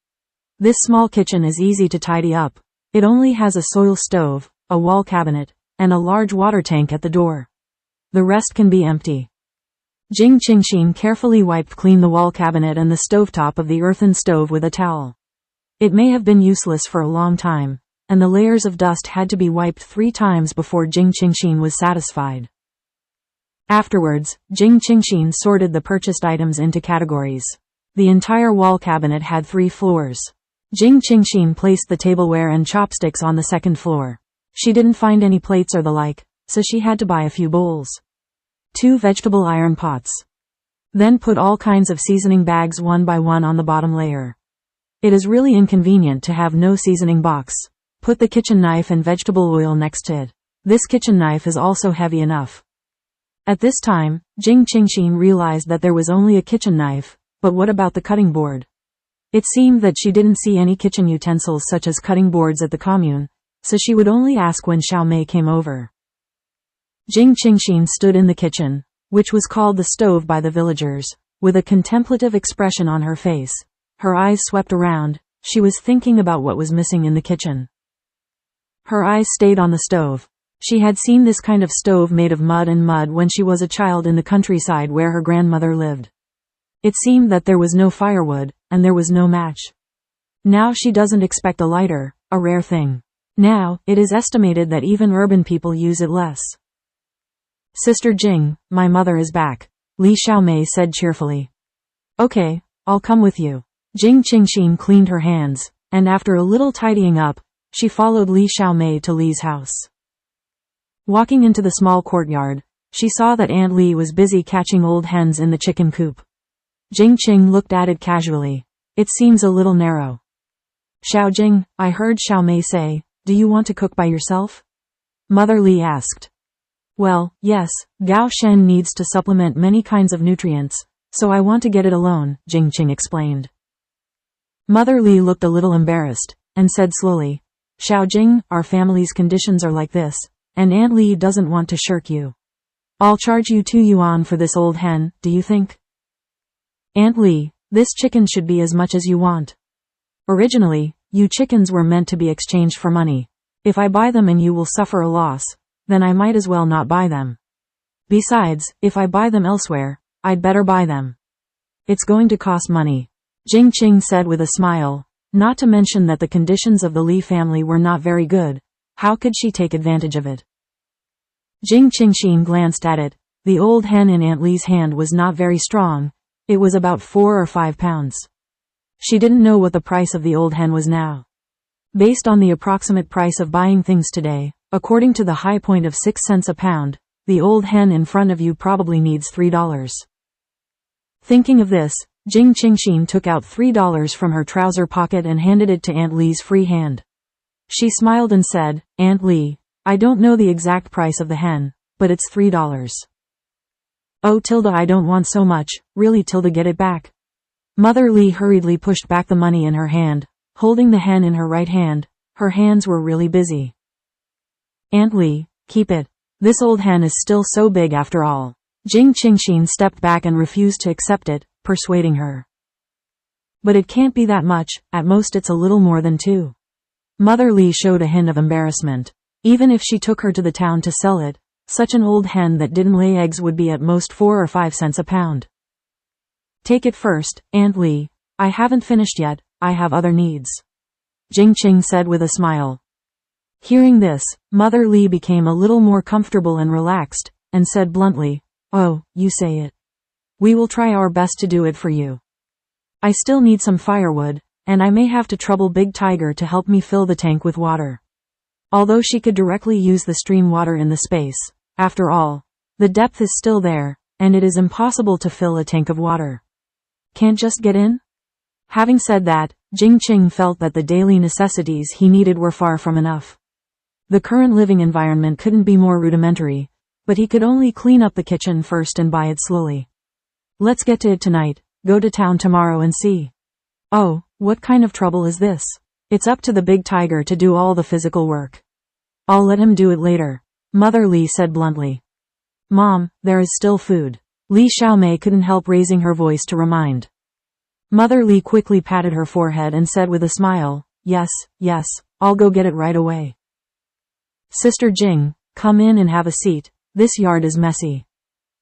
This small kitchen is easy to tidy up. It only has a soil stove, a wall cabinet, and a large water tank at the door. The rest can be empty. Jing Qingxin carefully wiped clean the wall cabinet and the stovetop of the earthen stove with a towel. It may have been useless for a long time, and the layers of dust had to be wiped 3 times before Jing Qingxin was satisfied. Afterwards, Jing Qingxin sorted the purchased items into categories. The entire wall cabinet had 3 floors. Jing Qingxin placed the tableware and chopsticks on the second floor. She didn't find any plates or the like, so she had to buy a few bowls. 2 vegetable iron pots. Then put all kinds of seasoning bags one by one on the bottom layer. It is really inconvenient to have no seasoning box. Put the kitchen knife and vegetable oil next to it. This kitchen knife is also heavy enough. At this time, Jing Qingxin realized that there was only a kitchen knife, but what about the cutting board? It seemed that she didn't see any kitchen utensils such as cutting boards at the commune, so she would only ask when Xiao Mei came over. Jing Qingxin stood in the kitchen, which was called the stove by the villagers, with a contemplative expression on her face. Her eyes swept around, she was thinking about what was missing in the kitchen. Her eyes stayed on the stove. She had seen this kind of stove made of mud when she was a child in the countryside where her grandmother lived. It seemed that there was no firewood, and there was no match. Now she doesn't expect a lighter, a rare thing. Now, it is estimated that even urban people use it less. Sister Jing, my mother is back, Li Xiaomei said cheerfully. Okay, I'll come with you. Jing Qingxin cleaned her hands, and after a little tidying up, she followed Li Xiaomei to Li's house. Walking into the small courtyard, she saw that Aunt Li was busy catching old hens in the chicken coop. Jing Qing looked at it casually. It seems a little narrow. Xiao Jing, I heard Xiao Mei say, do you want to cook by yourself? Mother Li asked. Well, yes, Gao Shen needs to supplement many kinds of nutrients, so I want to get it alone, Jing Qing explained. Mother Li looked a little embarrassed, and said slowly, Xiao Jing, our family's conditions are like this, and Aunt Li doesn't want to shirk you. I'll charge you 2 yuan for this old hen, do you think? Aunt Li, this chicken should be as much as you want. Originally, you chickens were meant to be exchanged for money. If I buy them and you will suffer a loss, then I might as well not buy them. Besides, if I buy them elsewhere, I'd better buy them. It's going to cost money, Jing Qing said with a smile, not to mention that the conditions of the Li family were not very good. How could she take advantage of it? Jing Qingxin glanced at it. The old hen in Aunt Li's hand was not very strong. It was about 4 or 5 pounds. She didn't know what the price of the old hen was now. Based on the approximate price of buying things today, according to the high point of 6 cents a pound, the old hen in front of you probably needs $3. Thinking of this, Jing Qingxin took out $3 from her trouser pocket and handed it to Aunt Li's free hand. She smiled and said, Aunt Li, I don't know the exact price of the hen, but it's $3. Oh Tilda, I don't want so much, really Tilda, get it back. Mother Li hurriedly pushed back the money in her hand, holding the hen in her right hand. Her hands were really busy. Aunt Li, keep it. This old hen is still so big after all. Jing Qingxin stepped back and refused to accept it, persuading her. But it can't be that much, at most it's a little more than 2. Mother Li showed a hint of embarrassment. Even if she took her to the town to sell it, such an old hen that didn't lay eggs would be at most 4 or 5 cents a pound. Take it first, Aunt Li. I haven't finished yet, I have other needs. Jing Qing said with a smile. Hearing this, Mother Li became a little more comfortable and relaxed, and said bluntly, Oh, you say it. We will try our best to do it for you. I still need some firewood, and I may have to trouble Big Tiger to help me fill the tank with water. Although she could directly use the stream water in the space, after all, the depth is still there, and it is impossible to fill a tank of water. Can't just get in? Having said that, Jing Qing felt that the daily necessities he needed were far from enough. The current living environment couldn't be more rudimentary, but he could only clean up the kitchen first and buy it slowly. Let's get to it tonight, go to town tomorrow and see. Oh, what kind of trouble is this? It's up to the big tiger to do all the physical work. I'll let him do it later, Mother Li said bluntly. Mom, there is still food. Li Xiaomei couldn't help raising her voice to remind. Mother Li quickly patted her forehead and said with a smile, yes, I'll go get it right away. Sister Jing, come in and have a seat, this yard is messy.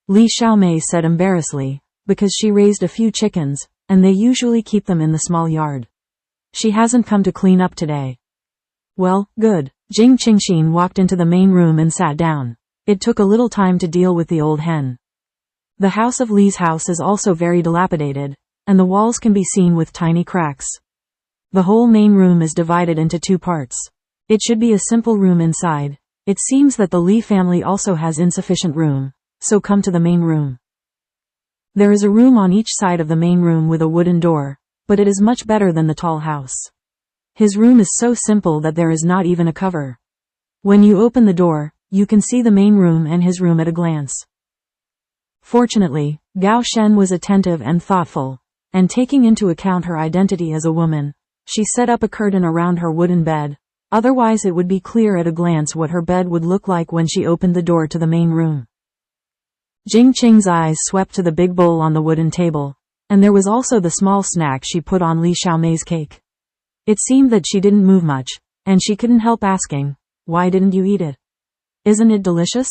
Li Xiaomei said embarrassedly, because she raised a few chickens, and they usually keep them in the small yard. She hasn't come to clean up today. Well, good. Jing Qingxin walked into the main room and sat down. It took a little time to deal with the old hen. The house of Li's house is also very dilapidated, and the walls can be seen with tiny cracks. The whole main room is divided into two parts. It should be a simple room inside. It seems that the Li family also has insufficient room, so come to the main room. There is a room on each side of the main room with a wooden door, but it is much better than the tall house. His room is so simple that there is not even a cover. When you open the door, you can see the main room and his room at a glance. Fortunately, Gao Shen was attentive and thoughtful, and taking into account her identity as a woman, she set up a curtain around her wooden bed, otherwise it would be clear at a glance what her bed would look like when she opened the door to the main room. Jing Qing's eyes swept to the big bowl on the wooden table, and there was also the small snack she put on Li Xiaomei's cake. It seemed that she didn't move much, and she couldn't help asking, why didn't you eat it? Isn't it delicious?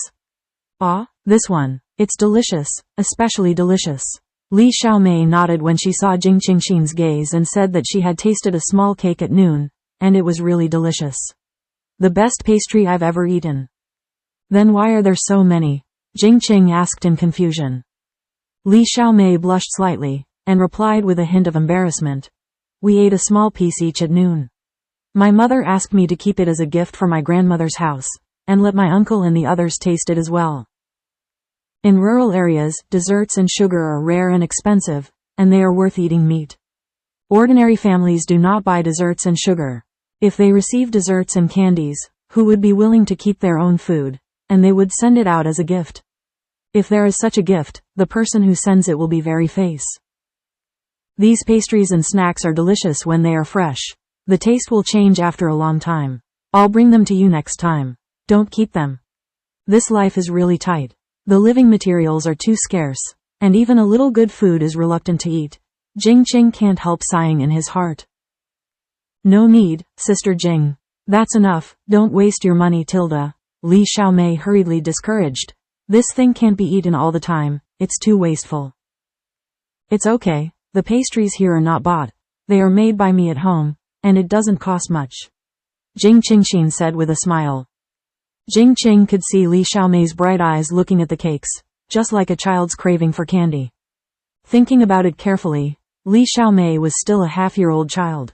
Ah, this one. It's delicious, especially delicious. Li Xiaomei nodded when she saw Jing Qingxin's gaze and said that she had tasted a small cake at noon, and it was really delicious. The best pastry I've ever eaten. Then why are there so many? Jing Qing asked in confusion. Li Xiaomei blushed slightly, and replied with a hint of embarrassment. We ate a small piece each at noon. My mother asked me to keep it as a gift for my grandmother's house, and let my uncle and the others taste it as well. In rural areas, desserts and sugar are rare and expensive, and they are worth eating meat. Ordinary families do not buy desserts and sugar. If they receive desserts and candies, who would be willing to keep their own food, and they would send it out as a gift? If there is such a gift, the person who sends it will be very face. These pastries and snacks are delicious when they are fresh. The taste will change after a long time. I'll bring them to you next time. Don't keep them. This life is really tight. The living materials are too scarce, and even a little good food is reluctant to eat. Jing Qing can't help sighing in his heart. No need, Sister Jing. That's enough, don't waste your money, Tilda. Li Xiaomei hurriedly discouraged. This thing can't be eaten all the time, it's too wasteful. It's okay, the pastries here are not bought. They are made by me at home, and it doesn't cost much. Jing Qingxin said with a smile. Jing Qing could see Li Xiaomei's bright eyes looking at the cakes, just like a child's craving for candy. Thinking about it carefully, Li Xiaomei was still a half-year-old child.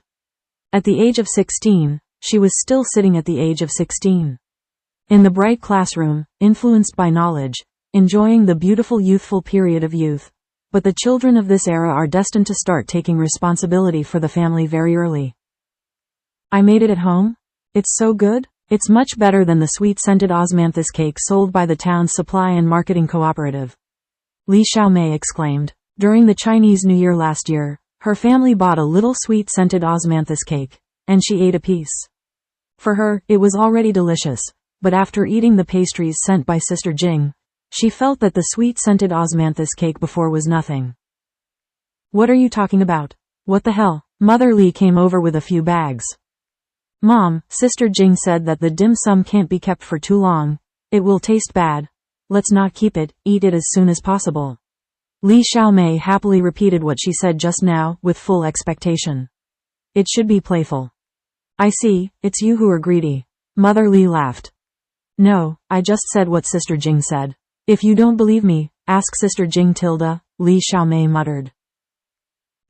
At the age of 16, she was still sitting at the age of 16. In the bright classroom, influenced by knowledge, enjoying the beautiful youthful period of youth. But the children of this era are destined to start taking responsibility for the family very early. I made it at home? It's so good? It's much better than the sweet-scented osmanthus cake sold by the town's supply and marketing cooperative. Li Xiaomei exclaimed. During the Chinese New Year last year, her family bought a little sweet-scented osmanthus cake, and she ate a piece. For her, it was already delicious, but after eating the pastries sent by Sister Jing, she felt that the sweet-scented osmanthus cake before was nothing. What are you talking about? What the hell? Mother Li came over with a few bags. Mom, Sister Jing said that the dim sum can't be kept for too long. It will taste bad. Let's not keep it, eat it as soon as possible. Li Xiaomei happily repeated what she said just now, with full expectation. It should be playful. I see, it's you who are greedy. Mother Li laughed. No, I just said what Sister Jing said. If you don't believe me, ask Sister Jing Tilda, Li Xiaomei muttered.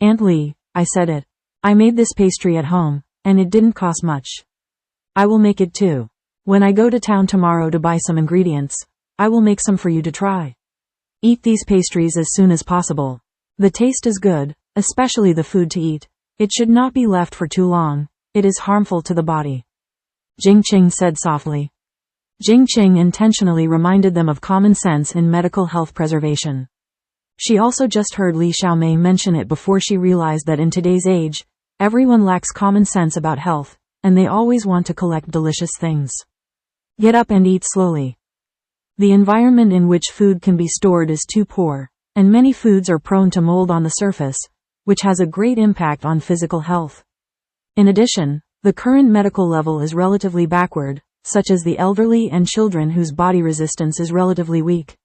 Aunt Li, I said it. I made this pastry at home, and it didn't cost much. I will make it too. When I go to town tomorrow to buy some ingredients, I will make some for you to try. Eat these pastries as soon as possible. The taste is good, especially the food to eat. It should not be left for too long. It is harmful to the body. Jing Qing said softly. Jing Qing intentionally reminded them of common sense in medical health preservation. She also just heard Li Xiaomei mention it before she realized that in today's age, everyone lacks common sense about health, and they always want to collect delicious things. Get up and eat slowly. The environment in which food can be stored is too poor, and many foods are prone to mold on the surface, which has a great impact on physical health. In addition, the current medical level is relatively backward, such as the elderly and children whose body resistance is relatively weak.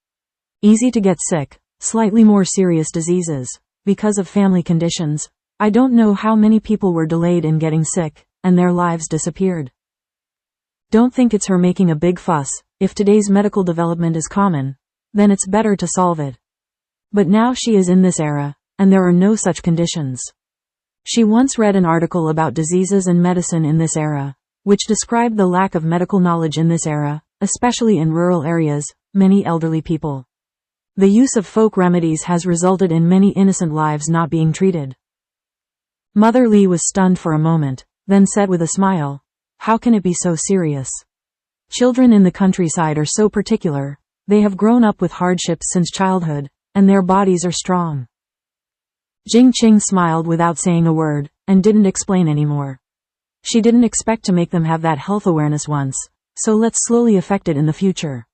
Easy to get sick, slightly more serious diseases, because of family conditions. I don't know how many people were delayed in getting sick, and their lives disappeared. Don't think it's her making a big fuss. If today's medical development is common, then it's better to solve it. But now she is in this era, and there are no such conditions. She once read an article about diseases and medicine in this era, which described the lack of medical knowledge in this era, especially in rural areas, many elderly people. The use of folk remedies has resulted in many innocent lives not being treated. Mother Li was stunned for a moment, then said with a smile, "How can it be so serious? Children in the countryside are so particular. They have grown up with hardships since childhood, and their bodies are strong." Jing Qing smiled without saying a word, and didn't explain anymore. She didn't expect to make them have that health awareness once, so let's slowly affect it in the future.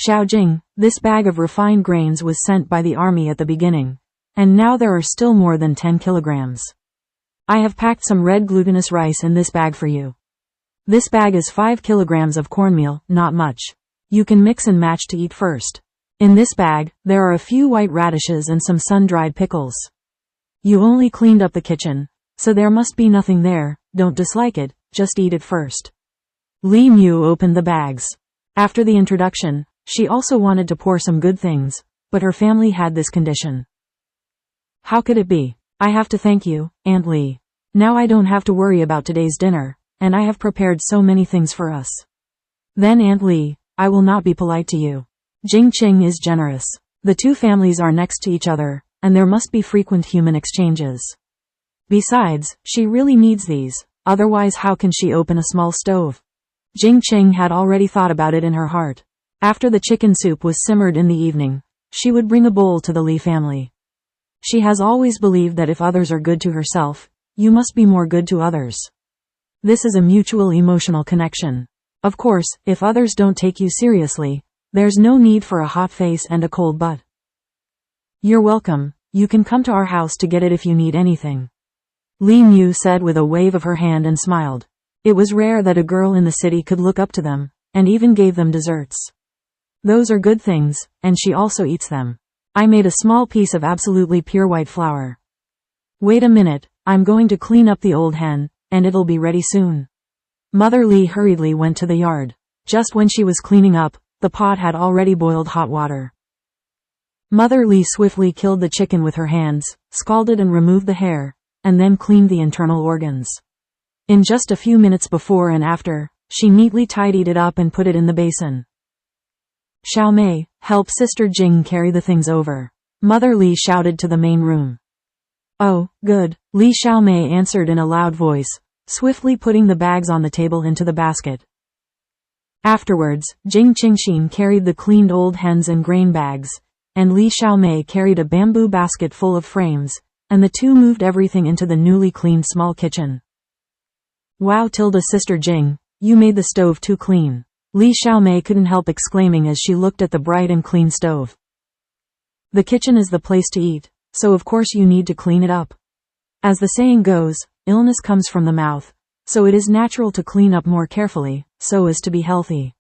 Xiao Jing, this bag of refined grains was sent by the army at the beginning, and now there are still more than 10 kilograms. I have packed some red glutinous rice in this bag for you. This bag is 5 kilograms of cornmeal, not much. You can mix and match to eat first. In this bag, there are a few white radishes and some sun-dried pickles. You only cleaned up the kitchen, so there must be nothing there. Don't dislike it, just eat it first. Li Mu opened the bags. After the introduction, she also wanted to pour some good things, but her family had this condition. How could it be? I have to thank you, Aunt Li. Now I don't have to worry about today's dinner, and I have prepared so many things for us. Then Aunt Li, I will not be polite to you. Jing Qing is generous. The two families are next to each other, and there must be frequent human exchanges. Besides, she really needs these, otherwise how can she open a small stove? Jing Qing had already thought about it in her heart. After the chicken soup was simmered in the evening, she would bring a bowl to the Li family. She has always believed that if others are good to herself, you must be more good to others. This is a mutual emotional connection. Of course, if others don't take you seriously, there's no need for a hot face and a cold butt. You're welcome. You can come to our house to get it if you need anything. Li Mu said with a wave of her hand and smiled. It was rare that a girl in the city could look up to them, and even gave them desserts. Those are good things, and she also eats them. I made a small piece of absolutely pure white flour. Wait a minute, I'm going to clean up the old hen, and it'll be ready soon. Mother Li hurriedly went to the yard. Just when she was cleaning up, the pot had already boiled hot water. Mother Li swiftly killed the chicken with her hands, scalded and removed the hair, and then cleaned the internal organs. In just a few minutes before and after, she neatly tidied it up and put it in the basin. Xiaomei, help Sister Jing carry the things over. Mother Li shouted to the main room. Oh, good, Li Xiaomei answered in a loud voice, swiftly putting the bags on the table into the basket. Afterwards, Jing Qingxin carried the cleaned old hens and grain bags, and Li Xiaomei carried a bamboo basket full of frames, and the two moved everything into the newly cleaned small kitchen. Wow, Sister Jing, you made the stove too clean. Li Xiaomei couldn't help exclaiming as she looked at the bright and clean stove. The kitchen is the place to eat, so of course you need to clean it up. As the saying goes, illness comes from the mouth, so it is natural to clean up more carefully, so as to be healthy.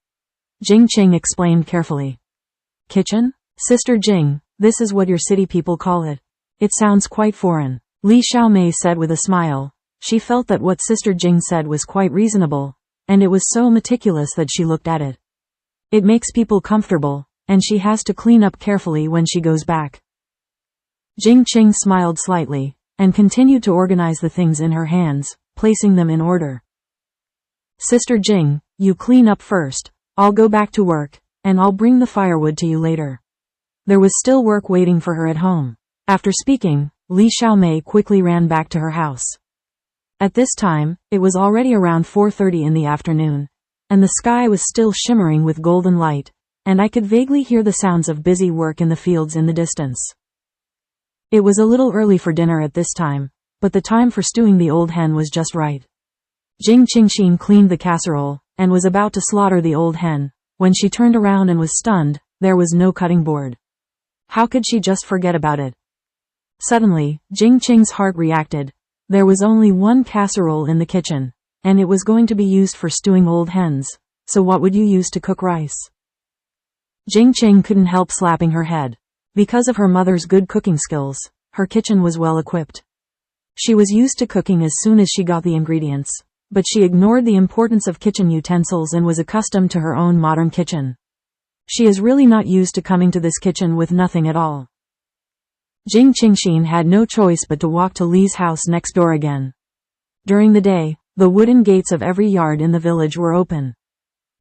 Jing Qing explained carefully. Kitchen? Sister Jing, this is what your city people call it. It sounds quite foreign. Li Xiaomei said with a smile. She felt that what Sister Jing said was quite reasonable, and it was so meticulous that she looked at it. It makes people comfortable, and she has to clean up carefully when she goes back. Jing Qing smiled slightly, and continued to organize the things in her hands, placing them in order. Sister Jing, You clean up first. I'll go back to work, and I'll bring the firewood to you later. There was still work waiting for her at home. After speaking, Li Xiaomei quickly ran back to her house. At this time, it was already around 4:30 in the afternoon, and the sky was still shimmering with golden light, and I could vaguely hear the sounds of busy work in the fields in the distance. It was a little early for dinner at this time, but the time for stewing the old hen was just right. Jing Qingxin cleaned the casserole, and was about to slaughter the old hen, when she turned around and was stunned. There was no cutting board. How could she just forget about it? Suddenly, Jing Qing's heart reacted. There was only one casserole in the kitchen, and it was going to be used for stewing old hens, so what would you use to cook rice? Jing Qing couldn't help slapping her head. Because of her mother's good cooking skills, her kitchen was well equipped. She was used to cooking as soon as she got the ingredients, but she ignored the importance of kitchen utensils and was accustomed to her own modern kitchen. She is really not used to coming to this kitchen with nothing at all. Jing Qingxin had no choice but to walk to Li's house next door again. During the day, the wooden gates of every yard in the village were open.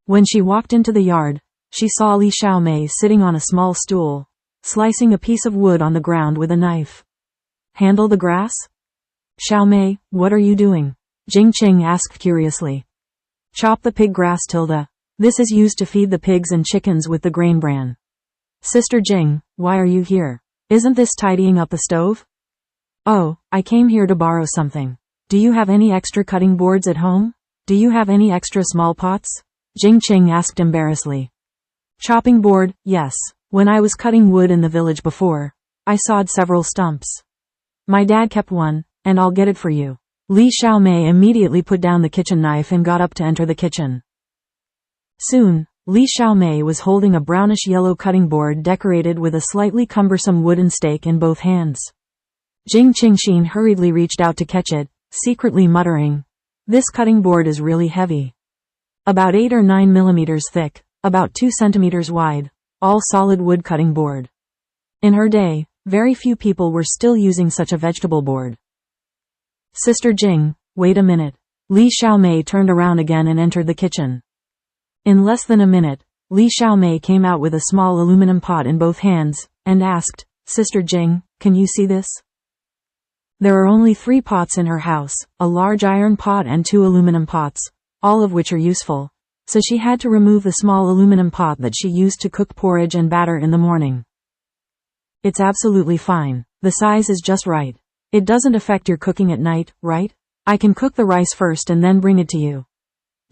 When she walked into the yard, she saw Li Xiaomei sitting on a small stool, slicing a piece of wood on the ground with a knife. Handle the grass? Xiaomei, what are you doing? Jing Qing asked curiously. Chop the pig grass, Tilda. This is used to feed the pigs and chickens with the grain bran. Sister Jing, why are you here? Isn't this tidying up the stove? Oh, I came here to borrow something. Do you have any extra cutting boards at home? Do you have any extra small pots? Jing Qing asked embarrassedly. Chopping board, yes. When I was cutting wood in the village before, I sawed several stumps. My dad kept one, and I'll get it for you. Li Xiaomei immediately put down the kitchen knife and got up to enter the kitchen. Soon, Li Xiaomei was holding a brownish-yellow cutting board decorated with a slightly cumbersome wooden stake in both hands. Jing Qingxin hurriedly reached out to catch it, secretly muttering, "This cutting board is really heavy. About 8 or 9 millimeters thick, about 2 centimeters wide, all solid wood cutting board." In her day, very few people were still using such a vegetable board. Sister Jing, wait a minute. Li Xiaomei turned around again and entered the kitchen. In less than a minute, Li Xiaomei came out with a small aluminum pot in both hands, and asked, Sister Jing, can you see this? There are only 3 pots in her house, a large iron pot and 2 aluminum pots, all of which are useful, so she had to remove the small aluminum pot that she used to cook porridge and batter in the morning. It's absolutely fine. The size is just right. It doesn't affect your cooking at night, right? I can cook the rice first and then bring it to you.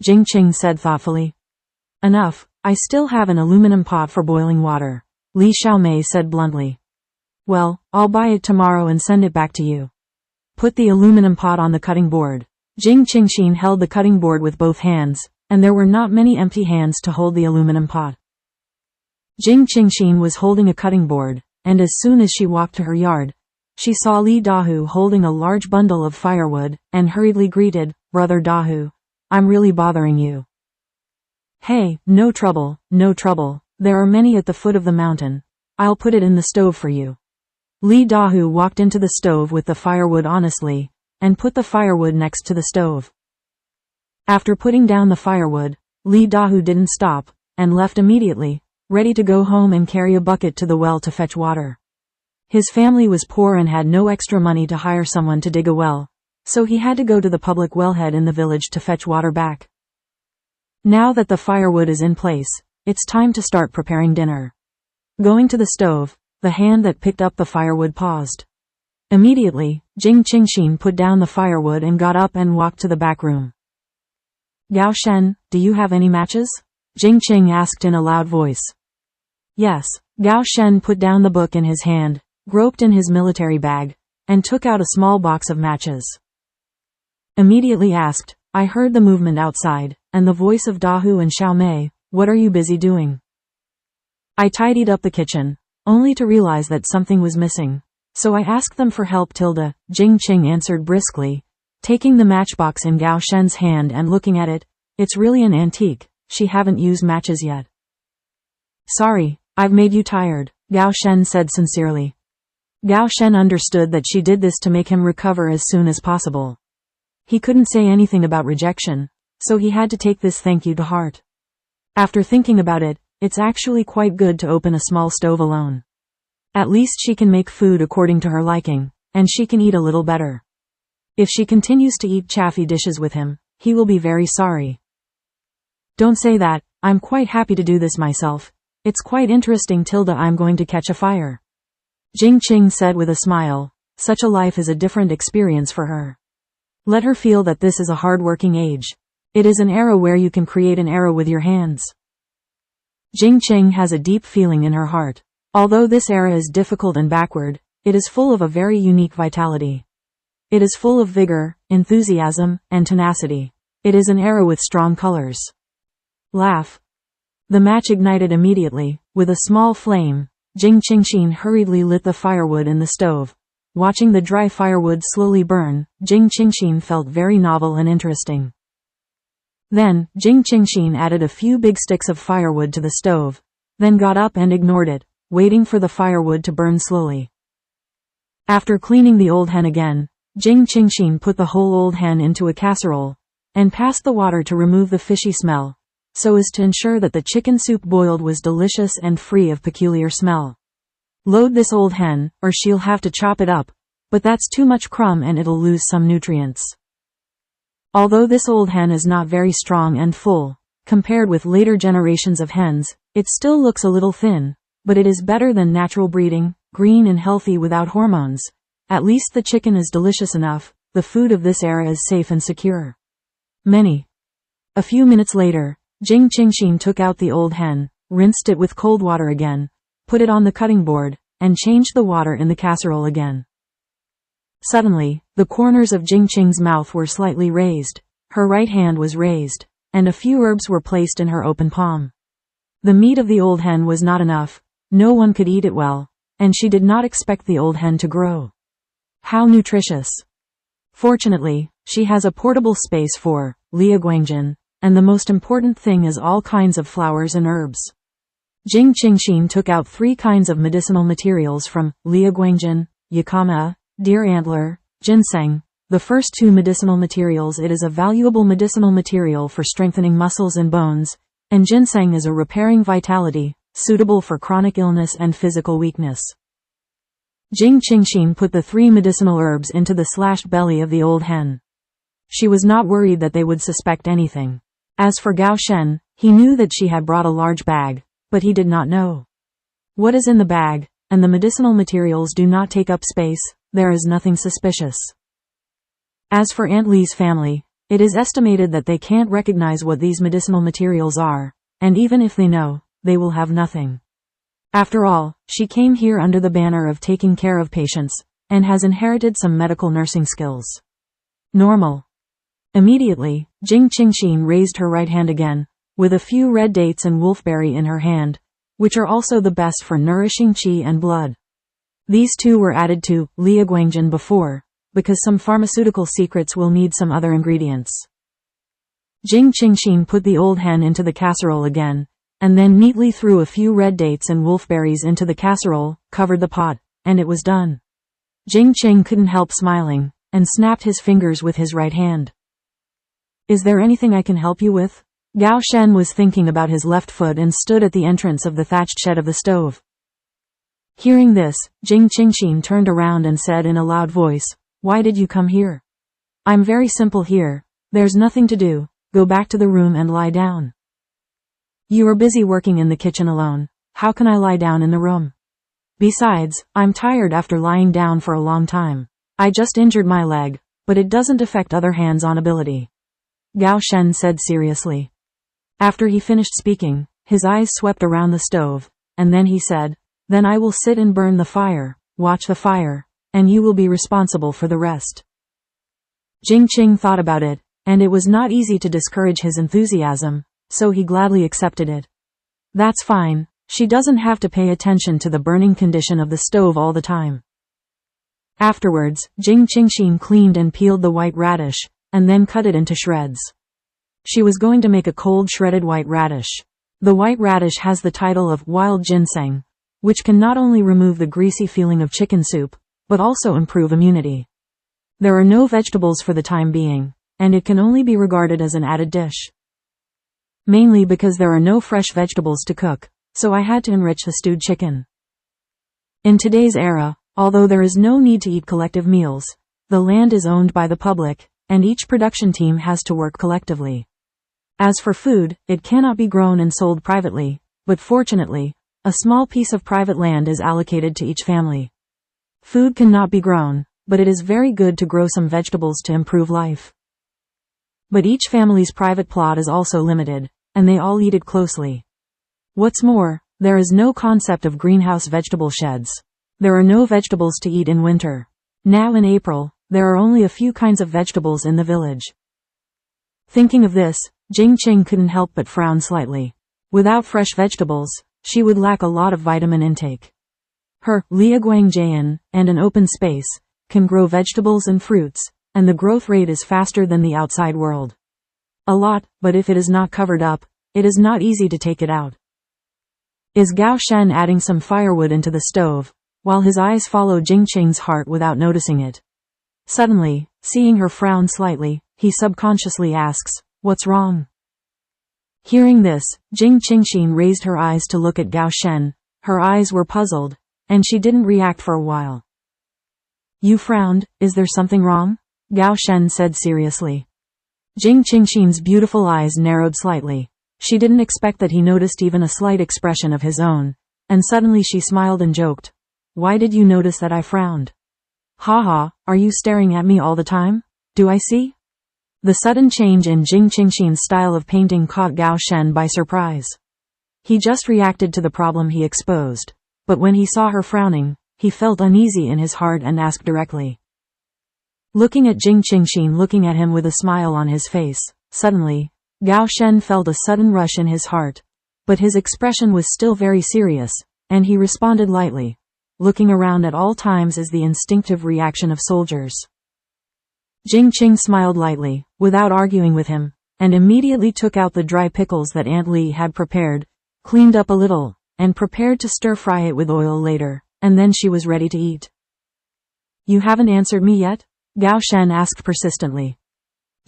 Jing Qing said thoughtfully. Enough, I still have an aluminum pot for boiling water, Li Xiaomei said bluntly. Well, I'll buy it tomorrow and send it back to you. Put the aluminum pot on the cutting board. Jing Qingxin held the cutting board with both hands, and there were not many empty hands to hold the aluminum pot. Jing Qingxin was holding a cutting board, and as soon as she walked to her yard, she saw Li Dahu holding a large bundle of firewood, and hurriedly greeted, Brother Dahu, I'm really bothering you. Hey, no trouble, no trouble, there are many at the foot of the mountain. I'll put it in the stove for you. Li Dahu walked into the stove with the firewood honestly, and put the firewood next to the stove. After putting down the firewood, Li Dahu didn't stop, and left immediately, ready to go home and carry a bucket to the well to fetch water. His family was poor and had no extra money to hire someone to dig a well, so he had to go to the public wellhead in the village to fetch water back. Now that the firewood is in place, it's time to start preparing dinner. Going to the stove, the hand that picked up the firewood paused. Immediately, Jing Qingxin put down the firewood and got up and walked to the back room. Gao Shen, do you have any matches? Jing Qing asked in a loud voice. Yes, Gao Shen put down the book in his hand, groped in his military bag, and took out a small box of matches. Immediately asked, I heard the movement outside, and the voice of Dahu and Xiaomei, what are you busy doing? I tidied up the kitchen, only to realize that something was missing, so I asked them for help. Jing Qing answered briskly, taking the matchbox in Gao Shen's hand and looking at it. It's really an antique, she haven't used matches yet. Sorry, I've made you tired, Gao Shen said sincerely. Gao Shen understood that she did this to make him recover as soon as possible. He couldn't say anything about rejection, so he had to take this thank you to heart. After thinking about it, it's actually quite good to open a small stove alone. At least she can make food according to her liking, and she can eat a little better. If she continues to eat chaffy dishes with him, he will be very sorry. Don't say that, I'm quite happy to do this myself. It's quite interesting, Tilda. I'm going to catch a fire. Jing Qing said with a smile. Such a life is a different experience for her. Let her feel that this is a hard-working age. It is an era where you can create an era with your hands. Jing Qing has a deep feeling in her heart. Although this era is difficult and backward, it is full of a very unique vitality. It is full of vigor, enthusiasm, and tenacity. It is an era with strong colors. Laugh. The match ignited immediately. With a small flame, Jing Qingxin hurriedly lit the firewood in the stove. Watching the dry firewood slowly burn, Jing Qingxin felt very novel and interesting. Then, Jing Qingxin added a few big sticks of firewood to the stove, then got up and ignored it, waiting for the firewood to burn slowly. After cleaning the old hen again, Jing Qingxin put the whole old hen into a casserole, and passed the water to remove the fishy smell, so as to ensure that the chicken soup boiled was delicious and free of peculiar smell. Load this old hen, or she'll have to chop it up, but that's too much crumb and it'll lose some nutrients. Although this old hen is not very strong and full, compared with later generations of hens, it still looks a little thin, but it is better than natural breeding, green and healthy without hormones. At least the chicken is delicious enough, the food of this era is safe and secure. A few minutes later, Jing Qingxin took out the old hen, rinsed it with cold water again, put it on the cutting board, and changed the water in the casserole again. Suddenly, the corners of Jing Qing's mouth were slightly raised, her right hand was raised, and a few herbs were placed in her open palm. The meat of the old hen was not enough, no one could eat it well, and she did not expect the old hen to grow. How nutritious! Fortunately, she has a portable space for liaguangjin, and the most important thing is all kinds of flowers and herbs. Jing Qingxin took out 3 kinds of medicinal materials from liaguangjin, yakama, deer antler, ginseng. The first 2 medicinal materials. It is a valuable medicinal material for strengthening muscles and bones, and ginseng is a repairing vitality, suitable for chronic illness and physical weakness. Jing Qingxin put the 3 medicinal herbs into the slashed belly of the old hen. She was not worried that they would suspect anything. As for Gao Shen, he knew that she had brought a large bag, but he did not know what is in the bag, and the medicinal materials do not take up space. There is nothing suspicious. As for Aunt Li's family, it is estimated that they can't recognize what these medicinal materials are, and even if they know, they will have nothing. After all, she came here under the banner of taking care of patients, and has inherited some medical nursing skills. Normal. Immediately, Jing Qingxin raised her right hand again, with a few red dates and wolfberry in her hand, which are also the best for nourishing qi and blood. These 2 were added to liaguangjin before, because some pharmaceutical secrets will need some other ingredients. Jing Qingxin put the old hen into the casserole again, and then neatly threw a few red dates and wolfberries into the casserole, covered the pot, and it was done. Jing Qing couldn't help smiling, and snapped his fingers with his right hand. Is there anything I can help you with? Gao Shen was thinking about his left foot and stood at the entrance of the thatched shed of the stove. Hearing this, Jing Qingxin turned around and said in a loud voice, "Why did you come here?" "I'm very simple here. There's nothing to do. Go back to the room and lie down." "You are busy working in the kitchen alone. How can I lie down in the room? Besides, I'm tired after lying down for a long time. I just injured my leg, but it doesn't affect other hands-on ability," Gao Shen said seriously. After he finished speaking, his eyes swept around the stove, and then he said, "Then I will sit and burn the fire, watch the fire, and you will be responsible for the rest." Jing Qing thought about it, and it was not easy to discourage his enthusiasm, so he gladly accepted it. That's fine, she doesn't have to pay attention to the burning condition of the stove all the time. Afterwards, Jing Qingxin cleaned and peeled the white radish, and then cut it into shreds. She was going to make a cold shredded white radish. The white radish has the title of wild ginseng, which can not only remove the greasy feeling of chicken soup, but also improve immunity. There are no vegetables for the time being, and it can only be regarded as an added dish. Mainly because there are no fresh vegetables to cook, so I had to enrich the stewed chicken. In today's era, although there is no need to eat collective meals, the land is owned by the public, and each production team has to work collectively. As for food, it cannot be grown and sold privately, but fortunately, a small piece of private land is allocated to each family. Food cannot be grown, but it is very good to grow some vegetables to improve life. But each family's private plot is also limited, and they all eat it closely. What's more, there is no concept of greenhouse vegetable sheds. There are no vegetables to eat in winter. Now in April, there are only a few kinds of vegetables in the village. Thinking of this, Jing Qing couldn't help but frown slightly. Without fresh vegetables, she would lack a lot of vitamin intake. Her Liaguangjian and an open space can grow vegetables and fruits, and the growth rate is faster than the outside world. A lot, but if it is not covered up, it is not easy to take it out. Is Gao Shen adding some firewood into the stove, while his eyes follow Jing Qing's heart without noticing it. Suddenly, seeing her frown slightly, he subconsciously asks, "What's wrong?" Hearing this, Jing Qingxin raised her eyes to look at Gao Shen. Her eyes were puzzled, and she didn't react for a while. "You frowned, is there something wrong?" Gao Shen said seriously. Jing Qingxin's beautiful eyes narrowed slightly. She didn't expect that he noticed even a slight expression of his own, and suddenly she smiled and joked. "Why did you notice that I frowned?" "Haha, are you staring at me all the time? Do I see?" The sudden change in Jing Qingxin's style of painting caught Gao Shen by surprise. He just reacted to the problem he exposed, but when he saw her frowning, he felt uneasy in his heart and asked directly. Looking at Jing Qingxin looking at him with a smile on his face, suddenly, Gao Shen felt a sudden rush in his heart, but his expression was still very serious, and he responded lightly. Looking around at all times is the instinctive reaction of soldiers. Jing Qing smiled lightly, without arguing with him, and immediately took out the dry pickles that Aunt Li had prepared, cleaned up a little, and prepared to stir-fry it with oil later, and then she was ready to eat. "You haven't answered me yet?" Gao Shen asked persistently.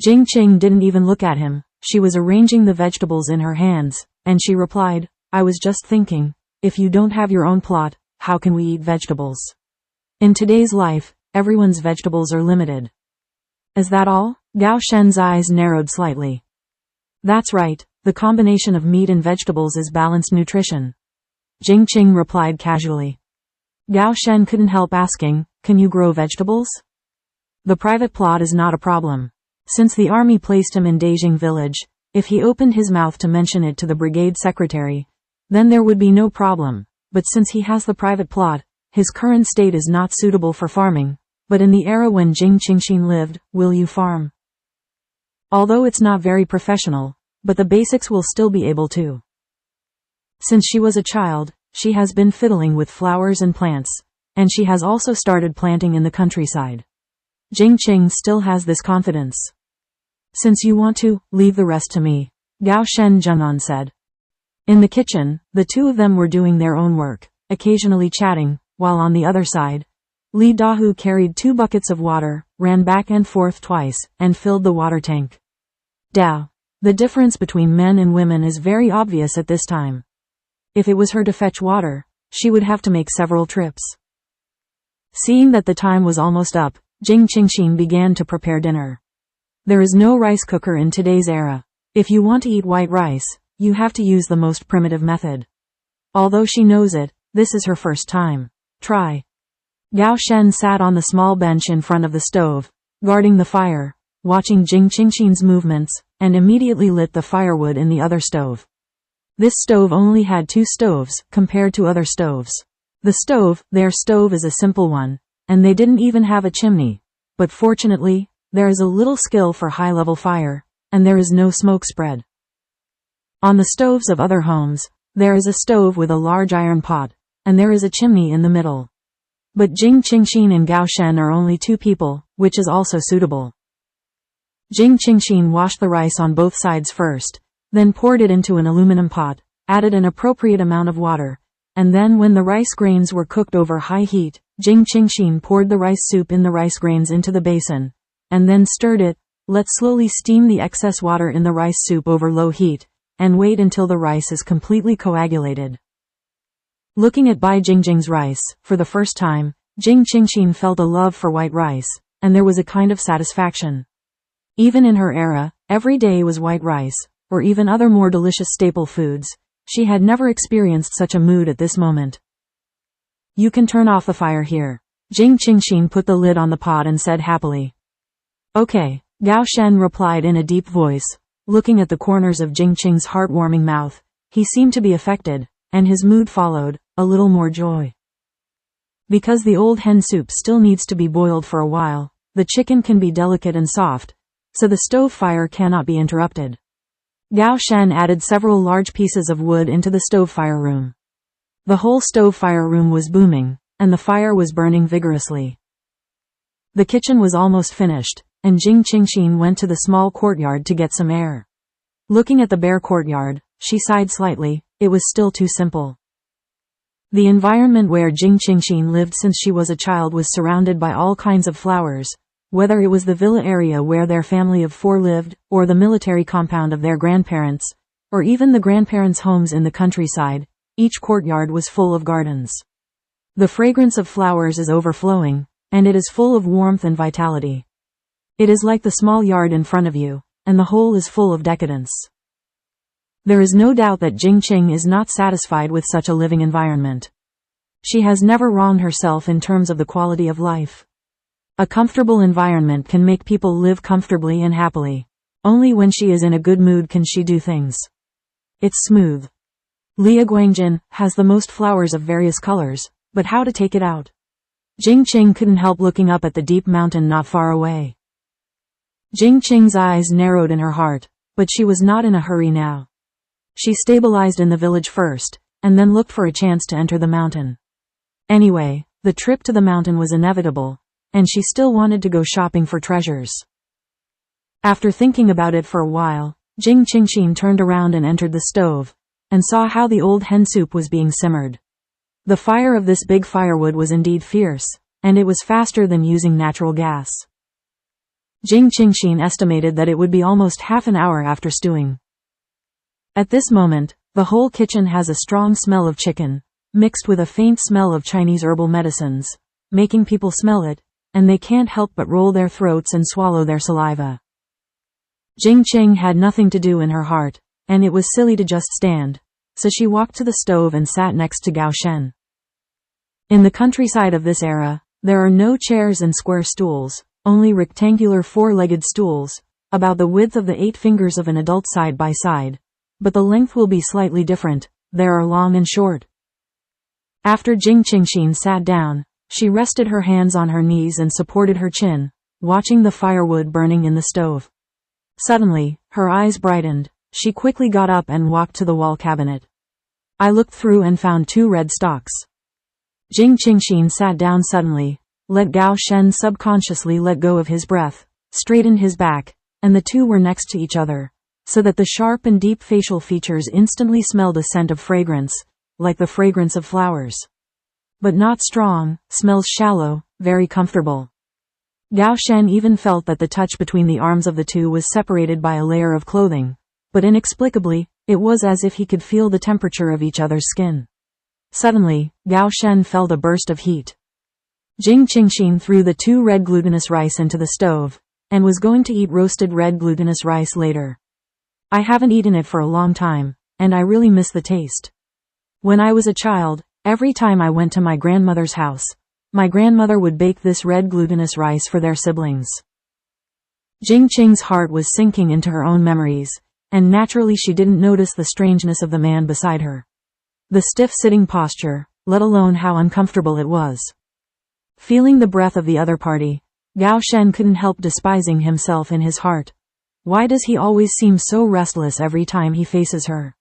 Jing Qing didn't even look at him. She was arranging the vegetables in her hands, and she replied, "I was just thinking, if you don't have your own plot, how can we eat vegetables? In today's life, everyone's vegetables are limited." "Is that all?" Gao Shen's eyes narrowed slightly. "That's right, the combination of meat and vegetables is balanced nutrition," Jing Qing replied casually. Gao Shen couldn't help asking, "Can you grow vegetables?" The private plot is not a problem. Since the army placed him in Dejing village, if he opened his mouth to mention it to the brigade secretary, then there would be no problem, but since he has the private plot, his current state is not suitable for farming. But in the era when Jing Qingxin lived, will you farm? Although it's not very professional, but the basics will still be able to. Since she was a child, she has been fiddling with flowers and plants, and she has also started planting in the countryside. Jing Qing still has this confidence. "Since you want to, leave the rest to me," Gao Shen Zheng'an said. In the kitchen, the two of them were doing their own work, occasionally chatting, while on the other side, Li Dahu carried 2 buckets of water, ran back and forth twice, and filled the water tank. Dao. The difference between men and women is very obvious at this time. If it was her to fetch water, she would have to make several trips. Seeing that the time was almost up, Jing Qingxin began to prepare dinner. There is no rice cooker in today's era. If you want to eat white rice, you have to use the most primitive method. Although she knows it, this is her first time. Try. Gao Shen sat on the small bench in front of the stove, guarding the fire, watching Jing Qingxin's movements, and immediately lit the firewood in the other stove. This stove only had 2 stoves, compared to other stoves. Their stove is a simple one, and they didn't even have a chimney. But fortunately, there is a little skill for high-level fire, and there is no smoke spread. On the stoves of other homes, there is a stove with a large iron pot, and there is a chimney in the middle. But Jing Qingxin and Gao Shen are only 2 people, which is also suitable. Jing Qingxin washed the rice on both sides first, then poured it into an aluminum pot, added an appropriate amount of water, and then when the rice grains were cooked over high heat, Jing Qingxin poured the rice soup in the rice grains into the basin, and then stirred it, Let's slowly steam the excess water in the rice soup over low heat, and wait until the rice is completely coagulated. Looking at Bai Jingjing's rice, for the first time, Jing Qingxin felt a love for white rice, and there was a kind of satisfaction. Even in her era, every day was white rice, or even other more delicious staple foods. She had never experienced such a mood at this moment. You can turn off the fire here. Jing Qingxin put the lid on the pot and said happily. Okay, Gao Shen replied in a deep voice. Looking at the corners of Jing Qing's heartwarming mouth, he seemed to be affected, and his mood followed, a little more joy. Because the old hen soup still needs to be boiled for a while, the chicken can be delicate and soft, so the stove fire cannot be interrupted. Gao Shen added several large pieces of wood into the stove fire room. The whole stove fire room was booming, and the fire was burning vigorously. The kitchen was almost finished, and Jing Qingxin went to the small courtyard to get some air. Looking at the bare courtyard, she sighed slightly. It was still too simple. The environment where Jing Qingxin lived since she was a child was surrounded by all kinds of flowers, whether it was the villa area where their family of 4 lived, or the military compound of their grandparents, or even the grandparents' homes in the countryside. Each courtyard was full of gardens. The fragrance of flowers is overflowing, and it is full of warmth and vitality. It is like the small yard in front of you, and the whole is full of decadence. There is no doubt that Jing Qing is not satisfied with such a living environment. She has never wronged herself in terms of the quality of life. A comfortable environment can make people live comfortably and happily. Only when she is in a good mood can she do things. It's smooth. Lia Guangjin has the most flowers of various colors, but how to take it out? Jing Qing couldn't help looking up at the deep mountain not far away. Jing Qing's eyes narrowed in her heart, but she was not in a hurry now. She stabilized in the village first, and then looked for a chance to enter the mountain. Anyway, the trip to the mountain was inevitable, and she still wanted to go shopping for treasures. After thinking about it for a while, Jing Qingxin turned around and entered the stove, and saw how the old hen soup was being simmered. The fire of this big firewood was indeed fierce, and it was faster than using natural gas. Jing Qingxin estimated that it would be almost half an hour after stewing. At this moment, the whole kitchen has a strong smell of chicken, mixed with a faint smell of Chinese herbal medicines, making people smell it, and they can't help but roll their throats and swallow their saliva. Jing Qing had nothing to do in her heart, and it was silly to just stand, so she walked to the stove and sat next to Gao Shen. In the countryside of this era, there are no chairs and square stools, only rectangular 4-legged stools, about the width of the 8 fingers of an adult side by side, but the length will be slightly different. There are long and short. After Jing Qingxin sat down, she rested her hands on her knees and supported her chin, watching the firewood burning in the stove. Suddenly, her eyes brightened. She quickly got up and walked to the wall cabinet. I looked through and found 2 red stalks. Jing Qingxin sat down suddenly, let Gao Shen subconsciously let go of his breath, straightened his back, and the 2 were next to each other, so that the sharp and deep facial features instantly smelled a scent of fragrance, like the fragrance of flowers. But not strong, smells shallow, very comfortable. Gao Shen even felt that the touch between the arms of the 2 was separated by a layer of clothing, but inexplicably, it was as if he could feel the temperature of each other's skin. Suddenly, Gao Shen felt a burst of heat. Jing Qingxin threw the 2 red glutinous rice into the stove, and was going to eat roasted red glutinous rice later. I haven't eaten it for a long time, and I really miss the taste. When I was a child, every time I went to my grandmother's house, my grandmother would bake this red glutinous rice for their siblings. Jing Qing's heart was sinking into her own memories, and naturally she didn't notice the strangeness of the man beside her. The stiff sitting posture, let alone how uncomfortable it was. Feeling the breath of the other party, Gao Shen couldn't help despising himself in his heart. Why does he always seem so restless every time he faces her?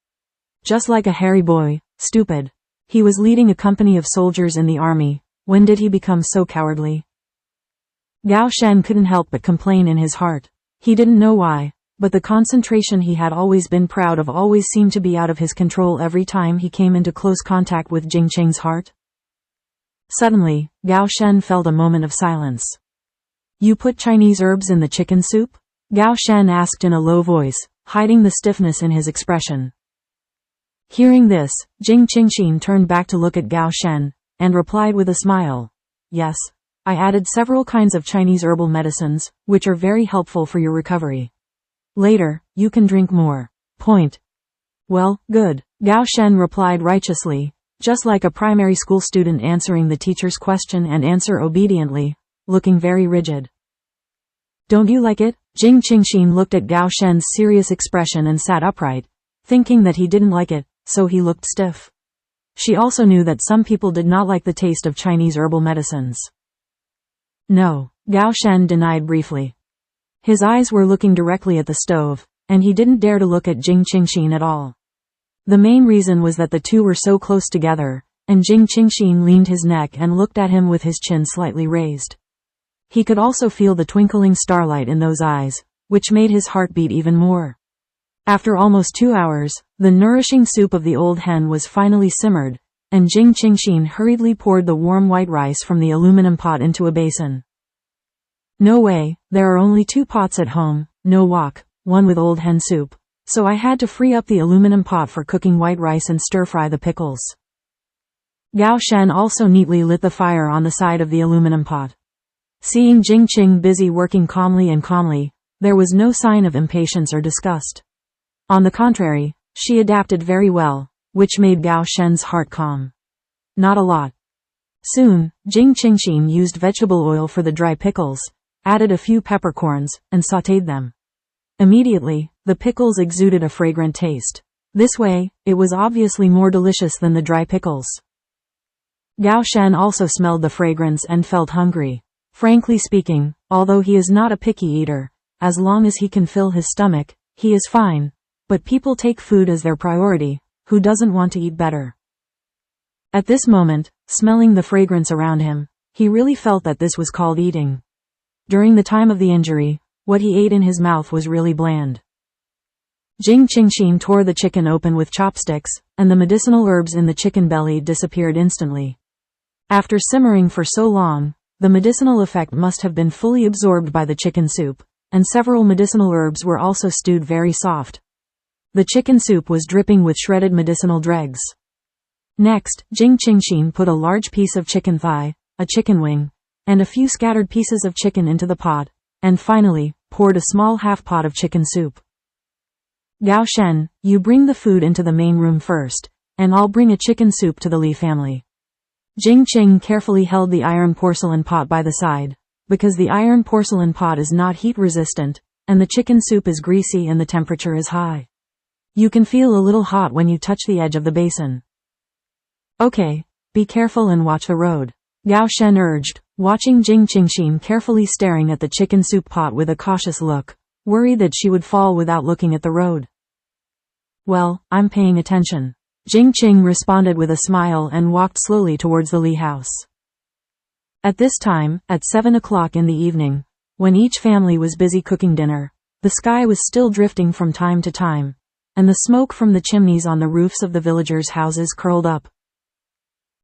Just like a hairy boy, stupid. He was leading a company of soldiers in the army. When did he become so cowardly? Gao Shen couldn't help but complain in his heart. He didn't know why, but the concentration he had always been proud of always seemed to be out of his control every time he came into close contact with Jing Qing's heart. Suddenly, Gao Shen felt a moment of silence. You put Chinese herbs in the chicken soup? Gao Shen asked in a low voice, hiding the stiffness in his expression. Hearing this, Jing Qingxin turned back to look at Gao Shen, and replied with a smile. Yes. I added several kinds of Chinese herbal medicines, which are very helpful for your recovery. Later, you can drink more. Point. Well, good. Gao Shen replied righteously, just like a primary school student answering the teacher's question and answer obediently, looking very rigid. Don't you like it? Jing Qingxin looked at Gao Shen's serious expression and sat upright, thinking that he didn't like it, so he looked stiff. She also knew that some people did not like the taste of Chinese herbal medicines. No, Gao Shen denied briefly. His eyes were looking directly at the stove, and he didn't dare to look at Jing Qingxin at all. The main reason was that the two were so close together, and Jing Qingxin leaned his neck and looked at him with his chin slightly raised. He could also feel the twinkling starlight in those eyes, which made his heart beat even more. After almost 2 hours, the nourishing soup of the old hen was finally simmered, and Jing Qingxin hurriedly poured the warm white rice from the aluminum pot into a basin. No way, there are only 2 pots at home, no wok, one with old hen soup, so I had to free up the aluminum pot for cooking white rice and stir-fry the pickles. Gao Shen also neatly lit the fire on the side of the aluminum pot. Seeing Jing Qing busy working calmly, there was no sign of impatience or disgust. On the contrary, she adapted very well, which made Gao Shen's heart calm. Not a lot. Soon, Jing Qingxin used vegetable oil for the dry pickles, added a few peppercorns, and sautéed them. Immediately, the pickles exuded a fragrant taste. This way, it was obviously more delicious than the dry pickles. Gao Shen also smelled the fragrance and felt hungry. Frankly speaking, although he is not a picky eater, as long as he can fill his stomach, he is fine, but people take food as their priority. Who doesn't want to eat better? At this moment, smelling the fragrance around him, he really felt that this was called eating. During the time of the injury, what he ate in his mouth was really bland. Jing Qingxin tore the chicken open with chopsticks, and the medicinal herbs in the chicken belly disappeared instantly. After simmering for so long, the medicinal effect must have been fully absorbed by the chicken soup, and several medicinal herbs were also stewed very soft. The chicken soup was dripping with shredded medicinal dregs. Next, Jing Qingxin put a large piece of chicken thigh, a chicken wing, and a few scattered pieces of chicken into the pot, and finally, poured a small half pot of chicken soup. Gao Shen, you bring the food into the main room first, and I'll bring a chicken soup to the Li family. Jing Qing carefully held the iron porcelain pot by the side, because the iron porcelain pot is not heat resistant, and the chicken soup is greasy and the temperature is high. You can feel a little hot when you touch the edge of the basin. Okay, be careful and watch the road, Gao Shen urged, watching Jing Qingxin carefully staring at the chicken soup pot with a cautious look, worried that she would fall without looking at the road. Well, I'm paying attention. Jing Qing responded with a smile and walked slowly towards the Li house. At this time, at 7 o'clock in the evening, when each family was busy cooking dinner, the sky was still drifting from time to time, and the smoke from the chimneys on the roofs of the villagers' houses curled up.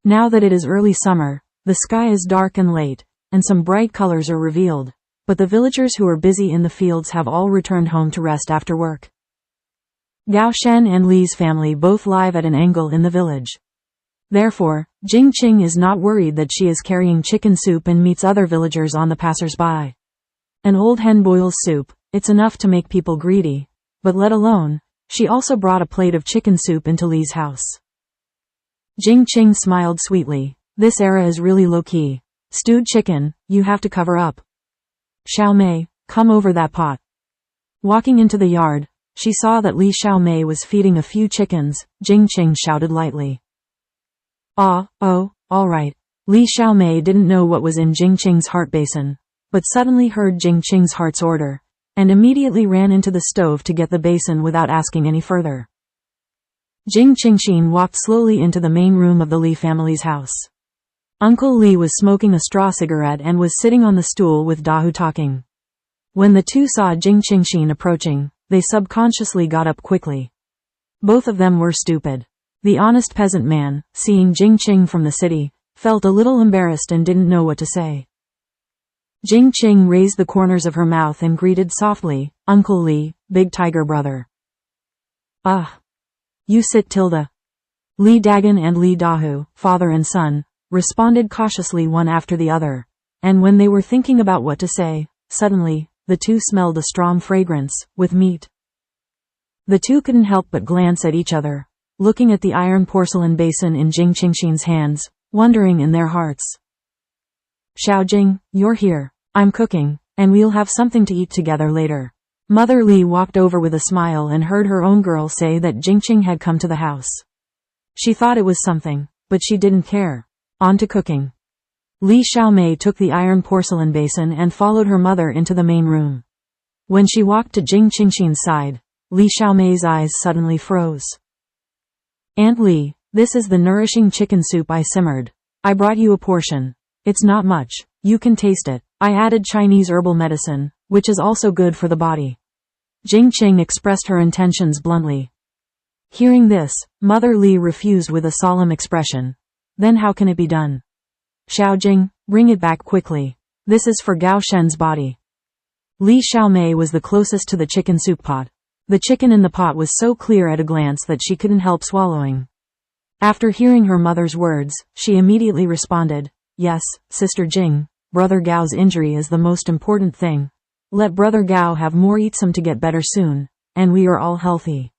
Now that it is early summer, the sky is dark and late, and some bright colors are revealed, but the villagers who are busy in the fields have all returned home to rest after work. Gao Shen and Li's family both live at an angle in the village. Therefore, Jing Qing is not worried that she is carrying chicken soup and meets other villagers on the passers-by. An old hen boils soup, it's enough to make people greedy, but let alone, she also brought a plate of chicken soup into Li's house. Jing Qing smiled sweetly. This era is really low-key. Stewed chicken, you have to cover up. Xiaomei, come over that pot. Walking into the yard, she saw that Li Xiaomei was feeding a few chickens. Jing Qing shouted lightly. Oh, all right. Li Xiaomei didn't know what was in Jing Qing's heart basin, but suddenly heard Jing Qing's heart's order, and immediately ran into the stove to get the basin without asking any further. Jing Qingxin walked slowly into the main room of the Li family's house. Uncle Li was smoking a straw cigarette and was sitting on the stool with Dahu talking. When the two saw Jing Qingxin approaching, they subconsciously got up quickly. Both of them were stupid. The honest peasant man, seeing Jing Qing from the city, felt a little embarrassed and didn't know what to say. Jing Qing raised the corners of her mouth and greeted softly, "Uncle Li, big tiger brother." "Ah. You sit tilde." Li Dagan and Li Dahu, father and son, responded cautiously one after the other. And when they were thinking about what to say, suddenly, the two smelled a strong fragrance, with meat. The two couldn't help but glance at each other, looking at the iron porcelain basin in Jing Qingxin's hands, wondering in their hearts. "Xiao Jing, you're here. I'm cooking, and we'll have something to eat together later." Mother Li walked over with a smile and heard her own girl say that Jing Qing had come to the house. She thought it was something, but she didn't care. On to cooking. Li Xiaomei took the iron porcelain basin and followed her mother into the main room. When she walked to Jing Qingxin's side, Li Xiaomei's eyes suddenly froze. "Aunt Li, this is the nourishing chicken soup I simmered. I brought you a portion. It's not much, you can taste it. I added Chinese herbal medicine, which is also good for the body." Jing Qing expressed her intentions bluntly. Hearing this, Mother Li refused with a solemn expression. "Then how can it be done? Xiao Jing, bring it back quickly. This is for Gao Shen's body." Li Xiaomei was the closest to the chicken soup pot. The chicken in the pot was so clear at a glance that she couldn't help swallowing. After hearing her mother's words, she immediately responded, "Yes, Sister Jing, Brother Gao's injury is the most important thing. Let Brother Gao have more, eat some to get better soon, and we are all healthy."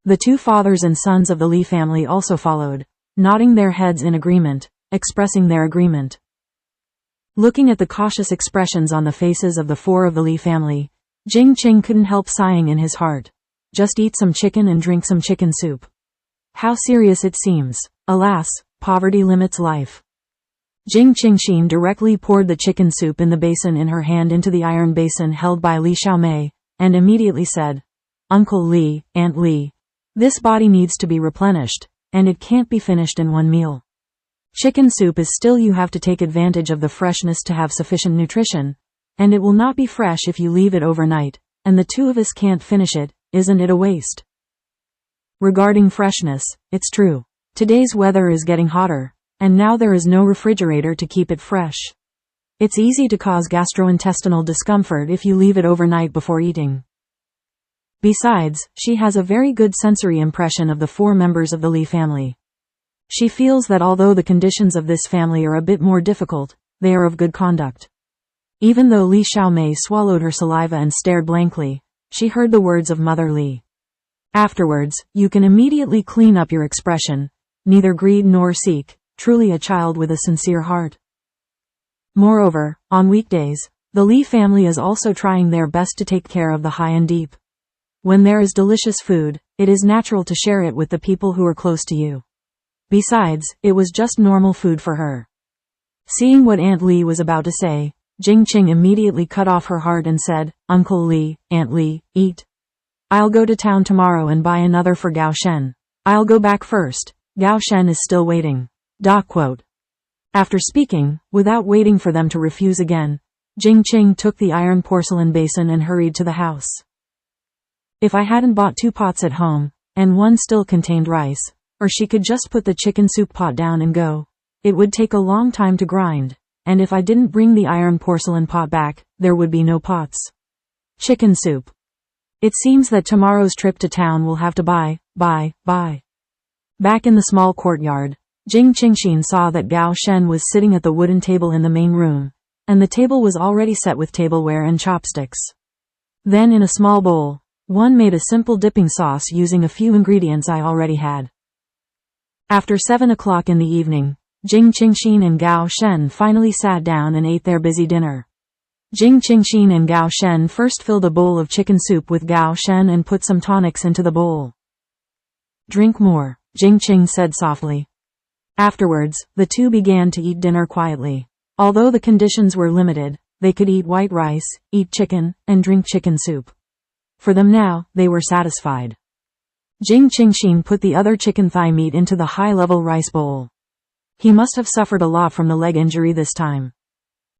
The two fathers and sons of the Li family also followed, nodding their heads in agreement, expressing their agreement. Looking at the cautious expressions on the faces of the four of the Li family, Jing Qing couldn't help sighing in his heart. Just eat some chicken and drink some chicken soup. How serious it seems. Alas, poverty limits life. Jing Qingxin directly poured the chicken soup in the basin in her hand into the iron basin held by Li Xiaomei, and immediately said, "Uncle Li, Aunt Li, this body needs to be replenished, and it can't be finished in one meal. Chicken soup is still, you have to take advantage of the freshness to have sufficient nutrition, and it will not be fresh if you leave it overnight, and the two of us can't finish it, isn't it a waste?" Regarding freshness, it's true. Today's weather is getting hotter, and now there is no refrigerator to keep it fresh. It's easy to cause gastrointestinal discomfort if you leave it overnight before eating. Besides, she has a very good sensory impression of the four members of the Li family. She feels that although the conditions of this family are a bit more difficult, they are of good conduct. Even though Li Xiaomei swallowed her saliva and stared blankly, she heard the words of Mother Li. Afterwards, you can immediately clean up your expression, neither greed nor seek, truly a child with a sincere heart. Moreover, on weekdays, the Li family is also trying their best to take care of the high and deep. When there is delicious food, it is natural to share it with the people who are close to you. Besides, it was just normal food for her. Seeing what Aunt Li was about to say, Jing Qing immediately cut off her heart and said, "Uncle Li, Aunt Li, eat. I'll go to town tomorrow and buy another for Gao Shen. I'll go back first. Gao Shen is still waiting." After speaking, without waiting for them to refuse again, Jing Qing took the iron porcelain basin and hurried to the house. If I hadn't bought 2 pots at home, and one still contained rice, or she could just put the chicken soup pot down and go, it would take a long time to grind, and if I didn't bring the iron porcelain pot back, there would be no pots. Chicken soup. It seems that tomorrow's trip to town will have to buy. Back in the small courtyard, Jing Qingxin saw that Gao Shen was sitting at the wooden table in the main room, and the table was already set with tableware and chopsticks. Then in a small bowl, one made a simple dipping sauce using a few ingredients I already had. After 7 o'clock in the evening, Jing Qingxin and Gao Shen finally sat down and ate their busy dinner. Jing Qingxin and Gao Shen first filled a bowl of chicken soup with Gao Shen and put some tonics into the bowl. "Drink more," Jing Qing said softly. Afterwards, the two began to eat dinner quietly. Although the conditions were limited, they could eat white rice, eat chicken, and drink chicken soup. For them now, they were satisfied. Jing Qingxin put the other chicken thigh meat into the high-level rice bowl. He must have suffered a lot from the leg injury this time.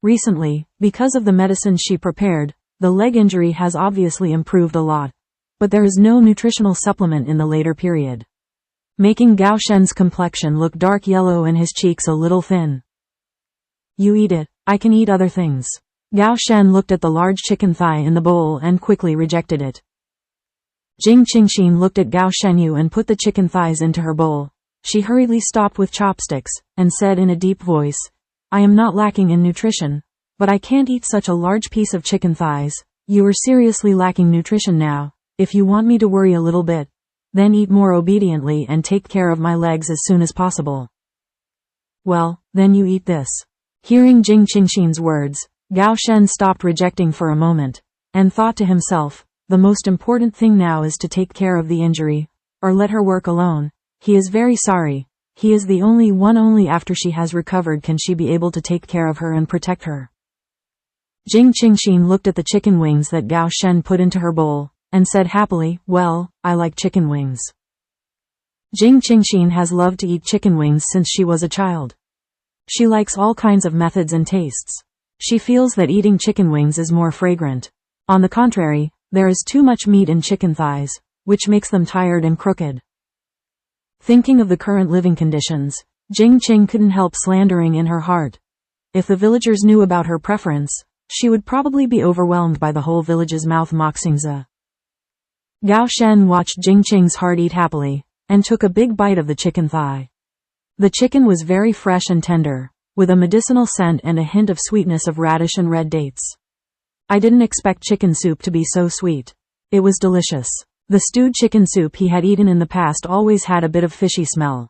Recently, because of the medicine she prepared, the leg injury has obviously improved a lot. But there is no nutritional supplement in the later period, making Gao Shen's complexion look dark yellow and his cheeks a little thin. "You eat it," I can eat other things. Gao Shen looked at the large chicken thigh in the bowl and quickly rejected it. Jing Qingxin looked at Gao Shenyu and put the chicken thighs into her bowl. She hurriedly stopped with chopsticks, and said in a deep voice, I am not lacking in nutrition, but I can't eat such a large piece of chicken thighs. You are seriously lacking nutrition now. If you want me to worry a little bit, then eat more obediently and take care of my legs as soon as possible. Well, then you eat this. Hearing Jing Qingxin's words, Gao Shen stopped rejecting for a moment, and thought to himself, the most important thing now is to take care of the injury, or let her work alone. He is very sorry. He is the only one. Only after she has recovered can she be able to take care of her and protect her. Jing Qingxin looked at the chicken wings that Gao Shen put into her bowl, and said happily, well, I like chicken wings. Jing Qingxin has loved to eat chicken wings since she was a child. She likes all kinds of methods and tastes. She feels that eating chicken wings is more fragrant. On the contrary, there is too much meat in chicken thighs, which makes them tired and crooked. Thinking of the current living conditions, Jing Qing couldn't help slandering in her heart. If the villagers knew about her preference, she would probably be overwhelmed by the whole village's mouth-moxingza. Gao Shen watched Jing Qing's heart eat happily, and took a big bite of the chicken thigh. The chicken was very fresh and tender, with a medicinal scent and a hint of sweetness of radish and red dates. I didn't expect chicken soup to be so sweet. It was delicious. The stewed chicken soup he had eaten in the past always had a bit of fishy smell.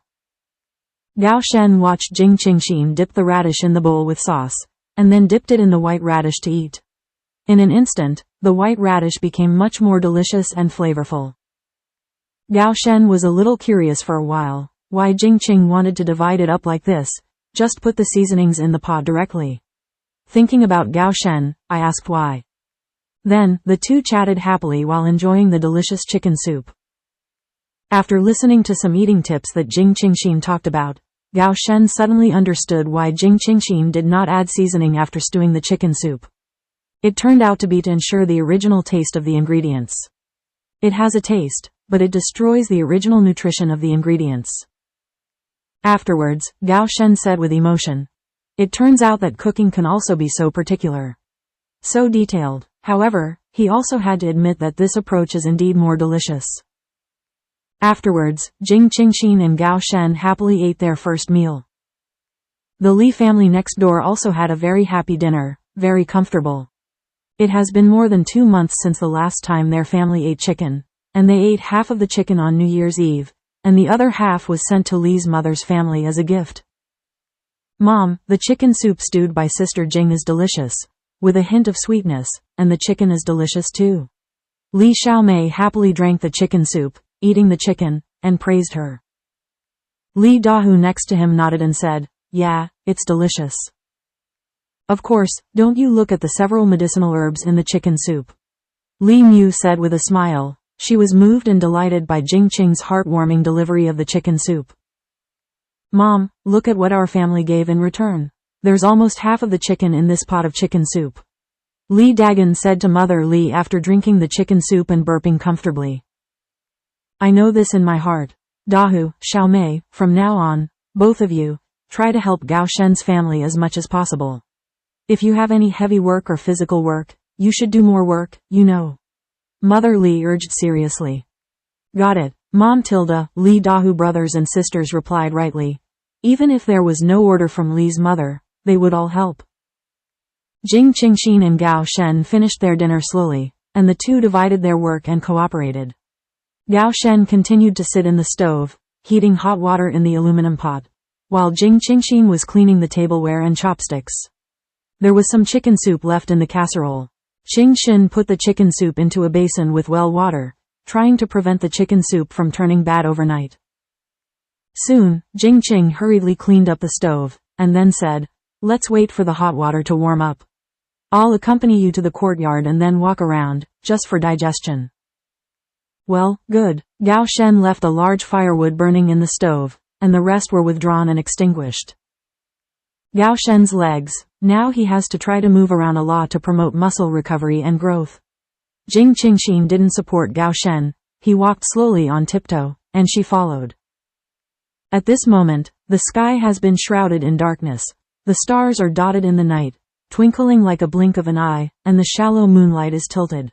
Gao Shen watched Jing Qingxin dip the radish in the bowl with sauce, and then dipped it in the white radish to eat. In an instant, the white radish became much more delicious and flavorful. Gao Shen was a little curious for a while, why Jing Qing wanted to divide it up like this, just put the seasonings in the pot directly. Thinking about Gao Shen, I asked why. Then, the two chatted happily while enjoying the delicious chicken soup. After listening to some eating tips that Jing Qingxin talked about, Gao Shen suddenly understood why Jing Qingxin did not add seasoning after stewing the chicken soup. It turned out to be to ensure the original taste of the ingredients. It has a taste, but it destroys the original nutrition of the ingredients. Afterwards, Gao Shen said with emotion, it turns out that cooking can also be so particular. So detailed. However, he also had to admit that this approach is indeed more delicious. Afterwards, Jing Qingxin and Gao Shen happily ate their first meal. The Li family next door also had a very happy dinner, very comfortable. It has been more than 2 months since the last time their family ate chicken, and they ate half of the chicken on New Year's Eve, and the other half was sent to Li's mother's family as a gift. Mom, the chicken soup stewed by Sister Jing is delicious, with a hint of sweetness, and the chicken is delicious too. Li Xiaomei happily drank the chicken soup, eating the chicken, and praised her. Li Dahu next to him nodded and said, yeah, it's delicious. Of course, don't you look at the several medicinal herbs in the chicken soup. Li Mu said with a smile. She was moved and delighted by Jing Qing's heartwarming delivery of the chicken soup. Mom, look at what our family gave in return. There's almost half of the chicken in this pot of chicken soup. Li Dagan said to Mother Li after drinking the chicken soup and burping comfortably. I know this in my heart. Dahu, Xiaomei, from now on, both of you, try to help Gao Shen's family as much as possible. If you have any heavy work or physical work, you should do more work, you know. Mother Li urged seriously. Got it, Mom Tilda, Li Dahu brothers and sisters replied rightly. Even if there was no order from Li's mother, they would all help. Jing Qingxin and Gao Shen finished their dinner slowly, and the two divided their work and cooperated. Gao Shen continued to sit in the stove, heating hot water in the aluminum pot, while Jing Qingxin was cleaning the tableware and chopsticks. There was some chicken soup left in the casserole. Qingxin put the chicken soup into a basin with well water, trying to prevent the chicken soup from turning bad overnight. Soon, Jing Qing hurriedly cleaned up the stove, and then said, let's wait for the hot water to warm up. I'll accompany you to the courtyard and then walk around, just for digestion. Well, good. Gao Shen left a large firewood burning in the stove, and the rest were withdrawn and extinguished. Gao Shen's legs, now he has to try to move around a lot to promote muscle recovery and growth. Jing Qingxin didn't support Gao Shen, he walked slowly on tiptoe, and she followed. At this moment, the sky has been shrouded in darkness, the stars are dotted in the night, twinkling like a blink of an eye, and the shallow moonlight is tilted.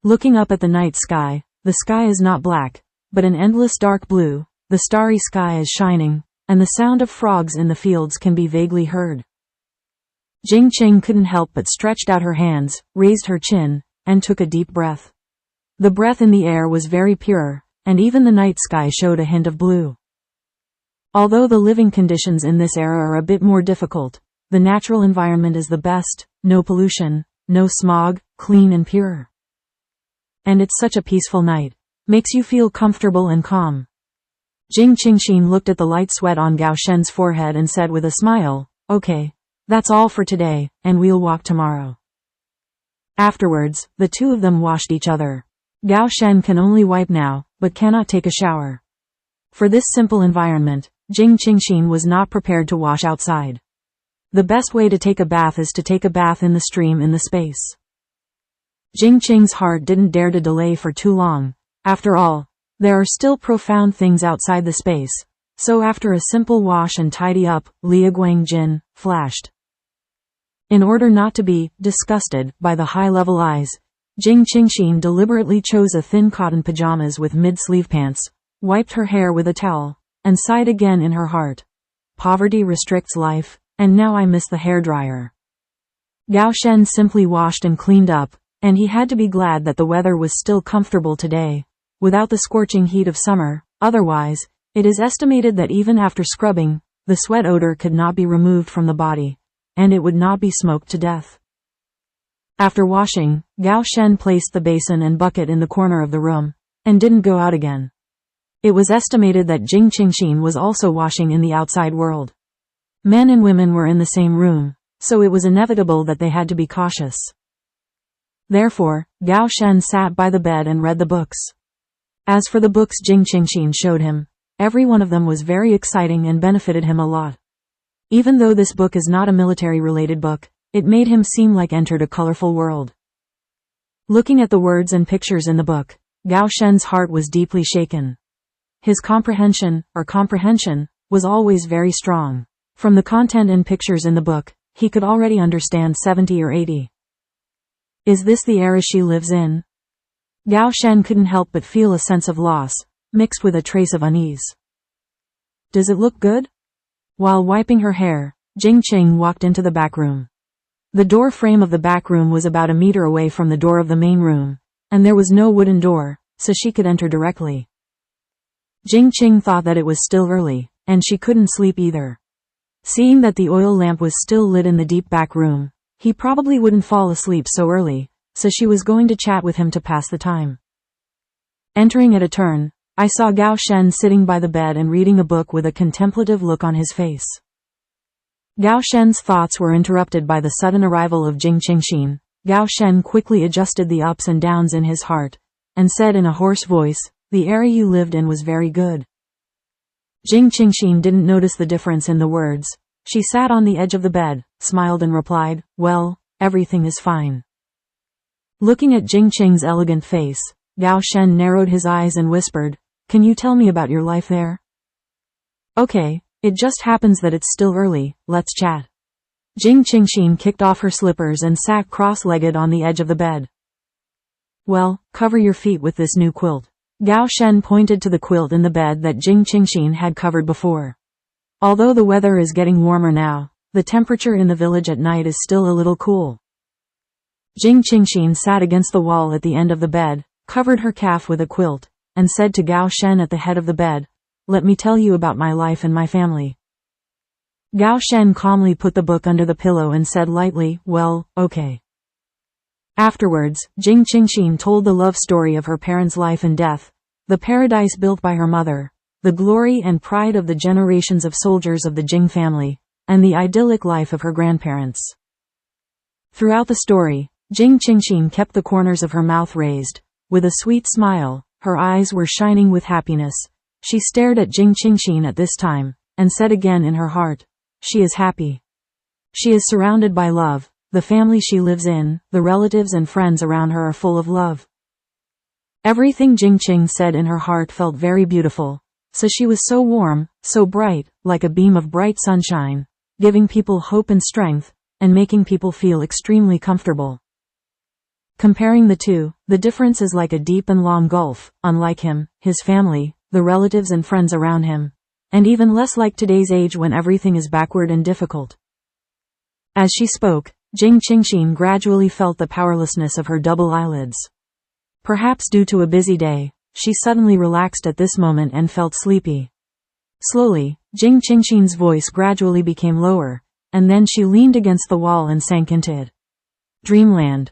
Looking up at the night sky, the sky is not black, but an endless dark blue, the starry sky is shining, and the sound of frogs in the fields can be vaguely heard. Jing Qing couldn't help but stretched out her hands, raised her chin, and took a deep breath. The breath in the air was very pure, and even the night sky showed a hint of blue. Although the living conditions in this era are a bit more difficult, the natural environment is the best, no pollution, no smog, clean and pure. And it's such a peaceful night. Makes you feel comfortable and calm. Jing Qingxin looked at the light sweat on Gao Shen's forehead and said with a smile, "Okay, that's all for today, and we'll walk tomorrow." Afterwards, the two of them washed each other. Gao Shen can only wipe now, but cannot take a shower. For this simple environment, Jing Qingxin was not prepared to wash outside. The best way to take a bath is to take a bath in the stream in the space. Jing Qing's heart didn't dare to delay for too long. After all, there are still profound things outside the space, so after a simple wash and tidy up, Lia Guangjin flashed. In order not to be disgusted by the high-level eyes, Jing Qingxin deliberately chose a thin cotton pajamas with mid-sleeve pants, wiped her hair with a towel, and sighed again in her heart. Poverty restricts life, and now I miss the hairdryer. Gao Shen simply washed and cleaned up, and he had to be glad that the weather was still comfortable today, without the scorching heat of summer. Otherwise, it is estimated that even after scrubbing, the sweat odor could not be removed from the body, and it would not be smoked to death. After washing, Gao Shen placed the basin and bucket in the corner of the room, and didn't go out again. It was estimated that Jing Qingxin was also washing in the outside world. Men and women were in the same room, so it was inevitable that they had to be cautious. Therefore, Gao Shen sat by the bed and read the books. As for the books Jing Qingxin showed him, every one of them was very exciting and benefited him a lot. Even though this book is not a military-related book, it made him seem like entered a colorful world. Looking at the words and pictures in the book, Gao Shen's heart was deeply shaken. His comprehension, was always very strong. From the content and pictures in the book, he could already understand 70 or 80. Is this the era she lives in? Gao Shen couldn't help but feel a sense of loss, mixed with a trace of unease. Does it look good? While wiping her hair, Jing Qing walked into the back room. The door frame of the back room was about a meter away from the door of the main room, and there was no wooden door, so she could enter directly. Jing Qing thought that it was still early, and she couldn't sleep either. Seeing that the oil lamp was still lit in the deep back room, he probably wouldn't fall asleep so early, so she was going to chat with him to pass the time. Entering at a turn, I saw Gao Shen sitting by the bed and reading a book with a contemplative look on his face. Gao Shen's thoughts were interrupted by the sudden arrival of Jing Qingxin. Gao Shen quickly adjusted the ups and downs in his heart, and said in a hoarse voice, "The era you lived in was very good." Jing Qingxin didn't notice the difference in the words. She sat on the edge of the bed, smiled and replied, "Well, everything is fine." Looking at Jing Qing's elegant face, Gao Shen narrowed his eyes and whispered, "Can you tell me about your life there?" "Okay, it just happens that it's still early, let's chat." Jing Qingxin kicked off her slippers and sat cross-legged on the edge of the bed. "Well, cover your feet with this new quilt." Gao Shen pointed to the quilt in the bed that Jing Qingxin had covered before. Although the weather is getting warmer now, the temperature in the village at night is still a little cool. Jing Qingxin sat against the wall at the end of the bed, covered her calf with a quilt, and said to Gao Shen at the head of the bed, "Let me tell you about my life and my family." Gao Shen calmly put the book under the pillow and said lightly, "Well, okay." Afterwards, Jing Qingxin told the love story of her parents' life and death, the paradise built by her mother, the glory and pride of the generations of soldiers of the Jing family, and the idyllic life of her grandparents. Throughout the story, Jing Qingxin kept the corners of her mouth raised. With a sweet smile, her eyes were shining with happiness. She stared at Jing Qingxin at this time, and said again in her heart, "She is happy. She is surrounded by love. The family she lives in, the relatives and friends around her are full of love." Everything Jing Qing said in her heart felt very beautiful, so she was so warm, so bright, like a beam of bright sunshine, giving people hope and strength, and making people feel extremely comfortable. Comparing the two, the difference is like a deep and long gulf, unlike him, his family, the relatives and friends around him, and even less like today's age when everything is backward and difficult. As she spoke, Jing Qingxin gradually felt the powerlessness of her double eyelids. Perhaps due to a busy day, she suddenly relaxed at this moment and felt sleepy. Slowly, Jing Qingxin's voice gradually became lower, and then she leaned against the wall and sank into it. Dreamland.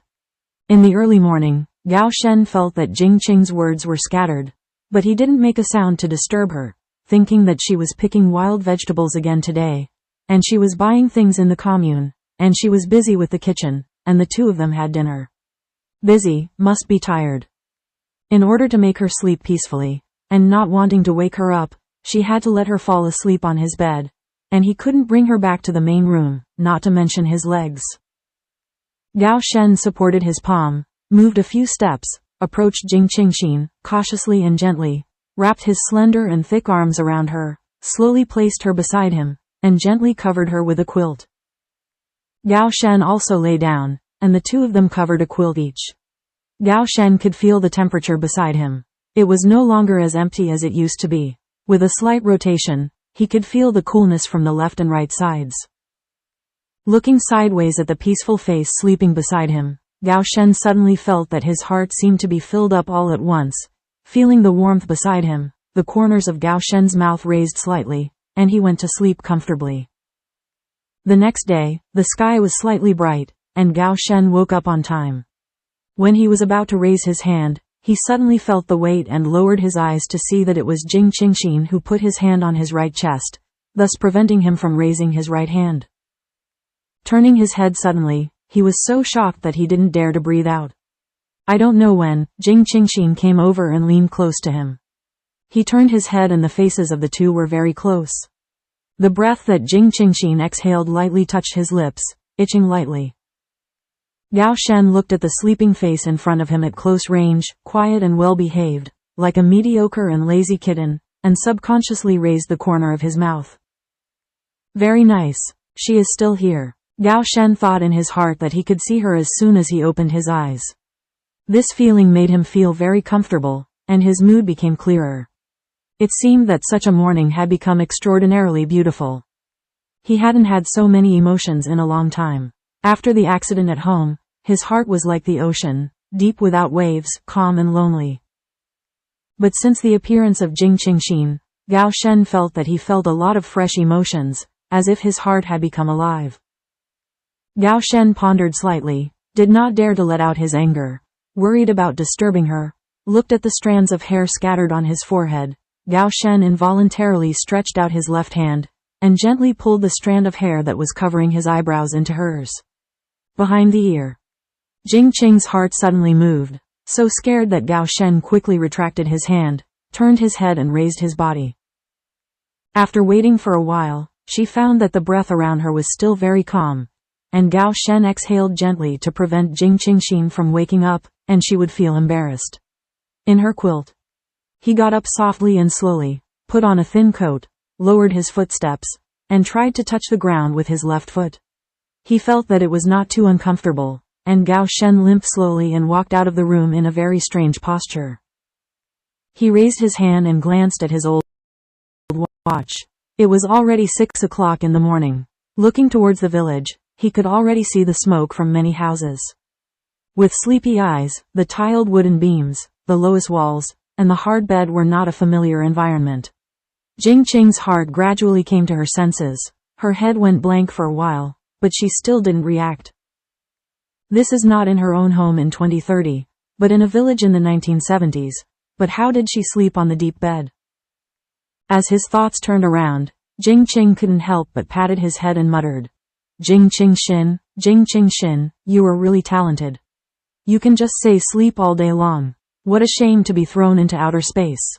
In the early morning, Gao Shen felt that Jing Qing's words were scattered, but he didn't make a sound to disturb her, thinking that she was picking wild vegetables again today, and she was buying things in the commune, and she was busy with the kitchen, and the two of them had dinner. Busy, must be tired. In order to make her sleep peacefully, and not wanting to wake her up, she had to let her fall asleep on his bed, and he couldn't bring her back to the main room, not to mention his legs. Gao Shen supported his palm, moved a few steps, approached Jing Qingxin, cautiously and gently, wrapped his slender and thick arms around her, slowly placed her beside him, and gently covered her with a quilt. Gao Shen also lay down, and the two of them covered a quilt each. Gao Shen could feel the temperature beside him. It was no longer as empty as it used to be. With a slight rotation, he could feel the coolness from the left and right sides. Looking sideways at the peaceful face sleeping beside him, Gao Shen suddenly felt that his heart seemed to be filled up all at once. Feeling the warmth beside him, the corners of Gao Shen's mouth raised slightly, and he went to sleep comfortably. The next day, the sky was slightly bright, and Gao Shen woke up on time. When he was about to raise his hand, he suddenly felt the weight and lowered his eyes to see that it was Jing Qingxin who put his hand on his right chest, thus preventing him from raising his right hand. Turning his head suddenly, he was so shocked that he didn't dare to breathe out. I don't know when, Jing Qingxin came over and leaned close to him. He turned his head and the faces of the two were very close. The breath that Jing Qingxin exhaled lightly touched his lips, itching lightly. Gao Shen looked at the sleeping face in front of him at close range, quiet and well-behaved, like a mediocre and lazy kitten, and subconsciously raised the corner of his mouth. Very nice. She is still here. Gao Shen thought in his heart that he could see her as soon as he opened his eyes. This feeling made him feel very comfortable, and his mood became clearer. It seemed that such a morning had become extraordinarily beautiful. He hadn't had so many emotions in a long time. After the accident at home, his heart was like the ocean, deep without waves, calm and lonely. But since the appearance of Jing Qingxin, Gao Shen felt that he felt a lot of fresh emotions, as if his heart had become alive. Gao Shen pondered slightly, did not dare to let out his anger, worried about disturbing her, looked at the strands of hair scattered on his forehead. Gao Shen involuntarily stretched out his left hand, and gently pulled the strand of hair that was covering his eyebrows into hers. Behind the ear. Jing Qing's heart suddenly moved, so scared that Gao Shen quickly retracted his hand, turned his head and raised his body. After waiting for a while, she found that the breath around her was still very calm, and Gao Shen exhaled gently to prevent Jing Qingxin from waking up, and she would feel embarrassed. In her quilt. He got up softly and slowly, put on a thin coat, lowered his footsteps, and tried to touch the ground with his left foot. He felt that it was not too uncomfortable, and Gao Shen limped slowly and walked out of the room in a very strange posture. He raised his hand and glanced at his old watch. It was already 6 o'clock in the morning. Looking towards the village, he could already see the smoke from many houses. With sleepy eyes, the tiled wooden beams, the lowest walls, and the hard bed were not a familiar environment. Jing Qing's heart gradually came to her senses. Her head went blank for a while, but she still didn't react. This is not in her own home in 2030, but in a village in the 1970s. But how did she sleep on the deep bed? As his thoughts turned around, Jing Qing couldn't help but patted his head and muttered, Jing Qingxin, you are really talented. You can just say sleep all day long. What a shame to be thrown into outer space.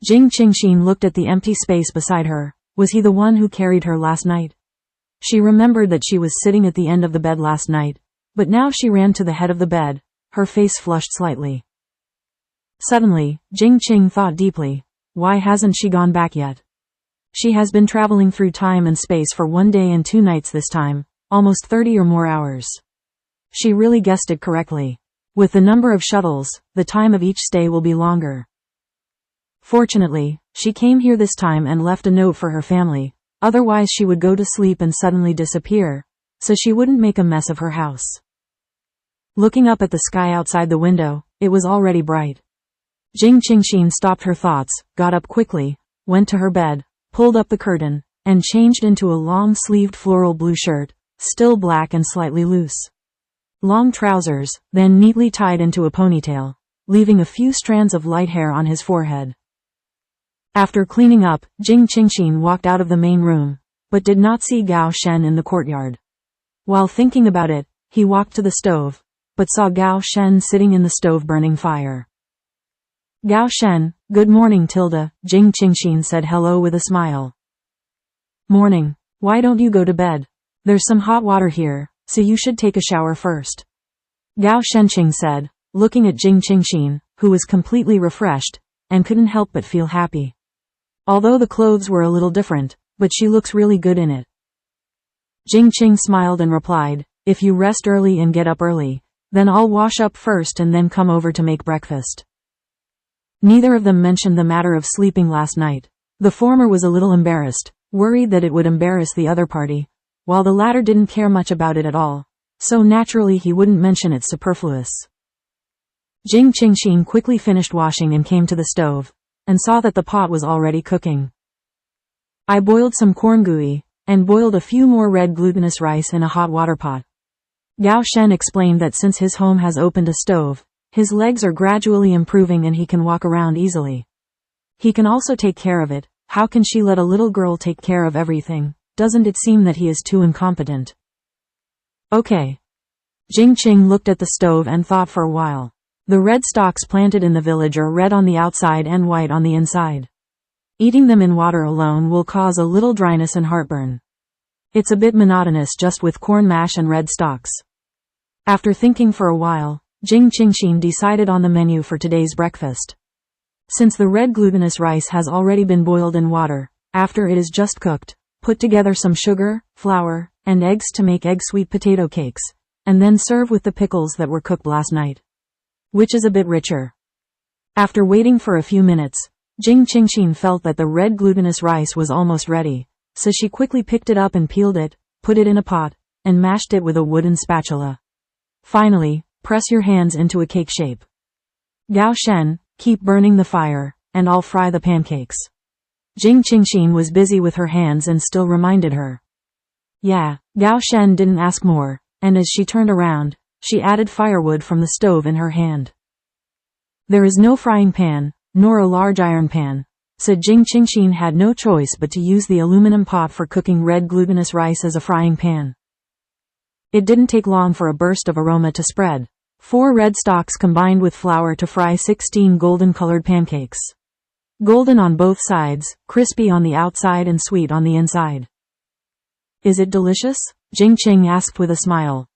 Jing Qingxin looked at the empty space beside her. Was he the one who carried her last night? She remembered that she was sitting at the end of the bed last night, but now she ran to the head of the bed, her face flushed slightly. Suddenly, Jing Qing thought deeply, why hasn't she gone back yet? She has been traveling through time and space for 1 day and 2 nights this time, almost 30 or more hours. She really guessed it correctly. With the number of shuttles, the time of each stay will be longer. Fortunately, she came here this time and left a note for her family, otherwise she would go to sleep and suddenly disappear, so she wouldn't make a mess of her house. Looking up at the sky outside the window, it was already bright. Jing Qingxin stopped her thoughts, got up quickly, went to her bed, pulled up the curtain, and changed into a long-sleeved floral blue shirt, still black and slightly loose. Long trousers, then neatly tied into a ponytail, leaving a few strands of light hair on his forehead. After cleaning up, Jing Qingxin walked out of the main room, but did not see Gao Shen in the courtyard. While thinking about it, he walked to the stove, but saw Gao Shen sitting in the stove burning fire. Gao Shen, good morning Tilda, Jing Qingxin said hello with a smile. Morning. Why don't you go to bed? There's some hot water here, so you should take a shower first. Gao Shenqing said, looking at Jing Qingxin, who was completely refreshed, and couldn't help but feel happy. Although the clothes were a little different, but she looks really good in it. Jing Qing smiled and replied, if you rest early and get up early, then I'll wash up first and then come over to make breakfast. Neither of them mentioned the matter of sleeping last night. The former was a little embarrassed, worried that it would embarrass the other party, while the latter didn't care much about it at all, so naturally he wouldn't mention it superfluous. Jing Qingxin quickly finished washing and came to the stove, and saw that the pot was already cooking. I boiled some corn gooey, and boiled a few more red glutinous rice in a hot water pot. Gao Shen explained that since his home has opened a stove, his legs are gradually improving and he can walk around easily. He can also take care of it. How can she let a little girl take care of everything? Doesn't it seem that he is too incompetent? Okay. Jing Qing looked at the stove and thought for a while. The red stalks planted in the village are red on the outside and white on the inside. Eating them in water alone will cause a little dryness and heartburn. It's a bit monotonous just with corn mash and red stalks. After thinking for a while, Jing Qingxin decided on the menu for today's breakfast. Since the red glutinous rice has already been boiled in water, after it is just cooked, put together some sugar, flour, and eggs to make egg sweet potato cakes, and then serve with the pickles that were cooked last night. Which is a bit richer. After waiting for a few minutes, Jing Qingxin felt that the red glutinous rice was almost ready, so she quickly picked it up and peeled it, put it in a pot, and mashed it with a wooden spatula. Finally, press your hands into a cake shape. Gao Shen, keep burning the fire, and I'll fry the pancakes. Jing Qingxin was busy with her hands and still reminded her. Yeah, Gao Shen didn't ask more, and as she turned around, she added firewood from the stove in her hand. There is no frying pan, nor a large iron pan, so Jing Qingxin had no choice but to use the aluminum pot for cooking red glutinous rice as a frying pan. It didn't take long for a burst of aroma to spread. 4 red stalks combined with flour to fry 16 golden-colored pancakes. Golden on both sides, crispy on the outside and sweet on the inside. Is it delicious? Jing Qing asked with a smile.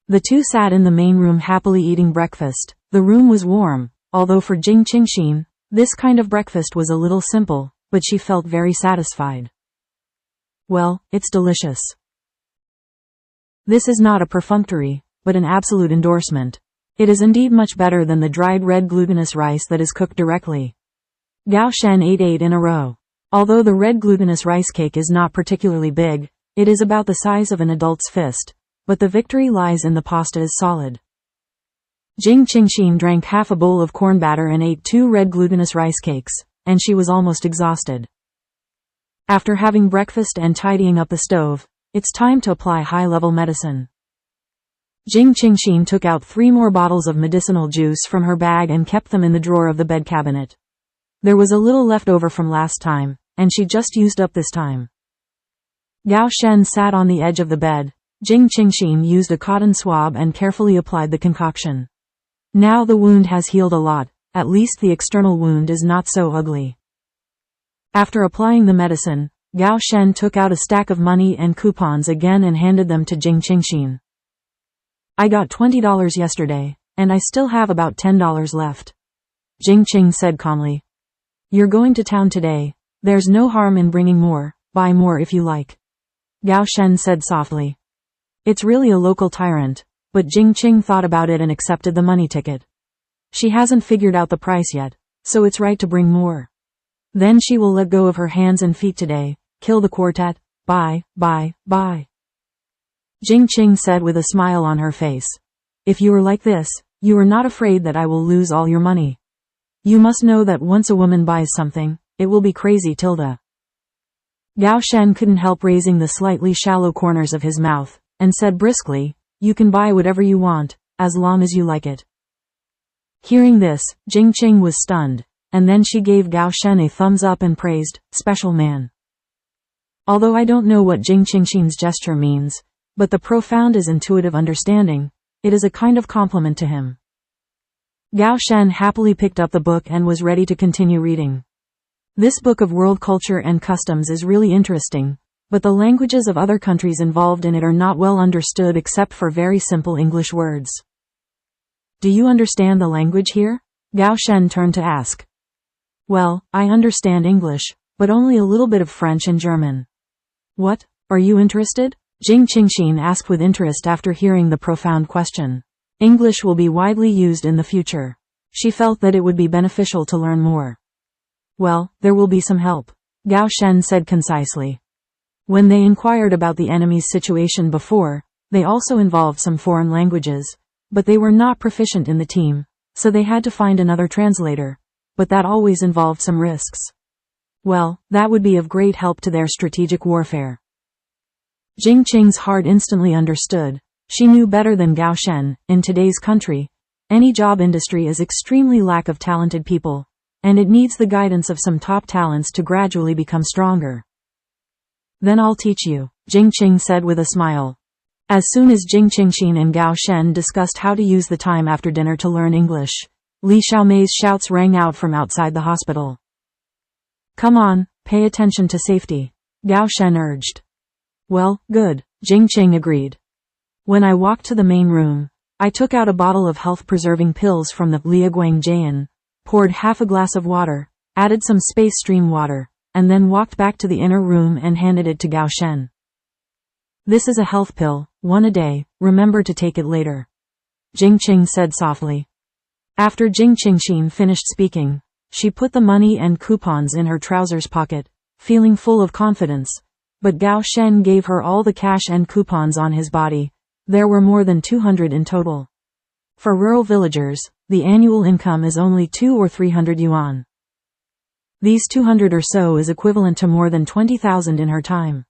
The two sat in the main room happily eating breakfast. The room was warm, although for Jing Qingxin, this kind of breakfast was a little simple, but she felt very satisfied. Well, it's delicious. This is not a perfunctory, but an absolute endorsement. It is indeed much better than the dried red glutinous rice that is cooked directly. Gao Shen ate 8 in a row. Although the red glutinous rice cake is not particularly big, it is about the size of an adult's fist, but the victory lies in the pasta is solid. Jing Qingxin drank half a bowl of corn batter and ate 2 red glutinous rice cakes, and she was almost exhausted. After having breakfast and tidying up the stove, it's time to apply high-level medicine. Jing Qingxin took out 3 more bottles of medicinal juice from her bag and kept them in the drawer of the bed cabinet. There was a little left over from last time, and she just used up this time. Gao Shen sat on the edge of the bed. Jing Qingxin used a cotton swab and carefully applied the concoction. Now the wound has healed a lot, at least the external wound is not so ugly. After applying the medicine, Gao Shen took out a stack of money and coupons again and handed them to Jing Qingxin. I got $20 yesterday, and I still have about $10 left. Jing Qing said calmly. You're going to town today. There's no harm in bringing more, buy more if you like. Gao Shen said softly. It's really a local tyrant, but Jing Qing thought about it and accepted the money ticket. She hasn't figured out the price yet, so it's right to bring more. Then she will let go of her hands and feet today, kill the quartet, bye. Jing Qing said with a smile on her face. If you are like this, you are not afraid that I will lose all your money. You must know that once a woman buys something, it will be crazy. Gao Shen couldn't help raising the slightly shallow corners of his mouth, and said briskly, you can buy whatever you want, as long as you like it. Hearing this, Jing Qing was stunned, and then she gave Gao Shen a thumbs up and praised, special man. Although I don't know what Jing Qingxin's gesture means, but the profound is intuitive understanding, it is a kind of compliment to him. Gao Shen happily picked up the book and was ready to continue reading. This book of world culture and customs is really interesting, but the languages of other countries involved in it are not well understood except for very simple English words. Do you understand the language here? Gao Shen turned to ask. Well, I understand English, but only a little bit of French and German. What? Are you interested? Jing Qingxin asked with interest after hearing the profound question. English will be widely used in the future. She felt that it would be beneficial to learn more. Well, there will be some help, Gao Shen said concisely. When they inquired about the enemy's situation before, they also involved some foreign languages, but they were not proficient in the team, so they had to find another translator, but that always involved some risks. Well, that would be of great help to their strategic warfare. Jing Qing's heart instantly understood. She knew better than Gao Shen, in today's country, any job industry is extremely lack of talented people, and it needs the guidance of some top talents to gradually become stronger. Then I'll teach you, Jing Qing said with a smile. As soon as Jing Qingxin and Gao Shen discussed how to use the time after dinner to learn English, Li Xiaomei's shouts rang out from outside the hospital. Come on, pay attention to safety, Gao Shen urged. Well, good, Jing Qing agreed. When I walked to the main room, I took out a bottle of health-preserving pills from the Liaguang Jian, poured half a glass of water, added some space stream water, and then walked back to the inner room and handed it to Gao Shen. This is a health pill, one a day, remember to take it later, Jing Qing said softly. After Jing Qingxin finished speaking, she put the money and coupons in her trousers pocket, feeling full of confidence, but Gao Shen gave her all the cash and coupons on his body. There were more than 200 in total. For rural villagers, the annual income is only 200 or 300 yuan. These 200 or so is equivalent to more than 20,000 in her time.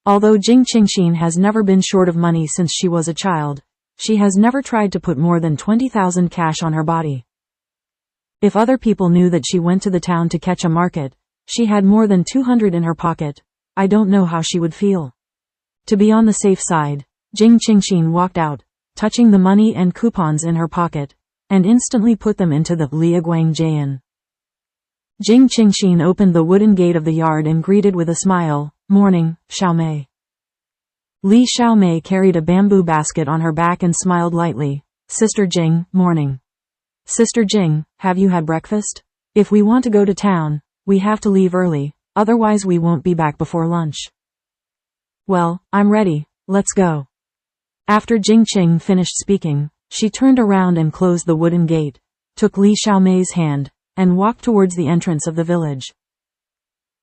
Although Jing Qingxin has never been short of money since she was a child, she has never tried to put more than 20,000 cash on her body. If other people knew that she went to the town to catch a market, she had more than 200 in her pocket, I don't know how she would feel. To be on the safe side, Jing Qingxin walked out, touching the money and coupons in her pocket, and instantly put them into the Liaguang Jian. Jing Qingxin opened the wooden gate of the yard and greeted with a smile, Morning, Xiaomei. Li Xiaomei carried a bamboo basket on her back and smiled lightly, Sister Jing, morning. Sister Jing, have you had breakfast? If we want to go to town, we have to leave early, otherwise we won't be back before lunch. Well, I'm ready, let's go. After Jing Qing finished speaking, she turned around and closed the wooden gate, took Li Xiaomei's hand, and walked towards the entrance of the village.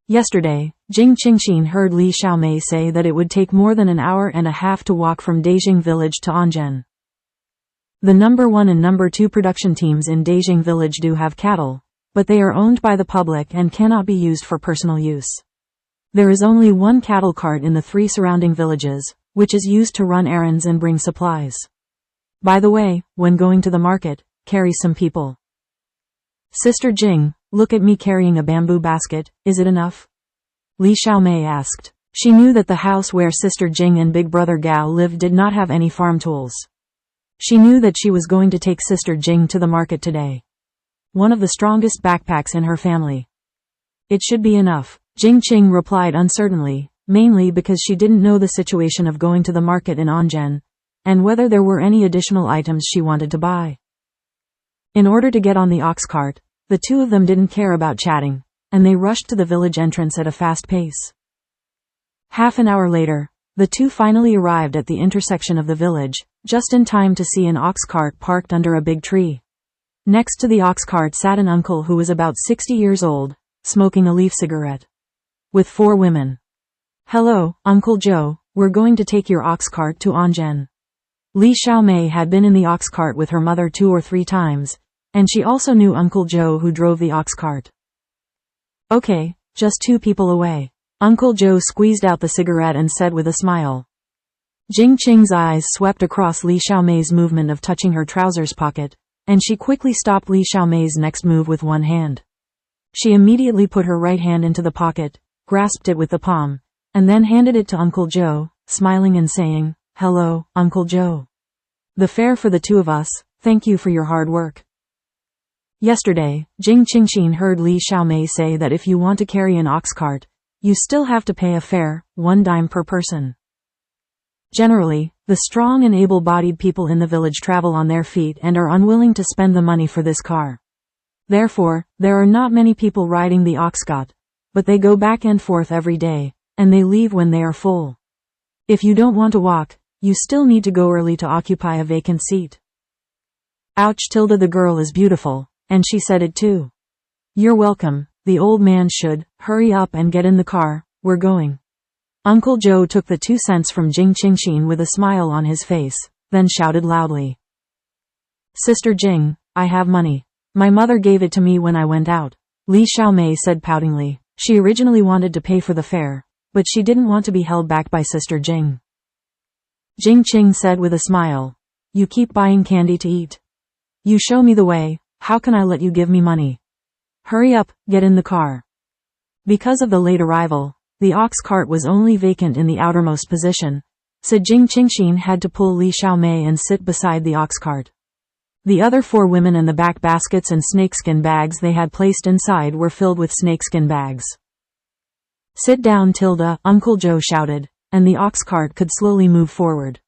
Yesterday, Jing Qingxin heard Li Xiaomei say that it would take more than an hour and a half to walk from Dejing village to Anzhen. The number 1 and number 2 production teams in Dejing village do have cattle, but they are owned by the public and cannot be used for personal use. There is only one cattle cart in the 3 surrounding villages, which is used to run errands and bring supplies. By the way, when going to the market, carry some people. Sister Jing, look at me carrying a bamboo basket, is it enough? Li Xiaomei asked. She knew that the house where Sister Jing and Big Brother Gao lived did not have any farm tools. She knew that she was going to take Sister Jing to the market today. One of the strongest backpacks in her family. It should be enough, Jing Qing replied uncertainly, mainly because she didn't know the situation of going to the market in Anzhen, and whether there were any additional items she wanted to buy. In order to get on the ox cart, the two of them didn't care about chatting, and they rushed to the village entrance at a fast pace. Half an hour later, The two finally arrived at the intersection of the village, just in time to see an ox cart parked under a big tree. Next to the ox cart sat an uncle who was about 60 years old, smoking a leaf cigarette. With 4 women. "Hello, Uncle Joe, we're going to take your ox cart to Anjen." Li Xiaomei had been in the ox cart with her mother 2 or 3 times, and she also knew Uncle Joe who drove the ox cart. "Okay, just 2 people away." Uncle Joe squeezed out the cigarette and said with a smile. Jing Qing's eyes swept across Li Xiaomei's movement of touching her trousers pocket, and she quickly stopped Li Xiaomei's next move with one hand. She immediately put her right hand into the pocket, grasped it with the palm, and then handed it to Uncle Joe, smiling and saying, "Hello, Uncle Joe. The fare for the 2 of us, thank you for your hard work." Yesterday, Jing Qingxin heard Li Xiaomei say that if you want to carry an ox cart, you still have to pay a fare, 1 dime per person. Generally, the strong and able-bodied people in the village travel on their feet and are unwilling to spend the money for this car. Therefore, there are not many people riding the ox cart, but they go back and forth every day, and they leave when they are full. If you don't want to walk, you still need to go early to occupy a vacant seat. Ouch, Tilda, the girl is beautiful, and she said it too. "You're welcome." The old man should hurry up and get in the car, we're going. Uncle Joe took the 2 cents from Jing Qingxin with a smile on his face, then shouted loudly. "Sister Jing, I have money. My mother gave it to me when I went out." Li Xiaomei said poutingly. She originally wanted to pay for the fare, but she didn't want to be held back by Sister Jing. Jing Qing said with a smile. "You keep buying candy to eat. You show me the way, how can I let you give me money? Hurry up, get in the car." Because of the late arrival, the ox cart was only vacant in the outermost position, so Jing Qingxin had to pull Li Xiaomei and sit beside the ox cart. The other 4 women and the back baskets and snakeskin bags they had placed inside were filled with snakeskin bags. "Sit down, Tilda," Uncle Joe shouted, and the ox cart could slowly move forward.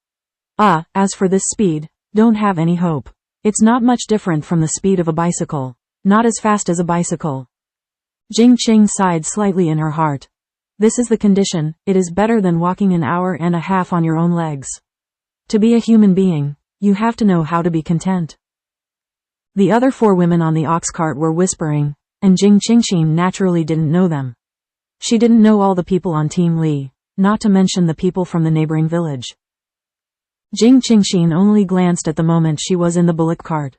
As for this speed, don't have any hope. It's not much different from the speed of a bicycle, not as fast as a bicycle. Jing Qing sighed slightly in her heart. This is the condition, it is better than walking an hour and a half on your own legs. To be a human being, you have to know how to be content. The other 4 women on the ox cart were whispering, and Jing Qingxin naturally didn't know them. She didn't know all the people on Team Li, not to mention the people from the neighboring village. Jing Qingxin only glanced at the moment she was in the bullock cart.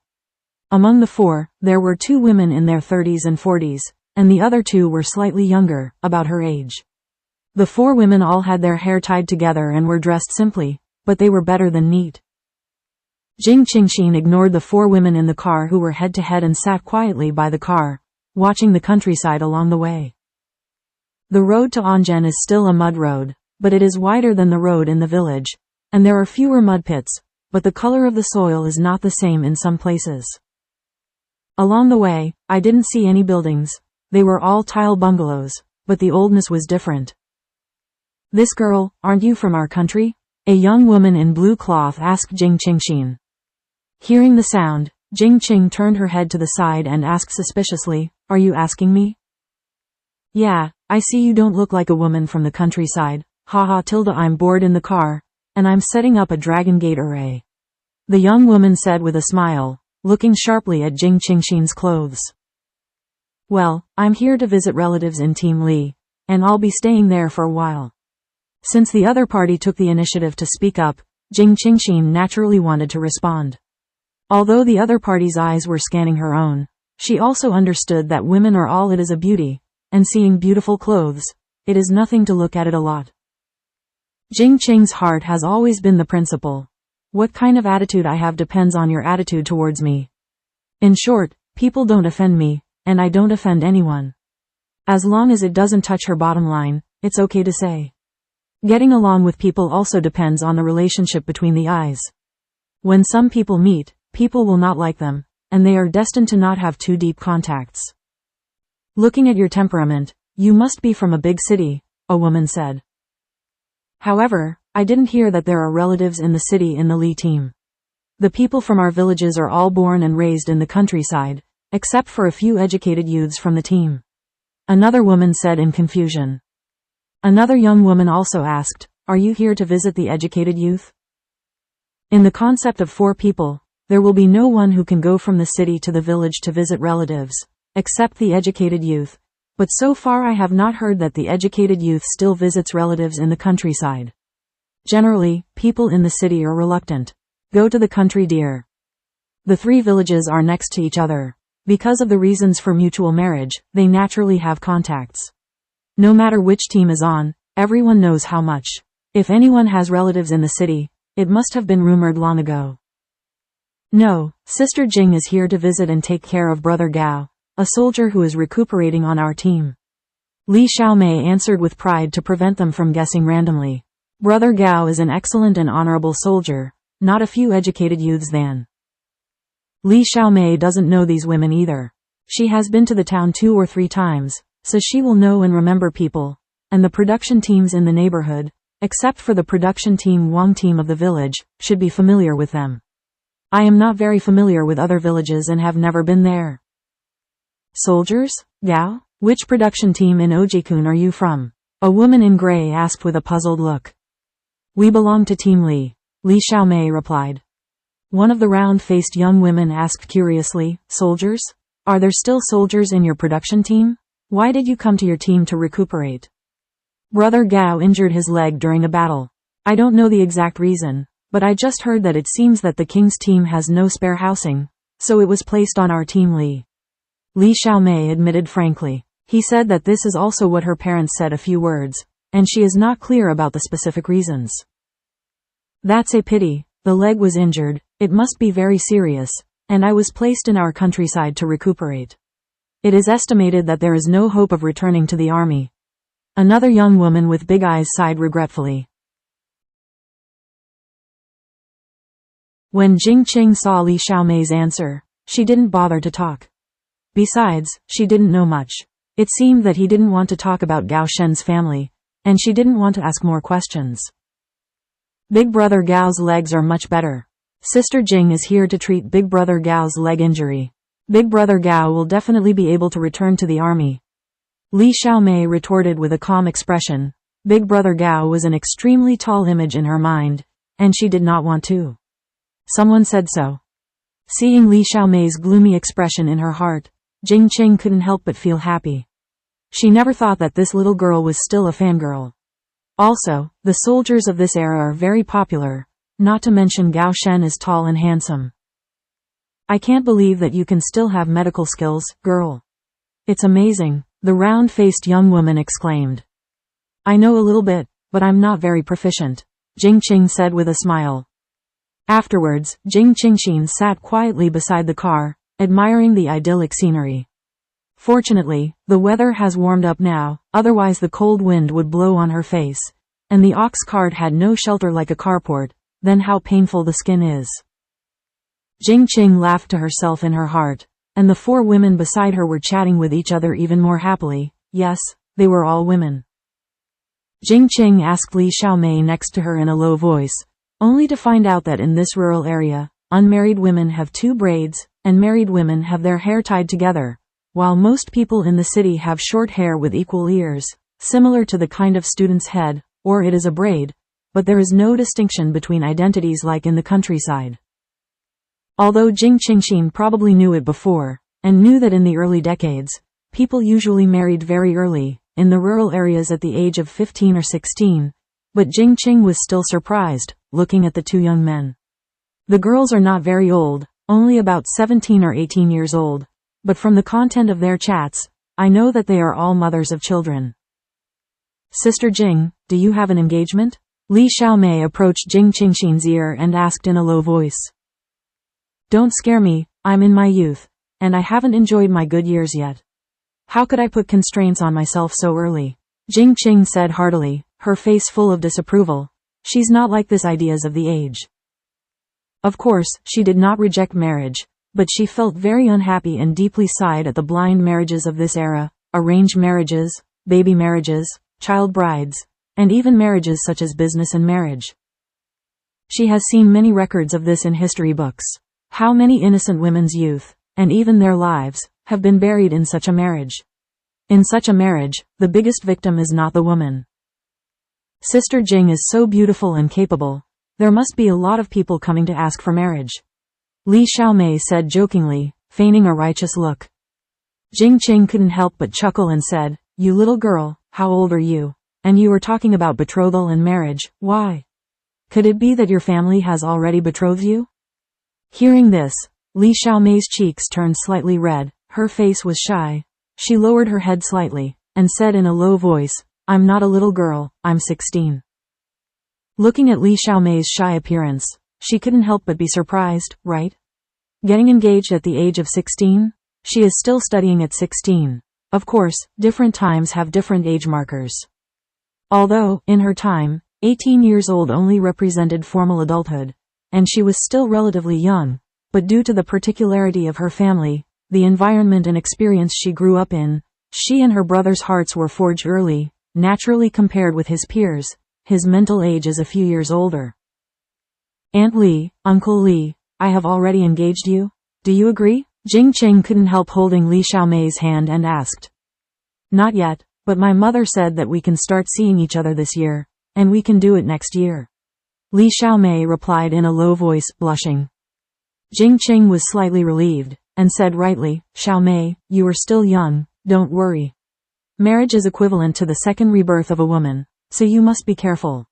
Among the 4, there were 2 women in their 30s and 40s, and the other 2 were slightly younger, about her age. The 4 women all had their hair tied together and were dressed simply, but they were better than neat. Jing Qingxin ignored the 4 women in the car who were head-to-head and sat quietly by the car, watching the countryside along the way. The road to Anjen is still a mud road, but it is wider than the road in the village, and there are fewer mud pits, but the color of the soil is not the same in some places. Along the way, I didn't see any buildings, they were all tile bungalows, but the oldness was different. "This girl, aren't you from our country?" a young woman in blue cloth asked Jing Qingxin. Hearing the sound, Jing Qing turned her head to the side and asked suspiciously, "Are you asking me?" "Yeah, I see you don't look like a woman from the countryside. Haha, Tilda, I'm bored in the car, and I'm setting up a Dragon Gate array," the young woman said with a smile, looking sharply at Jing Qingxin's clothes. "Well, I'm here to visit relatives in Team Li, and I'll be staying there for a while." Since the other party took the initiative to speak up, Jing Qingxin naturally wanted to respond. Although the other party's eyes were scanning her own, she also understood that women are all it is a beauty, and seeing beautiful clothes, it is nothing to look at it a lot. Jing Qing's heart has always been the principle. What kind of attitude I have depends on your attitude towards me. In short, people don't offend me, and I don't offend anyone. As long as it doesn't touch her bottom line, it's okay to say. Getting along with people also depends on the relationship between the eyes. When some people meet, people will not like them, and they are destined to not have too deep contacts. "Looking at your temperament, you must be from a big city," a woman said. "However, I didn't hear that there are relatives in the city in the Li team. The people from our villages are all born and raised in the countryside, except for a few educated youths from the team," another woman said in confusion. Another young woman also asked, are you here to visit the educated youth? In the concept of 4 people, there will be no one who can go from the city to the village to visit relatives, except the educated youth, but so far I have not heard that the educated youth still visits relatives in the countryside. Generally, people in the city are reluctant. Go to the country, dear. The 3 villages are next to each other. Because of the reasons for mutual marriage, they naturally have contacts. No matter which team is on, everyone knows how much. If anyone has relatives in the city, it must have been rumored long ago. No, Sister Jing is here to visit and take care of Brother Gao, a soldier who is recuperating on our team. Li Xiaomei answered with pride to prevent them from guessing randomly. Brother Gao is an excellent and honorable soldier, not a few educated youths than. Li Xiaomei doesn't know these women either. She has been to the town 2 or 3 times, so she will know and remember people, and the production teams in the neighborhood, except for the production team Wang team of the village, should be familiar with them. I am not very familiar with other villages and have never been there. Soldiers? Gao? Which production team in Ojikun are you from? A woman in gray asked with a puzzled look. We belong to Team Li, Li Xiaomei replied. One of the round-faced young women asked curiously, soldiers? Are there still soldiers in your production team? Why did you come to your team to recuperate? Brother Gao injured his leg during a battle. I don't know the exact reason, but I just heard that it seems that the king's team has no spare housing, so it was placed on our team Li. Li Xiaomei admitted frankly. He said that this is also what her parents said a few words, and she is not clear about the specific reasons. That's a pity, the leg was injured, it must be very serious, and I was placed in our countryside to recuperate. It is estimated that there is no hope of returning to the army. Another young woman with big eyes sighed regretfully. When Jing Qing saw Li Xiaomei's answer, she didn't bother to talk. Besides, she didn't know much. It seemed that he didn't want to talk about Gao Shen's family, and she didn't want to ask more questions. Big Brother Gao's legs are much better. Sister Jing is here to treat Big Brother Gao's leg injury. Big Brother Gao will definitely be able to return to the army. Li Xiaomei retorted with a calm expression. Big Brother Gao was an extremely tall image in her mind, and she did not want to. Someone said so. Seeing Li Xiaomei's gloomy expression in her heart, Jing Qing couldn't help but feel happy. She never thought that this little girl was still a fangirl. Also, the soldiers of this era are very popular, not to mention Gao Shen is tall and handsome. I can't believe that you can still have medical skills, girl. It's amazing, the round-faced young woman exclaimed. I know a little bit, but I'm not very proficient, Jing Qing said with a smile. Afterwards, Jing Qingxin sat quietly beside the car, admiring the idyllic scenery. Fortunately, the weather has warmed up now, otherwise the cold wind would blow on her face, and the ox cart had no shelter like a carport, then how painful the skin is. Jing Qing laughed to herself in her heart, and the 4 women beside her were chatting with each other even more happily. Yes, they were all women. Jing Qing asked Li Xiaomei next to her in a low voice, only to find out that in this rural area, unmarried women have 2 braids, and married women have their hair tied together, while most people in the city have short hair with equal ears, similar to the kind of student's head, or it is a braid, but there is no distinction between identities like in the countryside. Although Jing Qingxin probably knew it before, and knew that in the early decades, people usually married very early, in the rural areas at the age of 15 or 16, but Jing Qing was still surprised, looking at the 2 young men. The girls are not very old, only about 17 or 18 years old, but from the content of their chats, I know that they are all mothers of children. Sister Jing, do you have an engagement? Li Xiaomei approached Jing Qingxin's ear and asked in a low voice. Don't scare me, I'm in my youth, and I haven't enjoyed my good years yet. How could I put constraints on myself so early? Jing Qing said heartily, her face full of disapproval. She's not like this ideas of the age. Of course, she did not reject marriage, but she felt very unhappy and deeply sighed at the blind marriages of this era, arranged marriages, baby marriages, child brides, and even marriages such as business and marriage. She has seen many records of this in history books. How many innocent women's youth, and even their lives, have been buried in such a marriage. In such a marriage, the biggest victim is not the woman. Sister Jing is so beautiful and capable. There must be a lot of people coming to ask for marriage. Li Xiaomei said jokingly, feigning a righteous look. Jing Qing couldn't help but chuckle and said, "You little girl, how old are you? And you were talking about betrothal and marriage, why? Could it be that your family has already betrothed you?" Hearing this, Li Xiaomei's cheeks turned slightly red, her face was shy. She lowered her head slightly, and said in a low voice, "I'm not a little girl, I'm 16. Looking at Li Xiaomei's shy appearance, she couldn't help but be surprised, right? Getting engaged at the age of 16? She is still studying at 16. Of course, different times have different age markers. Although, in her time, 18 years old only represented formal adulthood, and she was still relatively young, but due to the particularity of her family, the environment and experience she grew up in, she and her brother's hearts were forged early. Naturally, compared with his peers, his mental age is a few years older. "Aunt Li, Uncle Li, I have already engaged you? Do you agree?" Jing Qing couldn't help holding Li Xiaomei's hand and asked. "Not yet, but my mother said that we can start seeing each other this year, and we can do it next year." Li Xiaomei replied in a low voice, blushing. Jing Qing was slightly relieved, and said rightly, "Xiaomei, you are still young, don't worry. Marriage is equivalent to the second rebirth of a woman, so you must be careful."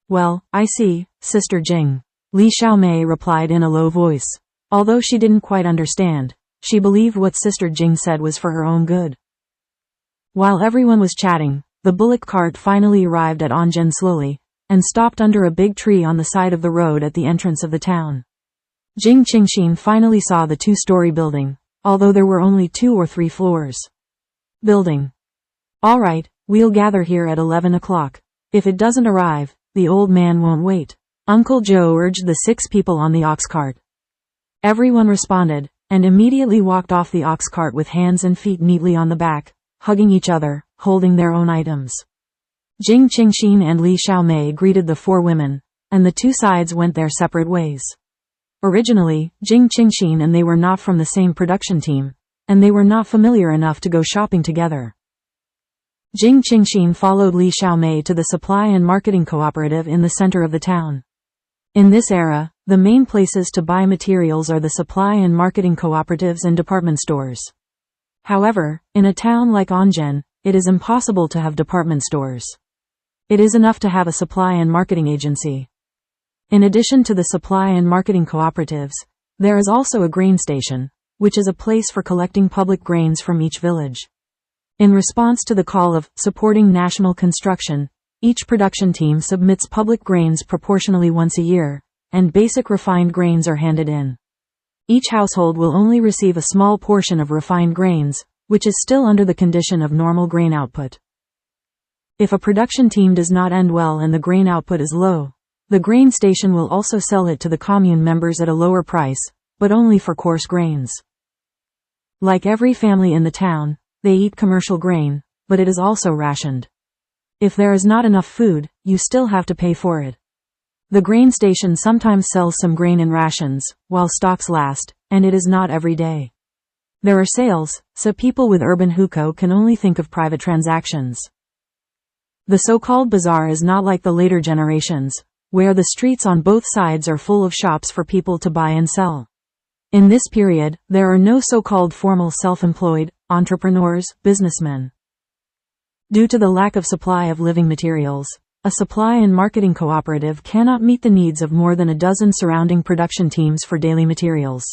"Well, I see, Sister Jing," Li Xiaomei replied in a low voice. Although she didn't quite understand, she believed what Sister Jing said was for her own good. While everyone was chatting, the bullock cart finally arrived at Anzhen slowly, and stopped under a big tree on the side of the road at the entrance of the town. Jing Qingxin finally saw the two-story building, although there were only 2 or 3 floors. Building. "All right, we'll gather here at 11 o'clock. If it doesn't arrive, the old man won't wait," Uncle Joe urged the 6 people on the ox cart. Everyone responded, and immediately walked off the ox cart with hands and feet neatly on the back, hugging each other, holding their own items. Jing Qingxin and Li Xiaomei greeted the 4 women, and the 2 sides went their separate ways. Originally, Jing Qingxin and they were not from the same production team, and they were not familiar enough to go shopping together. Jing Qingxin followed Li Xiaomei to the supply and marketing cooperative in the center of the town. In this era, the main places to buy materials are the supply and marketing cooperatives and department stores. However, in a town like Anzhen, it is impossible to have department stores. It is enough to have a supply and marketing agency. In addition to the supply and marketing cooperatives, there is also a grain station, which is a place for collecting public grains from each village. In response to the call of supporting national construction, each production team submits public grains proportionally once a year, and basic refined grains are handed in. Each household will only receive a small portion of refined grains, which is still under the condition of normal grain output. If a production team does not end well and the grain output is low, the grain station will also sell it to the commune members at a lower price, but only for coarse grains. Like every family in the town, they eat commercial grain, but it is also rationed. If there is not enough food, you still have to pay for it. The grain station sometimes sells some grain in rations, while stocks last, and it is not every day. There are sales, so people with urban hukou can only think of private transactions. The so-called bazaar is not like the later generations, where the streets on both sides are full of shops for people to buy and sell. In this period, there are no so-called formal self-employed, entrepreneurs, businessmen. Due to the lack of supply of living materials, a supply and marketing cooperative cannot meet the needs of more than a dozen surrounding production teams for daily materials.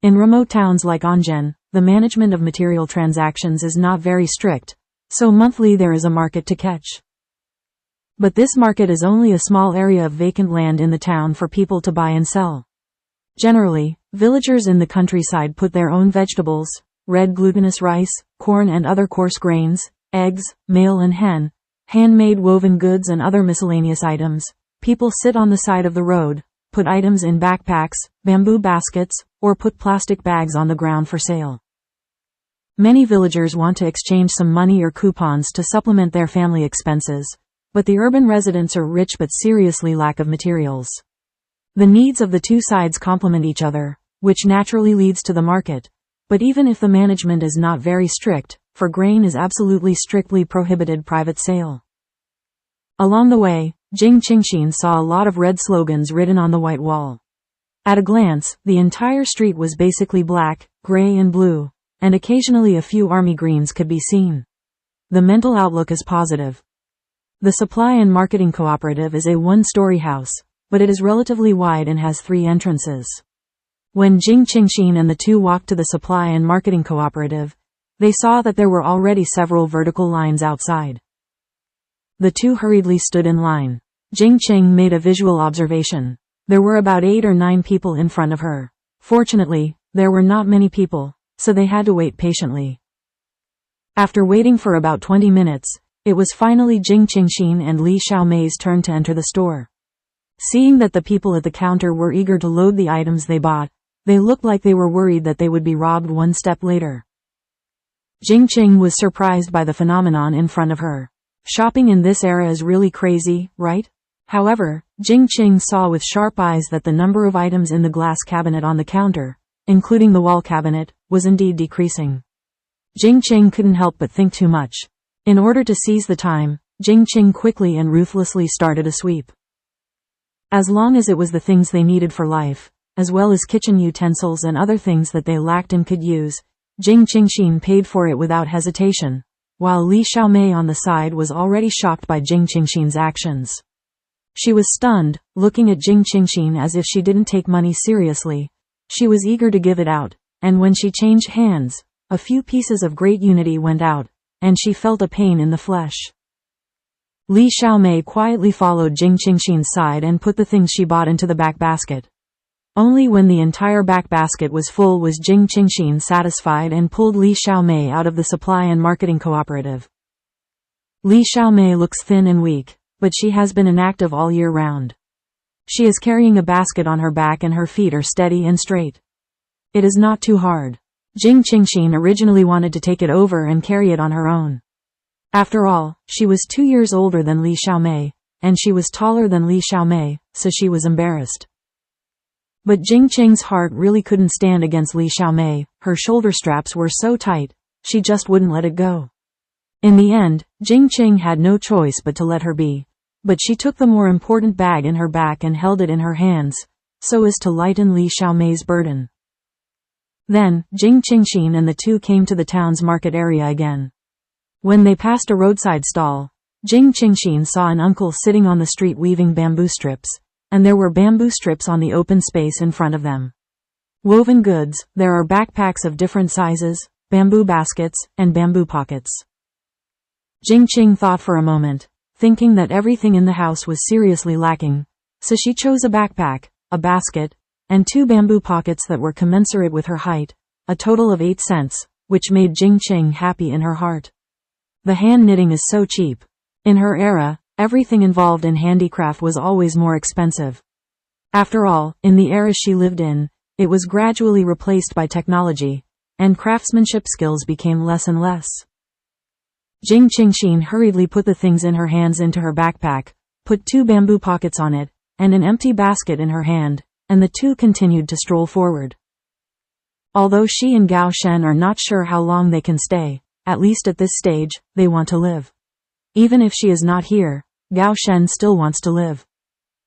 In remote towns like Anzhen, the management of material transactions is not very strict, so monthly there is a market to catch. But this market is only a small area of vacant land in the town for people to buy and sell. Generally, villagers in the countryside put their own vegetables, red glutinous rice, corn and other coarse grains, eggs, male and hen, handmade woven goods and other miscellaneous items. People sit on the side of the road, put items in backpacks, bamboo baskets, or put plastic bags on the ground for sale. Many villagers want to exchange some money or coupons to supplement their family expenses, but the urban residents are rich but seriously lack of materials. The needs of the 2 sides complement each other, which naturally leads to the market, but even if the management is not very strict, for grain is absolutely strictly prohibited private sale. Along the way, Jing Qingxin saw a lot of red slogans written on the white wall. At a glance, the entire street was basically black, gray and blue, and occasionally a few army greens could be seen. The mental outlook is positive. The Supply and Marketing Cooperative is a one-story house, but it is relatively wide and has 3 entrances. When Jing Qingxin and the two walked to the Supply and Marketing Cooperative, they saw that there were already several vertical lines outside. The two hurriedly stood in line. Jing Qing made a visual observation. There were about 8 or 9 people in front of her. Fortunately, there were not many people, so they had to wait patiently. After waiting for about 20 minutes, it was finally Jing Qingxin and Li Xiaomei's turn to enter the store. Seeing that the people at the counter were eager to load the items they bought, they looked like they were worried that they would be robbed one step later. Jing Qing was surprised by the phenomenon in front of her. Shopping in this era is really crazy, right? However, Jing Qing saw with sharp eyes that the number of items in the glass cabinet on the counter, including the wall cabinet, was indeed decreasing. Jing Qing couldn't help but think too much. In order to seize the time, Jing Qing quickly and ruthlessly started a sweep. As long as it was the things they needed for life, as well as kitchen utensils and other things that they lacked and could use, Jing Qingxin paid for it without hesitation, while Li Xiaomei on the side was already shocked by Jing Qingxin's actions. She was stunned, looking at Jing Qingxin as if she didn't take money seriously. She was eager to give it out, and when she changed hands, a few pieces of great unity went out, and she felt a pain in the flesh. Li Xiaomei quietly followed Jing Qingxin's side and put the things she bought into the back basket. Only when the entire back basket was full was Jing Qingxin satisfied and pulled Li Xiaomei out of the Supply and Marketing Cooperative. Li Xiaomei looks thin and weak, but she has been inactive all year round. She is carrying a basket on her back and her feet are steady and straight. It is not too hard. Jing Qingxin originally wanted to take it over and carry it on her own. After all, she was 2 years older than Li Xiaomei, and she was taller than Li Xiaomei, so she was embarrassed. But Jing Qing's heart really couldn't stand against Li Xiaomei. Her shoulder straps were so tight, she just wouldn't let it go. In the end, Jing Qing had no choice but to let her be. But she took the more important bag in her back and held it in her hands, so as to lighten Li Xiaomei's burden. Then, Jing Qingxin and the two came to the town's market area again. When they passed a roadside stall, Jing Qingxin saw an uncle sitting on the street weaving bamboo strips, and there were bamboo strips on the open space in front of them. Woven goods, there are backpacks of different sizes, bamboo baskets, and bamboo pockets. Jing Qing thought for a moment, thinking that everything in the house was seriously lacking, so she chose a backpack, a basket, and 2 bamboo pockets that were commensurate with her height, a total of 8 cents, which made Jing Qing happy in her heart. The hand knitting is so cheap. In her era, everything involved in handicraft was always more expensive. After all, in the era she lived in, it was gradually replaced by technology, and craftsmanship skills became less and less. Jing Qingxin hurriedly put the things in her hands into her backpack, put 2 bamboo pockets on it, and an empty basket in her hand, and the two continued to stroll forward. Although she and Gao Shen are not sure how long they can stay, at least at this stage, they want to live. Even if she is not here, Gao Shen still wants to live.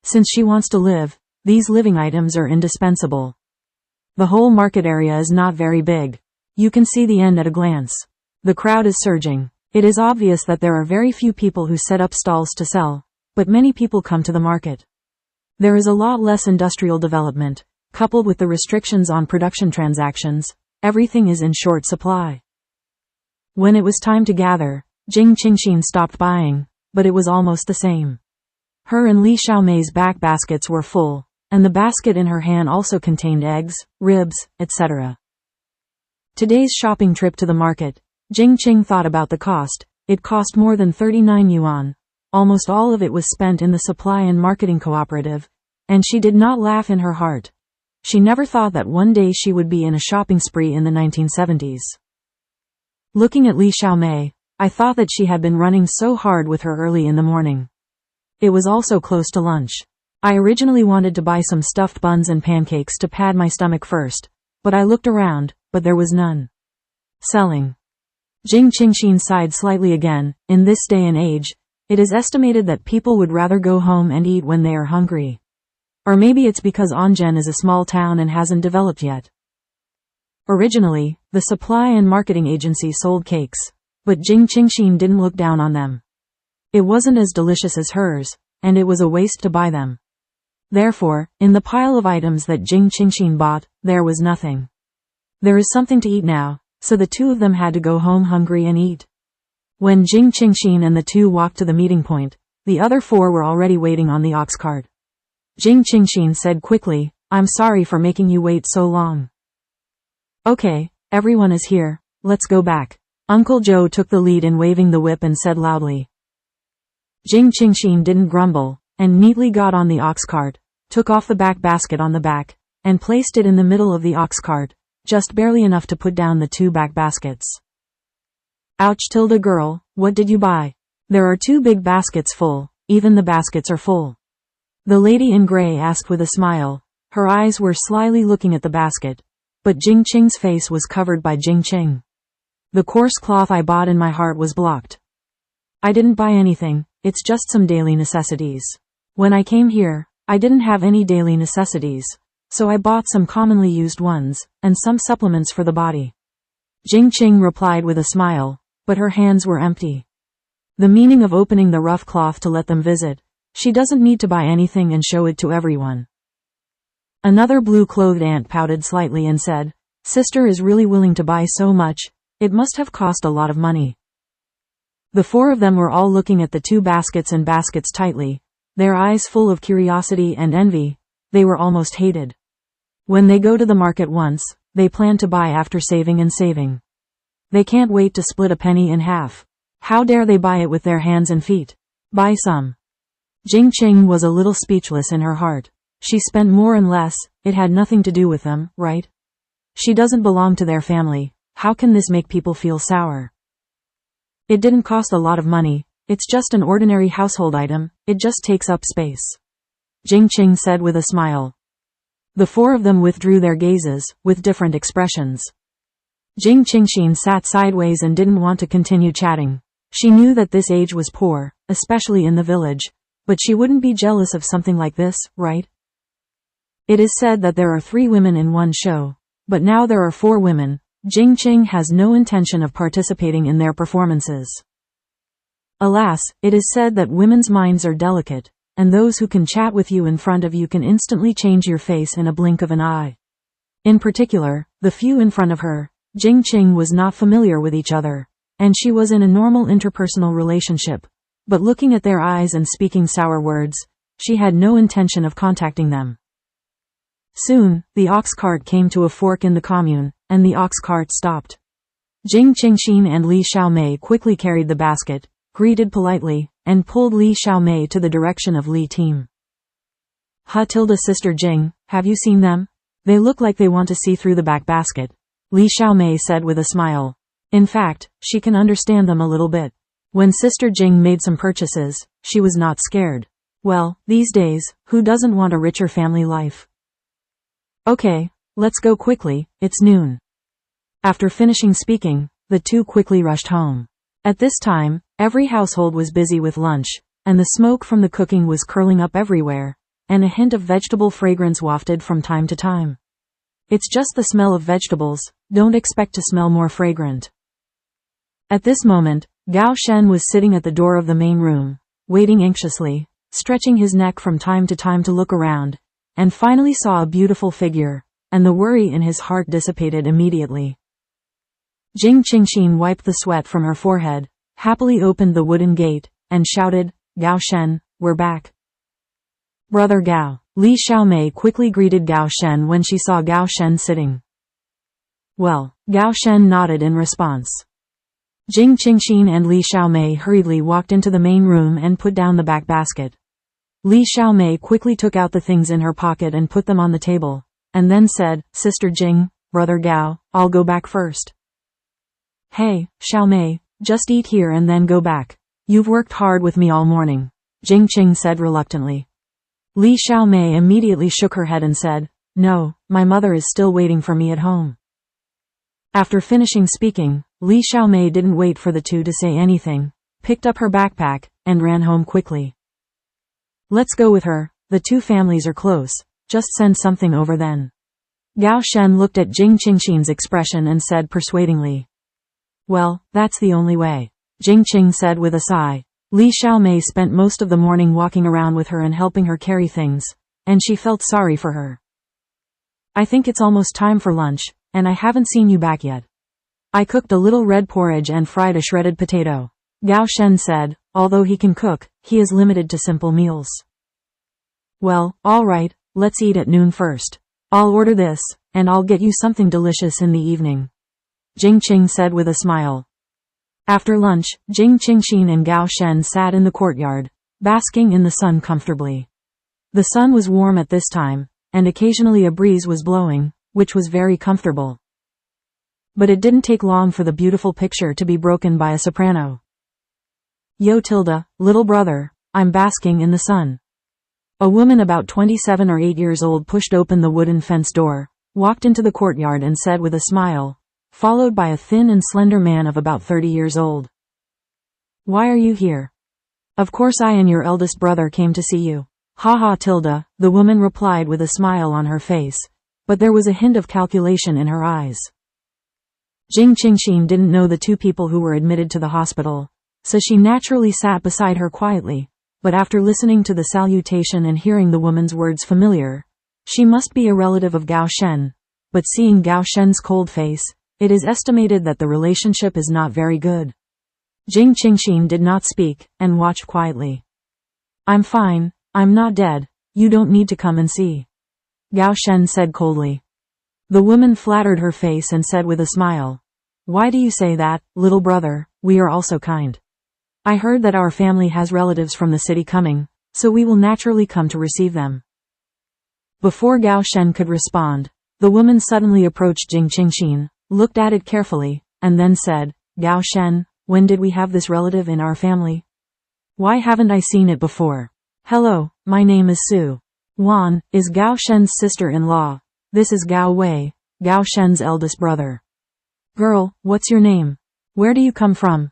Since she wants to live, these living items are indispensable. The whole market area is not very big. You can see the end at a glance. The crowd is surging. It is obvious that there are very few people who set up stalls to sell, but many people come to the market. There is a lot less industrial development, coupled with the restrictions on production transactions. Everything is in short supply. When it was time to gather, Jing Qingxin stopped buying, but it was almost the same. Her and Li Xiaomei's back baskets were full, and the basket in her hand also contained eggs, ribs, etc. Today's shopping trip to the market, Jing Qing thought about the cost. It cost more than 39 yuan. Almost all of it was spent in the Supply and Marketing Cooperative, and she did not laugh in her heart. She never thought that one day she would be in a shopping spree in the 1970s. Looking at Li Xiaomei, I thought that she had been running so hard with her early in the morning. It was also close to lunch. I originally wanted to buy some stuffed buns and pancakes to pad my stomach first, but I looked around, but there was none selling. Jing Qingxin sighed slightly again. In this day and age, It is estimated that people would rather go home and eat when they are hungry. Or maybe it's because Anjen is a small town and hasn't developed yet. Originally, the supply and marketing agency sold cakes, but Jing Qingxin didn't look down on them. It wasn't as delicious as hers, and it was a waste to buy them. Therefore, in the pile of items that Jing Qingxin bought, there was nothing. There is something to eat now, so the two of them had to go home hungry and eat. When Jing Qingxin and the two walked to the meeting point, the other four were already waiting on the ox cart. Jing Qingxin said quickly, "I'm sorry for making you wait so long." "Okay, everyone is here, let's go back." Uncle Joe took the lead in waving the whip and said loudly. Jing Qingxin didn't grumble, and neatly got on the ox cart, took off the back basket on the back, and placed it in the middle of the ox cart, just barely enough to put down the two back baskets. "Ouch, Tilda girl, what did you buy? There are two big baskets full, even the baskets are full." The lady in gray asked with a smile. Her eyes were slyly looking at the basket, but Jing Qing's face was covered by Jing Qing. "The coarse cloth I bought in my heart was blocked. I didn't buy anything, it's just some daily necessities. When I came here, I didn't have any daily necessities, so I bought some commonly used ones, and some supplements for the body." Jing Qing replied with a smile, but her hands were empty. The meaning of opening the rough cloth to let them visit, she doesn't need to buy anything and show it to everyone. Another blue-clothed aunt pouted slightly and said, "Sister is really willing to buy so much, it must have cost a lot of money." The four of them were all looking at the two baskets and baskets tightly, their eyes full of curiosity and envy. They were almost hated. When they go to the market once, they plan to buy after saving and saving. They can't wait to split a penny in half. How dare they buy it with their hands and feet? Buy some. Jing Qing was a little speechless in her heart. She spent more and less, it had nothing to do with them, right? She doesn't belong to their family, how can this make people feel sour? It didn't cost a lot of money, it's just an ordinary household item, it just takes up space. Jing Qing said with a smile. The four of them withdrew their gazes, with different expressions. Jing Qingxin sat sideways and didn't want to continue chatting. She knew that this age was poor, especially in the village, but she wouldn't be jealous of something like this, right? It is said that there are 3 women in one show, but now there are 4 women. Jing Qing has no intention of participating in their performances. Alas, it is said that women's minds are delicate, and those who can chat with you in front of you can instantly change your face in a blink of an eye. In particular, the few in front of her, Jing Qing was not familiar with each other, and she was in a normal interpersonal relationship, but looking at their eyes and speaking sour words, she had no intention of contacting them. Soon, the ox cart came to a fork in the commune, and the ox cart stopped. Jing Qingxin and Li Xiaomei quickly carried the basket, greeted politely, and pulled Li Xiaomei to the direction of Li team. Sister Jing, have you seen them? They look like they want to see through the back basket, Li Xiaomei said with a smile. In fact, she can understand them a little bit. When Sister Jing made some purchases, she was not scared. Well, these days, who doesn't want a richer family life? Okay, let's go quickly, it's noon. After finishing speaking, the two quickly rushed home. At this time, every household was busy with lunch, and the smoke from the cooking was curling up everywhere, and a hint of vegetable fragrance wafted from time to time. It's just the smell of vegetables, don't expect to smell more fragrant. At this moment, Gao Shen was sitting at the door of the main room, waiting anxiously, stretching his neck from time to time to look around, and finally saw a beautiful figure, and the worry in his heart dissipated immediately. Jing Qingxin wiped the sweat from her forehead, happily opened the wooden gate, and shouted, Gao Shen, we're back. Brother Gao. Li Xiaomei quickly greeted Gao Shen when she saw Gao Shen sitting. Well, Gao Shen nodded in response. Jing Qingxin and Li Xiaomei hurriedly walked into the main room and put down the back basket. Li Xiaomei quickly took out the things in her pocket and put them on the table, and then said, Sister Jing, Brother Gao, I'll go back first. Hey, Xiaomei, just eat here and then go back. You've worked hard with me all morning, Jing Qing said reluctantly. Li Xiaomei immediately shook her head and said, No, my mother is still waiting for me at home. After finishing speaking, Li Xiaomei didn't wait for the two to say anything, picked up her backpack, and ran home quickly. Let's go with her, the two families are close, just send something over then. Gao Shen looked at Jing Qingxin's expression and said persuadingly. Well, that's the only way, Jing Qing said with a sigh. Li Xiaomei spent most of the morning walking around with her and helping her carry things, and she felt sorry for her. I think it's almost time for lunch, and I haven't seen you back yet. I cooked a little red porridge and fried a shredded potato, Gao Shen said. Although he can cook, he is limited to simple meals. Well, all right, let's eat at noon first. I'll order this, and I'll get you something delicious in the evening, Jing Qing said with a smile. After lunch, Jing Qingxin and Gao Shen sat in the courtyard, basking in the sun comfortably. The sun was warm at this time, and occasionally a breeze was blowing, which was very comfortable. But it didn't take long for the beautiful picture to be broken by a soprano. Yo Tilda, little brother, I'm basking in the sun. A woman about 27 or 8 years old pushed open the wooden fence door, walked into the courtyard and said with a smile, followed by a thin and slender man of about 30 years old. Why are you here? Of course I and your eldest brother came to see you. Ha ha Tilda, the woman replied with a smile on her face, but there was a hint of calculation in her eyes. Jing Qingxin didn't know the two people who were admitted to the hospital, so she naturally sat beside her quietly, but after listening to the salutation and hearing the woman's words familiar, she must be a relative of Gao Shen, but seeing Gao Shen's cold face, it is estimated that the relationship is not very good. Jing Qingxin did not speak, and watched quietly. I'm fine, I'm not dead, you don't need to come and see, Gao Shen said coldly. The woman flattered her face and said with a smile, why do you say that, little brother, we are also kind. I heard that our family has relatives from the city coming, so we will naturally come to receive them. Before Gao Shen could respond, the woman suddenly approached Jing Qingxin, looked at it carefully, and then said, Gao Shen, when did we have this relative in our family? Why haven't I seen it before? Hello, my name is Su Wan, is Gao Shen's sister-in-law. This is Gao Wei, Gao Shen's eldest brother. Girl, what's your name? Where do you come from?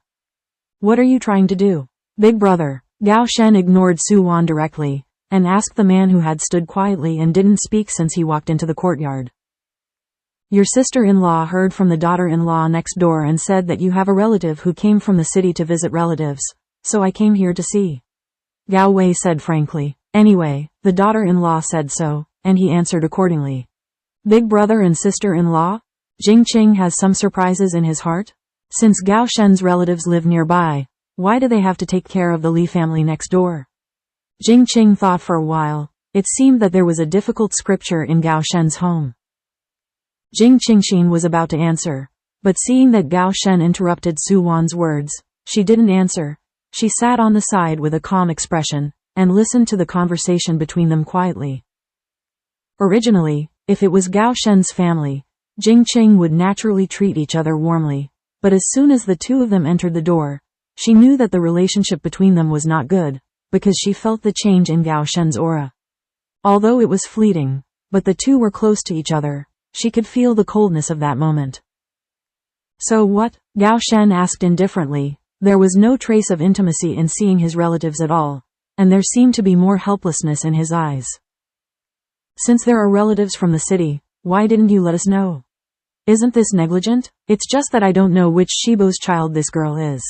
What are you trying to do? Big brother. Gao Shen ignored Su Wan directly, and asked the man who had stood quietly and didn't speak since he walked into the courtyard. Your sister-in-law heard from the daughter-in-law next door and said that you have a relative who came from the city to visit relatives, so I came here to see. Gao Wei said frankly. Anyway, the daughter-in-law said so, and he answered accordingly. Big brother and sister-in-law? Jing Qing has some surprises in his heart? Since Gao Shen's relatives live nearby, why do they have to take care of the Li family next door? Jing Qing thought for a while. It seemed that there was a difficult scripture in Gao Shen's home. Jing Qingxin was about to answer, but seeing that Gao Shen interrupted Su Wan's words, she didn't answer. She sat on the side with a calm expression, and listened to the conversation between them quietly. Originally, if it was Gao Shen's family, Jing Qing would naturally treat each other warmly. But as soon as the two of them entered the door, she knew that the relationship between them was not good, because she felt the change in Gao Shen's aura. Although it was fleeting, but the two were close to each other, she could feel the coldness of that moment. So what? Gao Shen asked indifferently. There was no trace of intimacy in seeing his relatives at all, and there seemed to be more helplessness in his eyes. Since there are relatives from the city, why didn't you let us know? Isn't this negligent? It's just that I don't know which Shibo's child this girl is.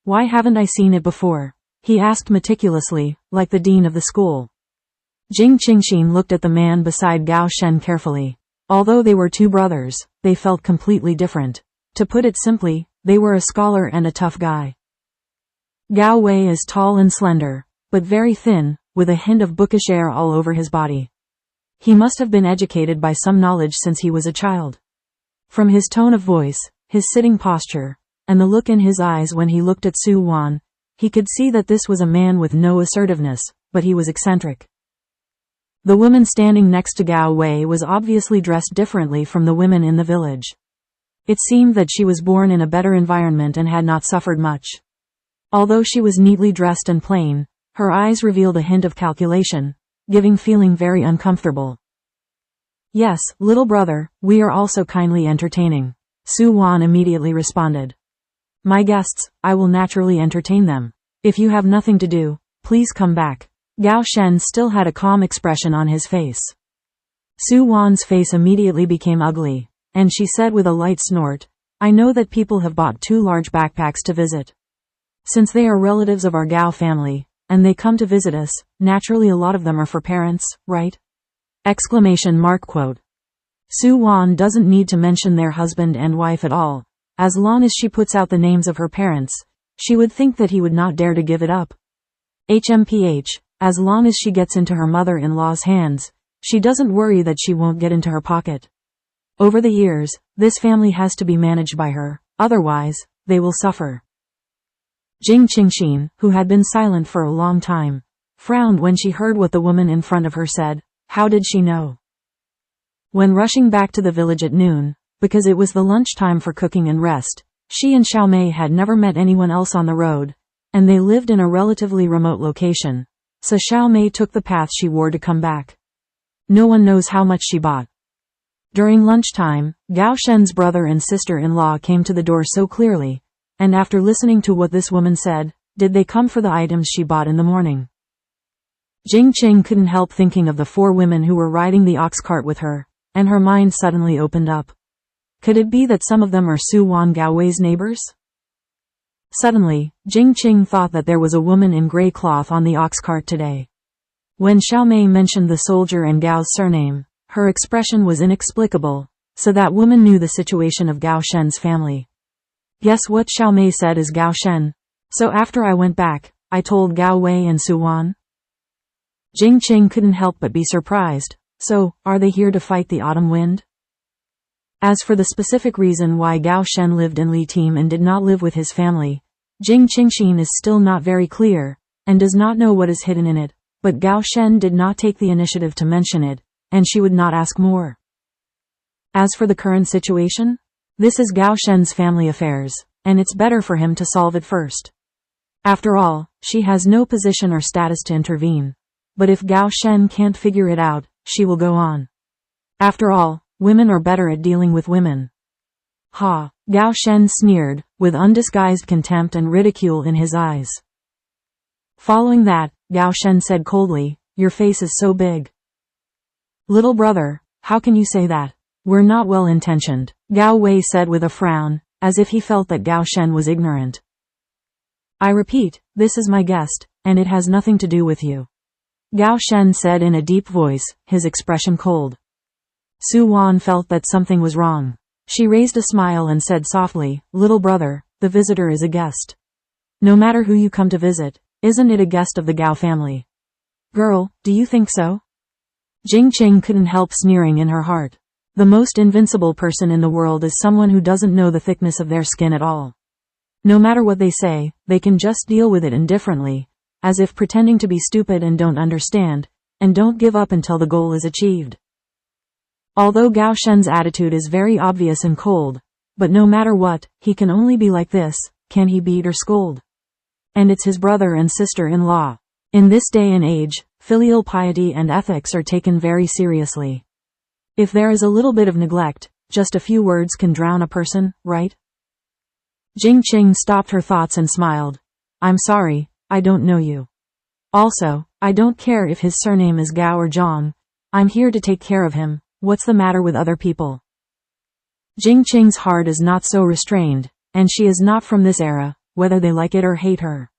Why haven't I seen it before? He asked meticulously, like the dean of the school. Jing Qingxin looked at the man beside Gao Shen carefully. Although they were two brothers, they felt completely different. To put it simply, they were a scholar and a tough guy. Gao Wei is tall and slender, but very thin, with a hint of bookish air all over his body. He must have been educated by some knowledge since he was a child. From his tone of voice, his sitting posture, and the look in his eyes when he looked at Su Wan, he could see that this was a man with no assertiveness, but he was eccentric. The woman standing next to Gao Wei was obviously dressed differently from the women in the village. It seemed that she was born in a better environment and had not suffered much. Although she was neatly dressed and plain, her eyes revealed a hint of calculation, giving feeling very uncomfortable. Yes, little brother, we are also kindly entertaining, Su Wan immediately responded. My guests, I will naturally entertain them. If you have nothing to do, please come back. Gao Shen still had a calm expression on his face. Su Wan's face immediately became ugly, and she said with a light snort, I know that people have bought 2 large backpacks to visit. Since they are relatives of our Gao family, and they come to visit us, naturally a lot of them are for parents, right? Exclamation mark quote. Su Wan doesn't need to mention their husband and wife at all. As long as she puts out the names of her parents, she would think that he would not dare to give it up. HMPH, as long as she gets into her mother-in-law's hands, she doesn't worry that she won't get into her pocket. Over the years, this family has to be managed by her, otherwise, they will suffer. Jing Qingxin, who had been silent for a long time, frowned when she heard what the woman in front of her said. How did she know? When rushing back to the village at noon, because it was the lunchtime for cooking and rest, she and Xiaomei had never met anyone else on the road, and they lived in a relatively remote location, so Xiaomei took the path she wore to come back. No one knows how much she bought. During lunchtime, Gao Shen's brother and sister-in-law came to the door so clearly, and after listening to what this woman said, did they come for the items she bought in the morning? Jing Qing couldn't help thinking of the 4 women who were riding the ox cart with her, and her mind suddenly opened up. Could it be that some of them are Su Wan Gaowei's neighbors? Suddenly, Jing Qing thought that there was a woman in gray cloth on the ox cart today. When Xiaomei mentioned the soldier and Gao's surname, her expression was inexplicable, so that woman knew the situation of Gao Shen's family. Guess what Xiaomei said is Gao Shen. So after I went back, I told Gao Wei and Su Wan. Jing Qing couldn't help but be surprised. So, are they here to fight the autumn wind? As for the specific reason why Gao Shen lived in Li Team and did not live with his family, Jing Qingxin is still not very clear, and does not know what is hidden in it, but Gao Shen did not take the initiative to mention it, and she would not ask more. As for the current situation, this is Gao Shen's family affairs, and it's better for him to solve it first. After all, she has no position or status to intervene. But if Gao Shen can't figure it out, she will go on. After all, women are better at dealing with women. Ha! Gao Shen sneered, with undisguised contempt and ridicule in his eyes. Following that, Gao Shen said coldly, your face is so big. Little brother, how can you say that? We're not well-intentioned, Gao Wei said with a frown, as if he felt that Gao Shen was ignorant. I repeat, this is my guest, and it has nothing to do with you. Gao Shen said in a deep voice, his expression cold. Su Wan felt that something was wrong. She raised a smile and said softly, little brother, the visitor is a guest. No matter who you come to visit, isn't it a guest of the Gao family? Girl, do you think so? Jing Qing couldn't help sneering in her heart. The most invincible person in the world is someone who doesn't know the thickness of their skin at all. No matter what they say, they can just deal with it indifferently, as if pretending to be stupid and don't understand, and don't give up until the goal is achieved. Although Gao Shen's attitude is very obvious and cold, but no matter what, he can only be like this, can he beat or scold? And it's his brother and sister-in-law. In this day and age, filial piety and ethics are taken very seriously. If there is a little bit of neglect, just a few words can drown a person, right? Jing Qing stopped her thoughts and smiled. I'm sorry, I don't know you. Also, I don't care if his surname is Gao or Zhang. I'm here to take care of him. What's the matter with other people? Jing Qing's heart is not so restrained, and she is not from this era, whether they like it or hate her.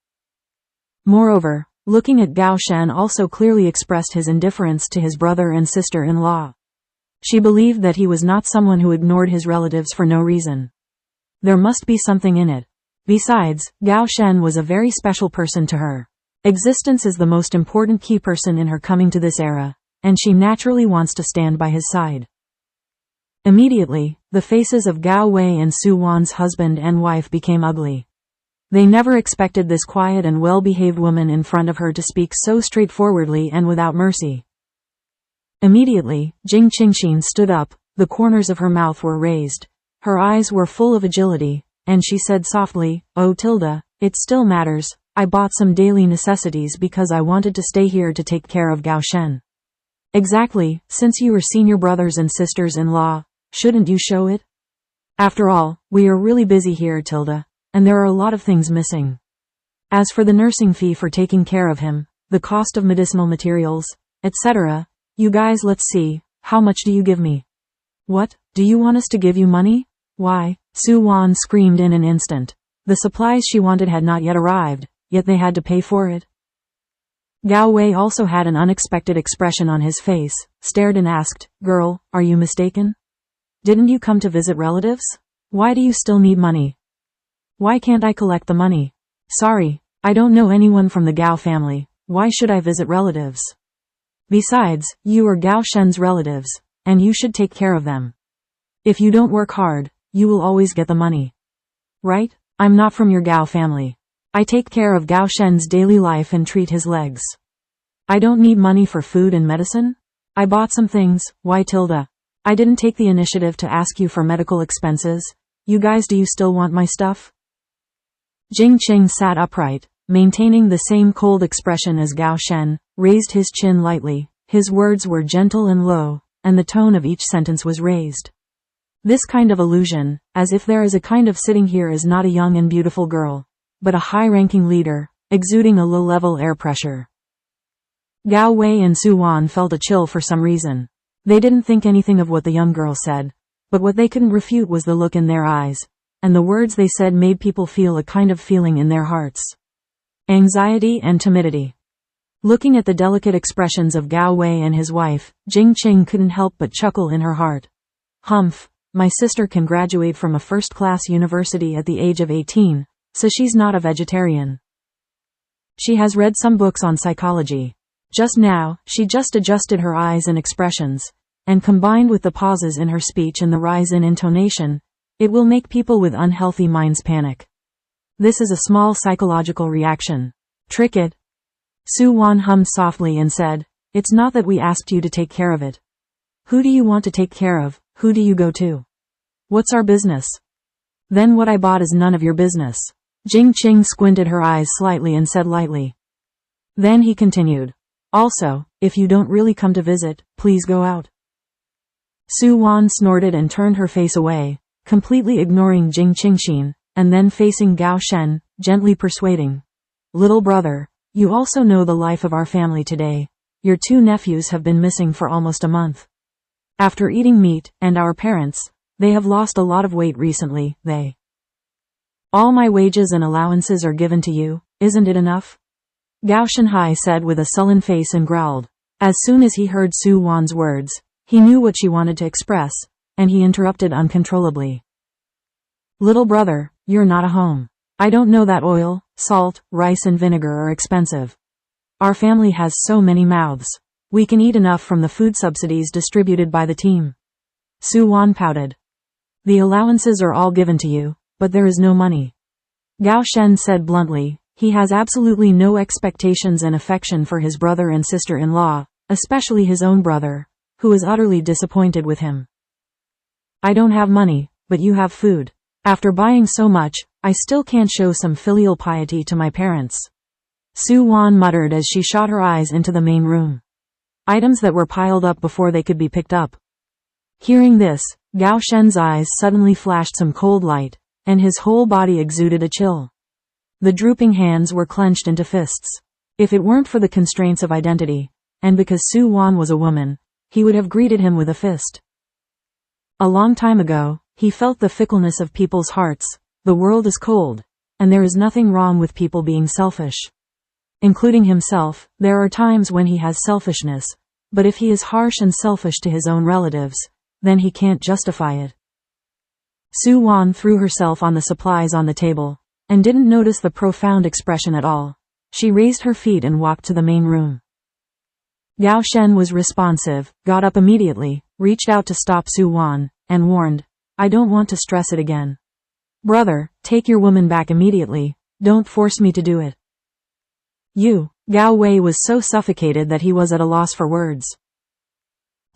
Moreover, looking at Gao Shen also clearly expressed his indifference to his brother and sister-in-law. She believed that he was not someone who ignored his relatives for no reason. There must be something in it. Besides, Gao Shen was a very special person to her. Existence is the most important key person in her coming to this era, and she naturally wants to stand by his side. Immediately, the faces of Gao Wei and Su Wan's husband and wife became ugly. They never expected this quiet and well-behaved woman in front of her to speak so straightforwardly and without mercy. Immediately, Jing Qingxin stood up, the corners of her mouth were raised, her eyes were full of agility, and she said softly, "Oh Tilda, it still matters, I bought some daily necessities because I wanted to stay here to take care of Gao Shen." Exactly, since you are senior brothers and sisters-in-law, shouldn't you show it? After all, we are really busy here, Tilda, and there are a lot of things missing. As for the nursing fee for taking care of him, the cost of medicinal materials, etc., you guys let's see, how much do you give me? What, do you want us to give you money? Why, Su Wan screamed in an instant. The supplies she wanted had not yet arrived, yet they had to pay for it. Gao Wei also had an unexpected expression on his face, stared and asked, "Girl, are you mistaken? Didn't you come to visit relatives? Why do you still need money? Why can't I collect the money? Sorry, I don't know anyone from the Gao family, why should I visit relatives? Besides, you are Gao Shen's relatives, and you should take care of them. If you don't work hard, you will always get the money. Right? I'm not from your Gao family. I take care of Gao Shen's daily life and treat his legs. I don't need money for food and medicine? I bought some things, why tilde? I didn't take the initiative to ask you for medical expenses. You guys, do you still want my stuff?" Jing Qing sat upright, maintaining the same cold expression as Gao Shen, raised his chin lightly. His words were gentle and low, and the tone of each sentence was raised. This kind of illusion, as if there is a kind of sitting here is not a young and beautiful girl, but a high-ranking leader, exuding a low-level air pressure. Gao Wei and Su Wan felt a chill for some reason. They didn't think anything of what the young girl said, but what they couldn't refute was the look in their eyes, and the words they said made people feel a kind of feeling in their hearts. Anxiety and timidity. Looking at the delicate expressions of Gao Wei and his wife, Jing Qing couldn't help but chuckle in her heart. Humph, my sister can graduate from a first-class university at the age of 18, so she's not a vegetarian. She has read some books on psychology. Just now, she just adjusted her eyes and expressions, and combined with the pauses in her speech and the rise in intonation, it will make people with unhealthy minds panic. This is a small psychological reaction. Trick it. Su Wan hummed softly and said, "It's not that we asked you to take care of it. Who do you want to take care of? Who do you go to? What's our business? Then what I bought is none of your business." Jing Qing squinted her eyes slightly and said lightly. Then he continued, "Also, if you don't really come to visit, please go out." Su Wan snorted and turned her face away, completely ignoring Jing Qingxin, and then facing Gao Shen, gently persuading. "Little brother, you also know the life of our family today. Your two nephews have been missing for almost a month. After eating meat, and our parents, they have lost a lot of weight recently, All my wages and allowances are given to you, isn't it enough?" Gao Shenhai said with a sullen face and growled. As soon as he heard Su Wan's words, he knew what she wanted to express, and he interrupted uncontrollably. "Little brother, you're not a home. I don't know that oil, salt, rice and vinegar are expensive. Our family has so many mouths. We can eat enough from the food subsidies distributed by the team." Su Wan pouted. "The allowances are all given to you, but there is no money." Gao Shen said bluntly. He has absolutely no expectations and affection for his brother and sister-in-law, especially his own brother, who is utterly disappointed with him. "I don't have money, but you have food. After buying so much, I still can't show some filial piety to my parents." Su Wan muttered as she shot her eyes into the main room. Items that were piled up before they could be picked up. Hearing this, Gao Shen's eyes suddenly flashed some cold light, and his whole body exuded a chill. The drooping hands were clenched into fists. If it weren't for the constraints of identity, and because Su Wan was a woman, he would have greeted him with a fist. A long time ago, he felt the fickleness of people's hearts. The world is cold, and there is nothing wrong with people being selfish. Including himself, there are times when he has selfishness, but if he is harsh and selfish to his own relatives, then he can't justify it. Su Wan threw herself on the supplies on the table, and didn't notice the profound expression at all. She raised her feet and walked to the main room. Gao Shen was responsive, got up immediately, reached out to stop Su Wan, and warned, "I don't want to stress it again. Brother, take your woman back immediately, don't force me to do it." Gao Wei was so suffocated that he was at a loss for words.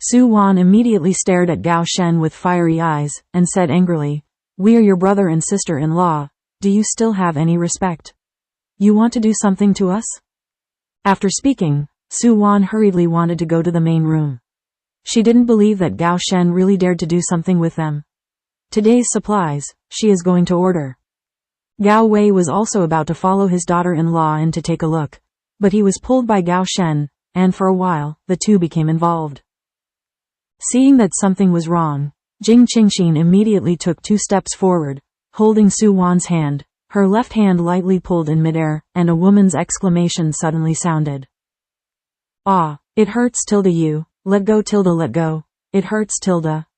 Su Wan immediately stared at Gao Shen with fiery eyes, and said angrily, "We are your brother and sister-in-law. Do you still have any respect? You want to do something to us?" After speaking, Su Wan hurriedly wanted to go to the main room. She didn't believe that Gao Shen really dared to do something with them. Today's supplies, she is going to order. Gao Wei was also about to follow his daughter-in-law in to take a look, but he was pulled by Gao Shen, and for a while, the two became involved. Seeing that something was wrong, Jing Qingxin immediately took 2 steps forward, holding Su Wan's hand, her left hand lightly pulled in midair, and a woman's exclamation suddenly sounded. Ah, it hurts you, let go let go, it hurts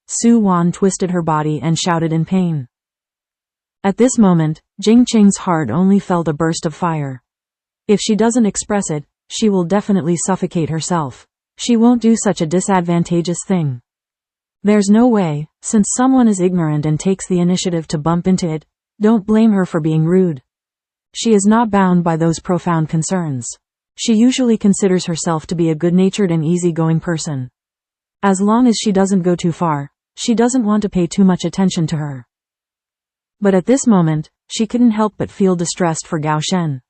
Su Wan twisted her body and shouted in pain. At this moment, Jing Qing's heart only felt a burst of fire. If she doesn't express it, she will definitely suffocate herself. She won't do such a disadvantageous thing. There's no way, since someone is ignorant and takes the initiative to bump into it, don't blame her for being rude. She is not bound by those profound concerns. She usually considers herself to be a good-natured and easygoing person. As long as she doesn't go too far, she doesn't want to pay too much attention to her. But at this moment, she couldn't help but feel distressed for Gao Shen.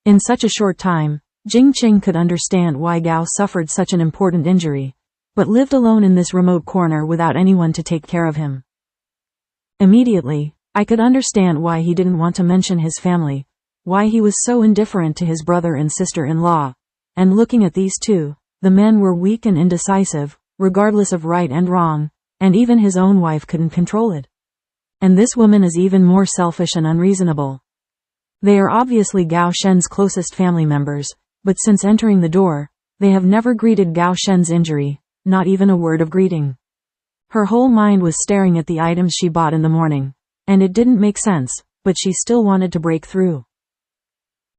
In such a short time, Jing Qing could understand why Gao suffered such an important injury, but lived alone in this remote corner without anyone to take care of him. Immediately, I could understand why he didn't want to mention his family, why he was so indifferent to his brother and sister-in-law, and looking at these two, the men were weak and indecisive, regardless of right and wrong, and even his own wife couldn't control it. And this woman is even more selfish and unreasonable. They are obviously Gao Shen's closest family members, but since entering the door, they have never greeted Gao Shen's injury, not even a word of greeting. Her whole mind was staring at the items she bought in the morning, and it didn't make sense, but she still wanted to break through.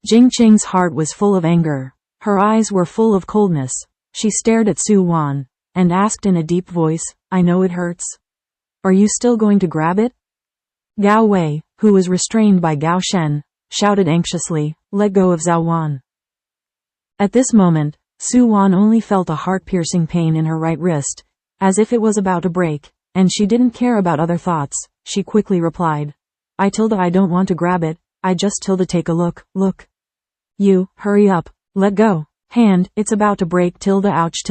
Jing Qing's heart was full of anger. Her eyes were full of coldness. She stared at Su Wan, and asked in a deep voice, I know it hurts. Are you still going to grab it? Gao Wei, who was restrained by Gao Shen, shouted anxiously, let go of Zhao Wan. At this moment, Su Wan only felt a heart-piercing pain in her right wrist, as if it was about to break, and she didn't care about other thoughts. She quickly replied, I don't want to grab it, I just take a look. You, hurry up, let go, hand, it's about to break ouch .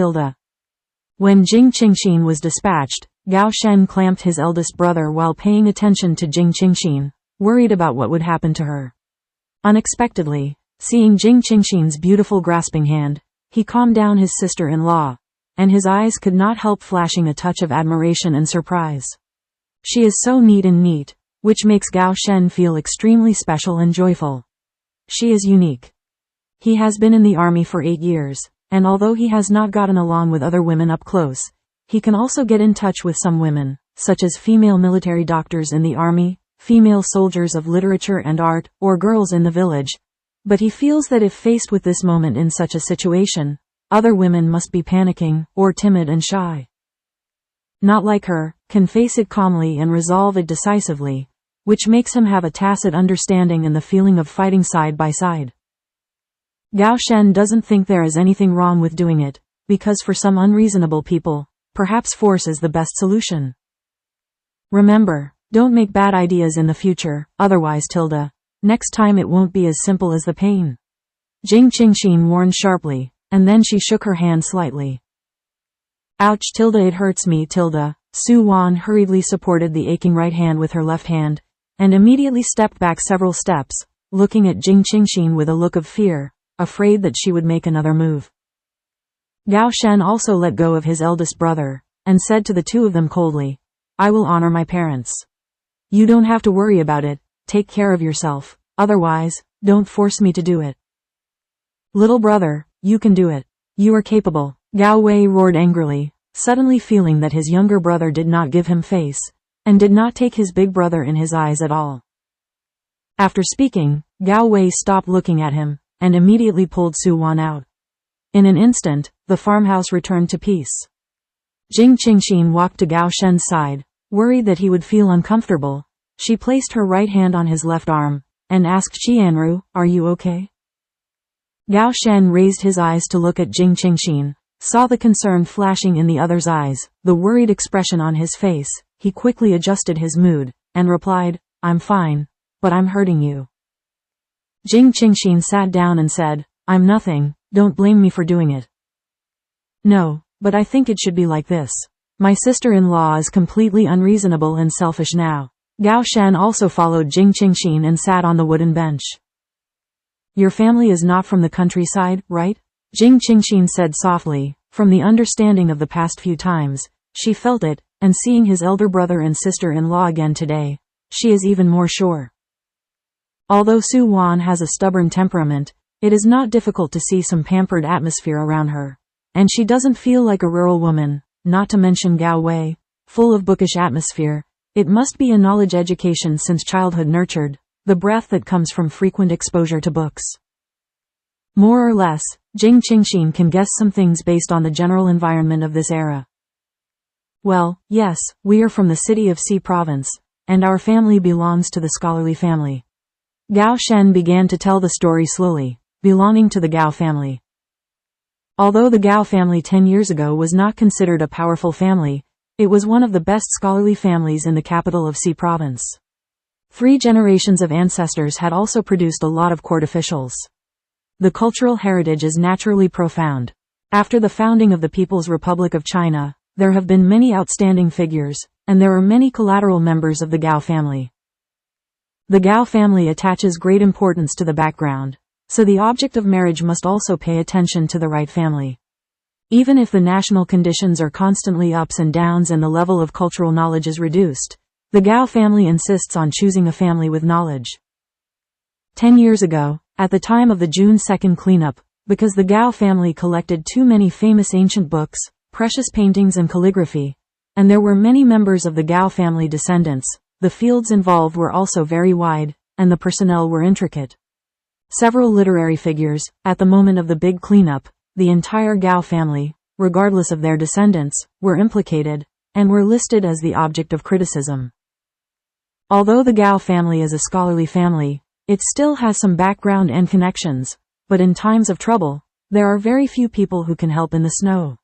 When Jing Qingxin was dispatched, Gao Shen clamped his eldest brother while paying attention to Jing Qingxin, worried about what would happen to her. Unexpectedly, seeing Jing Qingxin's beautiful grasping hand, he calmed down his sister-in-law, and his eyes could not help flashing a touch of admiration and surprise. She is so neat, which makes Gao Shen feel extremely special and joyful. She is unique. He has been in the army for 8 years, and although he has not gotten along with other women up close, he can also get in touch with some women, such as female military doctors in the army, female soldiers of literature and art, or girls in the village. But he feels that if faced with this moment in such a situation, other women must be panicking, or timid and shy. Not like her, can face it calmly and resolve it decisively, which makes him have a tacit understanding and the feeling of fighting side by side. Gao Shen doesn't think there is anything wrong with doing it, because for some unreasonable people, perhaps force is the best solution. Remember, don't make bad ideas in the future, otherwise next time it won't be as simple as the pain. Jing Qingxin warned sharply, and then she shook her hand slightly. Ouch it hurts me Su Wan hurriedly supported the aching right hand with her left hand, and immediately stepped back several steps, looking at Jing Qingxin with a look of fear, afraid that she would make another move. Gao Shen also let go of his eldest brother, and said to the two of them coldly, I will honor my parents. You don't have to worry about it, take care of yourself, otherwise, don't force me to do it. Little brother, you can do it. You are capable, Gao Wei roared angrily, suddenly feeling that his younger brother did not give him face, and did not take his big brother in his eyes at all. After speaking, Gao Wei stopped looking at him, and immediately pulled Su Wan out. In an instant, the farmhouse returned to peace. Jing Qingxin walked to Gao Shen's side, worried that he would feel uncomfortable. She placed her right hand on his left arm, and asked Qianru, are you okay? Gao Shen raised his eyes to look at Jing Qingxin, saw the concern flashing in the other's eyes, the worried expression on his face. He quickly adjusted his mood, and replied, I'm fine, but I'm hurting you. Jing Qingxin sat down and said, I'm nothing, don't blame me for doing it. No, but I think it should be like this. My sister-in-law is completely unreasonable and selfish now. Gao Shen also followed Jing Qingxin and sat on the wooden bench. Your family is not from the countryside, right? Jing Qingxin said softly. From the understanding of the past few times, she felt it, and seeing his elder brother and sister-in-law again today, she is even more sure. Although Su Wan has a stubborn temperament, it is not difficult to see some pampered atmosphere around her. And she doesn't feel like a rural woman, not to mention Gao Wei, full of bookish atmosphere. It must be a knowledge education since childhood nurtured, the breath that comes from frequent exposure to books. More or less, Jing Qingxin can guess some things based on the general environment of this era. Well, yes, we are from the city of Xi province, and our family belongs to the scholarly family. Gao Shen began to tell the story slowly, belonging to the Gao family. Although the Gao family 10 years ago was not considered a powerful family, it was one of the best scholarly families in the capital of Xi province. 3 generations of ancestors had also produced a lot of court officials. The cultural heritage is naturally profound. After the founding of the People's Republic of China, there have been many outstanding figures, and there are many collateral members of the Gao family. The Gao family attaches great importance to the background, so the object of marriage must also pay attention to the right family. Even if the national conditions are constantly ups and downs and the level of cultural knowledge is reduced, the Gao family insists on choosing a family with knowledge. 10 years ago, at the time of the June 2nd cleanup, because the Gao family collected too many famous ancient books, precious paintings and calligraphy, and there were many members of the Gao family descendants, the fields involved were also very wide, and the personnel were intricate. Several literary figures, at the moment of the big cleanup, the entire Gao family, regardless of their descendants, were implicated, and were listed as the object of criticism. Although the Gao family is a scholarly family, it still has some background and connections, but in times of trouble, there are very few people who can help in the snow.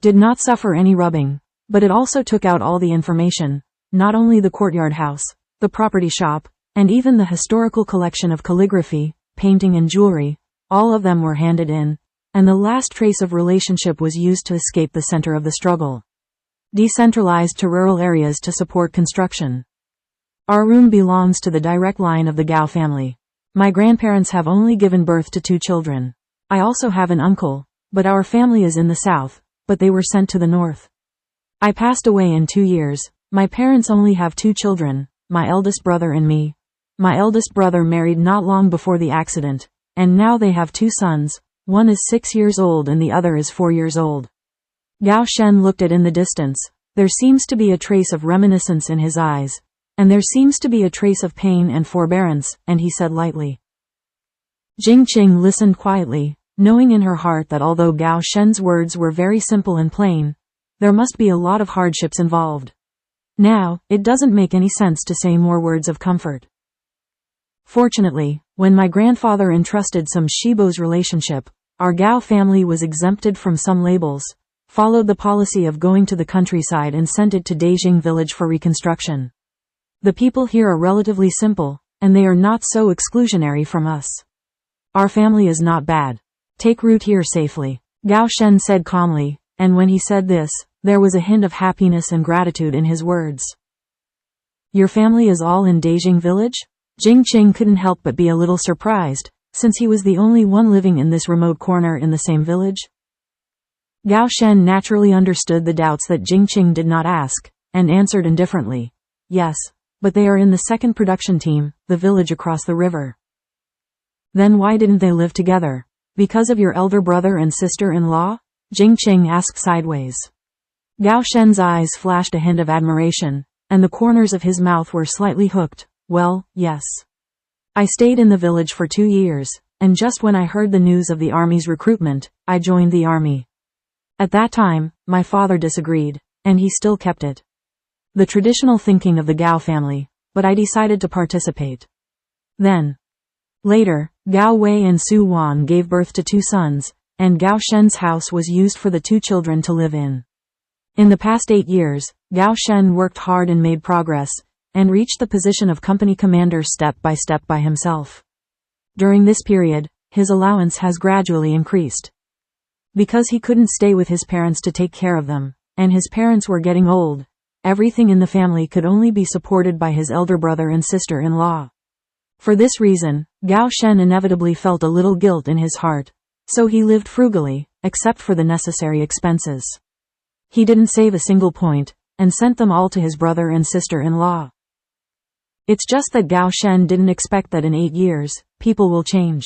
Did not suffer any rubbing, but it also took out all the information, not only the courtyard house, the property shop, and even the historical collection of calligraphy, painting and jewelry, all of them were handed in, and the last trace of relationship was used to escape the center of the struggle. Decentralized to rural areas to support construction. Our room belongs to the direct line of the Gao family. My grandparents have only given birth to 2 children. I also have an uncle, but our family is in the south, but they were sent to the north. I passed away in 2 years. My parents only have 2 children, my eldest brother and me. My eldest brother married not long before the accident, and now they have 2 sons, one is 6 years old and the other is 4 years old. Gao Shen looked at in the distance. There seems to be a trace of reminiscence in his eyes, and there seems to be a trace of pain and forbearance, and he said lightly. Jing Qing listened quietly, knowing in her heart that although Gao Shen's words were very simple and plain, there must be a lot of hardships involved. Now, it doesn't make any sense to say more words of comfort. Fortunately, when my grandfather entrusted some Shibo's relationship, our Gao family was exempted from some labels, followed the policy of going to the countryside and sent it to Beijing village for reconstruction. The people here are relatively simple, and they are not so exclusionary from us. Our family is not bad. Take root here safely, Gao Shen said calmly, and when he said this, there was a hint of happiness and gratitude in his words. Your family is all in Beijing village? Jing Qing couldn't help but be a little surprised, since he was the only one living in this remote corner in the same village. Gao Shen naturally understood the doubts that Jing Qing did not ask, and answered indifferently. Yes, but they are in the 2nd production team, the village across the river. Then why didn't they live together? Because of your elder brother and sister-in-law? Jing Qing asked sideways. Gao Shen's eyes flashed a hint of admiration, and the corners of his mouth were slightly hooked. Well, yes. I stayed in the village for 2 years, and just when I heard the news of the army's recruitment, I joined the army. At that time, my father disagreed, and he still kept it. The traditional thinking of the Gao family, but I decided to participate. Then, later, Gao Wei and Su Wan gave birth to 2 sons, and Gao Shen's house was used for the 2 children to live in. In the past 8 years, Gao Shen worked hard and made progress, and reached the position of company commander step by himself. During this period, his allowance has gradually increased. Because he couldn't stay with his parents to take care of them, and his parents were getting old, everything in the family could only be supported by his elder brother and sister-in-law. For this reason, Gao Shen inevitably felt a little guilt in his heart, so he lived frugally, except for the necessary expenses. He didn't save a single point, and sent them all to his brother and sister-in-law. It's just that Gao Shen didn't expect that in 8 years, people will change.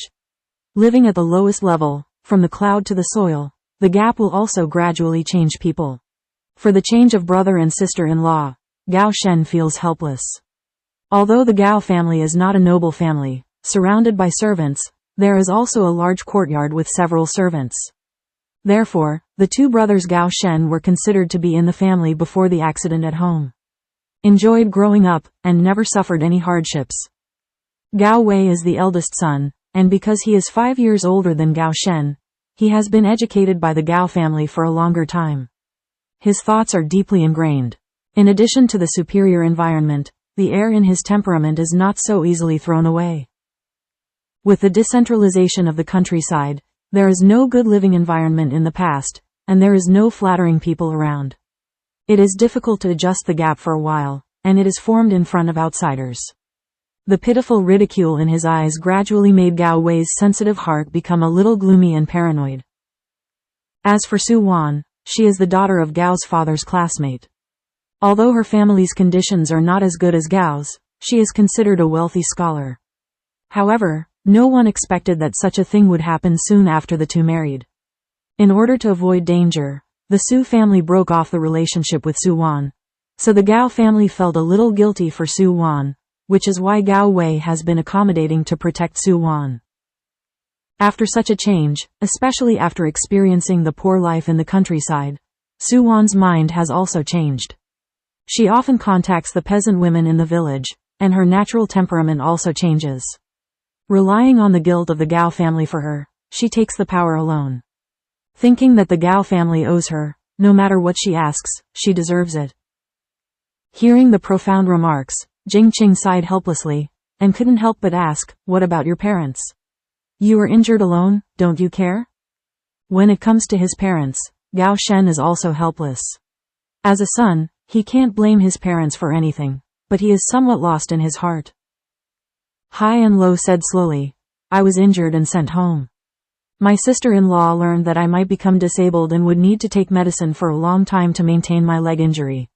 Living at the lowest level, from the cloud to the soil, the gap will also gradually change people. For the change of brother and sister-in-law, Gao Shen feels helpless. Although the Gao family is not a noble family, surrounded by servants, there is also a large courtyard with several servants. Therefore, the two brothers Gao Shen were considered to be in the family before the accident at home. Enjoyed growing up, and never suffered any hardships. Gao Wei is the eldest son, and because he is 5 years older than Gao Shen, he has been educated by the Gao family for a longer time. His thoughts are deeply ingrained. In addition to the superior environment, the air in his temperament is not so easily thrown away. With the decentralization of the countryside, there is no good living environment in the past, and there is no flattering people around. It is difficult to adjust the gap for a while, and it is formed in front of outsiders. The pitiful ridicule in his eyes gradually made Gao Wei's sensitive heart become a little gloomy and paranoid. As for Su Wan, she is the daughter of Gao's father's classmate. Although her family's conditions are not as good as Gao's, she is considered a wealthy scholar. However, no one expected that such a thing would happen soon after the two married. In order to avoid danger, the Su family broke off the relationship with Su Wan. So the Gao family felt a little guilty for Su Wan, which is why Gao Wei has been accommodating to protect Su Wan. After such a change, especially after experiencing the poor life in the countryside, Su Wan's mind has also changed. She often contacts the peasant women in the village, and her natural temperament also changes. Relying on the guilt of the Gao family for her, she takes the power alone. Thinking that the Gao family owes her, no matter what she asks, she deserves it. Hearing the profound remarks, Jing Qing sighed helplessly, and couldn't help but ask, "What about your parents? You are injured alone, don't you care?" When it comes to his parents, Gao Shen is also helpless. As a son, he can't blame his parents for anything, but he is somewhat lost in his heart. High and Low said slowly, "I was injured and sent home. My sister-in-law learned that I might become disabled and would need to take medicine for a long time to maintain my leg injury.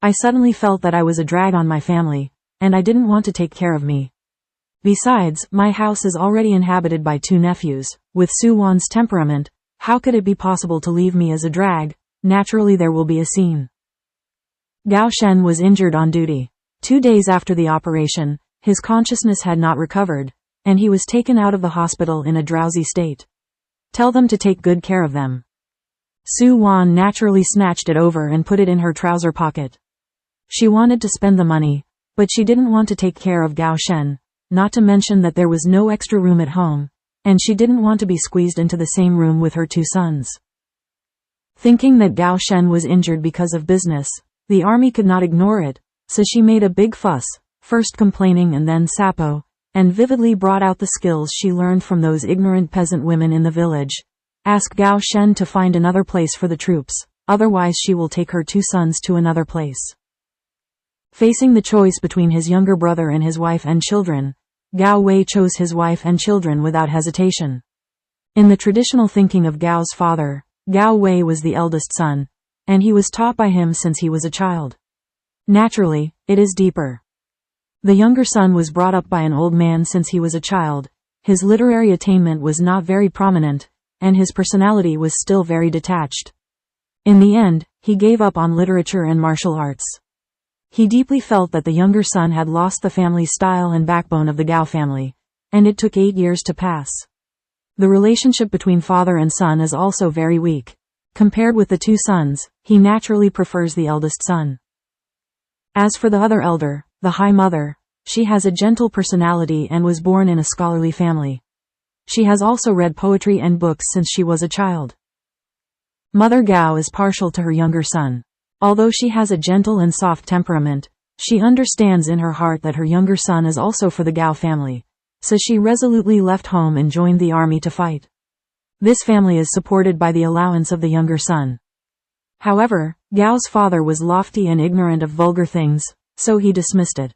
I suddenly felt that I was a drag on my family, and I didn't want to take care of me. Besides, my house is already inhabited by 2 nephews. With Su Wan's temperament, how could it be possible to leave me as a drag? Naturally there will be a scene." Gao Shen was injured on duty. 2 days after the operation, his consciousness had not recovered, and he was taken out of the hospital in a drowsy state. "Tell them to take good care of them." Su Wan naturally snatched it over and put it in her trouser pocket. She wanted to spend the money, but she didn't want to take care of Gao Shen, not to mention that there was no extra room at home, and she didn't want to be squeezed into the same room with her 2 sons. Thinking that Gao Shen was injured because of business, the army could not ignore it, so she made a big fuss, first complaining and then Sapo, and vividly brought out the skills she learned from those ignorant peasant women in the village. Ask Gao Shen to find another place for the troops, otherwise she will take her 2 sons to another place. Facing the choice between his younger brother and his wife and children, Gao Wei chose his wife and children without hesitation. In the traditional thinking of Gao's father, Gao Wei was the eldest son, and he was taught by him since he was a child. Naturally, it is deeper. The younger son was brought up by an old man since he was a child. His literary attainment was not very prominent, and his personality was still very detached. In the end, he gave up on literature and martial arts. He deeply felt that the younger son had lost the family style and backbone of the Gao family, and it took 8 years to pass. The relationship between father and son is also very weak. Compared with the 2 sons, he naturally prefers the eldest son. As for the other elder, the High Mother, she has a gentle personality and was born in a scholarly family. She has also read poetry and books since she was a child. Mother Gao is partial to her younger son. Although she has a gentle and soft temperament, she understands in her heart that her younger son is also for the Gao family, so she resolutely left home and joined the army to fight. This family is supported by the allowance of the younger son. However, Gao's father was lofty and ignorant of vulgar things, so he dismissed it.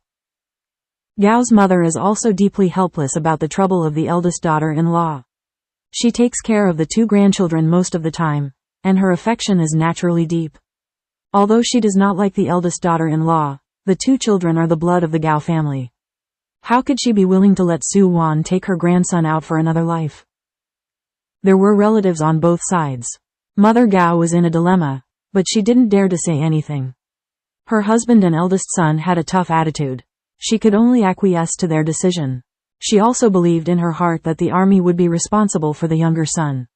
Gao's mother is also deeply helpless about the trouble of the eldest daughter-in-law. She takes care of the two grandchildren most of the time, and her affection is naturally deep. Although she does not like the eldest daughter-in-law, the two children are the blood of the Gao family. How could she be willing to let Su Wan take her grandson out for another life? There were relatives on both sides. Mother Gao was in a dilemma, but she didn't dare to say anything. Her husband and eldest son had a tough attitude. She could only acquiesce to their decision. She also believed in her heart that the army would be responsible for the younger son.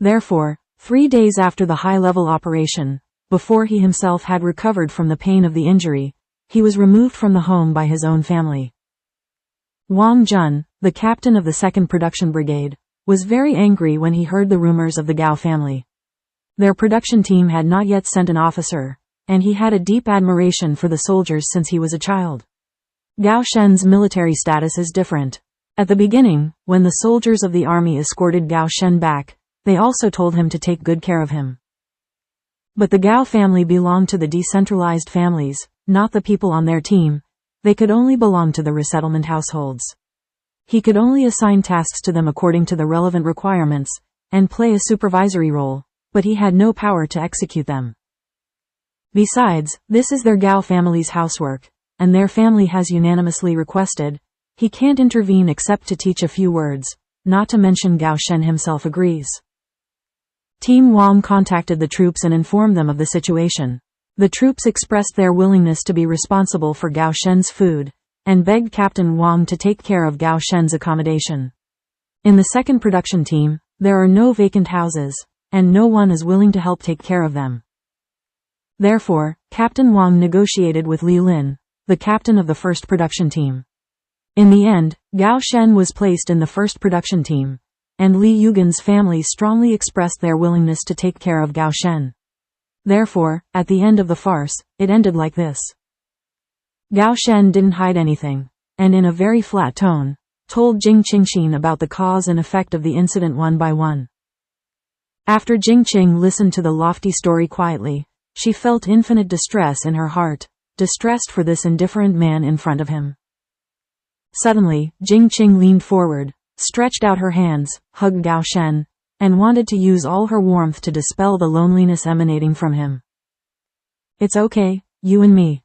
Therefore, 3 days after the high-level operation, before he himself had recovered from the pain of the injury, he was removed from the home by his own family. Wang Jun, the captain of the 2nd Production Brigade, was very angry when he heard the rumors of the Gao family. Their production team had not yet sent an officer, and he had a deep admiration for the soldiers since he was a child. Gao Shen's military status is different. At the beginning, when the soldiers of the army escorted Gao Shen back, they also told him to take good care of him. But the Gao family belonged to the decentralized families, not the people on their team. They could only belong to the resettlement households. He could only assign tasks to them according to the relevant requirements, and play a supervisory role, but he had no power to execute them. Besides, this is their Gao family's housework, and their family has unanimously requested. He can't intervene except to teach a few words, not to mention Gao Shen himself agrees. Team Wang contacted the troops and informed them of the situation. The troops expressed their willingness to be responsible for Gao Shen's food, and begged Captain Wang to take care of Gao Shen's accommodation. In the 2nd production team, there are no vacant houses, and no one is willing to help take care of them. Therefore, Captain Wang negotiated with Li Lin, the captain of the 1st production team. In the end, Gao Shen was placed in the 1st production team, and Li Yugen's family strongly expressed their willingness to take care of Gao Shen. Therefore, at the end of the farce, it ended like this. Gao Shen didn't hide anything, and in a very flat tone, told Jing Qingxin about the cause and effect of the incident one by one. After Jing Qing listened to the lofty story quietly, she felt infinite distress in her heart, distressed for this indifferent man in front of him. Suddenly, Jing Qing leaned forward, stretched out her hands, hugged Gao Shen, and wanted to use all her warmth to dispel the loneliness emanating from him. "It's okay, you and me.